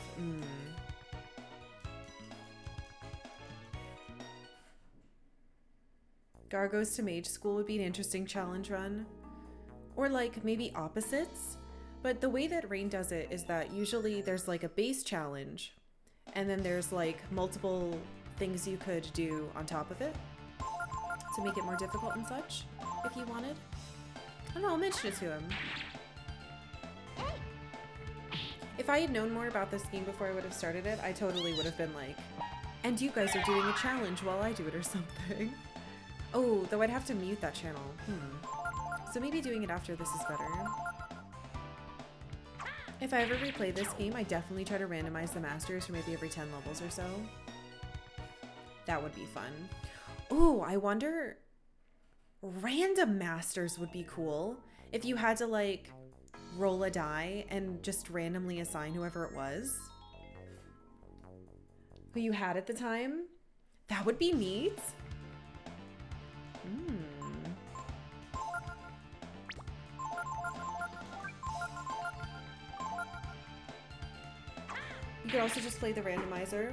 Gargos to Mage School would be an interesting challenge run. Or like maybe opposites. But the way that Rain does it is that usually there's like a base challenge and then there's like multiple things you could do on top of it to make it more difficult and such, if you wanted. I don't know, I'll mention it to him. If I had known more about this game before I would have started it, I totally would have been like, and you guys are doing a challenge while I do it or something. Oh, though I'd have to mute that channel. So maybe doing it after this is better. If I ever replay this game, I definitely try to randomize the masters for maybe every 10 levels or so. That would be fun. Ooh, I wonder... Random masters would be cool. If you had to like roll a die and just randomly assign whoever it was. Who you had at the time. That would be neat. You could also just play the randomizer.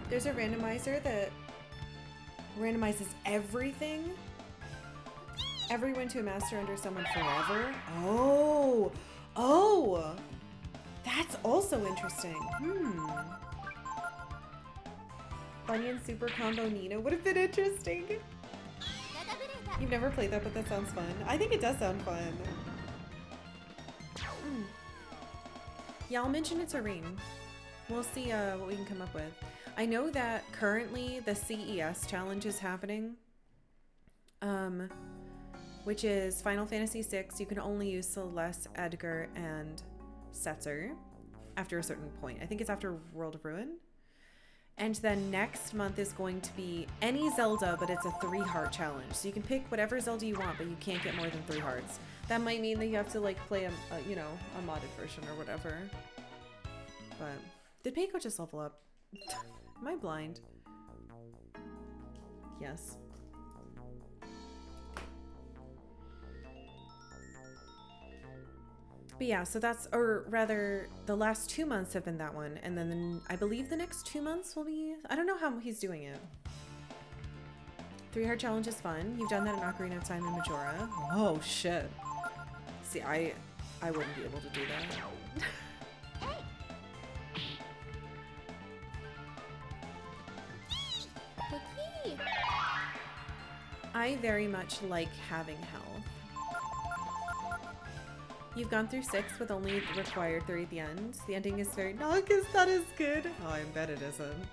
There's a randomizer that randomizes everything. Everyone to a master under someone forever. Oh, that's also interesting. Bunny and Super Combo Nina would have been interesting. You've never played that, but that sounds fun. I think it does sound fun. Yeah, I'll mention it to Reem. We'll see what we can come up with. I know that currently the CES challenge is happening, which is Final Fantasy VI. You can only use Celeste, Edgar, and Setzer after a certain point. I think it's after World of Ruin. And then next month is going to be any Zelda, but it's a 3-heart challenge. So you can pick whatever Zelda you want, but you can't get more than 3 hearts. That might mean that you have to like play a modded version or whatever. But did Peiko just level up? Am I blind? Yes. But yeah, so that's, or rather, the last 2 months have been that one, and then I believe the next 2 months will be, I don't know how he's doing it. 3-heart challenge is fun. You've done that in Ocarina of Time and Majora. Oh shit. See, I wouldn't be able to do that. I very much like having health. You've gone through 6 with only the required 3 at the end. The ending is very not as good. Oh, I bet it isn't.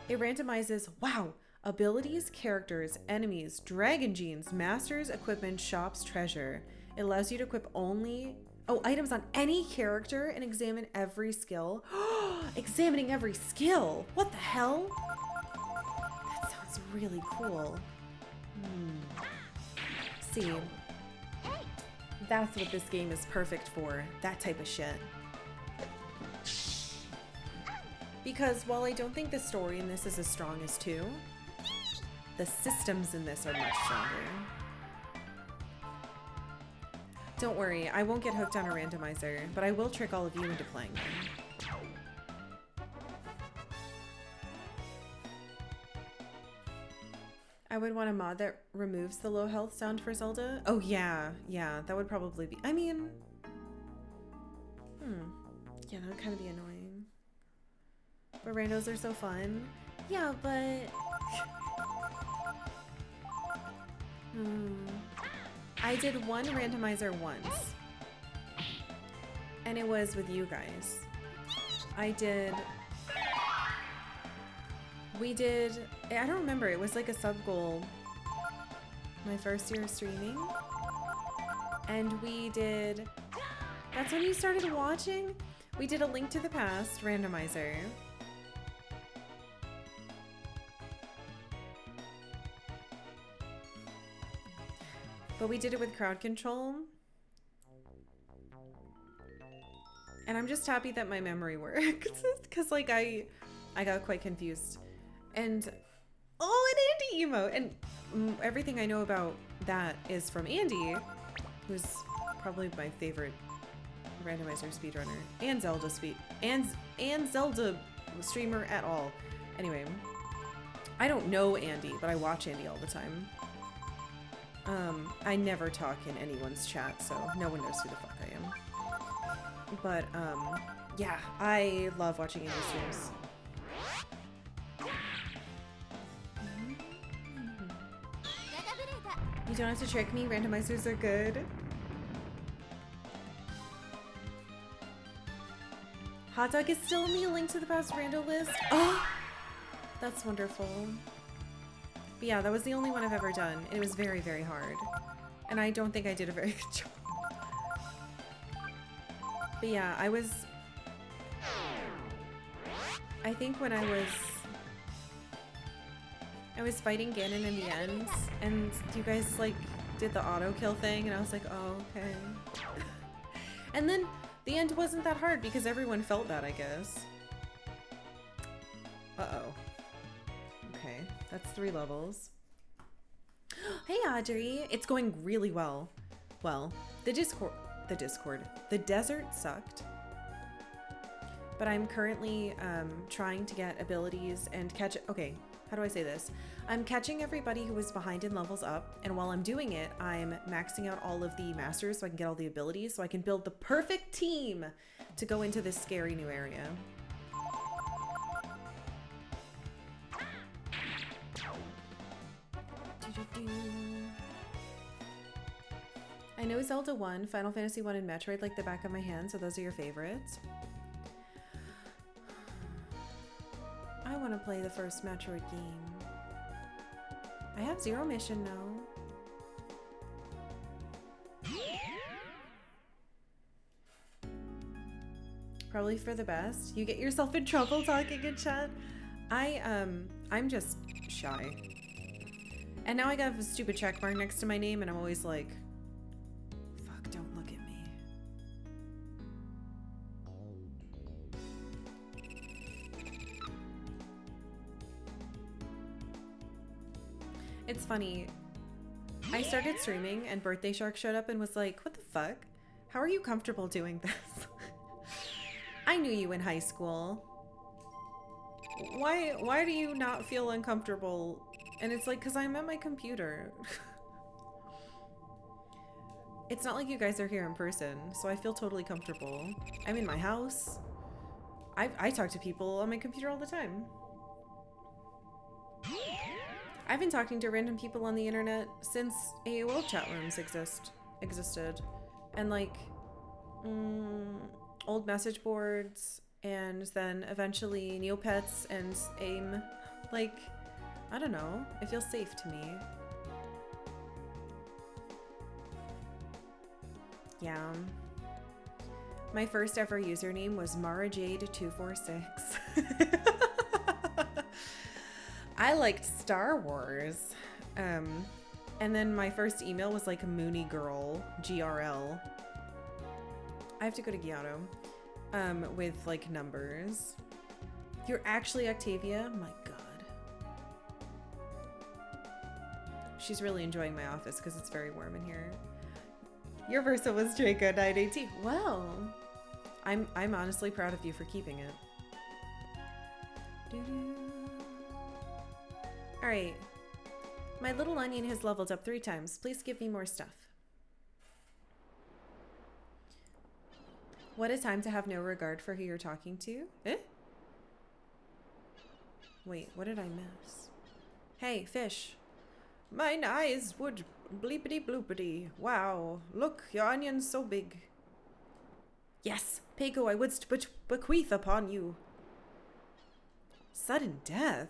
It randomizes, wow, abilities, characters, enemies, dragon genes, masters, equipment, shops, treasure. It allows you to equip only, items on any character and examine every skill. Examining every skill. What the hell? That sounds really cool. See. That's what this game is perfect for, that type of shit. Because while I don't think the story in this is as strong as 2, the systems in this are much stronger. Don't worry, I won't get hooked on a randomizer, but I will trick all of you into playing them. I would want a mod that removes the low health sound for Zelda. Oh yeah, that would probably be, I mean, yeah, that would kind of be annoying. But randos are so fun. Yeah, but I did one randomizer once, and it was with you guys. We did, I don't remember, it was like a sub goal my first year of streaming. And we did, that's when you started watching? We did a Link to the Past randomizer. But we did it with crowd control. And I'm just happy that my memory worked. Because like I got quite confused. And, oh, an Andy emote! And everything I know about that is from Andy, who's probably my favorite randomizer speedrunner, and Zelda and Zelda streamer at all. Anyway, I don't know Andy, but I watch Andy all the time. I never talk in anyone's chat, so no one knows who the fuck I am. But, yeah, I love watching Andy streams. You don't have to trick me, randomizers are good. Hot dog is still in the Link to the Past rando list. Oh, that's wonderful. But yeah, that was the only one I've ever done. It was very, very hard. And I don't think I did a very good job. But yeah, I think when I was fighting Ganon in the end, and you guys like did the auto kill thing, and I was like, oh, okay. And then the end wasn't that hard because everyone felt that, I guess. Uh-oh. Okay, that's 3 levels. Hey, Audrey. It's going really well. Well, the desert sucked. But I'm currently trying to get abilities and catch, okay, how do I say this? I'm catching everybody who was behind in levels up, and while I'm doing it, I'm maxing out all of the masters so I can get all the abilities, so I can build the perfect team to go into this scary new area. I know Zelda 1, Final Fantasy 1, and Metroid like the back of my hand, so those are your favorites. I want to play the first Metroid game. I have Zero Mission now. Probably for the best. You get yourself in trouble talking in chat. I'm just shy. And now I got a stupid check mark next to my name and I'm always like, fuck, don't look at me. It's funny. I started streaming and Birthday Shark showed up and was like, what the fuck? How are you comfortable doing this? I knew you in high school. Why do you not feel uncomfortable? And it's like, cause I'm at my computer. It's not like you guys are here in person, so I feel totally comfortable. I'm in my house. I talk to people on my computer all the time. I've been talking to random people on the internet since AOL chat rooms existed. And like, old message boards, and then eventually Neopets and AIM. Like, I don't know. It feels safe to me. Yeah. My first ever username was MaraJade246. I liked Star Wars. And then my first email was like Mooney Girl, GRL. I have to go to Giotto. With like numbers. You're actually Octavia? My god. She's really enjoying my office because it's very warm in here. Your Versa was Draco 918. Well, I'm honestly proud of you for keeping it. Alright. My little onion has leveled up 3 times. Please give me more stuff. What a time to have no regard for who you're talking to. Eh? Wait, what did I miss? Hey, fish. Mine eyes would bleepity bloopity. Wow, look, your onion's so big. Yes, Pego, I wouldst bequeath upon you. Sudden death?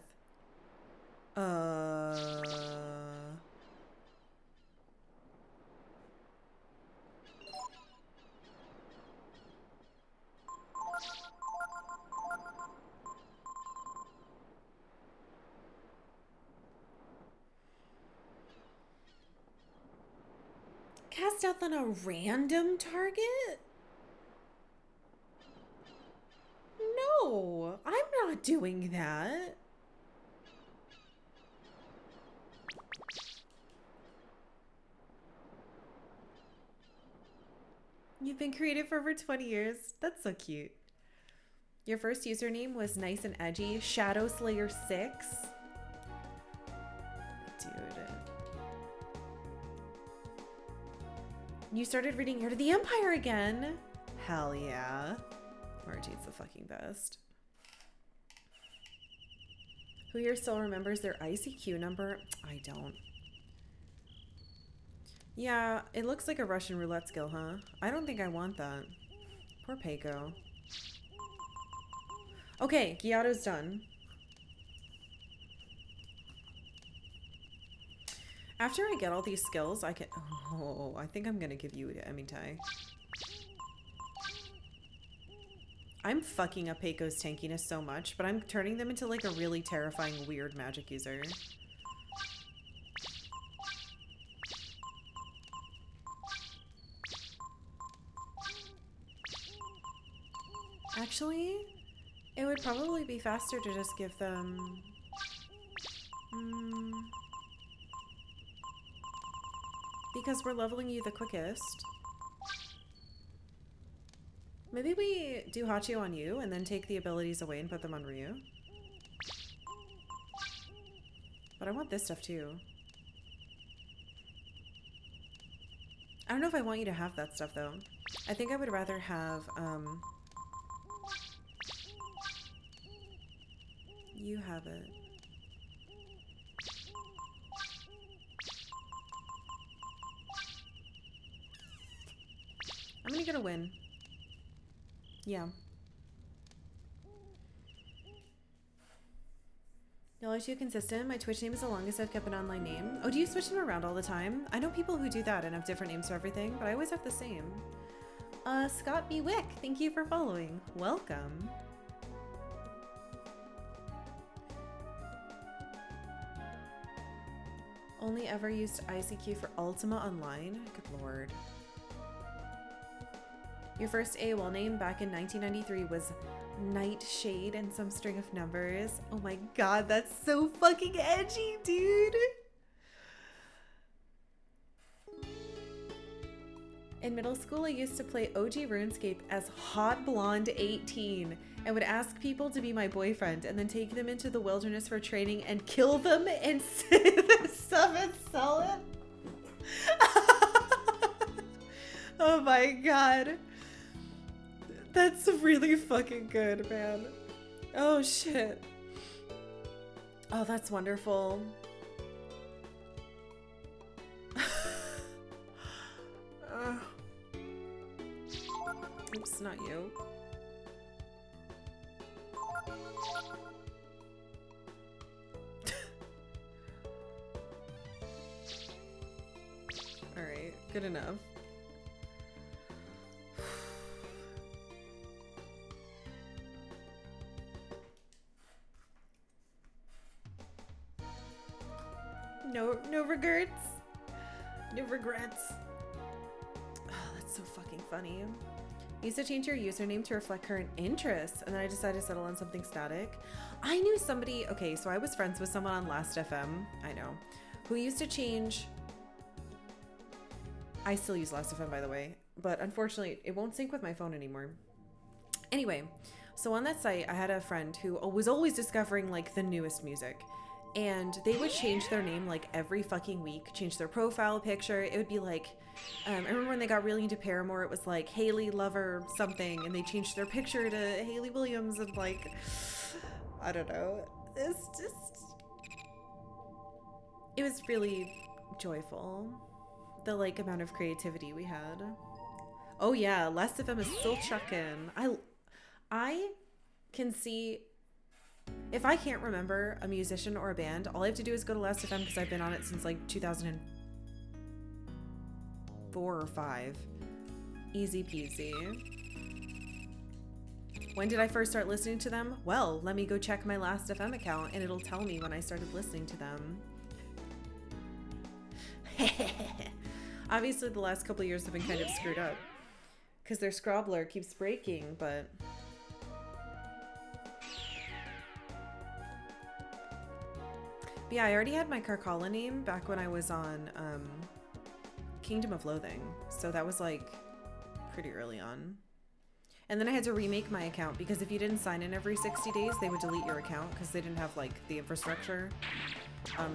Cast death on a random target? No, I'm not doing that. You've been creative for over 20 years. That's so cute. Your first username was nice and edgy. Shadow Slayer 6. Dude. You started reading Heir to the Empire again. Hell yeah. Margie's the fucking best. Who here still remembers their ICQ number? I don't. Yeah, it looks like a Russian roulette skill, huh? I don't think I want that. Poor Peiko. Okay, Giotto's done. After I get all these skills, I can... Oh, I think I'm gonna give you to Emitai. I'm fucking up Peiko's tankiness so much, but I'm turning them into like a really terrifying, weird magic user. Actually, it would probably be faster to just give them... because we're leveling you the quickest. Maybe we do Hachio on you and then take the abilities away and put them on Ryu. But I want this stuff too. I don't know if I want you to have that stuff though. I think I would rather have, you have it. I'm gonna get a win. Yeah. Y'all are too consistent. My Twitch name is the longest I've kept an online name. Oh, do you switch them around all the time? I know people who do that and have different names for everything, but I always have the same. Scott B. Wick, thank you for following. Welcome. Only ever used ICQ for Ultima Online? Good lord. Your first AOL name back in 1993 was Nightshade and some string of numbers. Oh my god, that's so fucking edgy, dude. In middle school, I used to play OG RuneScape as Hot Blonde 18 and would ask people to be my boyfriend and then take them into the wilderness for training and kill them and stuff and sell it. Oh my god. That's really fucking good, man. Oh shit. Oh, that's wonderful. Oops, not you. Alright, good enough. No regrets. No regrets. Oh, that's so fucking funny. You used to change your username to reflect current interests, and then I decided to settle on something static. I knew somebody, okay, so I was friends with someone on Last FM, I know, who used to change. I still use Last FM, by the way, but unfortunately, it won't sync with my phone anymore. Anyway, so on that site, I had a friend who was always discovering like the newest music. And they would change their name like every fucking week, change their profile picture. It would be like, I remember when they got really into Paramore, it was like Haley Lover something, and they changed their picture to Haley Williams, and like, I don't know. It's just, it was really joyful, the like amount of creativity we had. Oh yeah, Last of Them is still chucking. I can see. If I can't remember a musician or a band, all I have to do is go to Last FM because I've been on it since like 2004 or 5. Easy peasy. When did I first start listening to them? Well, let me go check my Last FM account and it'll tell me when I started listening to them. Obviously, the last couple of years have been kind of screwed up because their scrobbler keeps breaking, but... But yeah, I already had my Karkalla name back when I was on Kingdom of Loathing. So that was like pretty early on. And then I had to remake my account because if you didn't sign in every 60 days, they would delete your account because they didn't have like the infrastructure.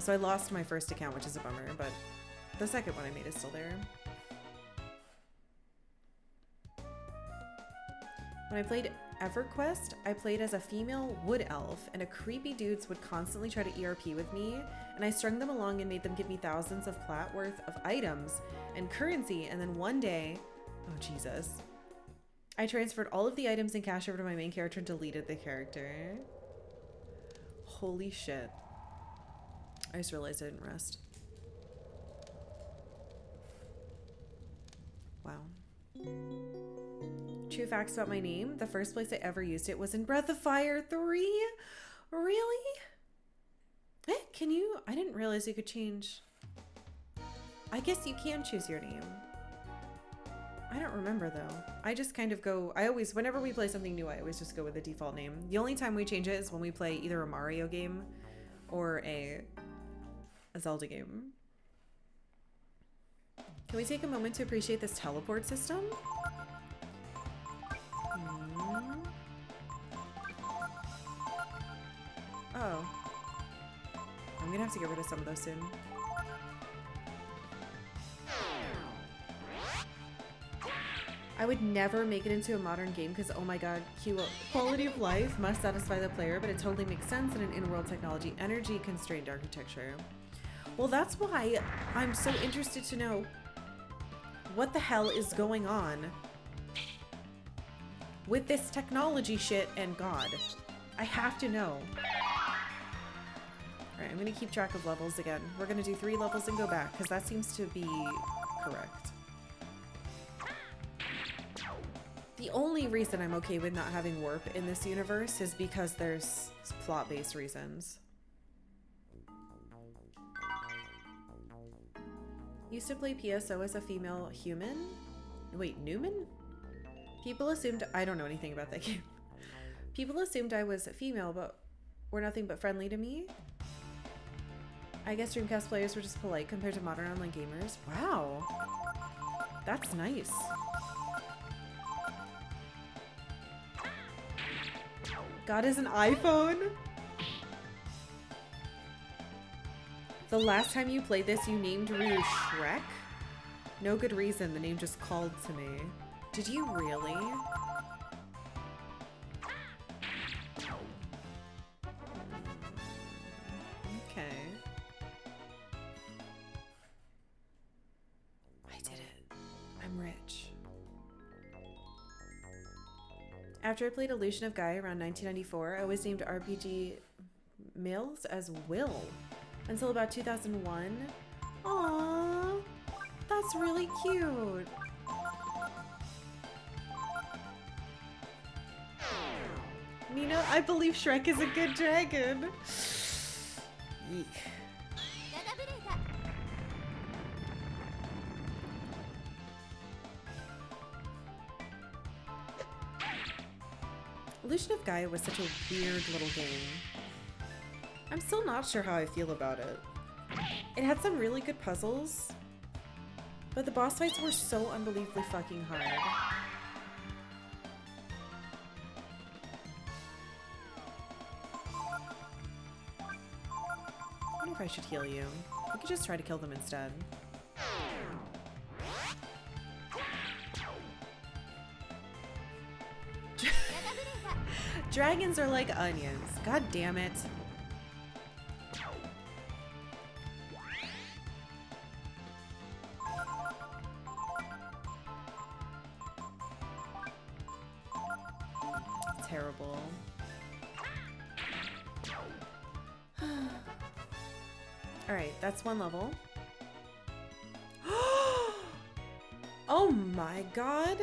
So I lost my first account, which is a bummer, but the second one I made is still there. When I played EverQuest, I played as a female wood elf, and a creepy dudes would constantly try to ERP with me, and I strung them along and made them give me thousands of plat worth of items and currency, and then one day, oh Jesus, I transferred all of the items and cash over to my main character and deleted the character. Holy shit. I just realized I didn't rest. Wow. True facts about my name. The first place I ever used it was in Breath of Fire 3. Really? Can you? I didn't realize you could change. I guess you can choose your name. I don't remember though. I just kind of go, whenever we play something new, I always just go with the default name. The only time we change it is when we play either a Mario game or a Zelda game. Can we take a moment to appreciate this teleport system? Oh. I'm gonna have to get rid of some of those soon. I would never make it into a modern game because, oh my god, quality of life must satisfy the player, but it totally makes sense in an in-world technology energy-constrained architecture. Well, that's why I'm so interested to know what the hell is going on with this technology shit and God. I have to know. Alright, I'm gonna keep track of levels again. We're gonna do 3 levels and go back, because that seems to be correct. The only reason I'm okay with not having warp in this universe is because there's plot-based reasons. Used to play PSO as a female human? Wait, Newman? People assumed I don't know anything about that game. People assumed I was female, but were nothing but friendly to me. I guess Dreamcast players were just polite compared to modern online gamers. Wow. That's nice. God is an iPhone? The last time you played this, you named Ryu Shrek? No good reason, the name just called to me. Did you really? Okay. I did it. I'm rich. After I played Illusion of Gaia around 1994, I was named RPG Mills as Will until about 2001. Aww, that's really cute. Nina, I believe Shrek is a good dragon. Yeek. Illusion of Gaia was such a weird little game. I'm still not sure how I feel about it. It had some really good puzzles, but the boss fights were so unbelievably fucking hard. I wonder if I should heal you. We could just try to kill them instead. Dragons are like onions. God damn it. Terrible. Alright, that's one level. Oh my god.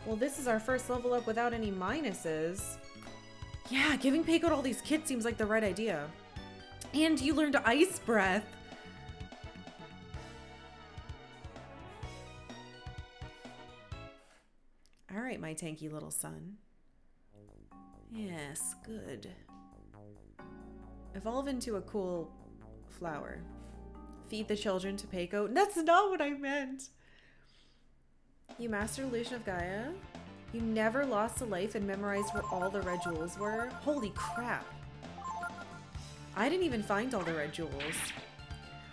Well, this is our first level up without any minuses. Yeah, giving Peiko to all these kids seems like the right idea. And you learned Ice Breath. All right, my tanky little son. Yes, good. Evolve into a cool flower. Feed the children to Peiko. That's not what I meant. You mastered Illusion of Gaia. You never lost a life and memorized where all the red jewels were. Holy crap. I didn't even find all the red jewels.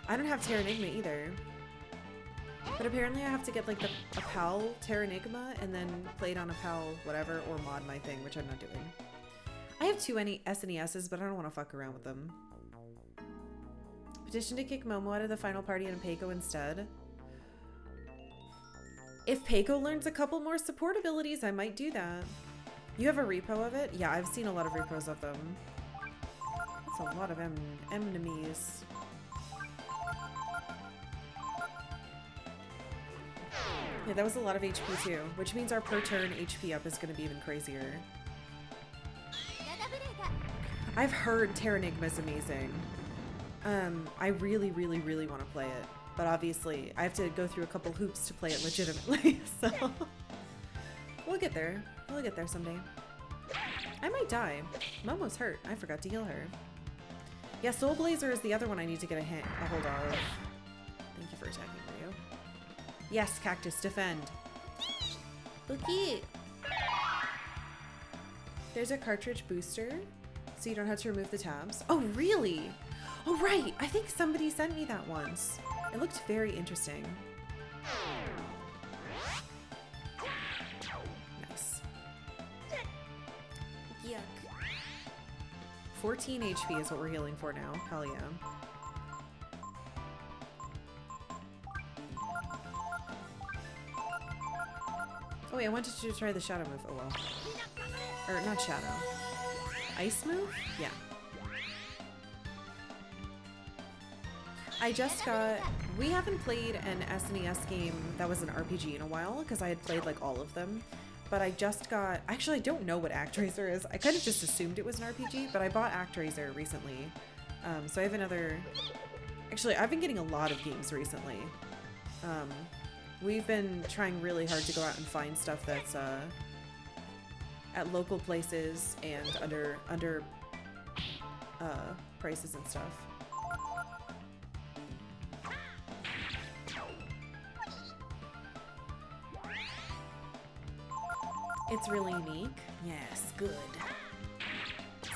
I don't have Terranigma either. But apparently I have to get like a PAL Terranigma and then play it on a PAL whatever or mod my thing, which I'm not doing. I have 2 SNESs, but I don't want to fuck around with them. Petition to kick Momo out of the final party and Peiko instead. If Peiko learns a couple more support abilities, I might do that. You have a repo of it? Yeah, I've seen a lot of repos of them. That's a lot of enemies. Yeah, that was a lot of HP too, which means our per turn HP up is going to be even crazier. I've heard Terranigma is amazing. I really, really, really want to play it. But obviously, I have to go through a couple hoops to play it legitimately, so... We'll get there. We'll get there someday. I might die. Momo's hurt. I forgot to heal her. Yeah, Soul Blazer is the other one I need to get a hold of. Thank you for attacking, Ryu. Yes, Cactus, defend. Bookie! There's a cartridge booster, so you don't have to remove the tabs. Oh, really? Oh, right! I think somebody sent me that once. It looked very interesting. Nice. Yuck. 14 HP is what we're healing for now. Hell yeah. Oh wait, I wanted to try the shadow move. Oh well. Or not shadow. Ice move? Yeah. I just got... We haven't played an SNES game that was an RPG in a while because I had played like all of them. But I just got... Actually, I don't know what ActRaiser is. I kind of just assumed it was an RPG, but I bought ActRaiser recently. So I have another... Actually, I've been getting a lot of games recently. We've been trying really hard to go out and find stuff that's at local places and under prices and stuff. It's really unique. Yes, good.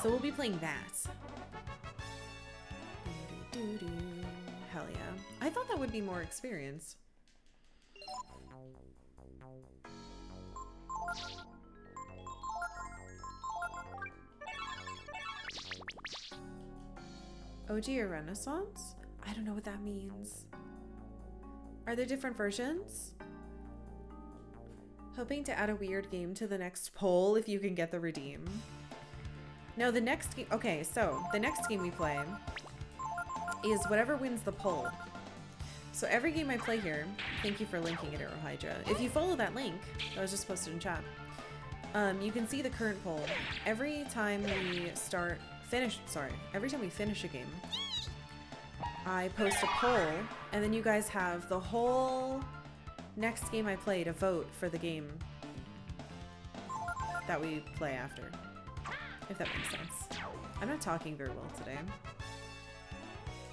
So we'll be playing that. Hell yeah. I thought that would be more experience. OG or Renaissance? I don't know what that means. Are there different versions? Hoping to add a weird game to the next poll if you can get the redeem. No, the next game... Okay, so the next game we play is whatever wins the poll. So every game I play here... Thank you for linking it, Aerohydra. If you follow that link, that was just posted in chat, you can see the current poll. Every time we every time we finish a game, I post a poll, and then you guys have the whole next game I play to vote for the game that we play after. If that makes sense. I'm not talking very well today.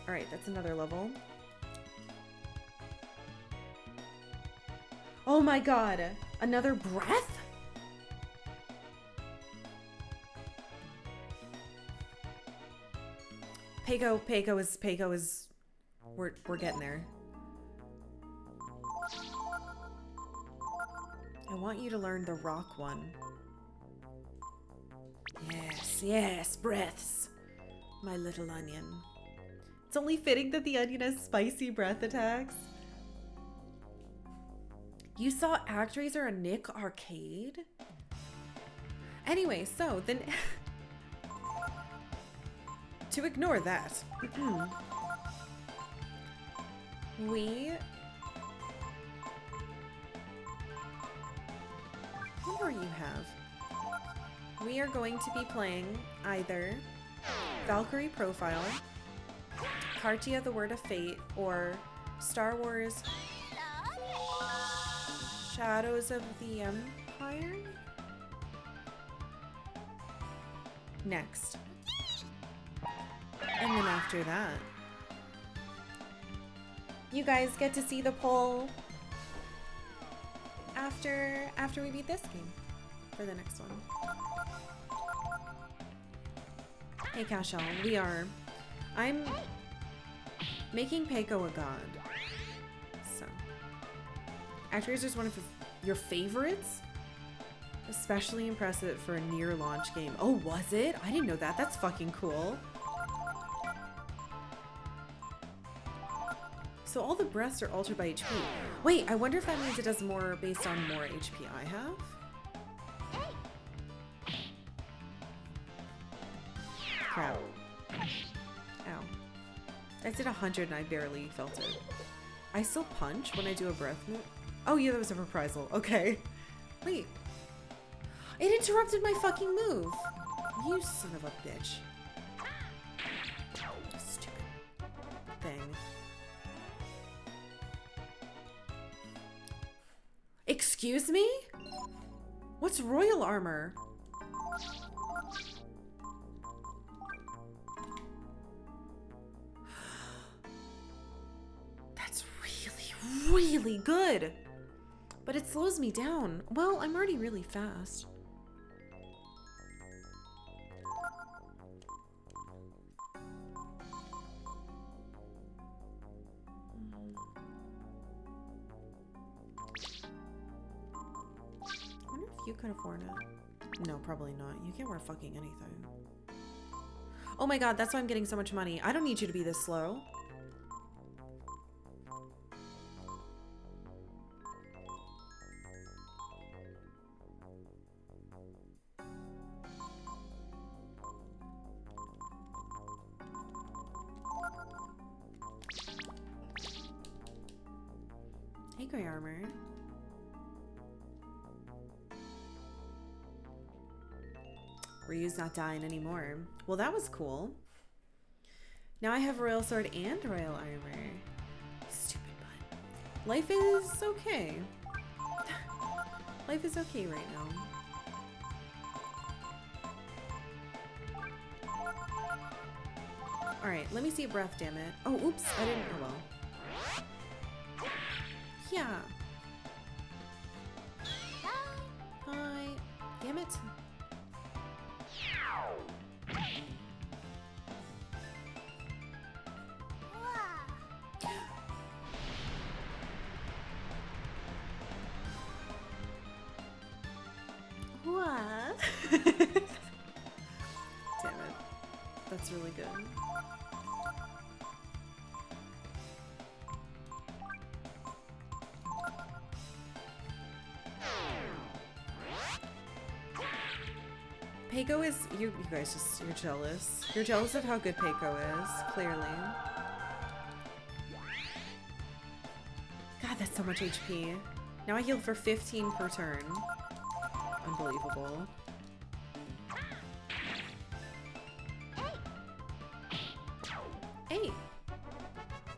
Alright, that's another level. Oh my god! Another breath? Peko is... We're getting there. I want you to learn the rock one. Yes, yes, breaths. My little onion. It's only fitting that the onion has spicy breath attacks. You saw ActRaiser on Nick Arcade? Anyway, so then... to ignore that, what more you have? We are going to be playing either Valkyrie Profile, Cartia the Word of Fate, or Star Wars Shadows of the Empire? Next. And then after that, you guys get to see the poll after we beat this game for the next one. Hey Cashel, I'm making Peko a god. So, ActRaiser is one of your favorites? Especially impressive for a near launch game. Oh, was it? I didn't know that. That's fucking cool. So all the breaths are altered by HP. Wait, I wonder if that means it does more based on more HP I have? Crap. Ow. I did 100 and I barely felt it. I still punch when I do a breath move? Oh yeah, that was a reprisal. Okay. Wait. It interrupted my fucking move! You son of a bitch. Stupid thing. Excuse me? What's royal armor? That's really, really good. But it slows me down. Well, I'm already really fast. You could afford it. No, probably not. You can't wear fucking anything. Oh my god, that's why I'm getting so much money. I don't need you to be this slow. Hey, Grey Armor. Ryu's not dying anymore. Well, that was cool. Now I have Royal Sword and Royal Armor. Stupid butt. Life is okay. Life is okay right now. Alright, let me see a breath, damn it. Oh, oops, I didn't. Oh well. Yeah. Hi. Damn it. What? Damn it. That's really good. Peiko is, you guys just, you're jealous. You're jealous of how good Peiko is, clearly. God, that's so much HP. Now I heal for 15 per turn. Unbelievable. Hey!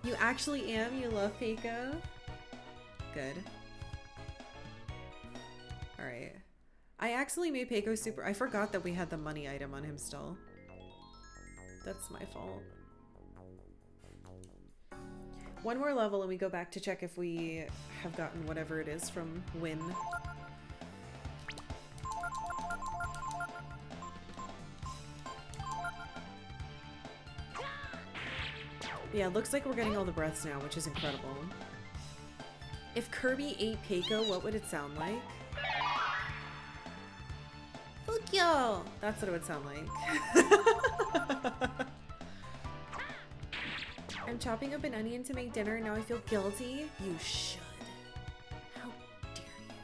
You actually am? You love Peiko? Good. Alright. I actually made Peiko super... I forgot that we had the money item on him still. That's my fault. One more level and we go back to check if we have gotten whatever it is from Win. Yeah, it looks like we're getting all the breaths now, which is incredible. If Kirby ate Peiko, what would it sound like? Fuck yo! That's what it would sound like. I'm chopping up an onion to make dinner and now I feel guilty. You should. How dare you?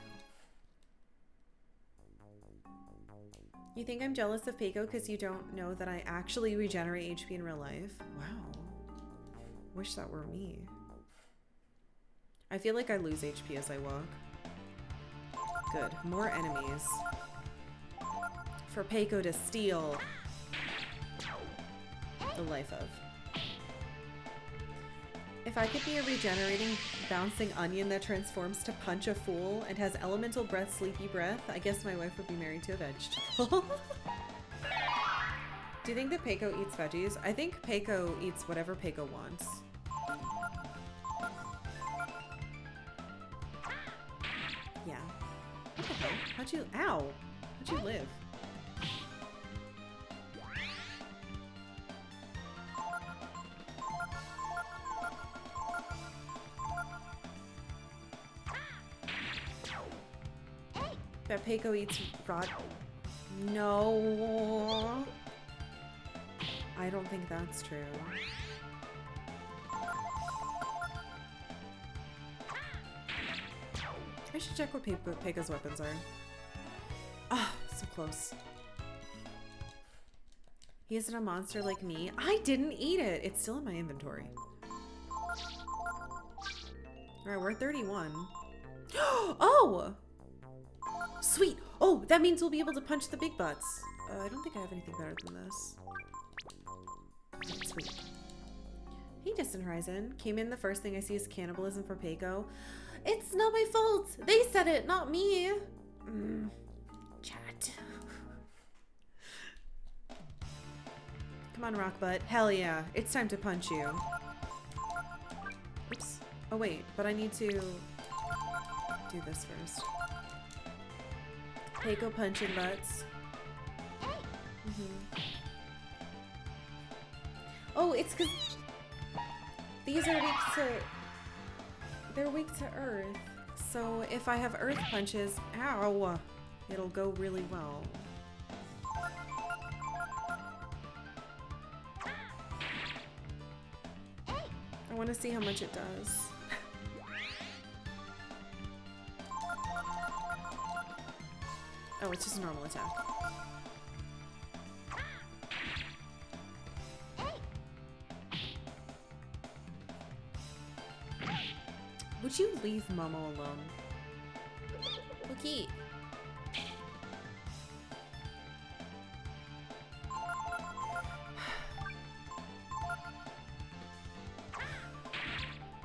You think I'm jealous of Peiko because you don't know that I actually regenerate HP in real life? Wow. Wish that were me. I feel like I lose HP as I walk. Good. More enemies. For Peiko to steal the life of. If I could be a regenerating, bouncing onion that transforms to punch a fool and has elemental breath, sleepy breath, I guess my wife would be married to a vegetable. Do you think that Peiko eats veggies? I think Peiko eats whatever Peiko wants. Yeah. What the hell? How'd you... Ow! How'd you live? That Peiko eats rot. No. I don't think that's true. I should check what Peiko's weapons are. Ah, so close. He isn't a monster like me. I didn't eat it. It's still in my inventory. Alright, we're at 31. Oh! Sweet! Oh, that means we'll be able to punch the big butts. I don't think I have anything better than this. Sweet. Hey, Distant Horizon. Came in, the first thing I see is cannibalism for Peiko. It's not my fault! They said it, not me! Chat. Come on, rock butt. Hell yeah. It's time to punch you. Oops. Oh wait, but I need to do this first. Peiko punching butts. Oh, it's because these are weak to... They're weak to earth. So if I have earth punches, ow, it'll go really well. I want to see how much it does. Oh, it's just a normal attack. Would you leave Momo alone? Okay.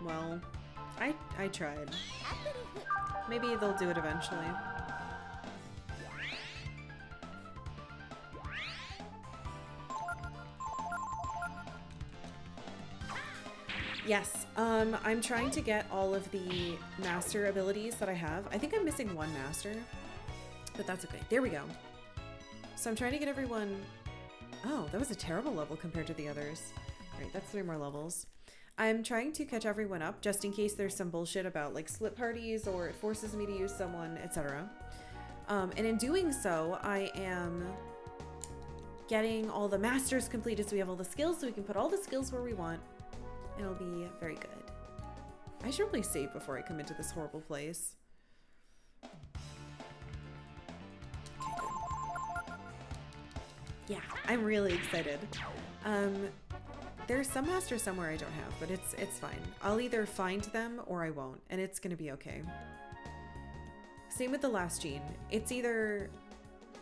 Well, I tried. Maybe they'll do it eventually. Yes, I'm trying to get all of the master abilities that I have. I think I'm missing one master, but that's okay. There we go. So I'm trying to get everyone... Oh, that was a terrible level compared to the others. All right, that's 3 more levels. I'm trying to catch everyone up just in case there's some bullshit about like split parties or it forces me to use someone, etc. And in doing so, I am getting all the masters completed so we have all the skills so we can put all the skills where we want. And it'll be very good. I should probably save before I come into this horrible place. Okay, good. Yeah, I'm really excited. There's some masters somewhere I don't have, but it's fine. I'll either find them or I won't, and it's gonna be okay. Same with the last gene. It's either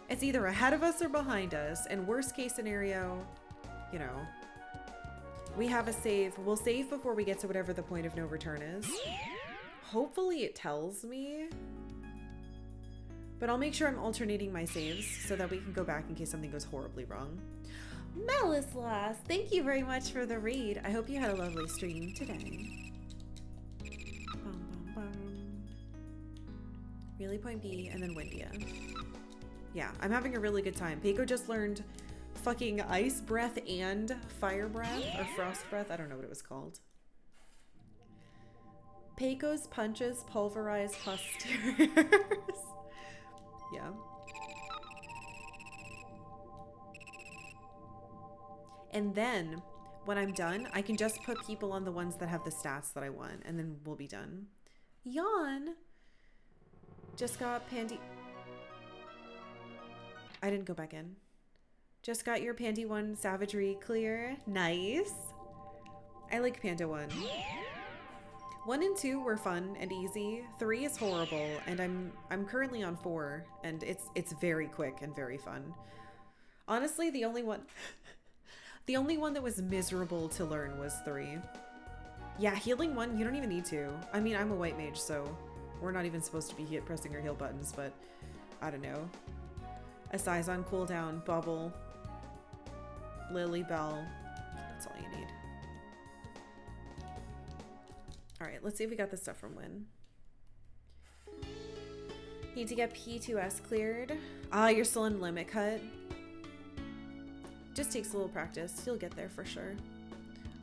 ahead of us or behind us, and worst case scenario, you know, we have a save. We'll save before we get to whatever the point of no return is. Hopefully it tells me. But I'll make sure I'm alternating my saves so that we can go back in case something goes horribly wrong. Melislas, thank you very much for the read. I hope you had a lovely stream today. Bum, bum, bum. Really point B and then Windia. Yeah, I'm having a really good time. Peiko just learned fucking ice breath and fire breath or frost breath. I don't know what it was called. Peiko's punches pulverize posteriors. Yeah. And then when I'm done, I can just put people on the ones that have the stats that I want, and then we'll be done. Yawn. Just got Pandy. I didn't go back in. Just got your Pandy 1 savagery clear. Nice. I like Panda 1. 1 and 2 were fun and easy. 3 is horrible, and I'm currently on 4, and it's very quick and very fun. Honestly, the only one that was miserable to learn was 3. Yeah, healing 1, you don't even need to. I mean, I'm a white mage, so we're not even supposed to be pressing our heal buttons, but I don't know. A Sizon cooldown, Bubble, Lily Bell. That's all you need. Alright, let's see if we got the stuff from Win. Need to get P2S cleared. Ah, you're still in Limit Cut. Just takes a little practice. You'll get there for sure.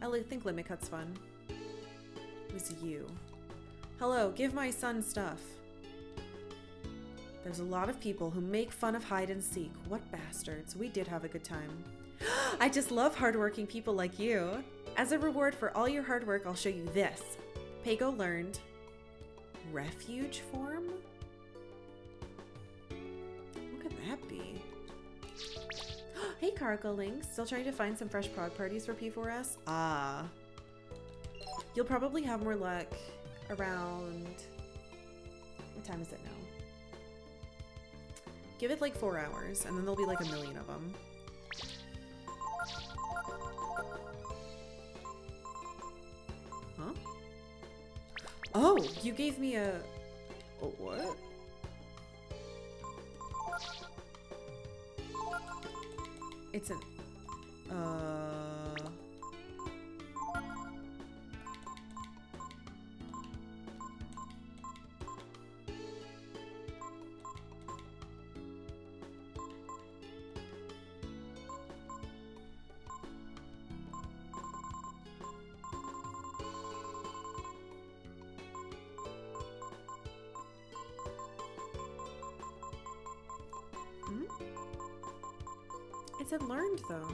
I think Limit Cut's fun. It was you. Hello, give my son stuff. There's a lot of people who make fun of hide and seek. What bastards. We did have a good time. I just love hardworking people like you. As a reward for all your hard work, I'll show you this. Peiko learned refuge form? What could that be? Hey Karkalla, still trying to find some fresh prod parties for P4S? Ah. You'll probably have more luck around... What time is it now? Give it like 4 hours, and then there'll be like 1 million of them. Huh? Oh, you gave me a... Oh, what? It's an... It said learned though.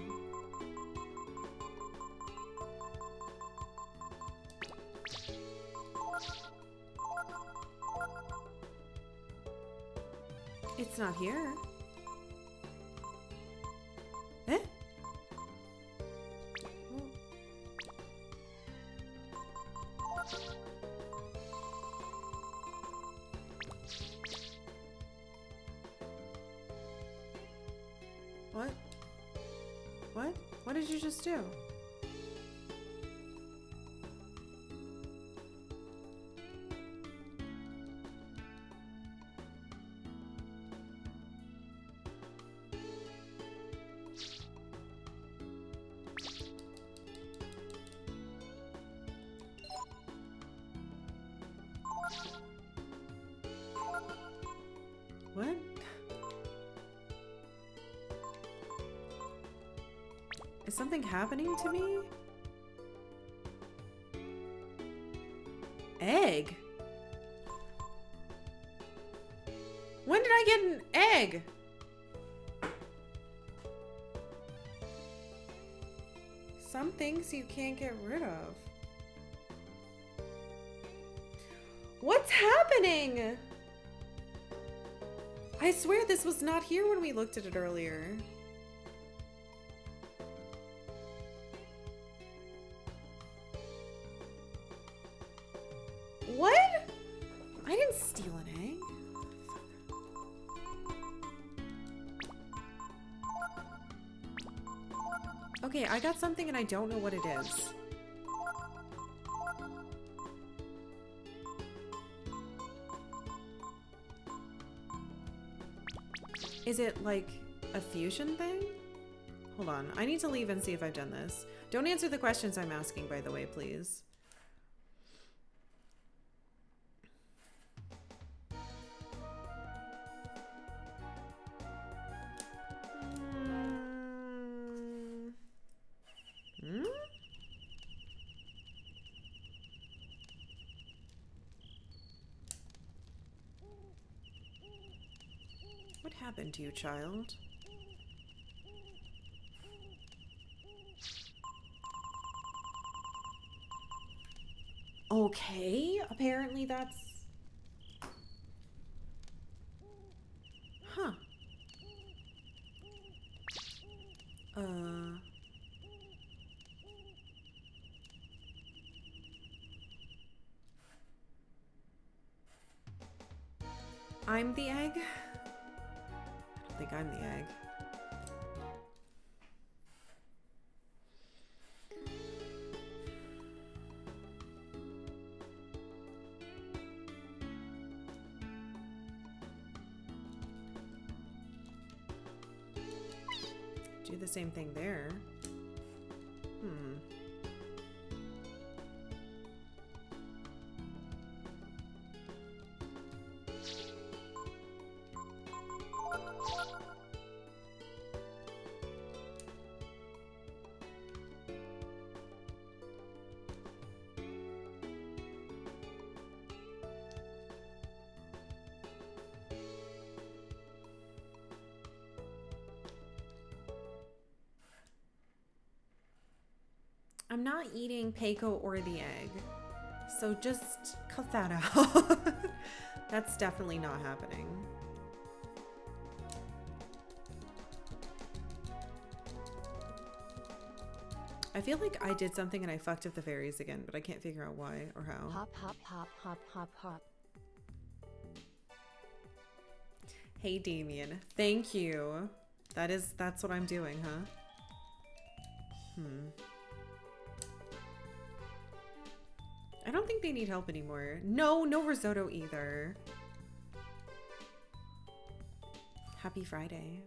It's not here. Eh? What? What did you just do? What? Is something happening to me? Egg? When did I get an egg? Some things you can't get rid of. What's happening? I swear this was not here when we looked at it earlier. What? I didn't steal an egg. Okay, I got something and I don't know what it is. Is it like a fusion thing? Hold on, I need to leave and see if I've done this. Don't answer the questions I'm asking, by the way, please. What happened to you, child? Okay, apparently that's... Huh. I'm the egg? I don't think I'm the egg. Do the same thing there. I'm not eating Peiko or the egg, so just cut that out. That's definitely not happening. I feel like I did something and I fucked up the fairies again, but I can't figure out why or how. Hop, hop, hop, hop, hop, hop. Hey, Damien. Thank you. That's what I'm doing, huh? I don't think they need help anymore. No risotto either. Happy Friday.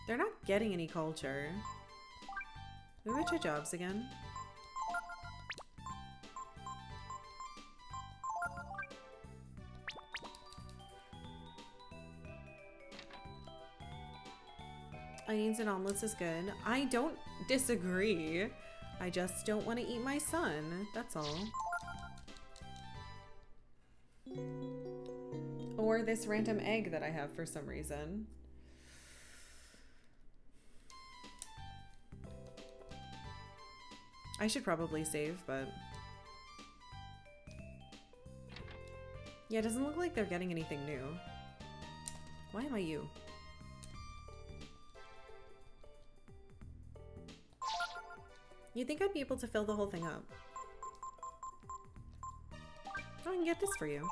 They're not getting any culture. Maybe we try jobs again. Onions and omelets is good. I don't disagree. I just don't want to eat my son. That's all. Or this random egg that I have for some reason. I should probably save, but... Yeah, it doesn't look like they're getting anything new. Why am I you? You'd think I'd be able to fill the whole thing up. Oh, I can get this for you.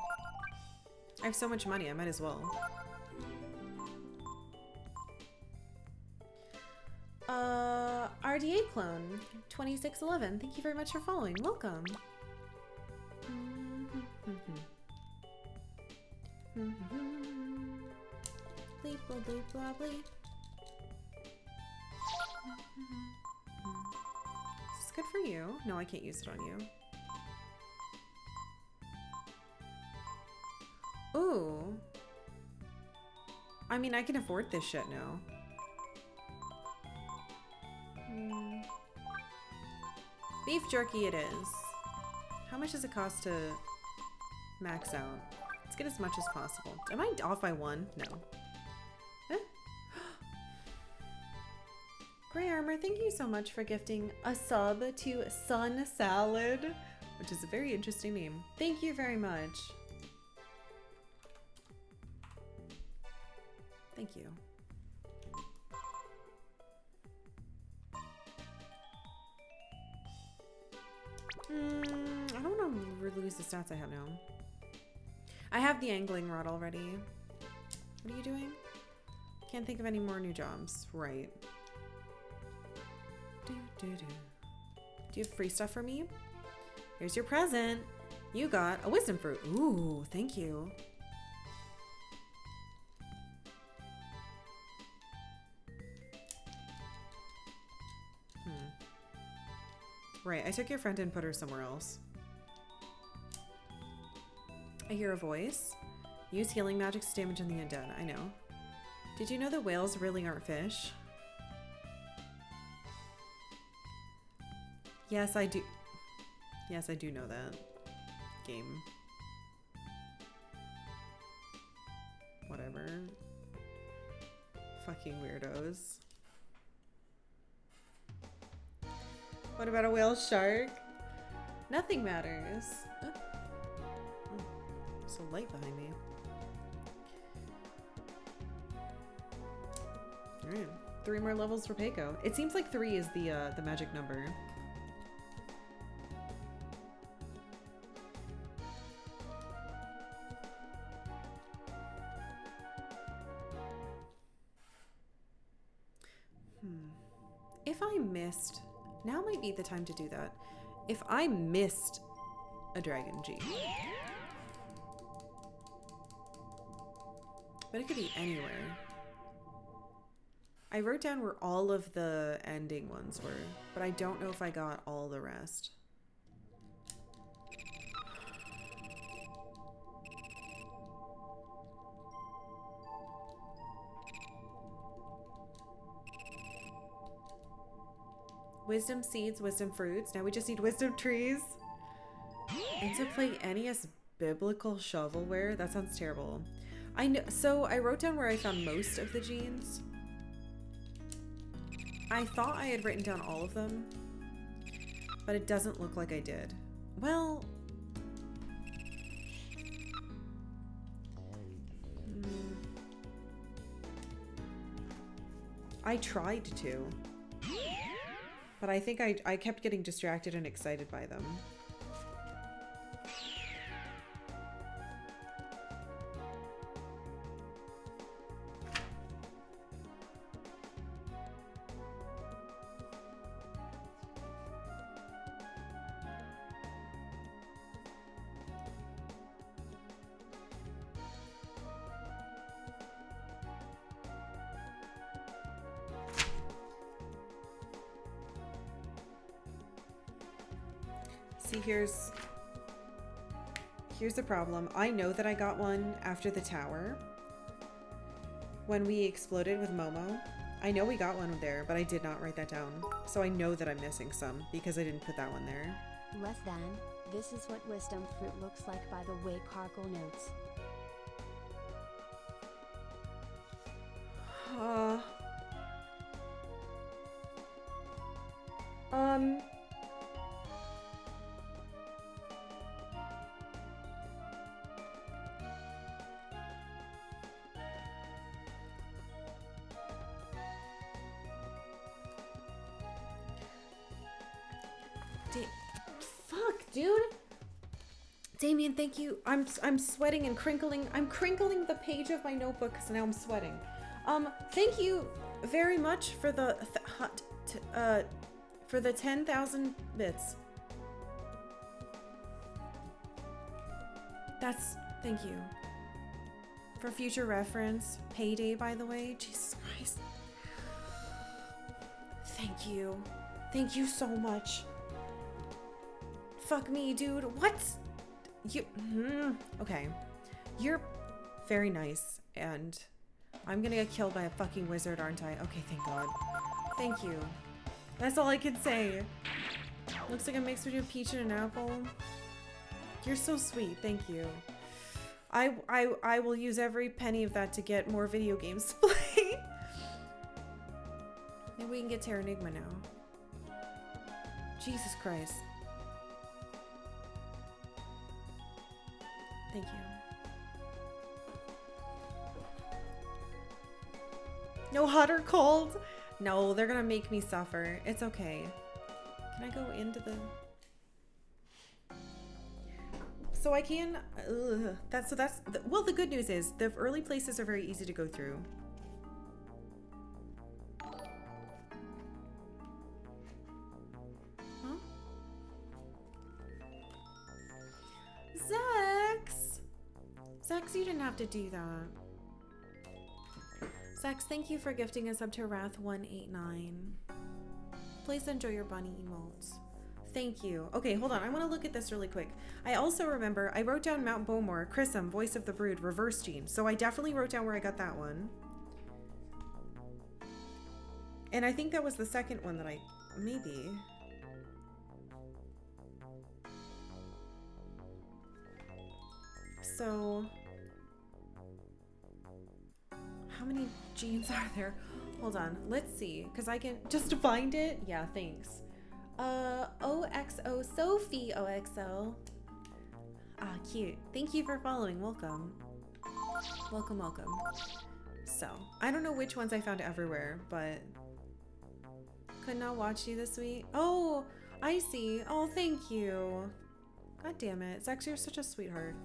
I have so much money, I might as well. RDA clone 2611. Thank you very much for following. Welcome. Bleep, blah, bleep, blah, bleep. Is this good for you? No, I can't use it on you. Ooh. I mean, I can afford this shit now. Beef jerky it is. How much does it cost to max out? Let's get as much as possible. Am I off by one? No. Huh? Grey Armor, thank you so much for gifting a sub to Sun Salad, which is a very interesting name. Thank you very much. Thank you. I don't want to lose the stats I have now. I have the angling rod already. What are you doing? Can't think of any more new jobs. Right. Do you have free stuff for me? Here's your present. You got a wisdom fruit. Ooh, thank you. Right, I took your friend and put her somewhere else. I hear a voice. Use healing magic to damage in the undead. I know. Did you know that whales really aren't fish? Yes, I do. Yes, I do know that. Game. Whatever. Fucking weirdos. What about a whale shark? Nothing matters. Oh. Oh. There's a light behind me. Alright. 3 more levels for Peiko. It seems like 3 is the magic number. If I missed... Now might be the time to do that. If I missed a Dragon G. But it could be anywhere. I wrote down where all of the ending ones were, but I don't know if I got all the rest. Wisdom seeds, wisdom fruits. Now we just need wisdom trees. And to play NES biblical shovelware? That sounds terrible. I know. So I wrote down where I found most of the genes. I thought I had written down all of them, but it doesn't look like I did. Well, I tried to. But I think I kept getting distracted and excited by them. See, here's the problem. I know that I got one after the tower. When we exploded with Momo. I know we got one there, but I did not write that down. So I know that I'm missing some because I didn't put that one there. Less than. This is what wisdom fruit looks like by the way Karkalla notes. Fuck, dude. Damien, thank you. I'm sweating and crinkling. I'm crinkling the page of my notebook because now I'm sweating. Thank you very much for the for the 10,000 bits. Thank you. For future reference, payday, by the way. Jesus Christ. Thank you. Thank you so much. Fuck me, dude. What? Okay. You're very nice, and I'm gonna get killed by a fucking wizard, aren't I? Okay, thank God. Thank you. That's all I can say. Looks like a mix between a peach and an apple. You're so sweet. Thank you. I will use every penny of that to get more video games to play. Maybe we can get Terranigma now. Jesus Christ. Thank you. No hot or cold? No, they're gonna make me suffer. It's okay. Can I go into the... So I can... well, the good news is the early places are very easy to go through. Huh? Zax, you didn't have to do that. Zax, thank you for gifting us up to Wrath189. Please enjoy your bunny emotes. Thank you. Okay, hold on. I want to look at this really quick. I also remember I wrote down Mount Bowmore, Chrism, Voice of the Brood, Reverse Gene. So I definitely wrote down where I got that one. And I think that was the second one that I... Maybe. So... How many genes are there? Hold on. Let's see. Because I can just find it. Yeah, thanks. OXO Sophie OXO. Ah, cute. Thank you for following. Welcome. Welcome, welcome. So, I don't know which ones I found everywhere, but could not watch you this week. Oh, I see. Oh, thank you. God damn it. Zax, you're such a sweetheart.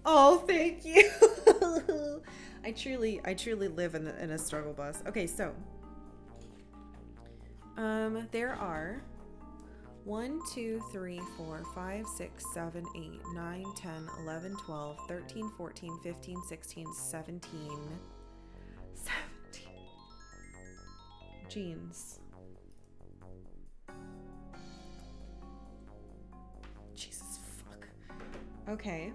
Oh, thank you. I truly live in a struggle bus. Okay, so there are 1, 2, 3, 4, 5, 6, 7, 8, 9, 10, 11, 12, 13, 14, 15, 16, 17 genes. Jesus fuck. Okay.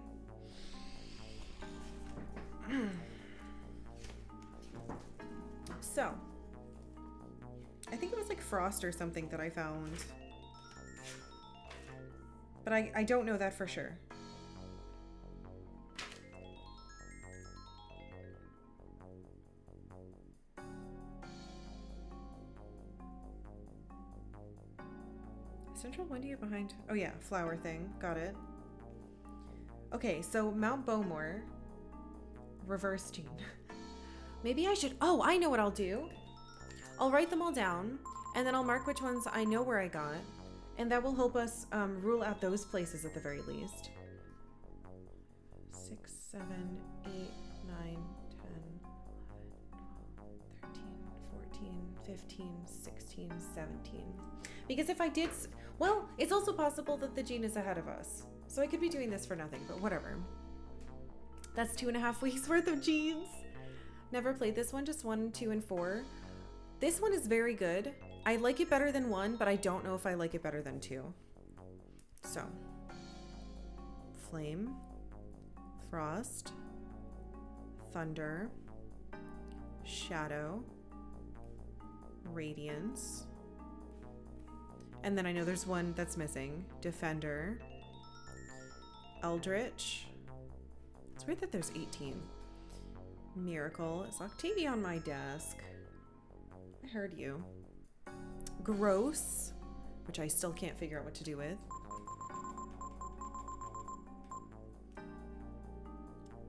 So, I think it was like Frost or something that I found. But I don't know that for sure. Central Windy behind... Oh yeah, flower thing. Got it. Okay, so Mount Bowmore. Reverse gene. Maybe I should... Oh, I know what I'll do. I'll write them all down, and then I'll mark which ones I know where I got, and that will help us rule out those places at the very least. 6, 7, 8, 9, 10, 11, 12, 13, 14, 15, 16, 17. Because if I did... Well, it's also possible that the gene is ahead of us. So I could be doing this for nothing, but whatever. That's 2.5 weeks worth of genes. Never played this one, just 1, 2, and 4. This one is very good. I like it better than 1, but I don't know if I like it better than 2. So, Flame, Frost, Thunder, Shadow, Radiance, and then I know there's one that's missing. Defender, Eldritch. It's weird that there's 18. Miracle. Is Octavia on my desk? I heard you. Gross, which I still can't figure out what to do with.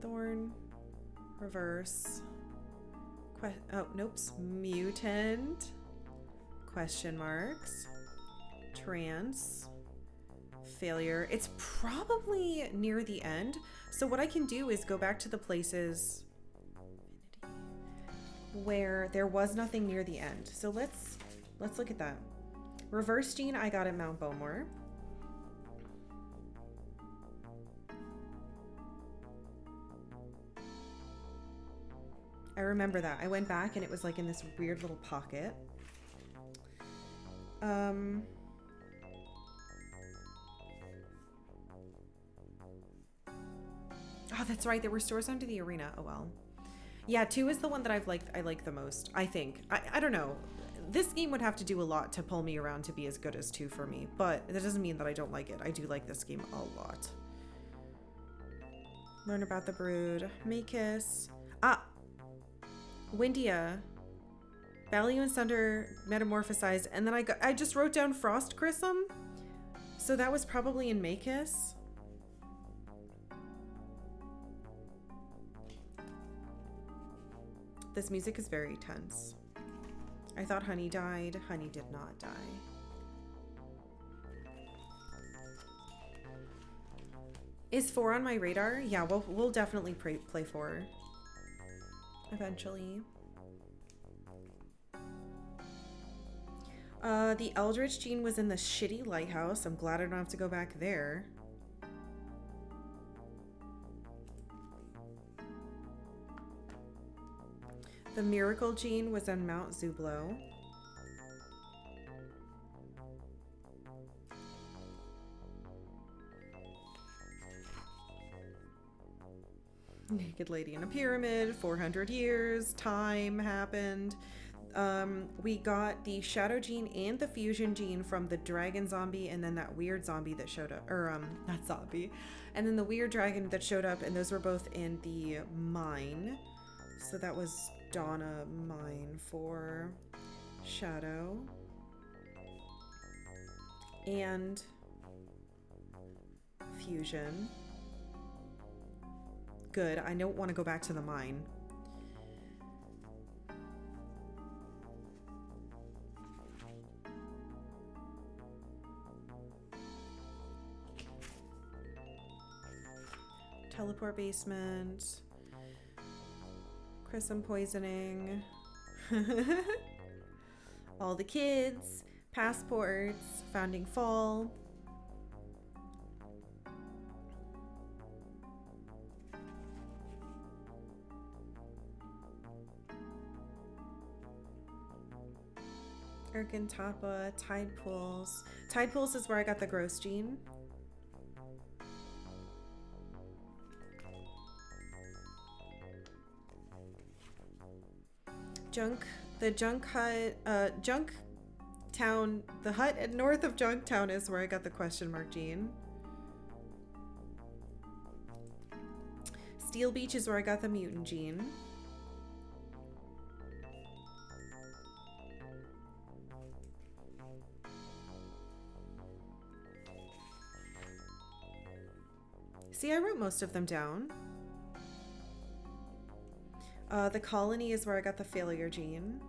Thorn. Reverse. Oh, nope. Mutant. Question marks. Trance. Failure. It's probably near the end. So what I can do is go back to the places where there was nothing near the end. So let's look at that. Reverse gene I got at Mount Bowmore. I remember that. I went back and it was like in this weird little pocket. Oh, that's right. There were stores under the arena. Oh, well. Yeah, 2 is the one that I like the most, I think. I don't know. This game would have to do a lot to pull me around to be as good as 2 for me, but that doesn't mean that I don't like it. I do like this game a lot. Learn about the brood. Makus. Ah! Windia. Value and Sunder metamorphosized, and then I just wrote down Frost Chrism. So that was probably in Makus. This music is very tense. I thought Honey died. Honey did not die. Is 4 on my radar? Yeah, we'll definitely play 4 eventually. The Eldritch gene was in the shitty lighthouse. I'm glad I don't have to go back there. The Miracle gene was on Mount Zublo. Naked lady in a pyramid, 400 years, time happened. We got the Shadow gene and the Fusion gene from the dragon zombie, and then that weird zombie that showed up, or not zombie, and then the weird dragon that showed up, and those were both in the mine. So that was Donna mine for Shadow. And Fusion. Good. I don't want to go back to the mine. Teleport basement. Chrism poisoning. All the kids. Passports. Founding Fall. Erkentapa, Tide Pools. Tide Pools is where I got the gross gene. The Junk Hut, Junk Town, the hut north of Junk Town is where I got the question mark gene. Steel Beach is where I got the mutant gene. See, I wrote most of them down. The colony is where I got the failure gene.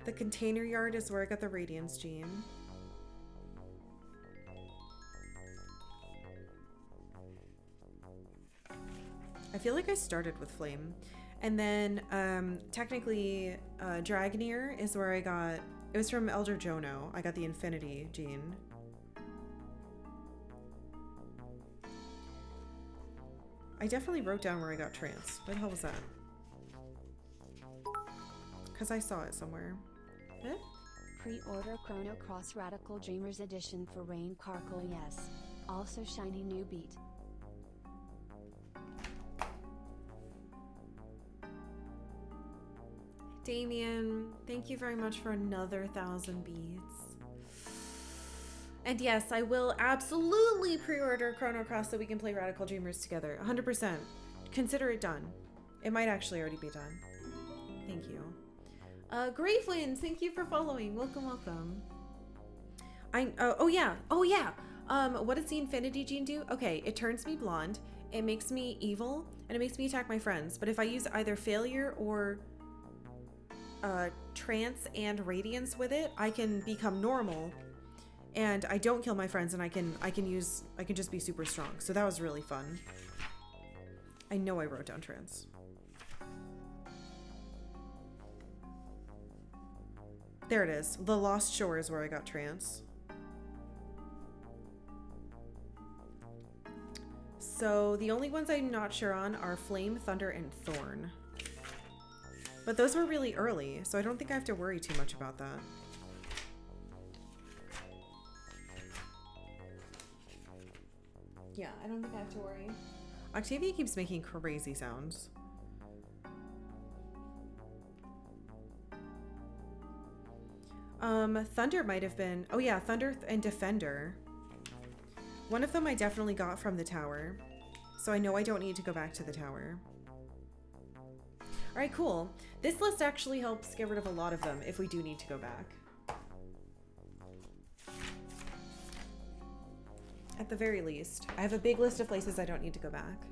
The container yard is where I got the radiance gene. I feel like I started with flame. And then, technically, Dragoneer is where I got... It was from Elder Jono. I got the Infinity gene. I definitely wrote down where I got Trance. Where the hell was that? Because I saw it somewhere. Eh? Pre-order Chrono Cross Radical Dreamers Edition for Rain Karkalla, yes. Also shiny new beat. Damien, thank you very much for another 1,000 beads. And yes, I will absolutely pre-order Chrono Cross so we can play Radical Dreamers together. 100%. Consider it done. It might actually already be done. Thank you. Gravelands, thank you for following. Welcome, welcome. Oh yeah. What does the Infinity gene do? Okay, it turns me blonde. it makes me evil and it makes me attack my friends. But if I use either failure or trance and radiance with it, I can become normal and I don't kill my friends, and I can just be super strong. So that was really fun. I know I wrote down trance. There it is. The Lost Shore is where I got trance. So the only ones I'm not sure on are Flame, Thunder, and Thorn. But those were really early, so I don't think I have to worry too much about that. Yeah, I don't think I have to worry. Octavia keeps making crazy sounds. Thunder might have been... Oh yeah, Thunder and Defender. One of them I definitely got from the tower. So I know I don't need to go back to the tower. Alright, cool. This list actually helps get rid of a lot of them if we do need to go back. At the very least. I have a big list of places I don't need to go back.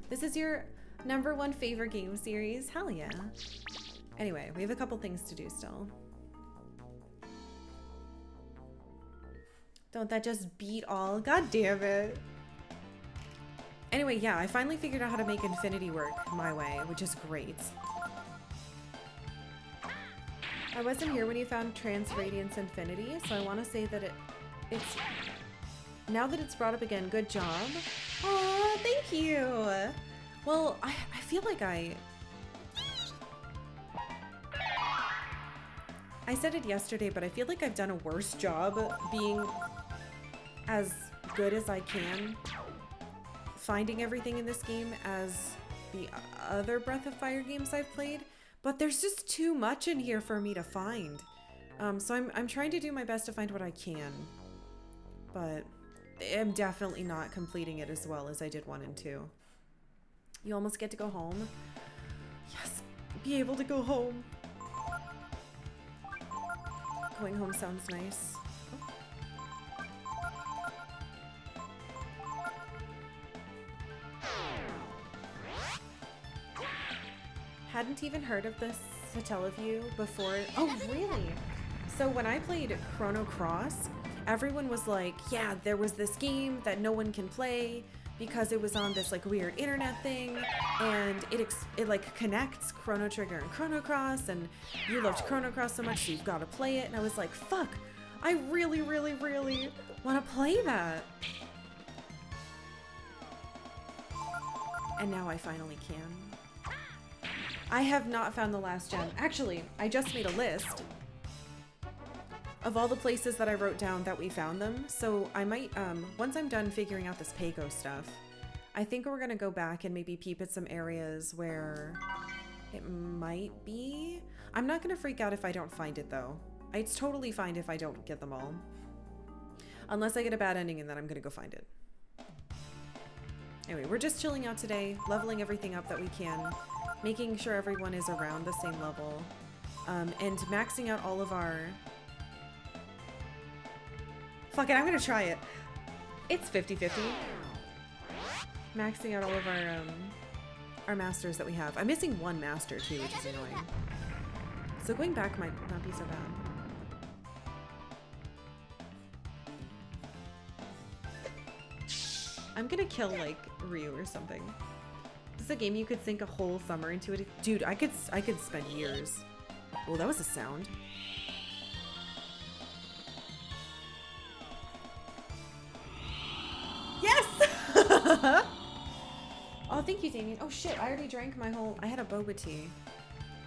This is your #1 favorite game series? Hell yeah. Anyway, we have a couple things to do still. Don't that just beat all? God damn it. Anyway, yeah, I finally figured out how to make Infinity work my way, which is great. I wasn't here when you found Trans Radiance Infinity, so I want to say that it's... Now that it's brought up again, good job. Aw, thank you. Well, I feel like I said it yesterday, but I feel like I've done a worse job being as good as I can finding everything in this game as the other Breath of Fire games I've played. But there's just too much in here for me to find. So I'm trying to do my best to find what I can. But I'm definitely not completing it as well as I did 1 and 2. You almost get to go home. Yes, be able to go home. Going home sounds nice. Hadn't even heard of this Satellaview before. Oh, really? So when I played Chrono Cross, everyone was like, yeah, there was this game that no one can play because it was on this like weird internet thing, and it like connects Chrono Trigger and Chrono Cross, and you loved Chrono Cross so much so you've got to play it. And I was like, fuck, I really, really, really want to play that. And now I finally can. I have not found the last gem. Actually, I just made a list of all the places that I wrote down that we found them. So I might, once I'm done figuring out this Pago stuff, I think we're gonna go back and maybe peep at some areas where it might be. I'm not gonna freak out if I don't find it though. It's totally fine if I don't get them all. Unless I get a bad ending, and then I'm gonna go find it. Anyway, we're just chilling out today, leveling everything up that we can, making sure everyone is around the same level, and maxing out all of our... Fuck it, I'm gonna try it. It's 50-50. Maxing out all of our masters that we have. I'm missing 1 master too, which is annoying. So going back might not be so bad. I'm gonna kill like Ryu or something. This is a game you could sink a whole summer into it. Dude, I could spend years. Well, that was a sound. Yes! Oh, thank you, Damien. Oh shit, I already drank my whole... I had a boba tea.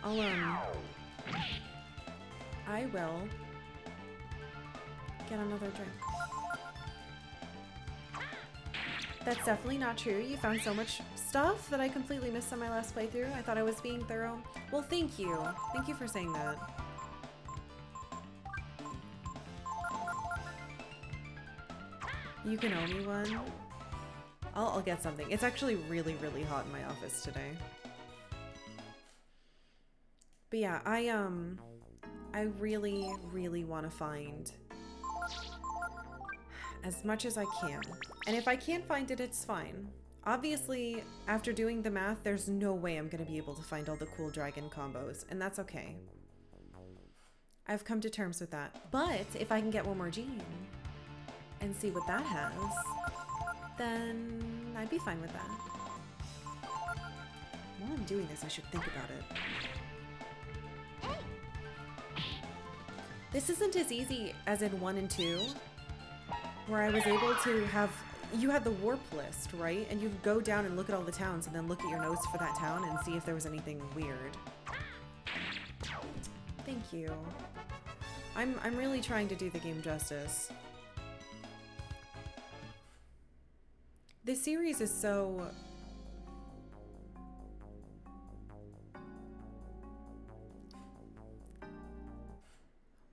I will get another drink. That's definitely not true. You found so much stuff that I completely missed on my last playthrough. I thought I was being thorough. Well, thank you. Thank you for saying that. You can owe me one. I'll get something. It's actually really, really hot in my office today. But yeah, I really, really want to find as much as I can. And if I can't find it, it's fine. Obviously, after doing the math, there's no way I'm going to be able to find all the cool dragon combos, and that's okay. I've come to terms with that. But if I can get one more gene and see what that has, then I'd be fine with that. While I'm doing this, I should think about it. This isn't as easy as in 1 and 2, where I was able to have... You had the warp list, right? And you could go down and look at all the towns and then look at your notes for that town and see if there was anything weird. Thank you. I'm really trying to do the game justice. This series is so...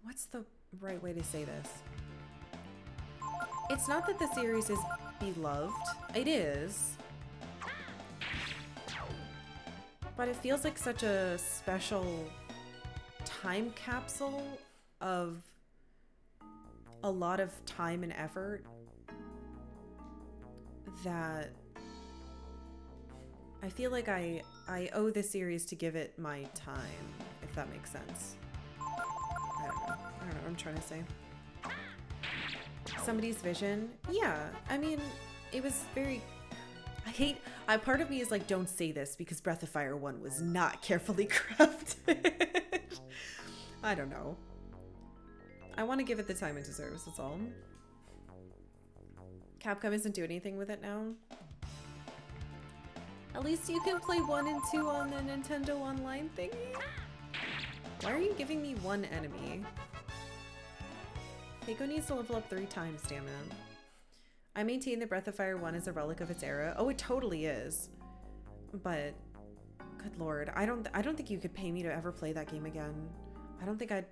What's the right way to say this? It's not that the series is beloved. It is. But it feels like such a special time capsule of a lot of time and effort that I feel like I owe the series to give it my time, if that makes sense. I don't know what I'm trying to say. Somebody's vision? Yeah, I mean, it was very... part of me is like, don't say this because Breath of Fire 1 was not carefully crafted. I don't know. I want to give it the time it deserves, that's all. Capcom isn't doing anything with it now. At least you can play 1 and 2 on the Nintendo Online thingy. Why are you giving me one enemy? Keiko needs to level up 3 times, damn it. I maintain that Breath of Fire 1 is a relic of its era. Oh, it totally is. But, good lord, I don't think you could pay me to ever play that game again. I don't think I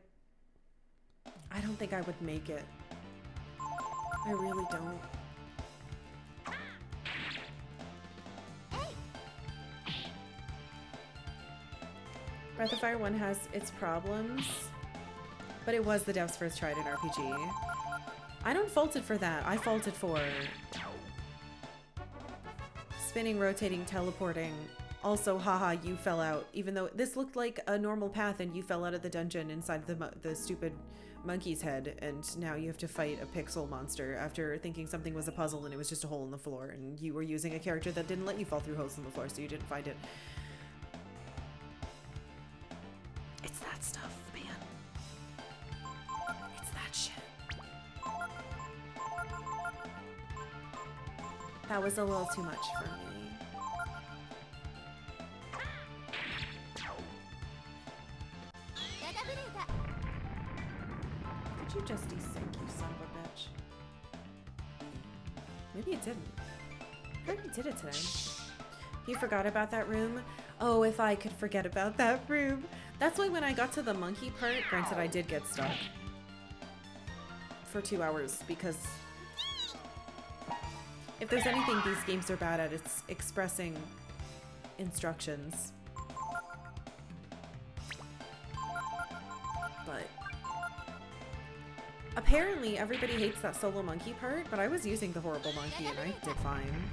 would make it. I really don't. Breath of Fire 1 has its problems, but it was the dev's first try at an RPG. I don't fault it for that. I fault it for spinning, rotating, teleporting. Also, haha, you fell out. Even though this looked like a normal path and you fell out of the dungeon inside the stupid monkey's head, and now you have to fight a pixel monster after thinking something was a puzzle and it was just a hole in the floor, and you were using a character that didn't let you fall through holes in the floor, so you didn't find it. It's that stuff, man. It's that shit. That was a little too much for me. Did you just desync, you son of a bitch? Maybe it didn't. I already did it today. You forgot about that room? Oh, if I could forget about that room. That's why when I got to the monkey part, granted I did get stuck for 2 hours, because if there's anything these games are bad at, it's expressing instructions. But apparently everybody hates that solo monkey part, but I was using the horrible monkey and I did fine.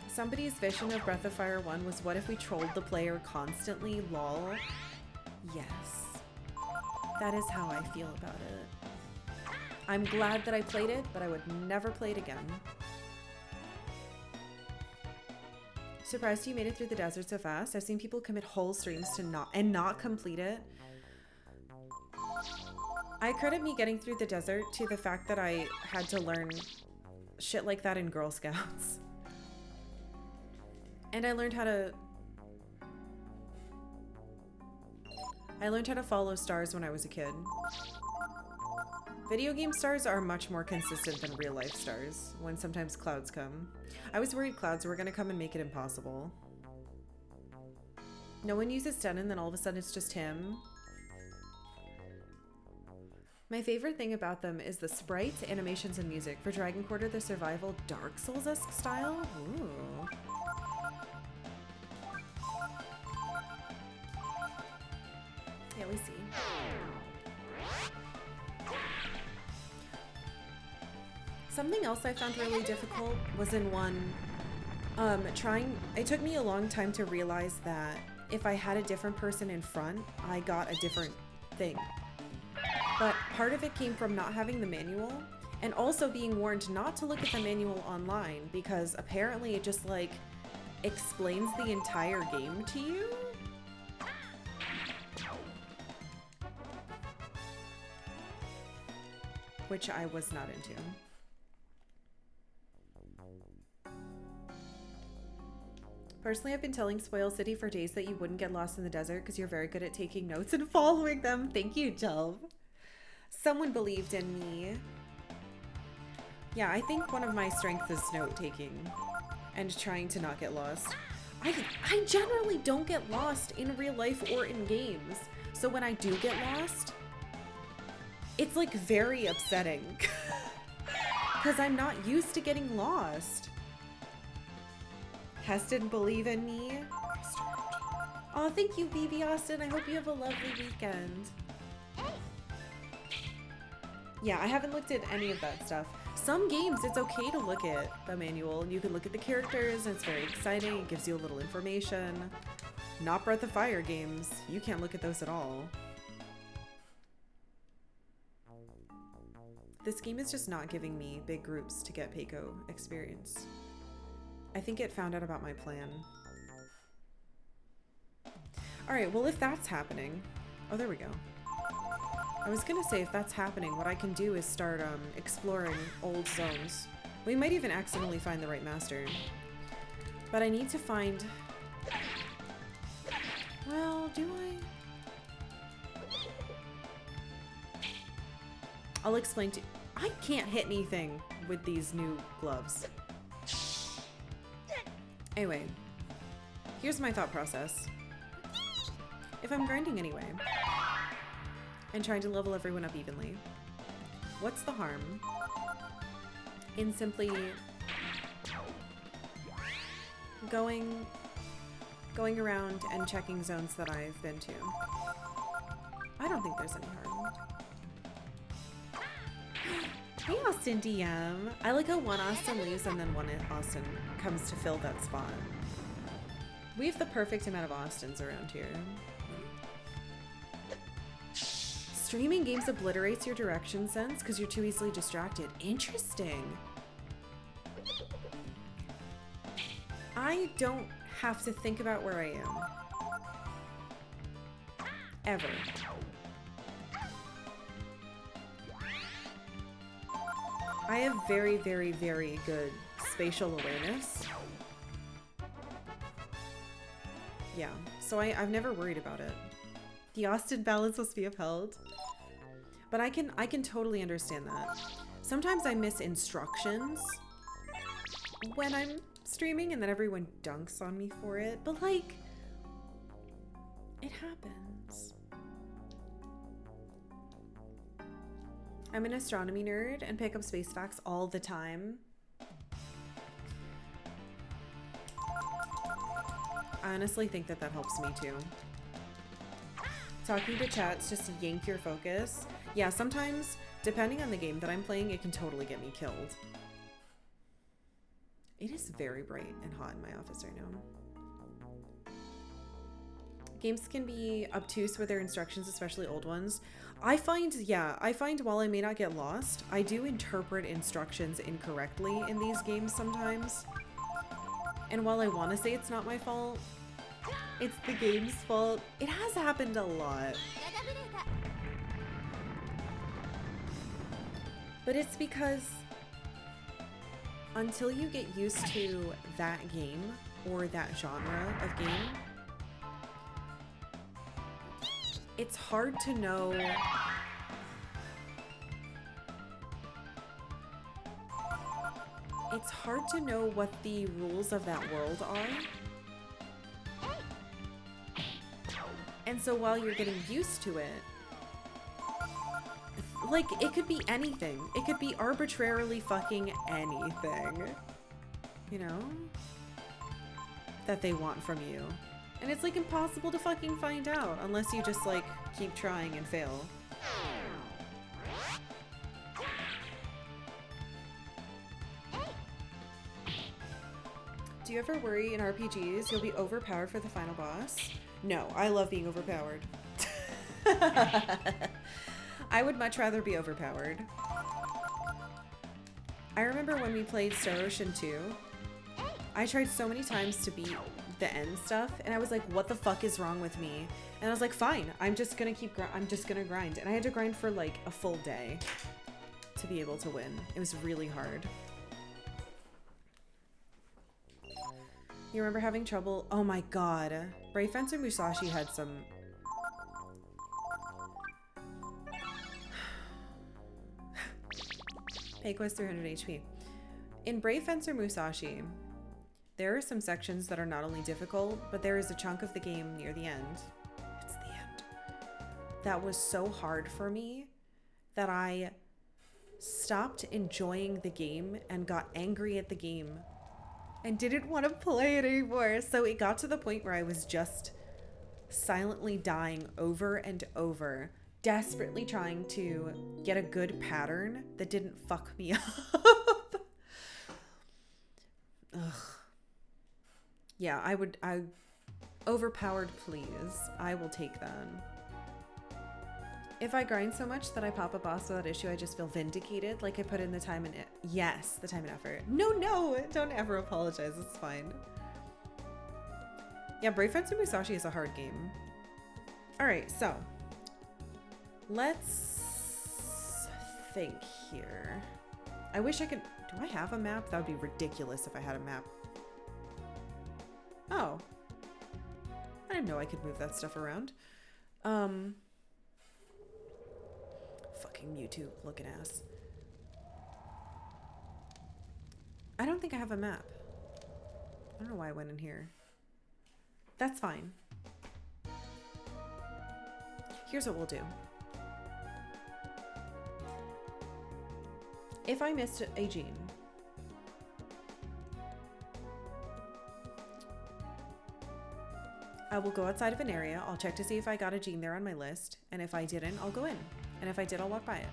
Somebody's vision of Breath of Fire 1 was, what if we trolled the player constantly, lol? Yes. That is how I feel about it. I'm glad that I played it, but I would never play it again. Surprised you made it through the desert so fast. I've seen people commit whole streams to not complete it. I credit me getting through the desert to the fact that I had to learn shit like that in Girl Scouts. And I learned how to follow stars when I was a kid. Video game stars are much more consistent than real life stars, when sometimes clouds come. I was worried clouds were gonna come and make it impossible. No one uses stun and then all of a sudden it's just him. My favorite thing about them is the sprites, animations, and music. For Dragon Quarter, the survival Dark Souls-esque style? Ooh. Yeah, we see. Something else I found really difficult was in one, it took me a long time to realize that if I had a different person in front, I got a different thing. But part of it came from not having the manual and also being warned not to look at the manual online because apparently it just like explains the entire game to you. Which I was not into. Personally, I've been telling Spoil City for days that you wouldn't get lost in the desert because you're very good at taking notes and following them. Thank you, Jelv. Someone believed in me. Yeah, I think one of my strengths is note taking and trying to not get lost. I generally don't get lost in real life or in games. So when I do get lost, it's like very upsetting because I'm not used to getting lost. Hess didn't believe in me. Oh, thank you, BB Austin. I hope you have a lovely weekend. Yeah, I haven't looked at any of that stuff. Some games, it's okay to look at the manual. You can look at the characters, and it's very exciting. It gives you a little information. Not Breath of Fire games. You can't look at those at all. This game is just not giving me big groups to get Peiko experience. I think it found out about my plan. Alright, well if that's happening... Oh, there we go. I was gonna say if that's happening, what I can do is start exploring old zones. We might even accidentally find the right master. But I need to find... Well, do I? I'll explain to you. I can't hit anything with these new gloves. Anyway, here's my thought process. If I'm grinding anyway, and trying to level everyone up evenly, what's the harm in simply going around and checking zones that I've been to? I don't think there's any harm. Hey Austin DM. I like how one Austin leaves and then one Austin comes to fill that spot. We have the perfect amount of Austins around here. Streaming games obliterates your direction sense because you're too easily distracted. Interesting. I don't have to think about where I am. Ever. I have very, very, very good spatial awareness. Yeah, so I've never worried about it. The Austin balance must be upheld. But I can totally understand that. Sometimes I miss instructions when I'm streaming and then everyone dunks on me for it. But like, it happens. I'm an astronomy nerd and pick up space facts all the time. I honestly think that helps me too. Talking to chats just yank your focus. Yeah, sometimes, depending on the game that I'm playing, it can totally get me killed. It is very bright and hot in my office right now. Games can be obtuse with their instructions, especially old ones. I find while I may not get lost, I do interpret instructions incorrectly in these games sometimes. And while I want to say it's not my fault, it's the game's fault. It has happened a lot. But it's because until you get used to that game or that genre of game, it's hard to know what the rules of that world are. And so while you're getting used to it, like, it could be anything. It could be arbitrarily fucking anything, you know, that they want from you. And it's like impossible to fucking find out unless you just like keep trying and fail. Do you ever worry in RPGs you'll be overpowered for the final boss? No, I love being overpowered. I would much rather be overpowered. I remember when we played Star Ocean 2, I tried so many times to beat the end stuff, and I was like, what the fuck is wrong with me? And I was like, fine, I'm just gonna grind. And I had to grind for like a full day to be able to win. It was really hard. You remember having trouble? Oh my god. Brave Fencer Musashi had some... Payquest 300 HP. In Brave Fencer Musashi, there are some sections that are not only difficult, but there is a chunk of the game near the end. It's the end. That was so hard for me that I stopped enjoying the game and got angry at the game and didn't want to play it anymore. So it got to the point where I was just silently dying over and over, desperately trying to get a good pattern that didn't fuck me up. Ugh. Yeah, I overpowered, please. I will take that. If I grind so much that I pop a boss without issue, I just feel vindicated, like I put in the time and yes, the time and effort. No, don't ever apologize. It's fine. Yeah, Brave Fencer Musashi is a hard game. All right, so let's think here. I wish I could. Do I have a map? That would be ridiculous if I had a map. Oh, I didn't know I could move that stuff around. Fucking Mewtwo looking ass. I don't think I have a map. I don't know why I went in here. That's fine. Here's what we'll do. If I missed a gene, I will go outside of an area. I'll check to see if I got a gene there on my list. And if I didn't, I'll go in. And if I did, I'll walk by it.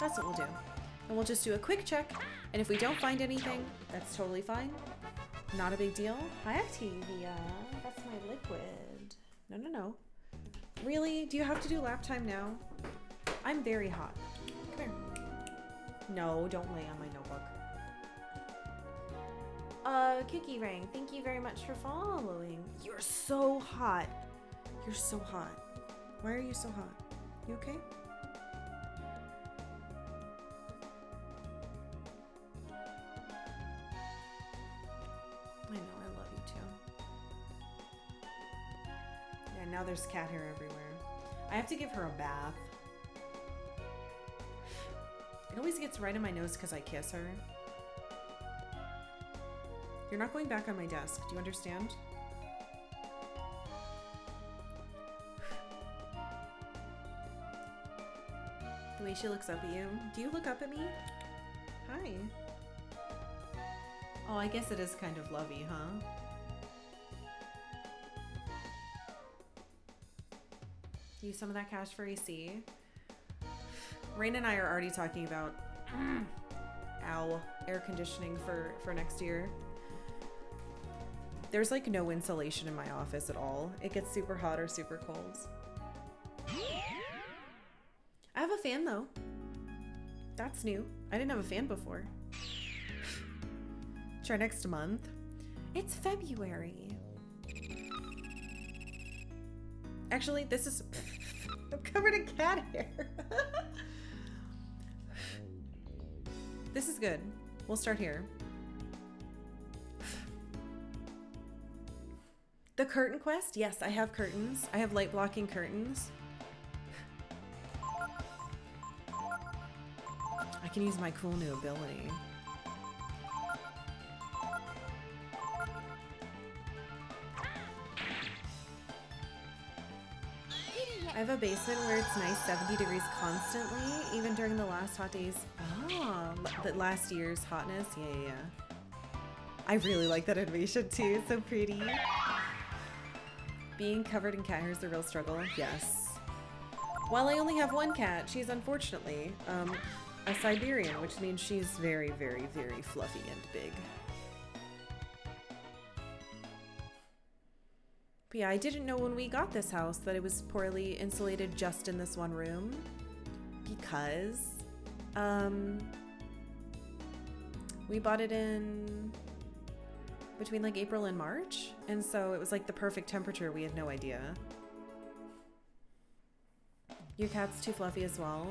That's what we'll do. And we'll just do a quick check. And if we don't find anything, that's totally fine. Not a big deal. Hi, Activia. That's my liquid. No. Really? Do you have to do lap time now? I'm very hot. Come here. No, don't lay on my notebook. Kiki Rang, thank you very much for following. You're so hot. You're so hot. Why are you so hot? You okay? I know, I love you too. Yeah, now there's cat hair everywhere. I have to give her a bath. It always gets right in my nose because I kiss her. You're not going back on my desk. Do you understand? The way she looks up at you. Do you look up at me? Hi. Oh, I guess it is kind of lovey, huh? Use some of that cash for AC. Rain and I are already talking about air conditioning for next year. There's like no insulation in my office at all. It gets super hot or super cold. I have a fan though. That's new. I didn't have a fan before. Try next month. It's February. Actually, this is... I'm covered in cat hair. This is good. We'll start here. The curtain quest? Yes, I have curtains. I have light blocking curtains. I can use my cool new ability. I have a basement where it's nice 70 degrees constantly, even during the last hot days. Oh, the last year's hotness. Yeah. I really like that animation too. It's so pretty. Being covered in cat hair is a real struggle. Yes. While I only have one cat, she's unfortunately a Siberian, which means she's very, very, very fluffy and big. But yeah, I didn't know when we got this house that it was poorly insulated just in this one room because we bought it in between like April and March, and so it was like the perfect temperature. We had no idea. Your cat's too fluffy as well.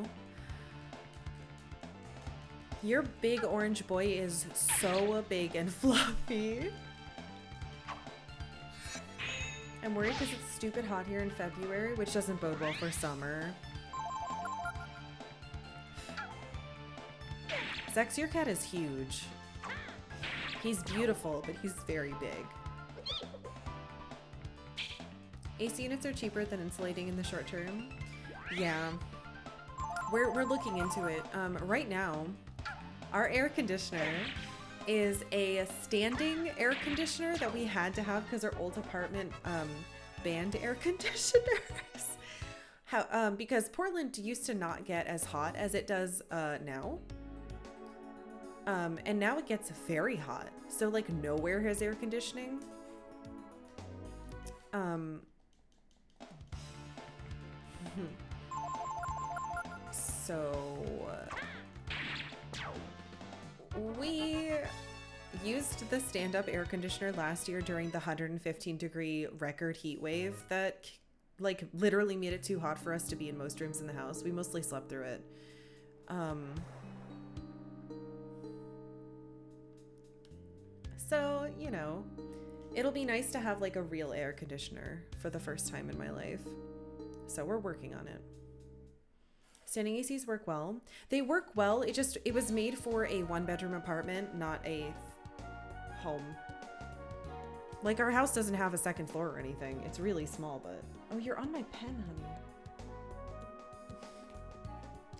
Your big orange boy is so big and fluffy. I'm worried because it's stupid hot here in February, which doesn't bode well for summer. Zex, your cat is huge. He's beautiful, but he's very big. AC units are cheaper than insulating in the short term. Yeah, we're looking into it. Right now, our air conditioner is a standing air conditioner that we had to have because our old apartment banned air conditioners. Because Portland used to not get as hot as it does now. And now it gets very hot. So like nowhere has air conditioning. So we used the stand-up air conditioner last year during the 115-degree record heat wave that like literally made it too hot for us to be in most rooms in the house. We mostly slept through it. So, you know, it'll be nice to have like a real air conditioner for the first time in my life. So we're working on it. Standing ACs work well. They work well. It was made for a one-bedroom apartment, not a home. Like our house doesn't have a second floor or anything. It's really small, but... Oh, you're on my pen, honey.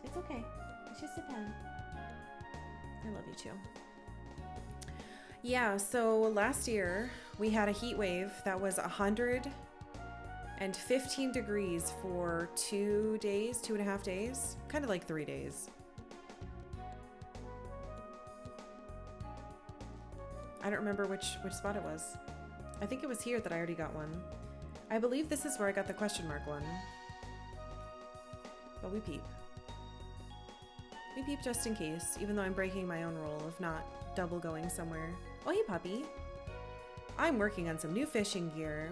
It's okay. It's just a pen. I love you too. Yeah, so last year we had a heat wave that was 115 degrees for 2 days, 2.5 days, kind of like 3 days. I don't remember which spot it was. I think it was here that I already got one. I believe this is where I got the question mark one. But we peep. We peep just in case, even though I'm breaking my own rule of not double going somewhere. Oh, hey, puppy. I'm working on some new fishing gear,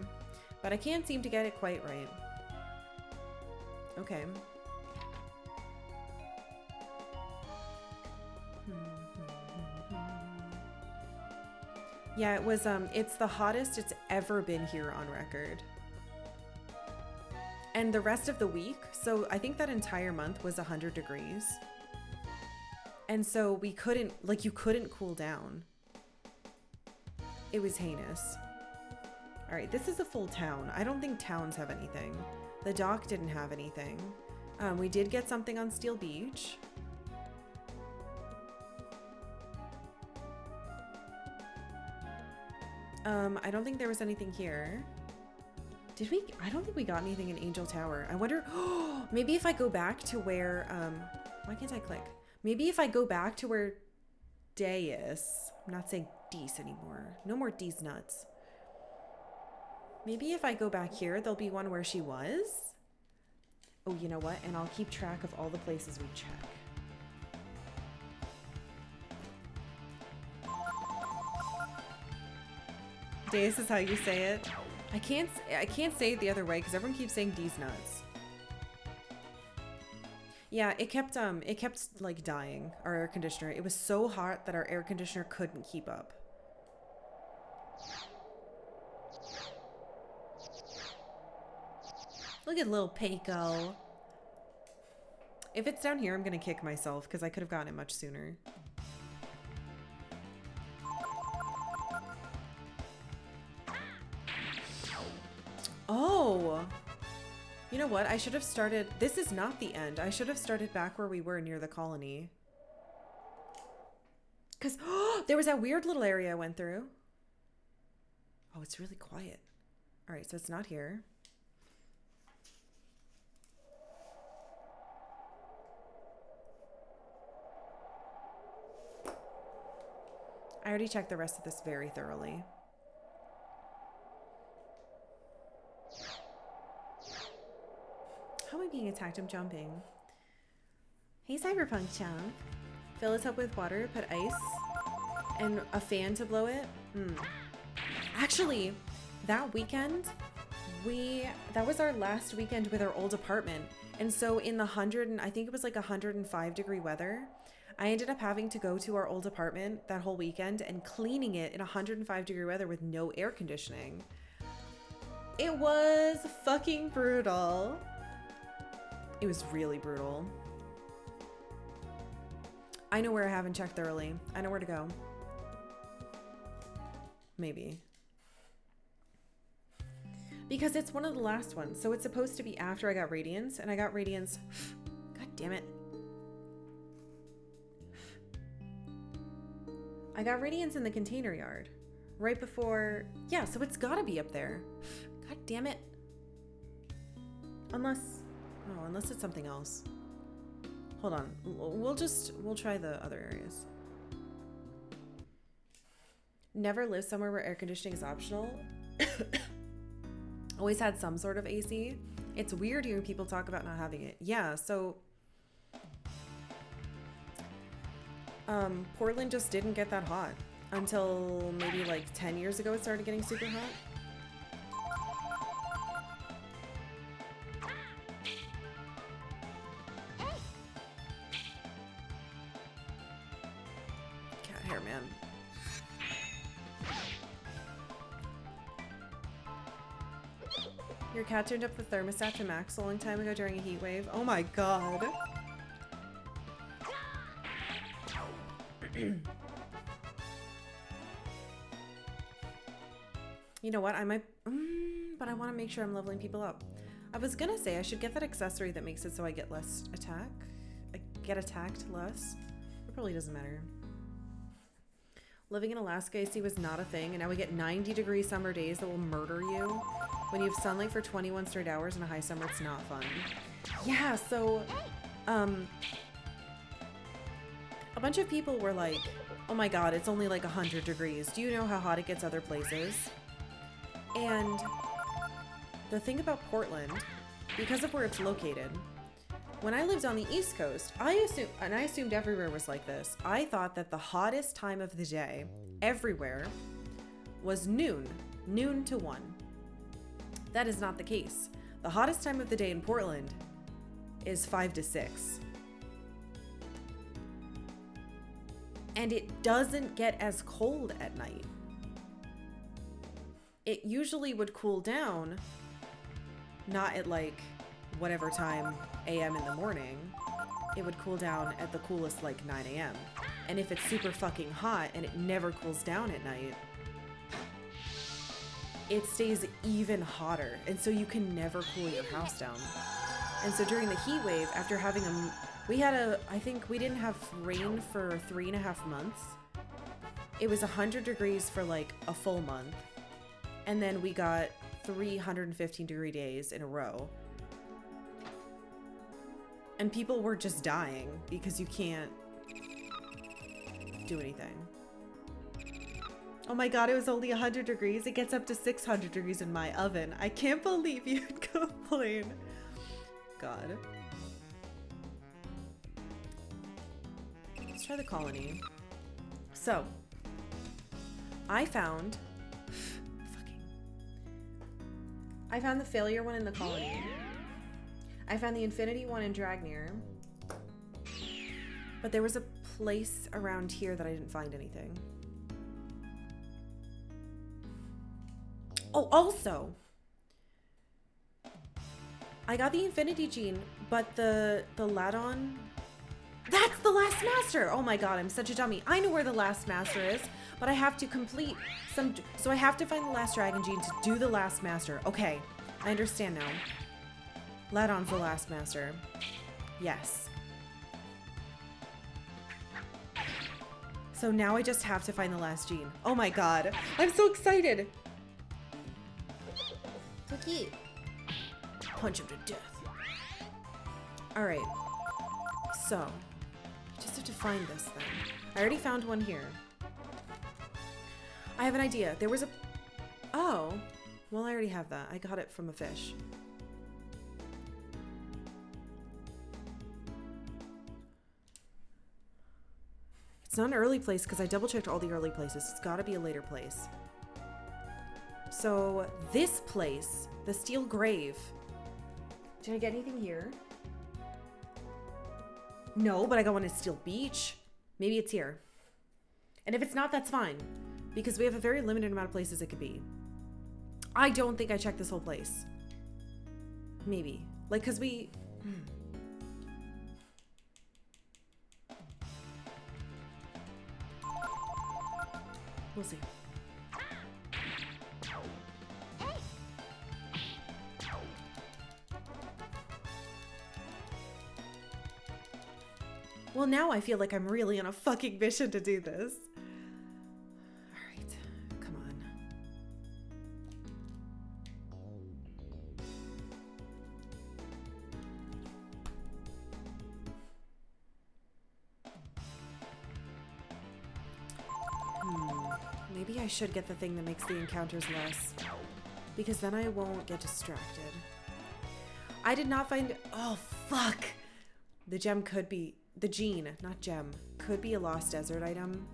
but I can't seem to get it quite right. Okay. Yeah, it was, it's the hottest it's ever been here on record. And the rest of the week, so I think that entire month was 100 degrees. And so we couldn't, like, you couldn't cool down. It was heinous. All right, this is a full town. I don't think towns have anything. The dock didn't have anything. We did get something on Steel Beach. I don't think there was anything here. Did we? I don't think we got anything in Angel Tower. I wonder, maybe if I go back to where, why can't I click? Maybe if I go back to where Day is. I'm not saying Dees anymore. No more Dees nuts. Maybe if I go back here, there'll be one where she was. Oh, you know what? And I'll keep track of all the places we check. Dees is how you say it. I can't say it the other way because everyone keeps saying Dees nuts. Yeah, it kept like dying, our air conditioner. It was so hot that our air conditioner couldn't keep up. Look at little Peiko. If it's down here, I'm gonna kick myself because I could have gotten it much sooner. Oh! You know what? I should have started... This is not the end. I should have started back where we were near the colony. Because there was that weird little area I went through. Oh, it's really quiet. All right, so it's not here. I already checked the rest of this very thoroughly. attacked him jumping. Hey, Cyberpunk champ. Fill it up with water, put ice, and a fan to blow it. Actually, that weekend, that was our last weekend with our old apartment. And so in the I think it was like 105-degree weather, I ended up having to go to our old apartment that whole weekend and cleaning it in 105-degree weather with no air conditioning. It was fucking brutal. It was really brutal. I know where I haven't checked thoroughly. I know where to go. Maybe. Because it's one of the last ones. So it's supposed to be after I got Radiance, and I got Radiance. God damn it. I got Radiance in the container yard. Right before... Yeah, so it's gotta be up there. God damn it. Unless... Oh, unless it's something else. Hold on. We'll try the other areas. Never live somewhere where air conditioning is optional. Always had some sort of AC. It's weird hearing people talk about not having it. Yeah, so... Portland just didn't get that hot until maybe like 10 years ago it started getting super hot. Cat hair, man. Your cat turned up the thermostat to max a long time ago during a heat wave. Oh my god. You know what? I might... but I want to make sure I'm leveling people up. I was gonna say I should get that accessory that makes it so I get less attack. I get attacked less. It probably doesn't matter. Living in Alaska AC was not a thing, and now we get 90-degree summer days that will murder you. When you have sunlight for 21 straight hours in a high summer, it's not fun. Yeah, so... a bunch of people were like, oh my god, it's only like 100 degrees. Do you know how hot it gets other places? And the thing about Portland, because of where it's located, when I lived on the East Coast, I assumed everywhere was like this. I thought that the hottest time of the day everywhere was noon to 1. That is not the case. The hottest time of the day in Portland is 5 to 6. And it doesn't get as cold at night. It usually would cool down, not at like whatever time AM in the morning. It would cool down at the coolest like 9 AM. And if it's super fucking hot and it never cools down at night, it stays even hotter. And so you can never cool your house down. And so during the heat wave, after having I think we didn't have rain for 3.5 months. It was 100 degrees for like a full month. And then we got 315-degree days in a row. And people were just dying because you can't do anything. Oh my god, it was only 100 degrees. It gets up to 600 degrees in my oven. I can't believe you'd complain. God. Let's try the colony. So, I found the failure one in the colony. I found the infinity one in Dragnir. But there was a place around here that I didn't find anything. Oh, also, I got the infinity gene, but the Ladon, that's the last master. Oh my god, I'm such a dummy. I know where the last master is, but I have to complete so I have to find the last dragon gene to do the last master. Okay, I understand now. Ladon's the last master. Yes. So now I just have to find the last gene. Oh my god, I'm so excited. So cute. Punch him to death. Alright. So, just have to find this thing. I already found one here. I have an idea. There was a... Oh. Well, I already have that. I got it from a fish. It's not an early place because I double checked all the early places. It's got to be a later place. So this place, the Steel Grave. Did I get anything here? No, but I got one at Steel Beach. Maybe it's here. And if it's not, that's fine. Because we have a very limited amount of places it could be. I don't think I checked this whole place. Maybe. Like, because we... We'll see. Well, now I feel like I'm really on a fucking mission to do this. All right, come on. Maybe I should get the thing that makes the encounters less, because then I won't get distracted. I did not find... Oh, fuck! The gem could be... The gene, not gem, could be a lost desert item.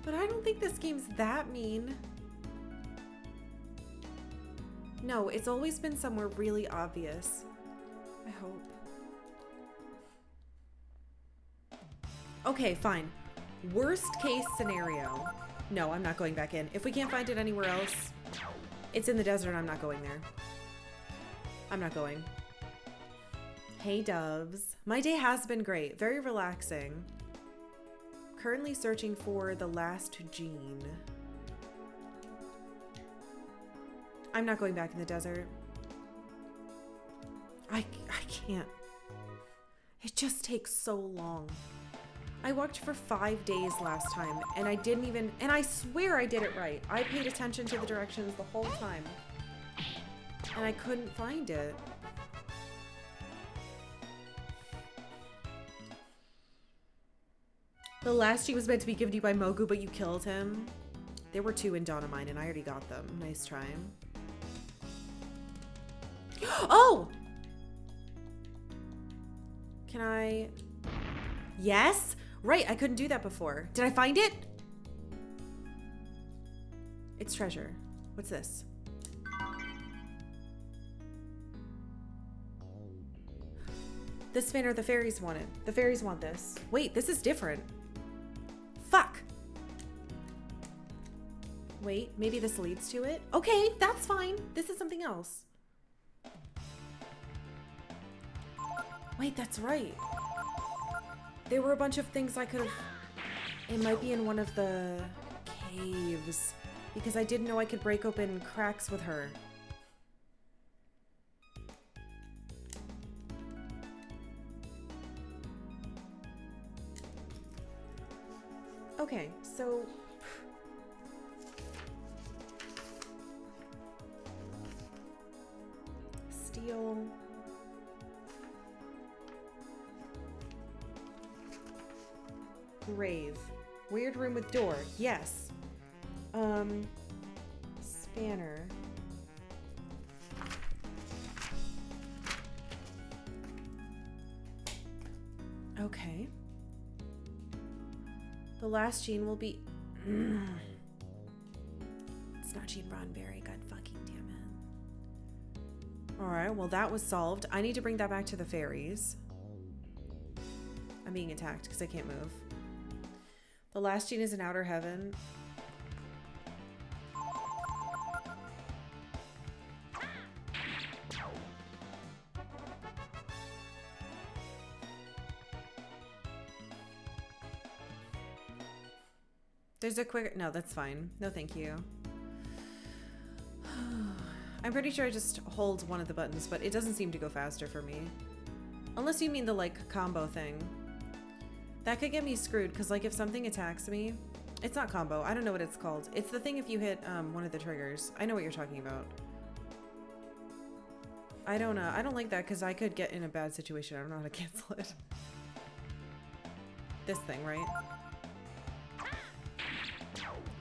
But I don't think this game's that mean. No, it's always been somewhere really obvious. I hope. Okay, fine. Worst case scenario. No, I'm not going back in. If we can't find it anywhere else, it's in the desert. I'm not going there. I'm not going. Hey, doves. My day has been great. Very relaxing. Currently searching for the last gene. I'm not going back in the desert. I can't. It just takes so long. I walked for 5 days last time, and I didn't even... And I swear I did it right. I paid attention to the directions the whole time. And I couldn't find it. The last gene was meant to be given to you by Mogu, but you killed him. There were 2 in Dawn of Mine, and I already got them. Nice try. Oh! Can I... Yes? Right, I couldn't do that before. Did I find it? It's treasure. What's this? This spanner the fairies wanted. The fairies want this. Wait, this is different. Fuck. Wait, maybe this leads to it? Okay, that's fine. This is something else. Wait, that's right. There were a bunch of things I could have... It might be in one of the caves. Because I didn't know I could break open cracks with her. Okay, so... Steel... Grave. Weird room with door. Yes. Spanner. Okay. The last gene will be... It's not Gene Roddenberry. God fucking damn it. Alright, well that was solved. I need to bring that back to the fairies. I'm being attacked because I can't move. The last gene is in Outer Heaven. There's a quick... No, that's fine. No, thank you. I'm pretty sure I just hold one of the buttons, but it doesn't seem to go faster for me. Unless you mean the, like, combo thing. That could get me screwed, because, like, if something attacks me... It's not combo. I don't know what it's called. It's the thing if you hit one of the triggers. I know what you're talking about. I don't like that, because I could get in a bad situation. I don't know how to cancel it. This thing, right?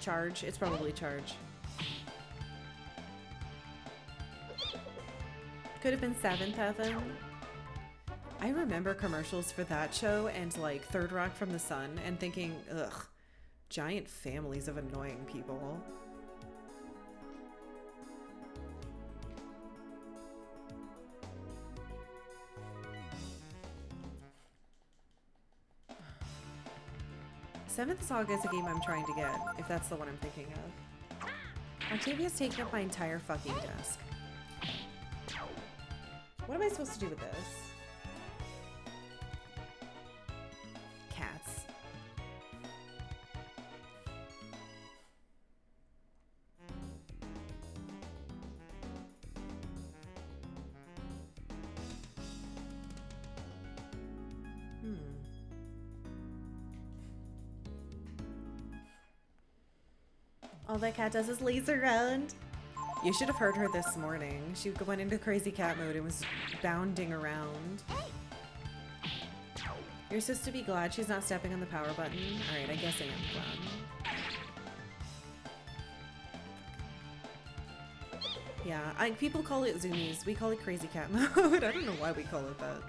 Charge. It's probably charge. Could have been 7th heaven. I remember commercials for that show and like Third Rock from the Sun and thinking, ugh, giant families of annoying people. Seventh Saga is a game I'm trying to get, if that's the one I'm thinking of. Octavia's taking up my entire fucking desk. What am I supposed to do with this? Cats. All that cat does is laze around. You should have heard her this morning. She went into crazy cat mode and was bounding around. You're supposed to be glad she's not stepping on the power button. Alright, I guess I am glad. Yeah, people call it zoomies. We call it crazy cat mode. I don't know why we call it that.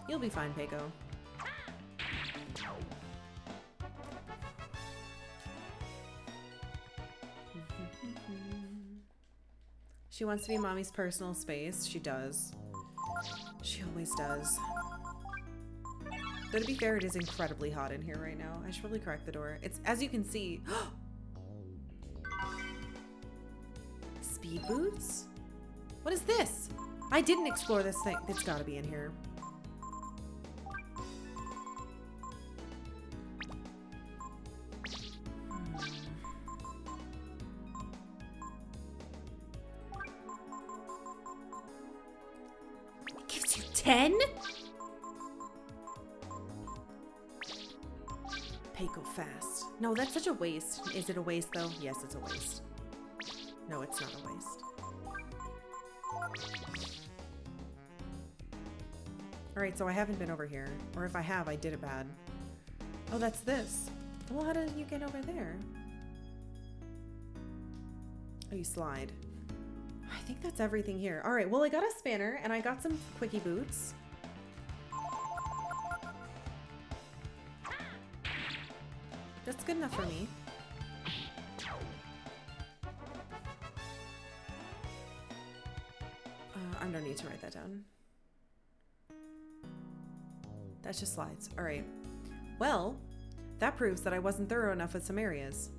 You'll be fine, Peiko. She wants to be mommy's personal space. She does. She always does. Though to be fair, it is incredibly hot in here right now. I should probably crack the door. It's, as you can see... Speed boots? What is this? I didn't explore this thing. It's gotta be in here. It gives you 10? Peiko fast. No, that's such a waste. Is it a waste though? Yes, it's a waste. No, it's not a waste. Alright, so I haven't been over here. Or if I have, I did it bad. Oh, that's this. Well, how did you get over there? Oh, you slide. I think that's everything here. Alright, well, I got a spanner, and I got some quickie boots. That's good enough for me. I don't need to write that down. That just slides. All right. Well, that proves that I wasn't thorough enough with some areas.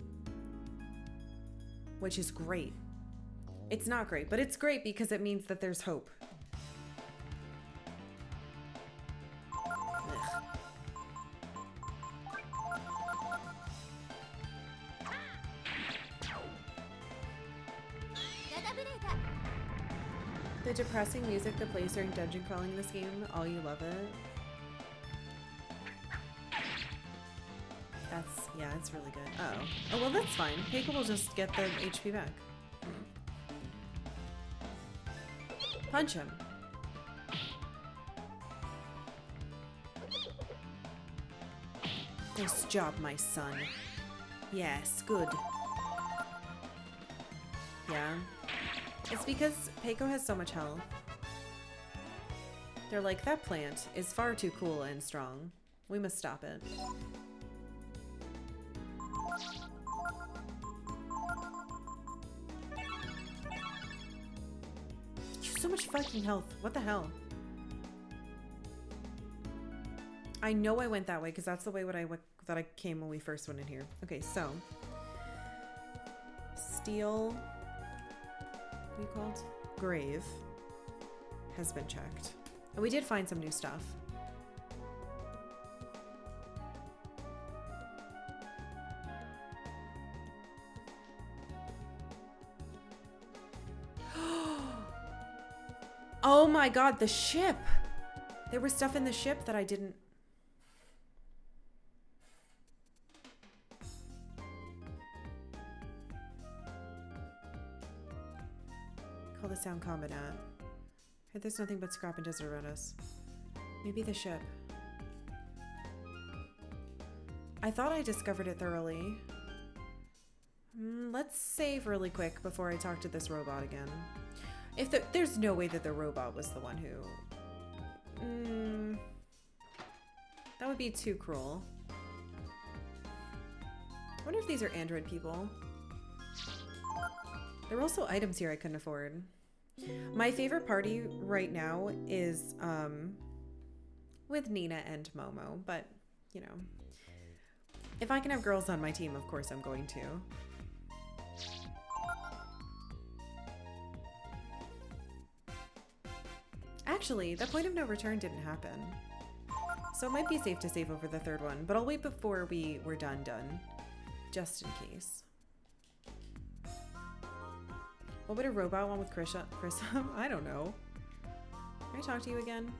Which is great. It's not great, but it's great because it means that there's hope. Ugh. The depressing music that plays during dungeon crawling in this game, oh, you love it. That's, yeah, it's really good. Uh-oh. Oh, well, that's fine. Peiko will just get the HP back. Punch him. Nice job, my son. Yes, good. Yeah. It's because Peiko has so much health. They're like, that plant is far too cool and strong. We must stop it. You have so much fucking health. What the hell? I know I went that way because that's the way that I came when we first went in here. Okay, so steel. What are you called? Grave has been checked. And we did find some new stuff. Oh my god, the ship! There was stuff in the ship that I didn't... Call the sound combat at. Heard there's nothing but scrap and desert around us. Maybe the ship. I thought I discovered it thoroughly. Let's save really quick before I talk to this robot again. If there's no way that the robot was the one who... that would be too cruel. I wonder if these are android people. There were also items here I couldn't afford. My favorite party right now is with Nina and Momo, but you know, if I can have girls on my team, of course I'm going to. Actually, that point of no return didn't happen. So it might be safe to save over the third one, but I'll wait before we're done, just in case. What would a robot want with Chris? I don't know. Can I talk to you again?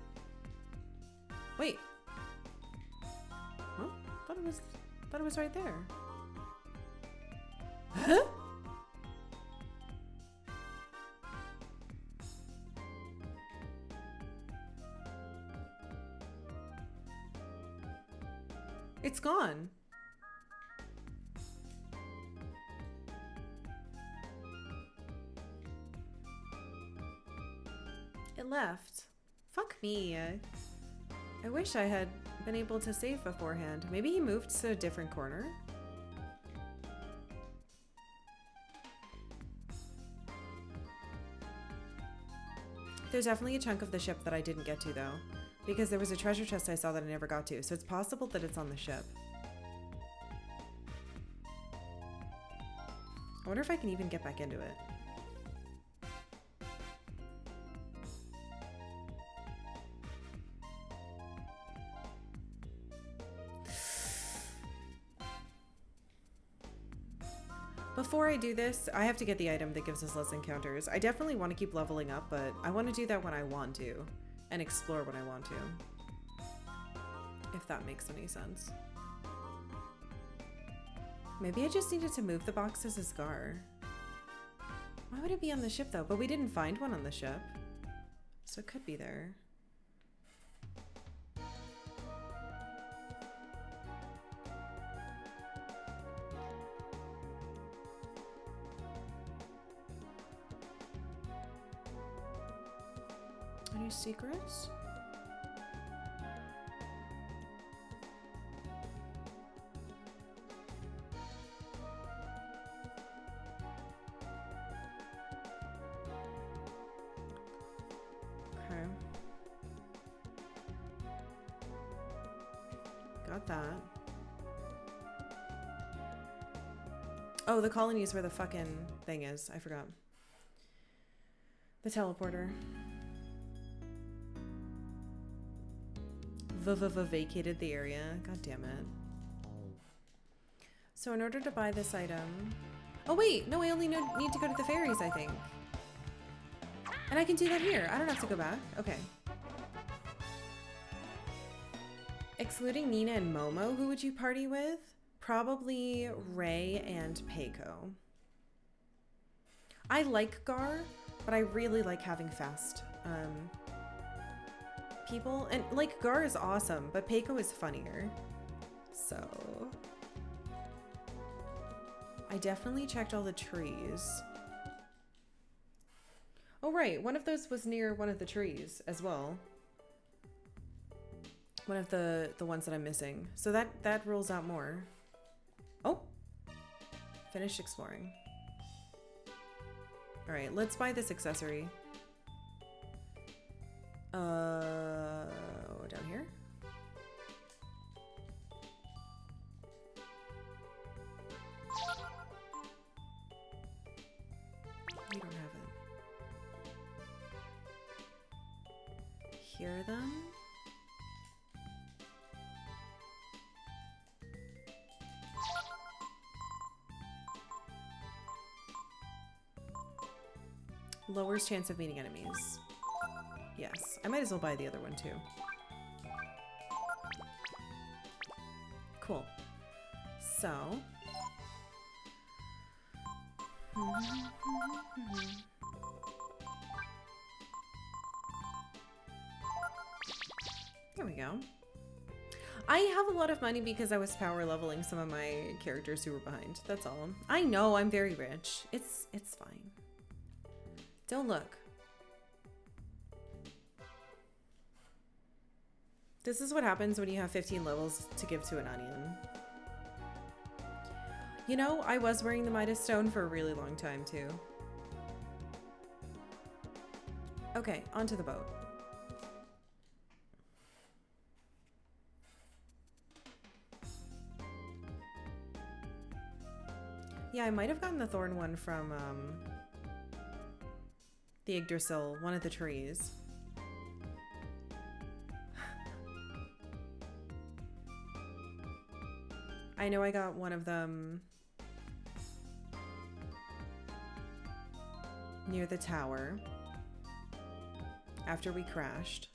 Wait. Huh? Thought it was right there. Huh? It's gone. It left. Fuck me. I wish I had been able to save beforehand. Maybe he moved to a different corner? There's definitely a chunk of the ship that I didn't get to though, because there was a treasure chest I saw that I never got to, so it's possible that it's on the ship. I wonder if I can even get back into it. Before I do this, I have to get the item that gives us less encounters. I definitely want to keep leveling up, but I want to do that when I want to, and explore when I want to. If that makes any sense. Maybe I just needed to move the boxes as Gar. Why would it be on the ship though? But we didn't find one on the ship. So it could be there. Any secrets? Okay. Got that. Oh, the colony is where the fucking thing is. I forgot. The teleporter. Vacated the area. God damn it. So in order to buy this item... Oh wait, no, I only need to go to the ferries, I think. And I can do that here. I don't have to go back. Okay. Excluding Nina and Momo, who would you party with? Probably Ray and Peiko. I like Gar, but I really like having fast people. And like Gar is awesome, but Peiko is funnier. So I definitely checked all the trees. Oh right, one of those was near one of the trees as well. One of the ones that I'm missing. So that rules out more. Oh, finished exploring. All right, let's buy this accessory. Down here. We don't have it. Hear them? Lowers chance of meeting enemies. Yes, I might as well buy the other one too. Cool. So. There we go. I have a lot of money because I was power leveling some of my characters who were behind. That's all. I know I'm very rich. It's fine. Don't look. This is what happens when you have 15 levels to give to an onion. You know, I was wearing the Midas Stone for a really long time too. Okay, onto the boat. Yeah, I might have gotten the thorn one from the Yggdrasil, one of the trees. I know I got one of them near the tower after we crashed.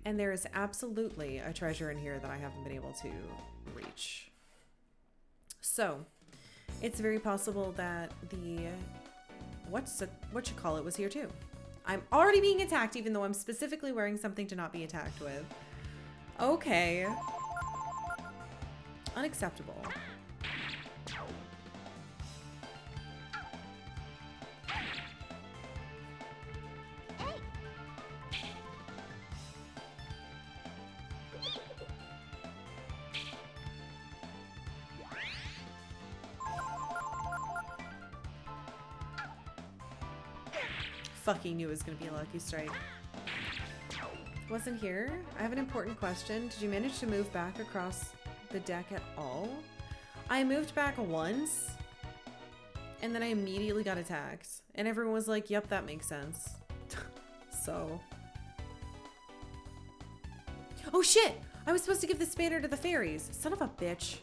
And there is absolutely a treasure in here that I haven't been able to reach. So, it's very possible that the what you call it was here too. I'm already being attacked even though I'm specifically wearing something to not be attacked with. Okay. Unacceptable. Fucking knew it was gonna be a lucky strike. Wasn't here. I have an important question. Did you manage to move back across the deck at all? I moved back once and then I immediately got attacked and everyone was like, yep, that makes sense. So. Oh shit! I was supposed to give the spanner to the fairies. Son of a bitch.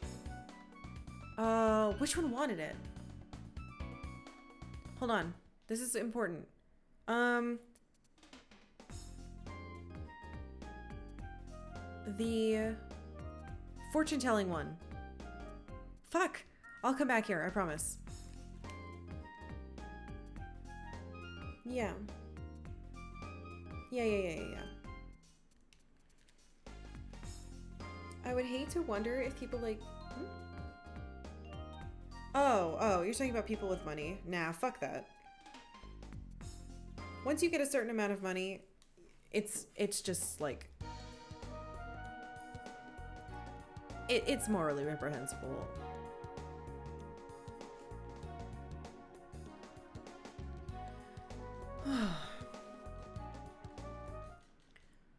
Which one wanted it? Hold on. This is important. The fortune-telling one. Fuck! I'll come back here, I promise. Yeah. Yeah. I would hate to wonder if people like... Oh, you're talking about people with money. Nah, fuck that. Once you get a certain amount of money, it's just like... It's morally reprehensible.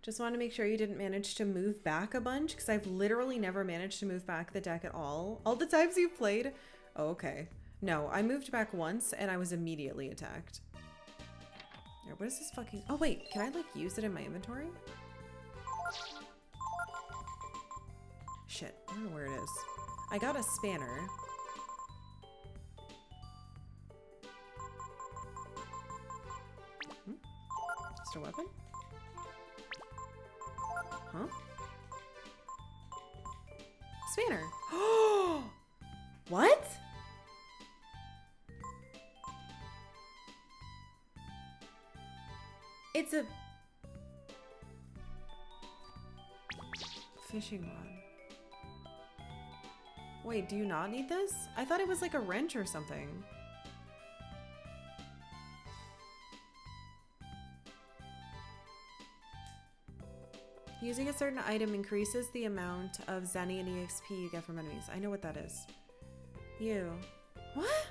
Just want to make sure you didn't manage to move back a bunch, because I've literally never managed to move back the deck at all. All the times you've played? Oh, okay. No, I moved back once and I was immediately attacked. What is this fucking... Oh, wait. Can I, like, use it in my inventory? Shit. I don't know where it is. I got a spanner. Just a weapon? Huh? Spanner. What? It's a fishing rod. Wait, do you not need this? I thought it was like a wrench or something. Using a certain item increases the amount of Zenny and EXP you get from enemies. I know what that is. You. What?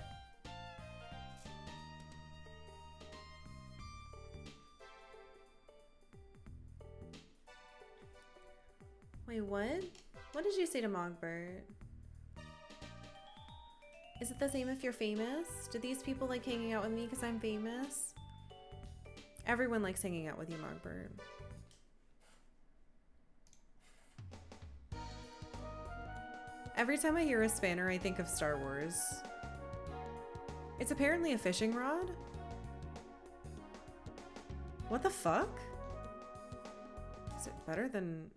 Wait, what? What did you say to Mogbert? Is it the same if you're famous? Do these people like hanging out with me because I'm famous? Everyone likes hanging out with you, Mogbert. Every time I hear a spanner, I think of Star Wars. It's apparently a fishing rod? What the fuck? Is it better than...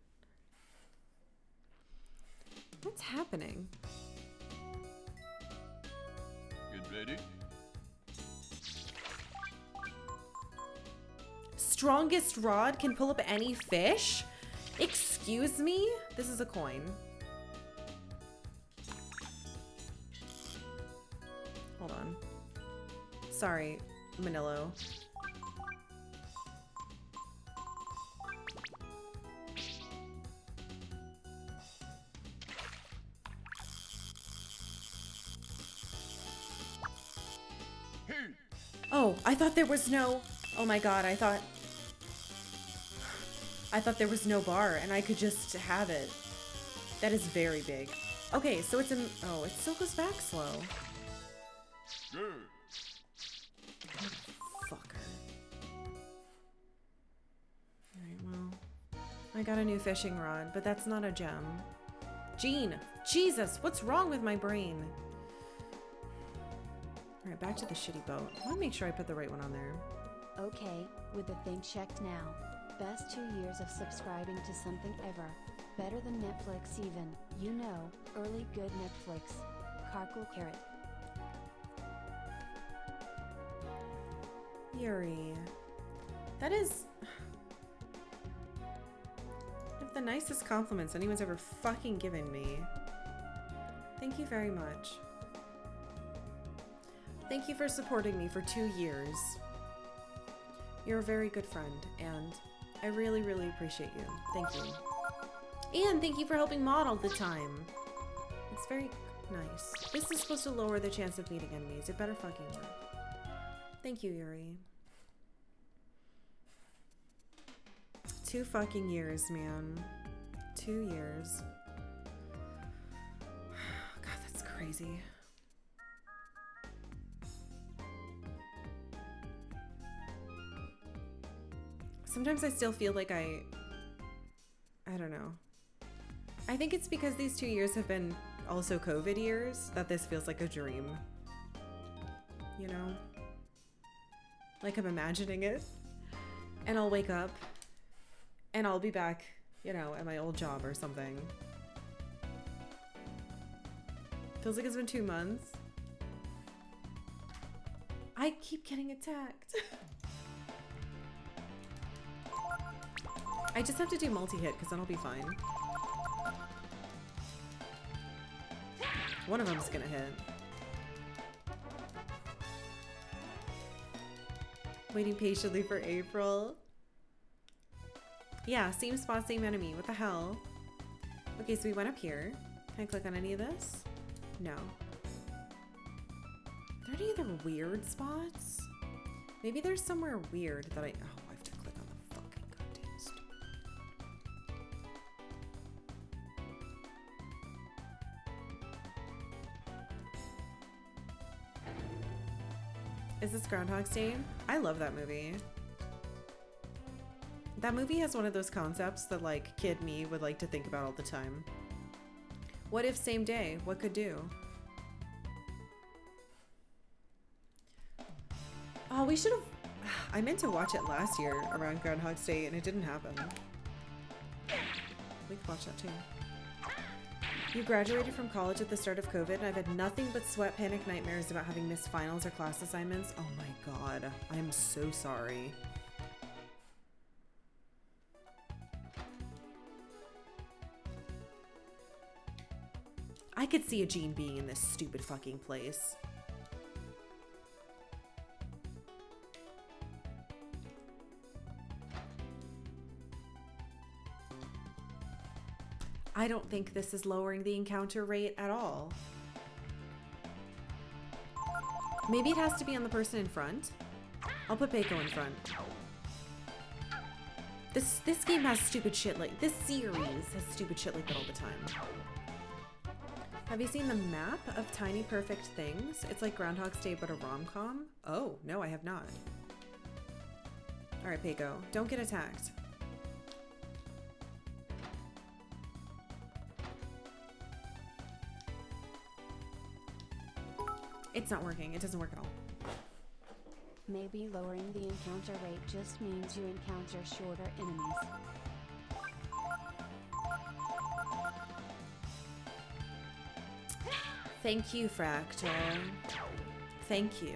What's happening? Get ready? Strongest rod can pull up any fish? Excuse me? This is a coin. Hold on. Sorry, Manilo. Oh, I thought there was no... Oh my god, I thought there was no bar and I could just have it. That is very big. Okay, so it's in... Oh, it still goes back slow. Fucker. Alright, well... I got a new fishing rod, but that's not a gem. Jean! Jesus, what's wrong with my brain? Alright, back to the shitty boat. I want to make sure I put the right one on there. Okay, with the thing checked now. Best 2 years of subscribing to something ever. Better than Netflix even. You know, early good Netflix. Karkalla carrot. Yuri. That is... one of the nicest compliments anyone's ever fucking given me. Thank you very much. Thank you for supporting me for 2 years. You're a very good friend, and I really, really appreciate you. Thank you. And thank you for helping mod all the time. It's very nice. This is supposed to lower the chance of meeting enemies. It better fucking work. Thank you, Yuri. 2 fucking years, man. 2 years. God, that's crazy. Sometimes I still feel like I don't know. I think it's because these 2 years have been also COVID years that this feels like a dream. You know? Like I'm imagining it. And I'll wake up and I'll be back, you know, at my old job or something. Feels like it's been 2 months. I keep getting attacked. I just have to do multi-hit because then I'll be fine. One of them's gonna hit. Waiting patiently for April. Yeah, same spot, same enemy. What the hell? Okay, so we went up here. Can I click on any of this? No. Are there any other weird spots? Maybe there's somewhere weird that I have to click on the fucking goddamn stupid. Is this Groundhog's Day? I love that movie. That movie has one of those concepts that like kid me would like to think about all the time. What if same day? What could do? Oh, we should have... I meant to watch it last year around Groundhog's Day and it didn't happen. We could watch that too. You graduated from college at the start of COVID and I've had nothing but sweat panic nightmares about having missed finals or class assignments. Oh my god. I am so sorry. I could see a Jean being in this stupid fucking place. I don't think this is lowering the encounter rate at all. Maybe it has to be on the person in front. I'll put Peiko in front. This game has stupid shit like... This series has stupid shit like that all the time. Have you seen the map of Tiny Perfect Things? It's like Groundhog's Day but a rom-com? Oh, no, I have not. Alright, Peiko, don't get attacked. It's not working. It doesn't work at all. Maybe lowering the encounter rate just means you encounter shorter enemies. Thank you, Fractal. Thank you.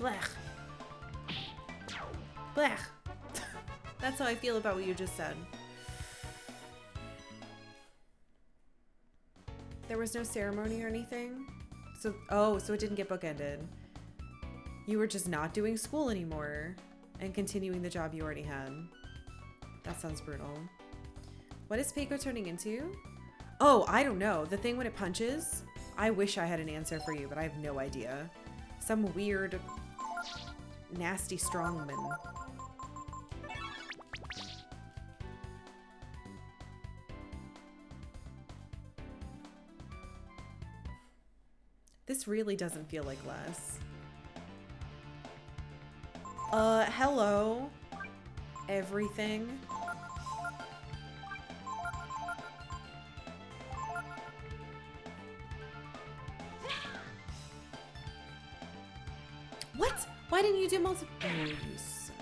Blech. Blech. That's how I feel about what you just said. There was no ceremony or anything? So, oh, so it didn't get bookended. You were just not doing school anymore and continuing the job you already had. That sounds brutal. What is Peiko turning into? Oh, I don't know. The thing when it punches? I wish I had an answer for you, but I have no idea. Some weird, nasty strongman. This really doesn't feel like less. Hello. Everything. What? Why didn't you do multiple? Oh, you savage.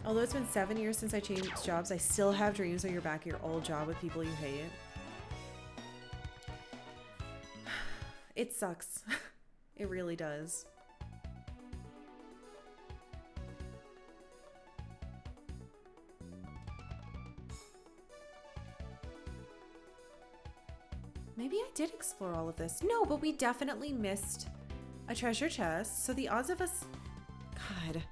Although it's been 7 years since I changed jobs, I still have dreams of you're back at your old job with people you hate. It sucks. It really does. Maybe I did explore all of this. No, but we definitely missed a treasure chest. So the odds of us... God.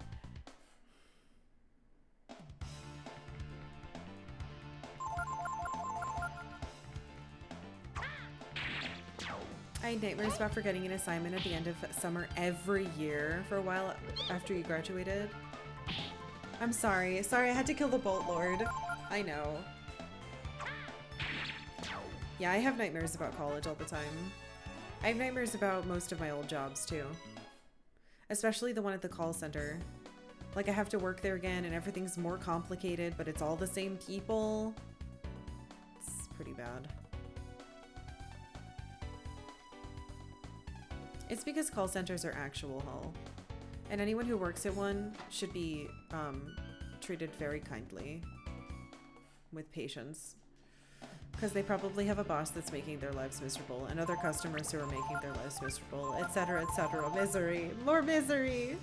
I had nightmares about forgetting an assignment at the end of summer every year for a while after you graduated. I'm sorry. Sorry, I had to kill the Bolt Lord. I know. Yeah, I have nightmares about college all the time. I have nightmares about most of my old jobs too. Especially the one at the call center. Like I have to work there again and everything's more complicated, but it's all the same people. It's pretty bad. It's because call centers are actual hell. And anyone who works at one should be treated very kindly. With patience. Because they probably have a boss that's making their lives miserable, and other customers who are making their lives miserable, etc., etc. Misery. More misery!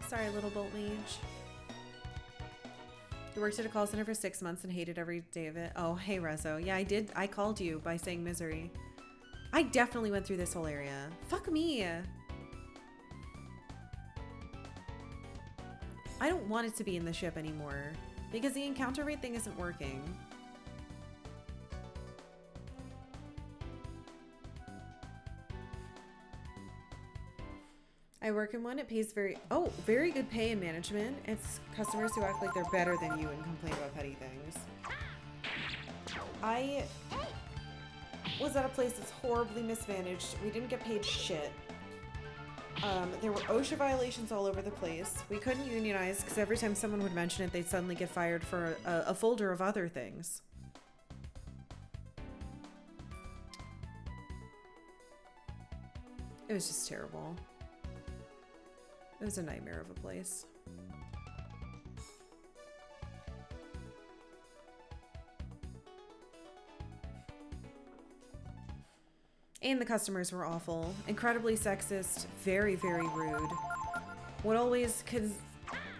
Sorry, little Bolt Mage. You worked at a call center for 6 months and hated every day of it. Oh, hey, Rezo. Yeah, I did. I called you by saying misery. I definitely went through this whole area. Fuck me. I don't want it to be in the ship anymore because the encounter rate thing isn't working. I work in one. It pays very good pay and management. It's customers who act like they're better than you and complain about petty things. I was at a place that's horribly mismanaged. We didn't get paid shit. There were OSHA violations all over the place. We couldn't unionize because every time someone would mention it, they'd suddenly get fired for a folder of other things. It was just terrible. It was a nightmare of a place. And the customers were awful. Incredibly sexist, very, very rude. Would always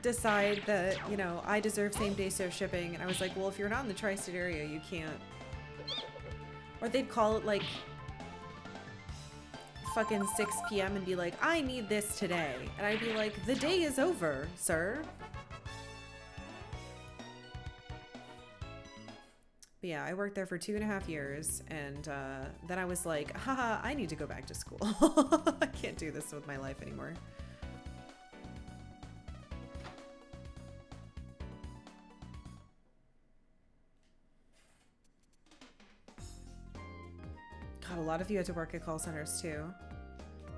decide that, you know, I deserve same-day shipping. And I was like, well, if you're not in the tri-state area, you can't. Or they'd call it like fucking 6 p.m. and be like, I need this today. And I'd be like, the day is over, sir. But yeah, I worked there for 2.5 years, and then I was like, haha, I need to go back to school. I can't do this with my life anymore. God, a lot of you had to work at call centers too.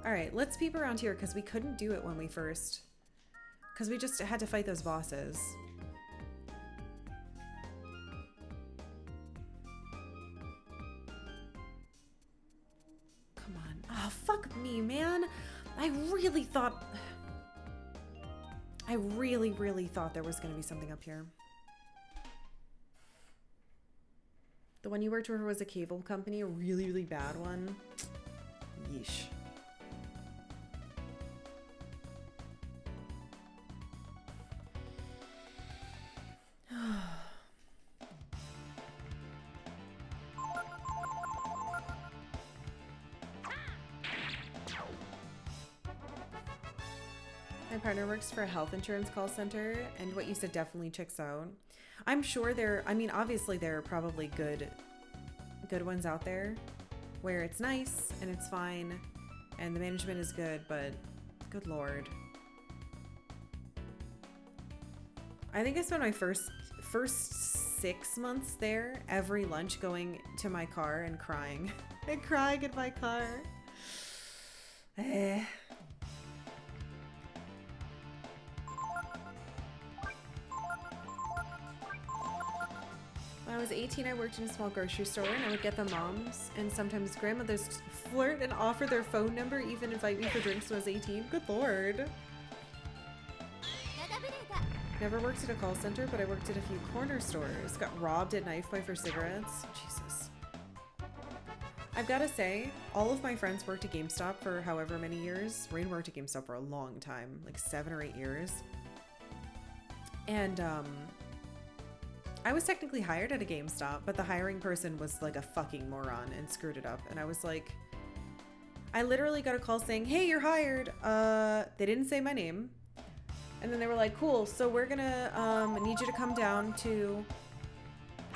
All right, let's peep around here because we couldn't do it when we first... Because we just had to fight those bosses. Oh, fuck me, man. I really thought there was going to be something up here. The one you worked for was a cable company, a really, really bad one. Yeesh. My partner works for a health insurance call center, and what you said definitely checks out. I'm sure obviously there are probably good ones out there where it's nice and it's fine and the management is good, but good Lord. I think I spent my first 6 months there, every lunch going to my car and crying. And crying in my car. When I was 18, I worked in a small grocery store, and I would get the moms and sometimes grandmothers flirt and offer their phone number, even invite me for drinks when I was 18. Good Lord. Never worked at a call center, but I worked at a few corner stores. Got robbed at knife point for cigarettes. Jesus. I've got to say, all of my friends worked at GameStop for however many years. Rain worked at GameStop for a long time, like 7 or 8 years. And I was technically hired at a GameStop, but the hiring person was like a fucking moron and screwed it up. And I was like, I literally got a call saying, hey, you're hired. They didn't say my name. And then they were like, cool, so we're gonna need you to come down to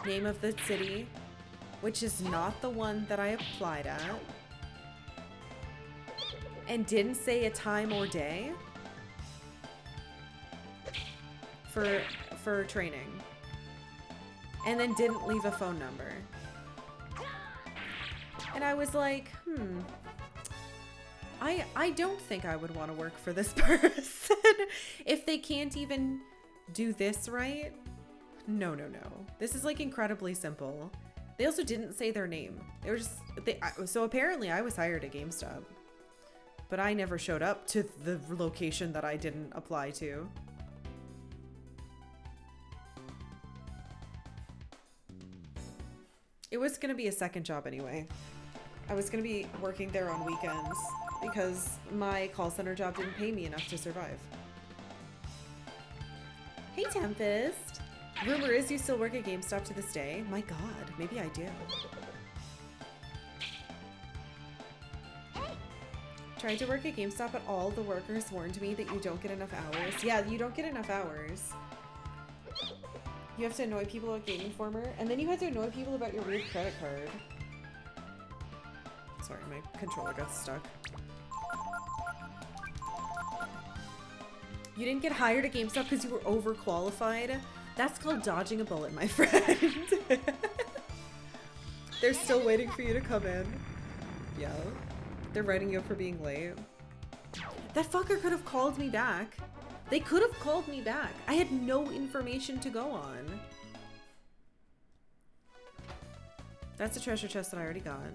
name of the city, which is not the one that I applied at, and didn't say a time or day for training, and then didn't leave a phone number. And I was like, I don't think I would want to work for this person if they can't even do this right. No. This is like incredibly simple. They also didn't say their name. They were just, so apparently I was hired at GameStop, but I never showed up to the location that I didn't apply to. It was going to be a second job anyway. I was going to be working there on weekends because my call center job didn't pay me enough to survive. Hey, Tempest. Rumor is you still work at GameStop to this day. My God, maybe I do. Tried to work at GameStop, but all the workers warned me that you don't get enough hours. Yeah, you don't get enough hours. You have to annoy people about Game Informer, and then you have to annoy people about your weird credit card. Sorry, my controller got stuck. You didn't get hired at GameStop because you were overqualified? That's called dodging a bullet, my friend. They're still waiting for you to come in. Yeah. They're writing you up for being late. That fucker could have called me back. They could have called me back. I had no information to go on. That's a treasure chest that I already got.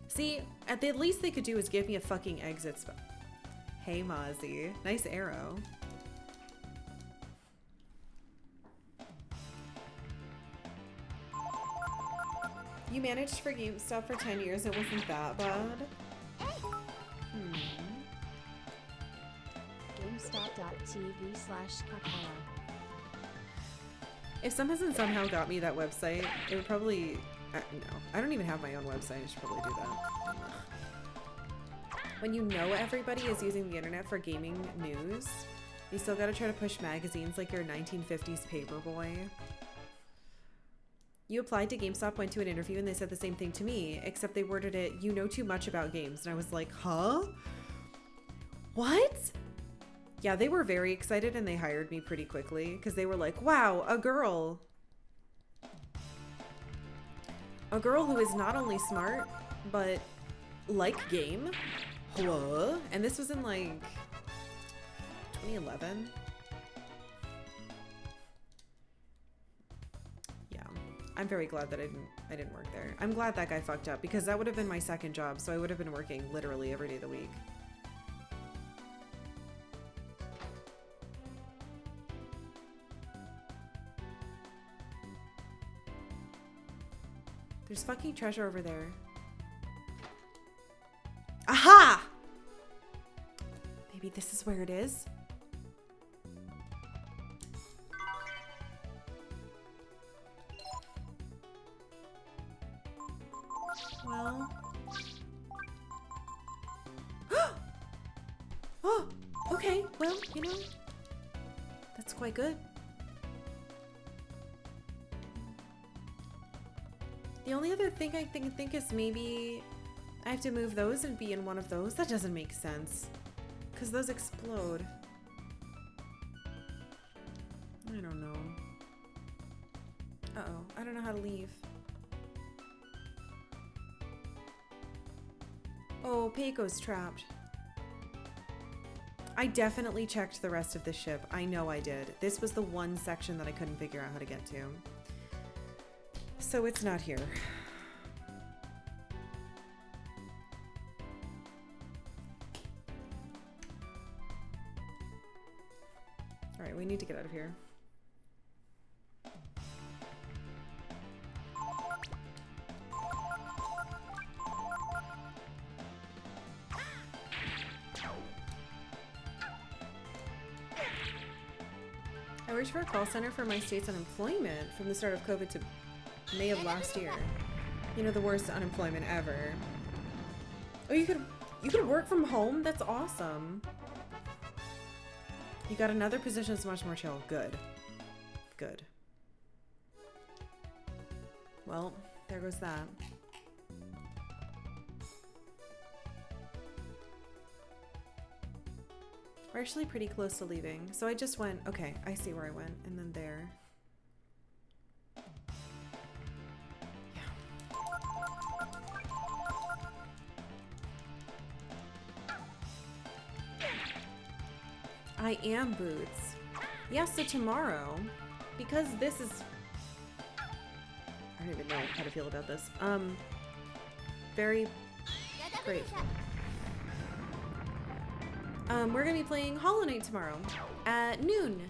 See, at the least they could do is give me a fucking exit spot. Hey, Mozzie. Nice arrow. You managed for GameStop for 10 years. It wasn't that bad. GameStop.tv/Karkalla. If some hasn't somehow got me that website, it would probably... no, I don't even have my own website. I should probably do that. When you know everybody is using the internet for gaming news, you still gotta try to push magazines like your 1950s paperboy. You applied to GameStop, went to an interview, and they said the same thing to me, except they worded it, you know too much about games. And I was like, huh? What? Yeah, they were very excited and they hired me pretty quickly because they were like, wow, a girl. A girl who is not only smart, but like game. Hello? And this was in like 2011. Yeah, I'm very glad that I didn't work there. I'm glad that guy fucked up because that would have been my second job, so I would have been working literally every day of the week. There's fucking treasure over there. Aha! Maybe this is where it is. Well. Oh, okay. Well, you know, that's quite good. The only other thing I think is maybe I have to move those and be in one of those. That doesn't make sense. Because those explode. I don't know. Uh-oh. I don't know how to leave. Oh, Peiko's trapped. I definitely checked the rest of the ship. I know I did. This was the one section that I couldn't figure out how to get to. So it's not here. All right, we need to get out of here. I worked for a call center for my state's unemployment from the start of COVID to May of last year. You know, the worst unemployment ever. Oh, you could work from home? That's awesome. You got another position that's much more chill. Good. Good. Well, there goes that. We're actually pretty close to leaving. So I just went, okay, I see where I went. And then there. I am Boots. Yeah, so tomorrow, because this is... I don't even know how to feel about this. Very grateful. We're gonna be playing Hollow Knight tomorrow at noon.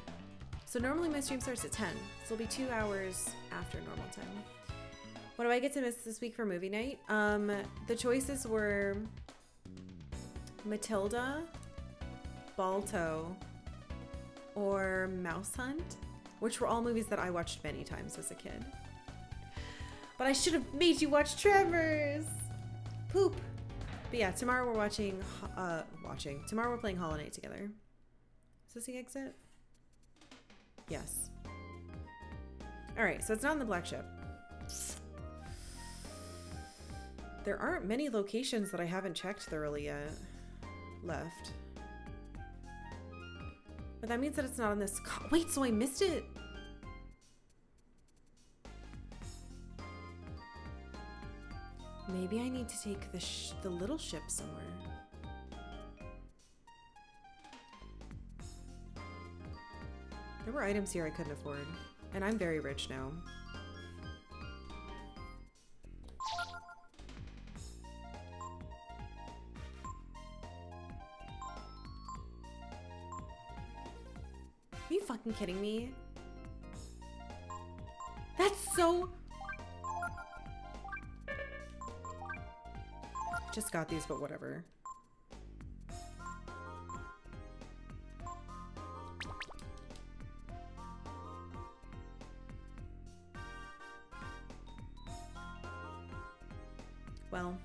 So normally my stream starts at 10, so it'll be 2 hours after normal time. What do I get to miss this week for movie night? The choices were Matilda, Balto, or Mouse Hunt, which were all movies that I watched many times as a kid. But I should have made you watch Tremors! Poop! But yeah, tomorrow we're tomorrow we're playing Hollow Knight together. Is this the exit? Yes. Alright, so it's not in the black ship. There aren't many locations that I haven't checked thoroughly yet left. But that means that it's not on this... Wait, so I missed it! Maybe I need to take the little ship somewhere. There were items here I couldn't afford. And I'm very rich now. Are you fucking kidding me? That's so... Just got these, but whatever. Well,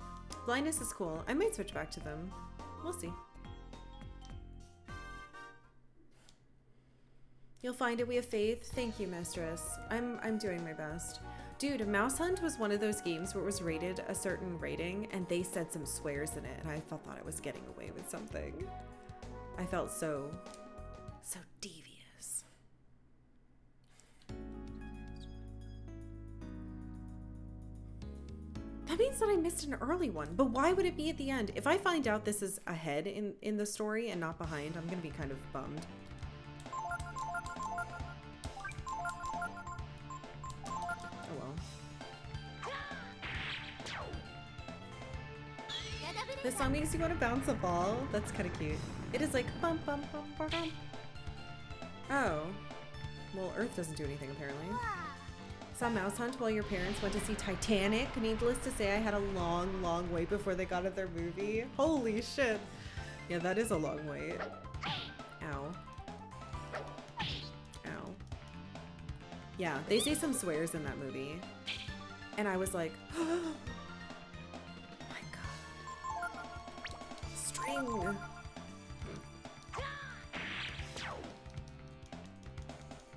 blindness is cool. I might switch back to them. We'll see. You'll find it, we have faith. Thank you, mistress. I'm doing my best. Dude, Mouse Hunt was one of those games where it was rated a certain rating and they said some swears in it and I thought I was getting away with something. I felt so devious. That means that I missed an early one, but why would it be at the end? If I find out this is ahead in the story and not behind, I'm gonna be kind of bummed. This song makes you want to bounce a ball. That's kind of cute. It is like bum bum bum bum bum. Oh. Well, Earth doesn't do anything apparently. Saw Mouse Hunt while your parents went to see Titanic. Needless to say, I had a long, long wait before they got at their movie. Holy shit. Yeah, that is a long wait. Ow. Ow. Yeah, they say some swears in that movie. And I was like,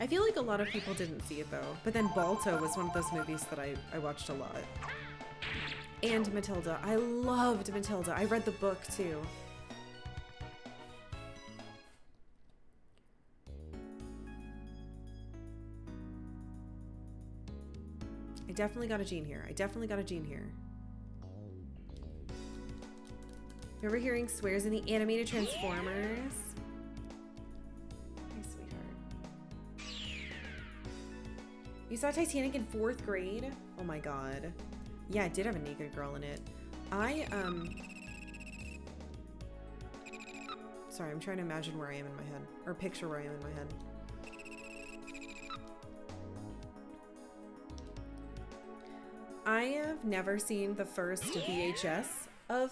I feel like a lot of people didn't see it though. But then Balto was one of those movies that I watched a lot. And Matilda. I loved Matilda. I read the book too. I definitely got a gene here. I definitely got a gene here. Remember hearing swears in the animated Transformers? My sweetheart. You saw Titanic in 4th grade? Oh my god. Yeah, it did have a naked girl in it. Sorry, I'm trying to imagine where I am in my head. Or picture where I am in my head. I have never seen the first VHS of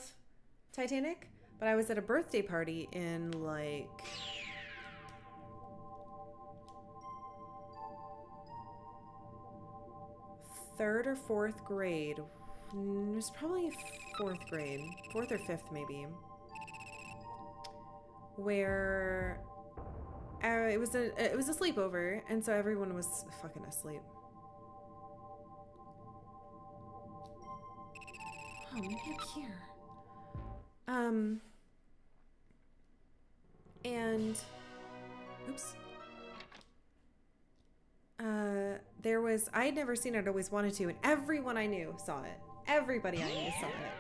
Titanic, but I was at a birthday party in like third or 4th grade. It was probably 4th grade, 4th or 5th maybe, where it was a sleepover, and so everyone was fucking asleep. Oh, maybe up here. And oops. I had never seen it, I'd always wanted to, and everyone I knew saw it. Everybody I knew saw it.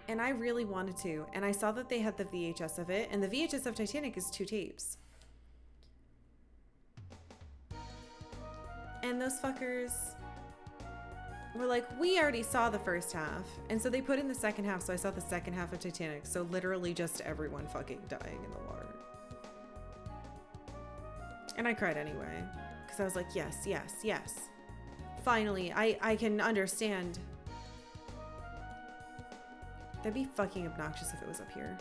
And I really wanted to, and I saw that they had the VHS of it, and the VHS of Titanic is 2 tapes. And those fuckers were like, we already saw the first half. And so they put in the second half, so I saw the second half of Titanic. So literally just everyone fucking dying in the water. And I cried anyway. Because I was like, yes, yes, yes. Finally, I can understand. That'd be fucking obnoxious if it was up here.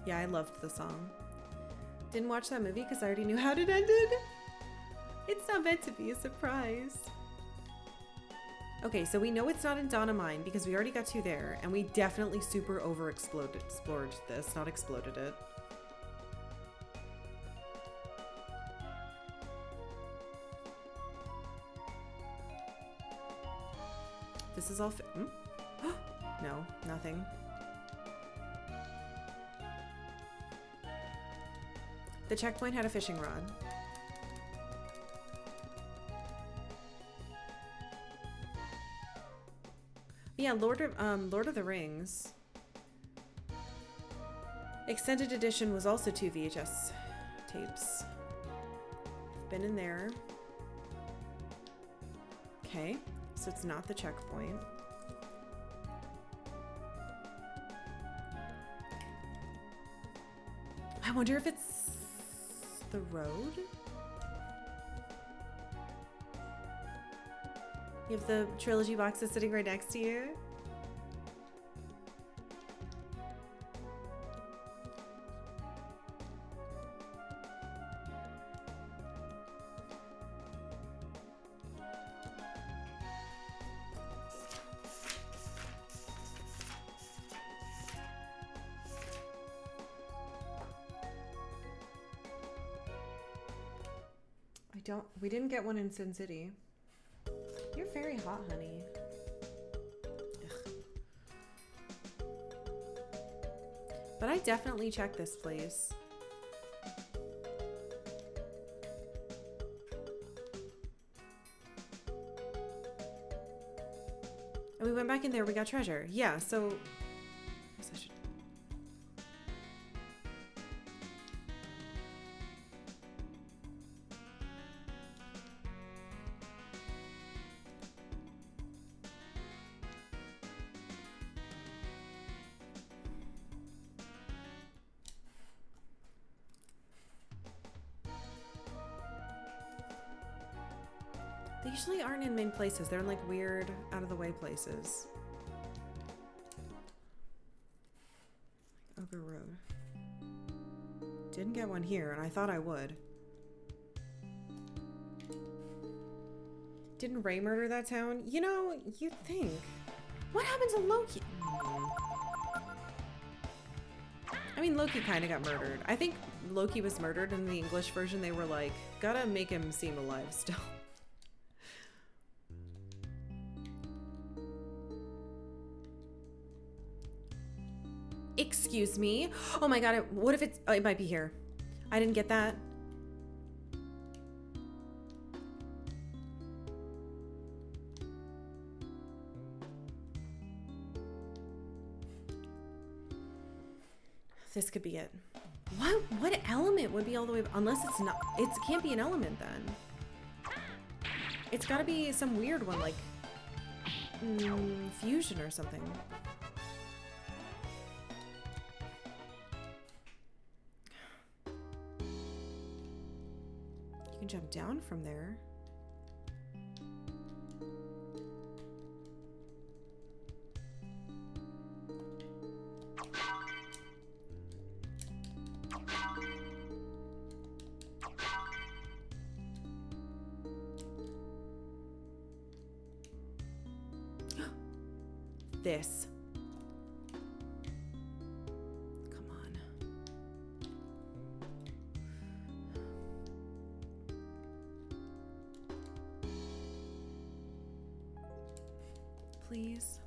Yeah, I loved the song. Didn't watch that movie because I already knew how it ended. It's not meant to be a surprise. Okay, so we know it's not in Dawn of Mine because we already got 2 there, and we definitely super explored this, not exploded it. This is all no, nothing. The checkpoint had a fishing rod. Yeah, Lord of the Rings. Extended edition was also 2 VHS tapes. Been in there. Okay, so it's not the checkpoint. I wonder if it's the road? You have the trilogy boxes sitting right next to you. We didn't get one in Sin City. You're very hot, honey. Ugh. But I definitely checked this place. And we went back in there, we got treasure. Yeah, so... I guess I should... They usually aren't in main places. They're in like weird, out of the way places. Ogre Road. Didn't get one here, and I thought I would. Didn't Ray murder that town? You know, you'd think. What happened to Loki? I mean, Loki kind of got murdered. I think Loki was murdered, and in the English version they were like, gotta make him seem alive still. Excuse me? Oh my god, what if it's... Oh, it might be here. I didn't get that. This could be it. What element would be all the way... Unless it's not... It can't be an element then. It's gotta be some weird one, like... fusion or something. You can jump down from there. This. Come on. Please.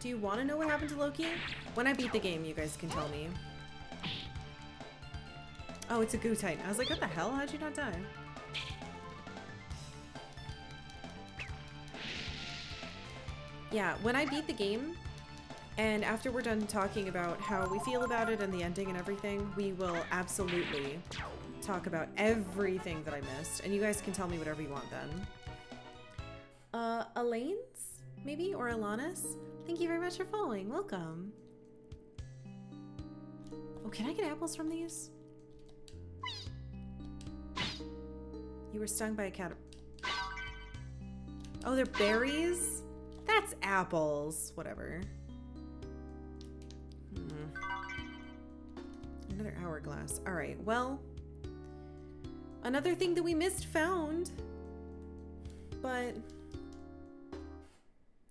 Do you want to know what happened to Loki? When I beat the game, you guys can tell me. Oh, it's a goo titan. I was like, what the hell? How'd you not die? Yeah, when I beat the game, and after we're done talking about how we feel about it and the ending and everything, we will absolutely talk about everything that I missed. And you guys can tell me whatever you want then. Elaine's, maybe? Or Alanis? Thank you very much for following. Welcome. Oh, can I get apples from these? You were stung by a cat. Oh, they're berries? That's apples. Whatever. Another hourglass. All right, well. Another thing that we missed found. But...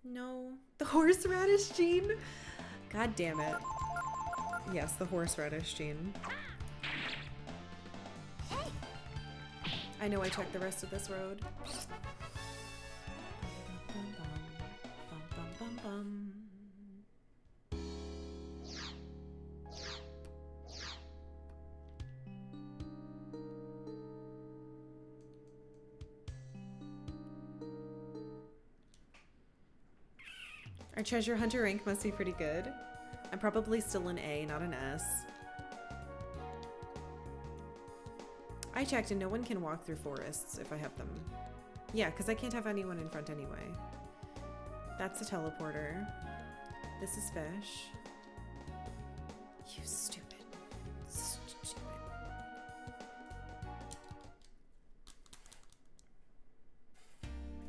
no. The horseradish gene? God damn it. Yes, the horseradish gene. I know I checked the rest of this road. Our treasure hunter rank must be pretty good. I'm probably still an A, not an S. I checked and no one can walk through forests if I have them. Yeah, because I can't have anyone in front anyway. That's a teleporter. This is fish. You stupid. Stupid.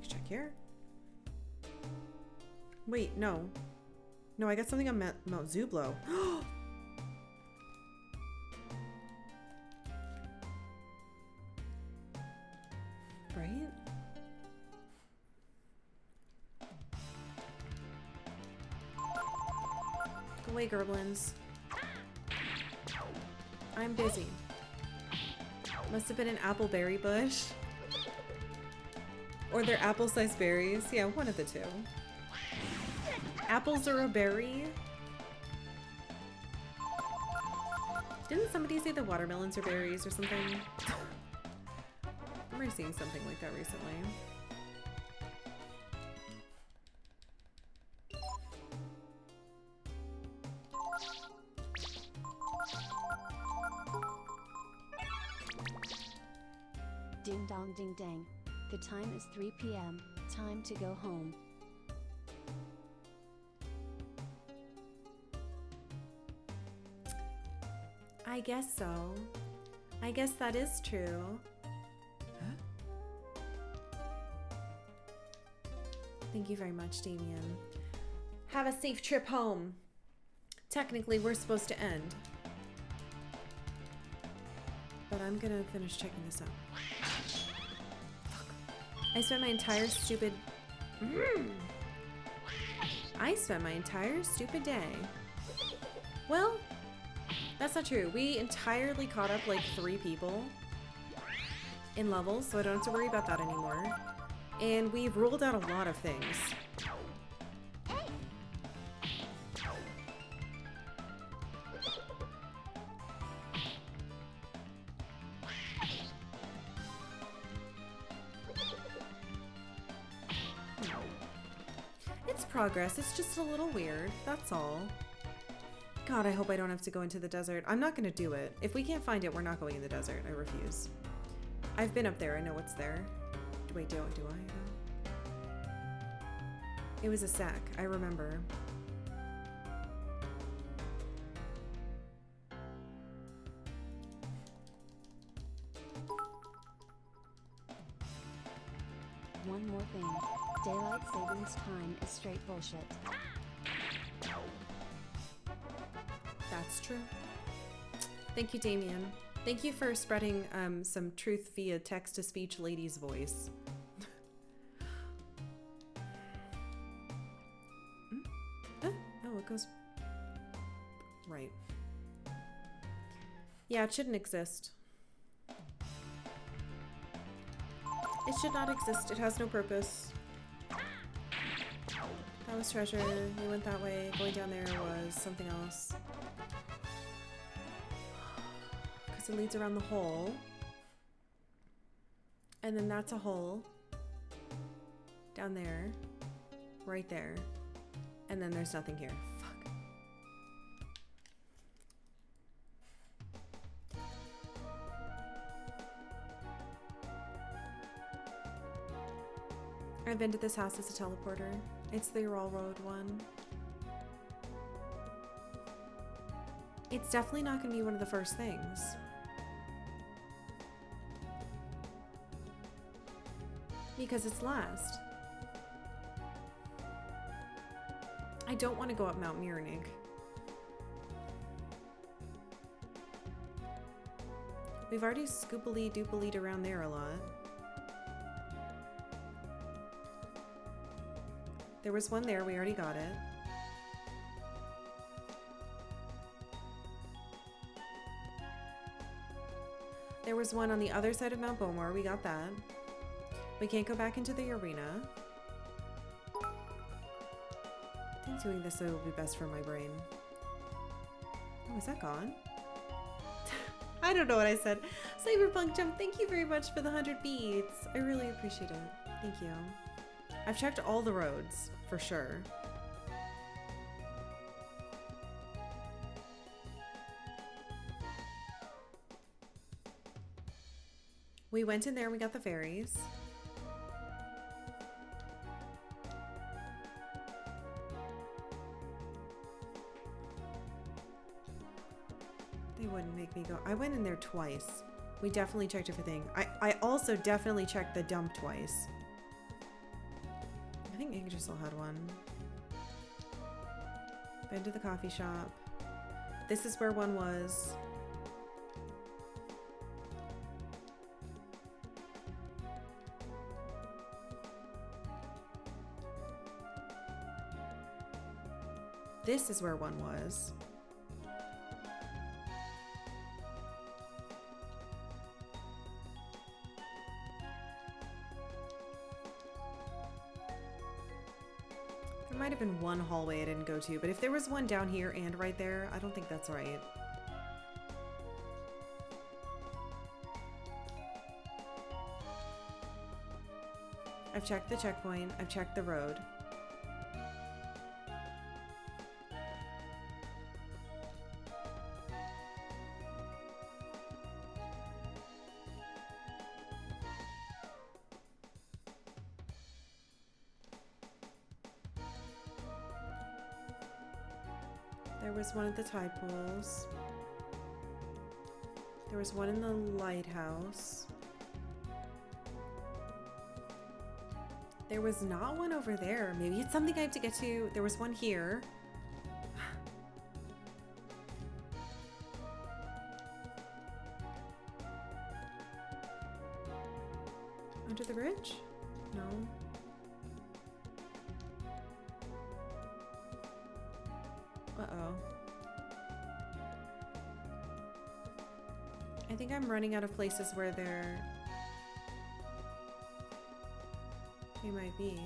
Let's check here. Wait, no. No, I got something on Mount Zublo. Right? Go away, Gerblins. I'm busy. Must have been an apple berry bush. Or they're apple-sized berries. Yeah, one of the two. Apples are a berry? Didn't somebody say the watermelons are berries or something? I remember seeing something like that recently. Ding dong ding dang. The time is 3 p.m. Time to go home. I guess so. I guess that is true. Huh? Thank you very much, Damien. Have a safe trip home. Technically, we're supposed to end. but I'm gonna finish checking this out. Fuck. I spent my entire stupid... I spent my entire stupid day. Well, that's not true. We entirely caught up like 3 people in levels, so I don't have to worry about that anymore. And we've ruled out a lot of things. It's progress. It's just a little weird. That's all. God, I hope I don't have to go into the desert. I'm not going to do it. If we can't find it, we're not going in the desert. I refuse. I've been up there. I know what's there. Wait, do I? It was a sack. I remember. One more thing. Daylight savings time is straight bullshit. That's true. Thank you, Damien. Thank you for spreading some truth via text-to-speech lady's voice. Oh, it goes... Right. Yeah, it shouldn't exist. It should not exist. It has no purpose. That was treasure. We went that way. Going down there was something else. Because it leads around the hole. And then that's a hole. Down there. Right there. And then there's nothing here. Fuck. I've been to this house as a teleporter. It's the Ural Road one. It's definitely not going to be one of the first things. Because it's last. I don't want to go up Mount Miranig. We've already scoopily-doopalied around there a lot. There was one there, we already got it. There was one on the other side of Mount Bomar, we got that. We can't go back into the arena. I think doing this will be best for my brain. Oh, is that gone? I don't know what I said. Cyberpunk Jump, thank you very much for the 100 beats. I really appreciate it. Thank you. I've checked all the roads, for sure. We went in there and we got the fairies. They wouldn't make me go. I went in there twice. We definitely checked everything. I also definitely checked the dump twice. I think Yggdrasil had one. Been to the coffee shop. This is where one was. This is where one was. There might have been one hallway I didn't go to, but if there was one down here and right there, I don't think that's right. I've checked the checkpoint. I've checked the road. There was one at the tide pools. There was one in the lighthouse. There was not one over there. Maybe it's something I have to get to. There was one here. Under the bridge? No. Uh-oh. I think I'm running out of places where they might be.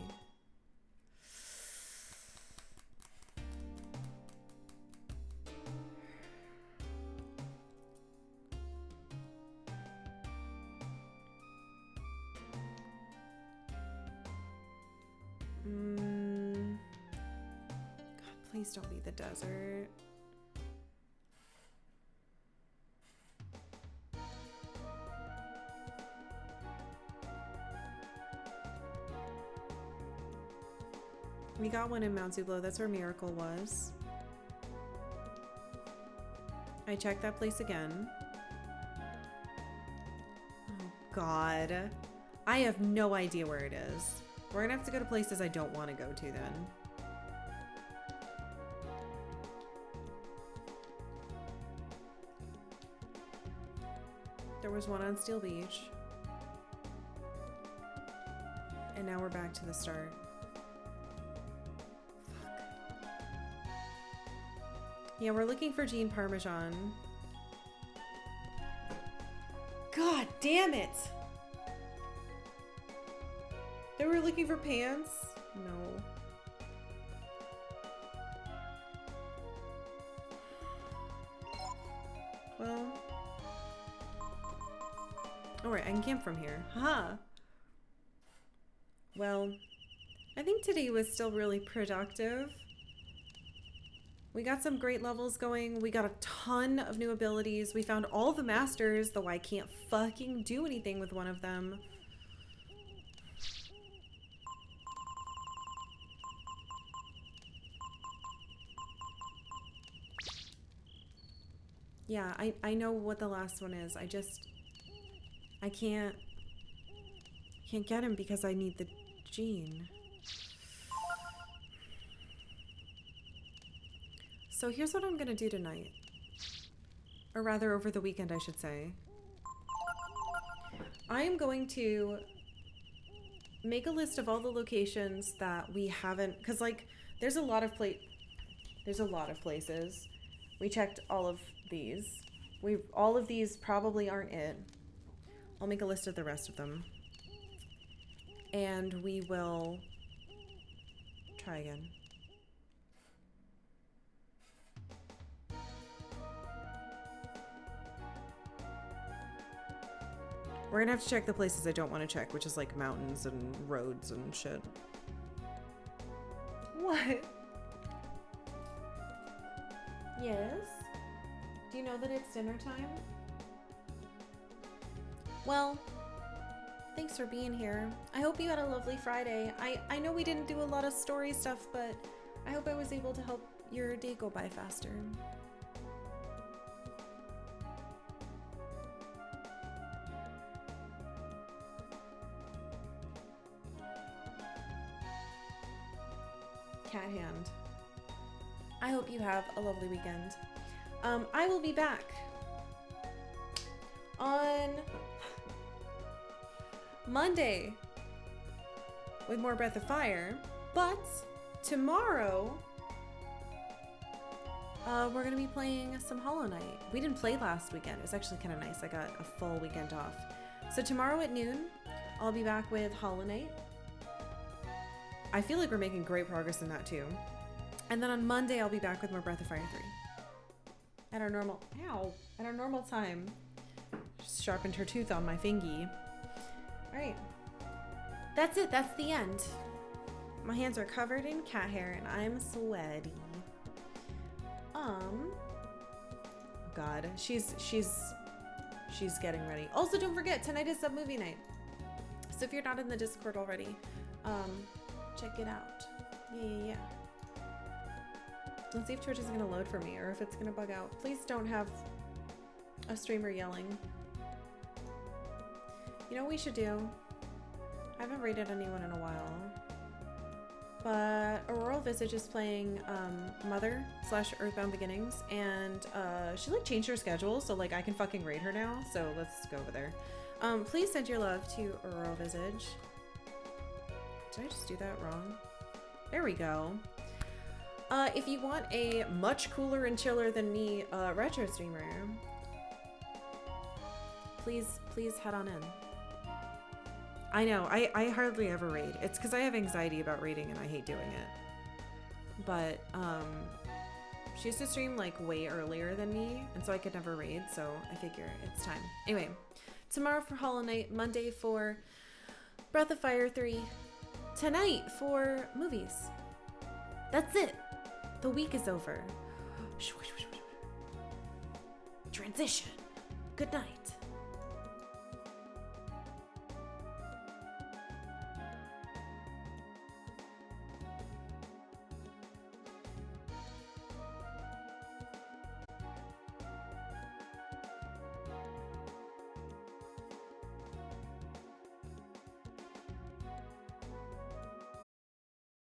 God, please don't be the desert. We got one in Mount Zublo. That's where Miracle was. I checked that place again. Oh, God. I have no idea where it is. We're gonna have to go to places I don't want to go to then. There was one on Steel Beach. And now we're back to the start. Yeah, we're looking for Jean Parmesan. God damn it! They were looking for pants? No. Well. Alright, I can camp from here. Haha! Well, I think today was still really productive. We got some great levels going. We got a ton of new abilities. We found all the masters, though I can't fucking do anything with one of them. Yeah, I know what the last one is. I can't get him because I need the gene. So here's what I'm gonna do tonight. Or rather, over the weekend, I should say. I am going to make a list of all the locations that we haven't, because like, there's a lot of places. We checked all of these. All of these probably aren't it. I'll make a list of the rest of them. And we will try again. We're gonna have to check the places I don't want to check, which is like mountains and roads and shit. What? Yes? Do you know that it's dinner time? Well, thanks for being here. I hope you had a lovely Friday. I know we didn't do a lot of story stuff, but I hope I was able to help your day go by faster. Cat hand. I hope you have a lovely weekend. I will be back on Monday with more Breath of Fire, but tomorrow we're gonna be playing some Hollow Knight. We didn't play last weekend. It was actually kind of nice. I got a full weekend off. So tomorrow at noon, I'll be back with Hollow Knight. I feel like we're making great progress in that too. And then on Monday, I'll be back with more Breath of Fire 3. At our normal time. Just sharpened her tooth on my fingy. Alright. That's it. That's the end. My hands are covered in cat hair and I'm sweaty. God. She's getting ready. Also, don't forget, tonight is sub movie night. So if you're not in the Discord already, check it out. Yeah. Let's see if Twitch is gonna load for me or if it's gonna bug out. Please don't have a streamer yelling. You know what we should do? I haven't rated anyone in a while. But Auroral Visage is playing Mother / Earthbound Beginnings, and she like changed her schedule, so like I can fucking raid her now. So let's go over there. Please send your love to Aurora Visage. Did I just do that wrong? There we go. If you want a much cooler and chiller than me retro streamer, please head on in. I know, I hardly ever raid. It's because I have anxiety about raiding and I hate doing it. But she used to stream like way earlier than me, and so I could never raid, so I figure it's time. Anyway, tomorrow for Hollow Knight, Monday for Breath of Fire 3, tonight for movies. That's it. The week is over. Transition. Good night.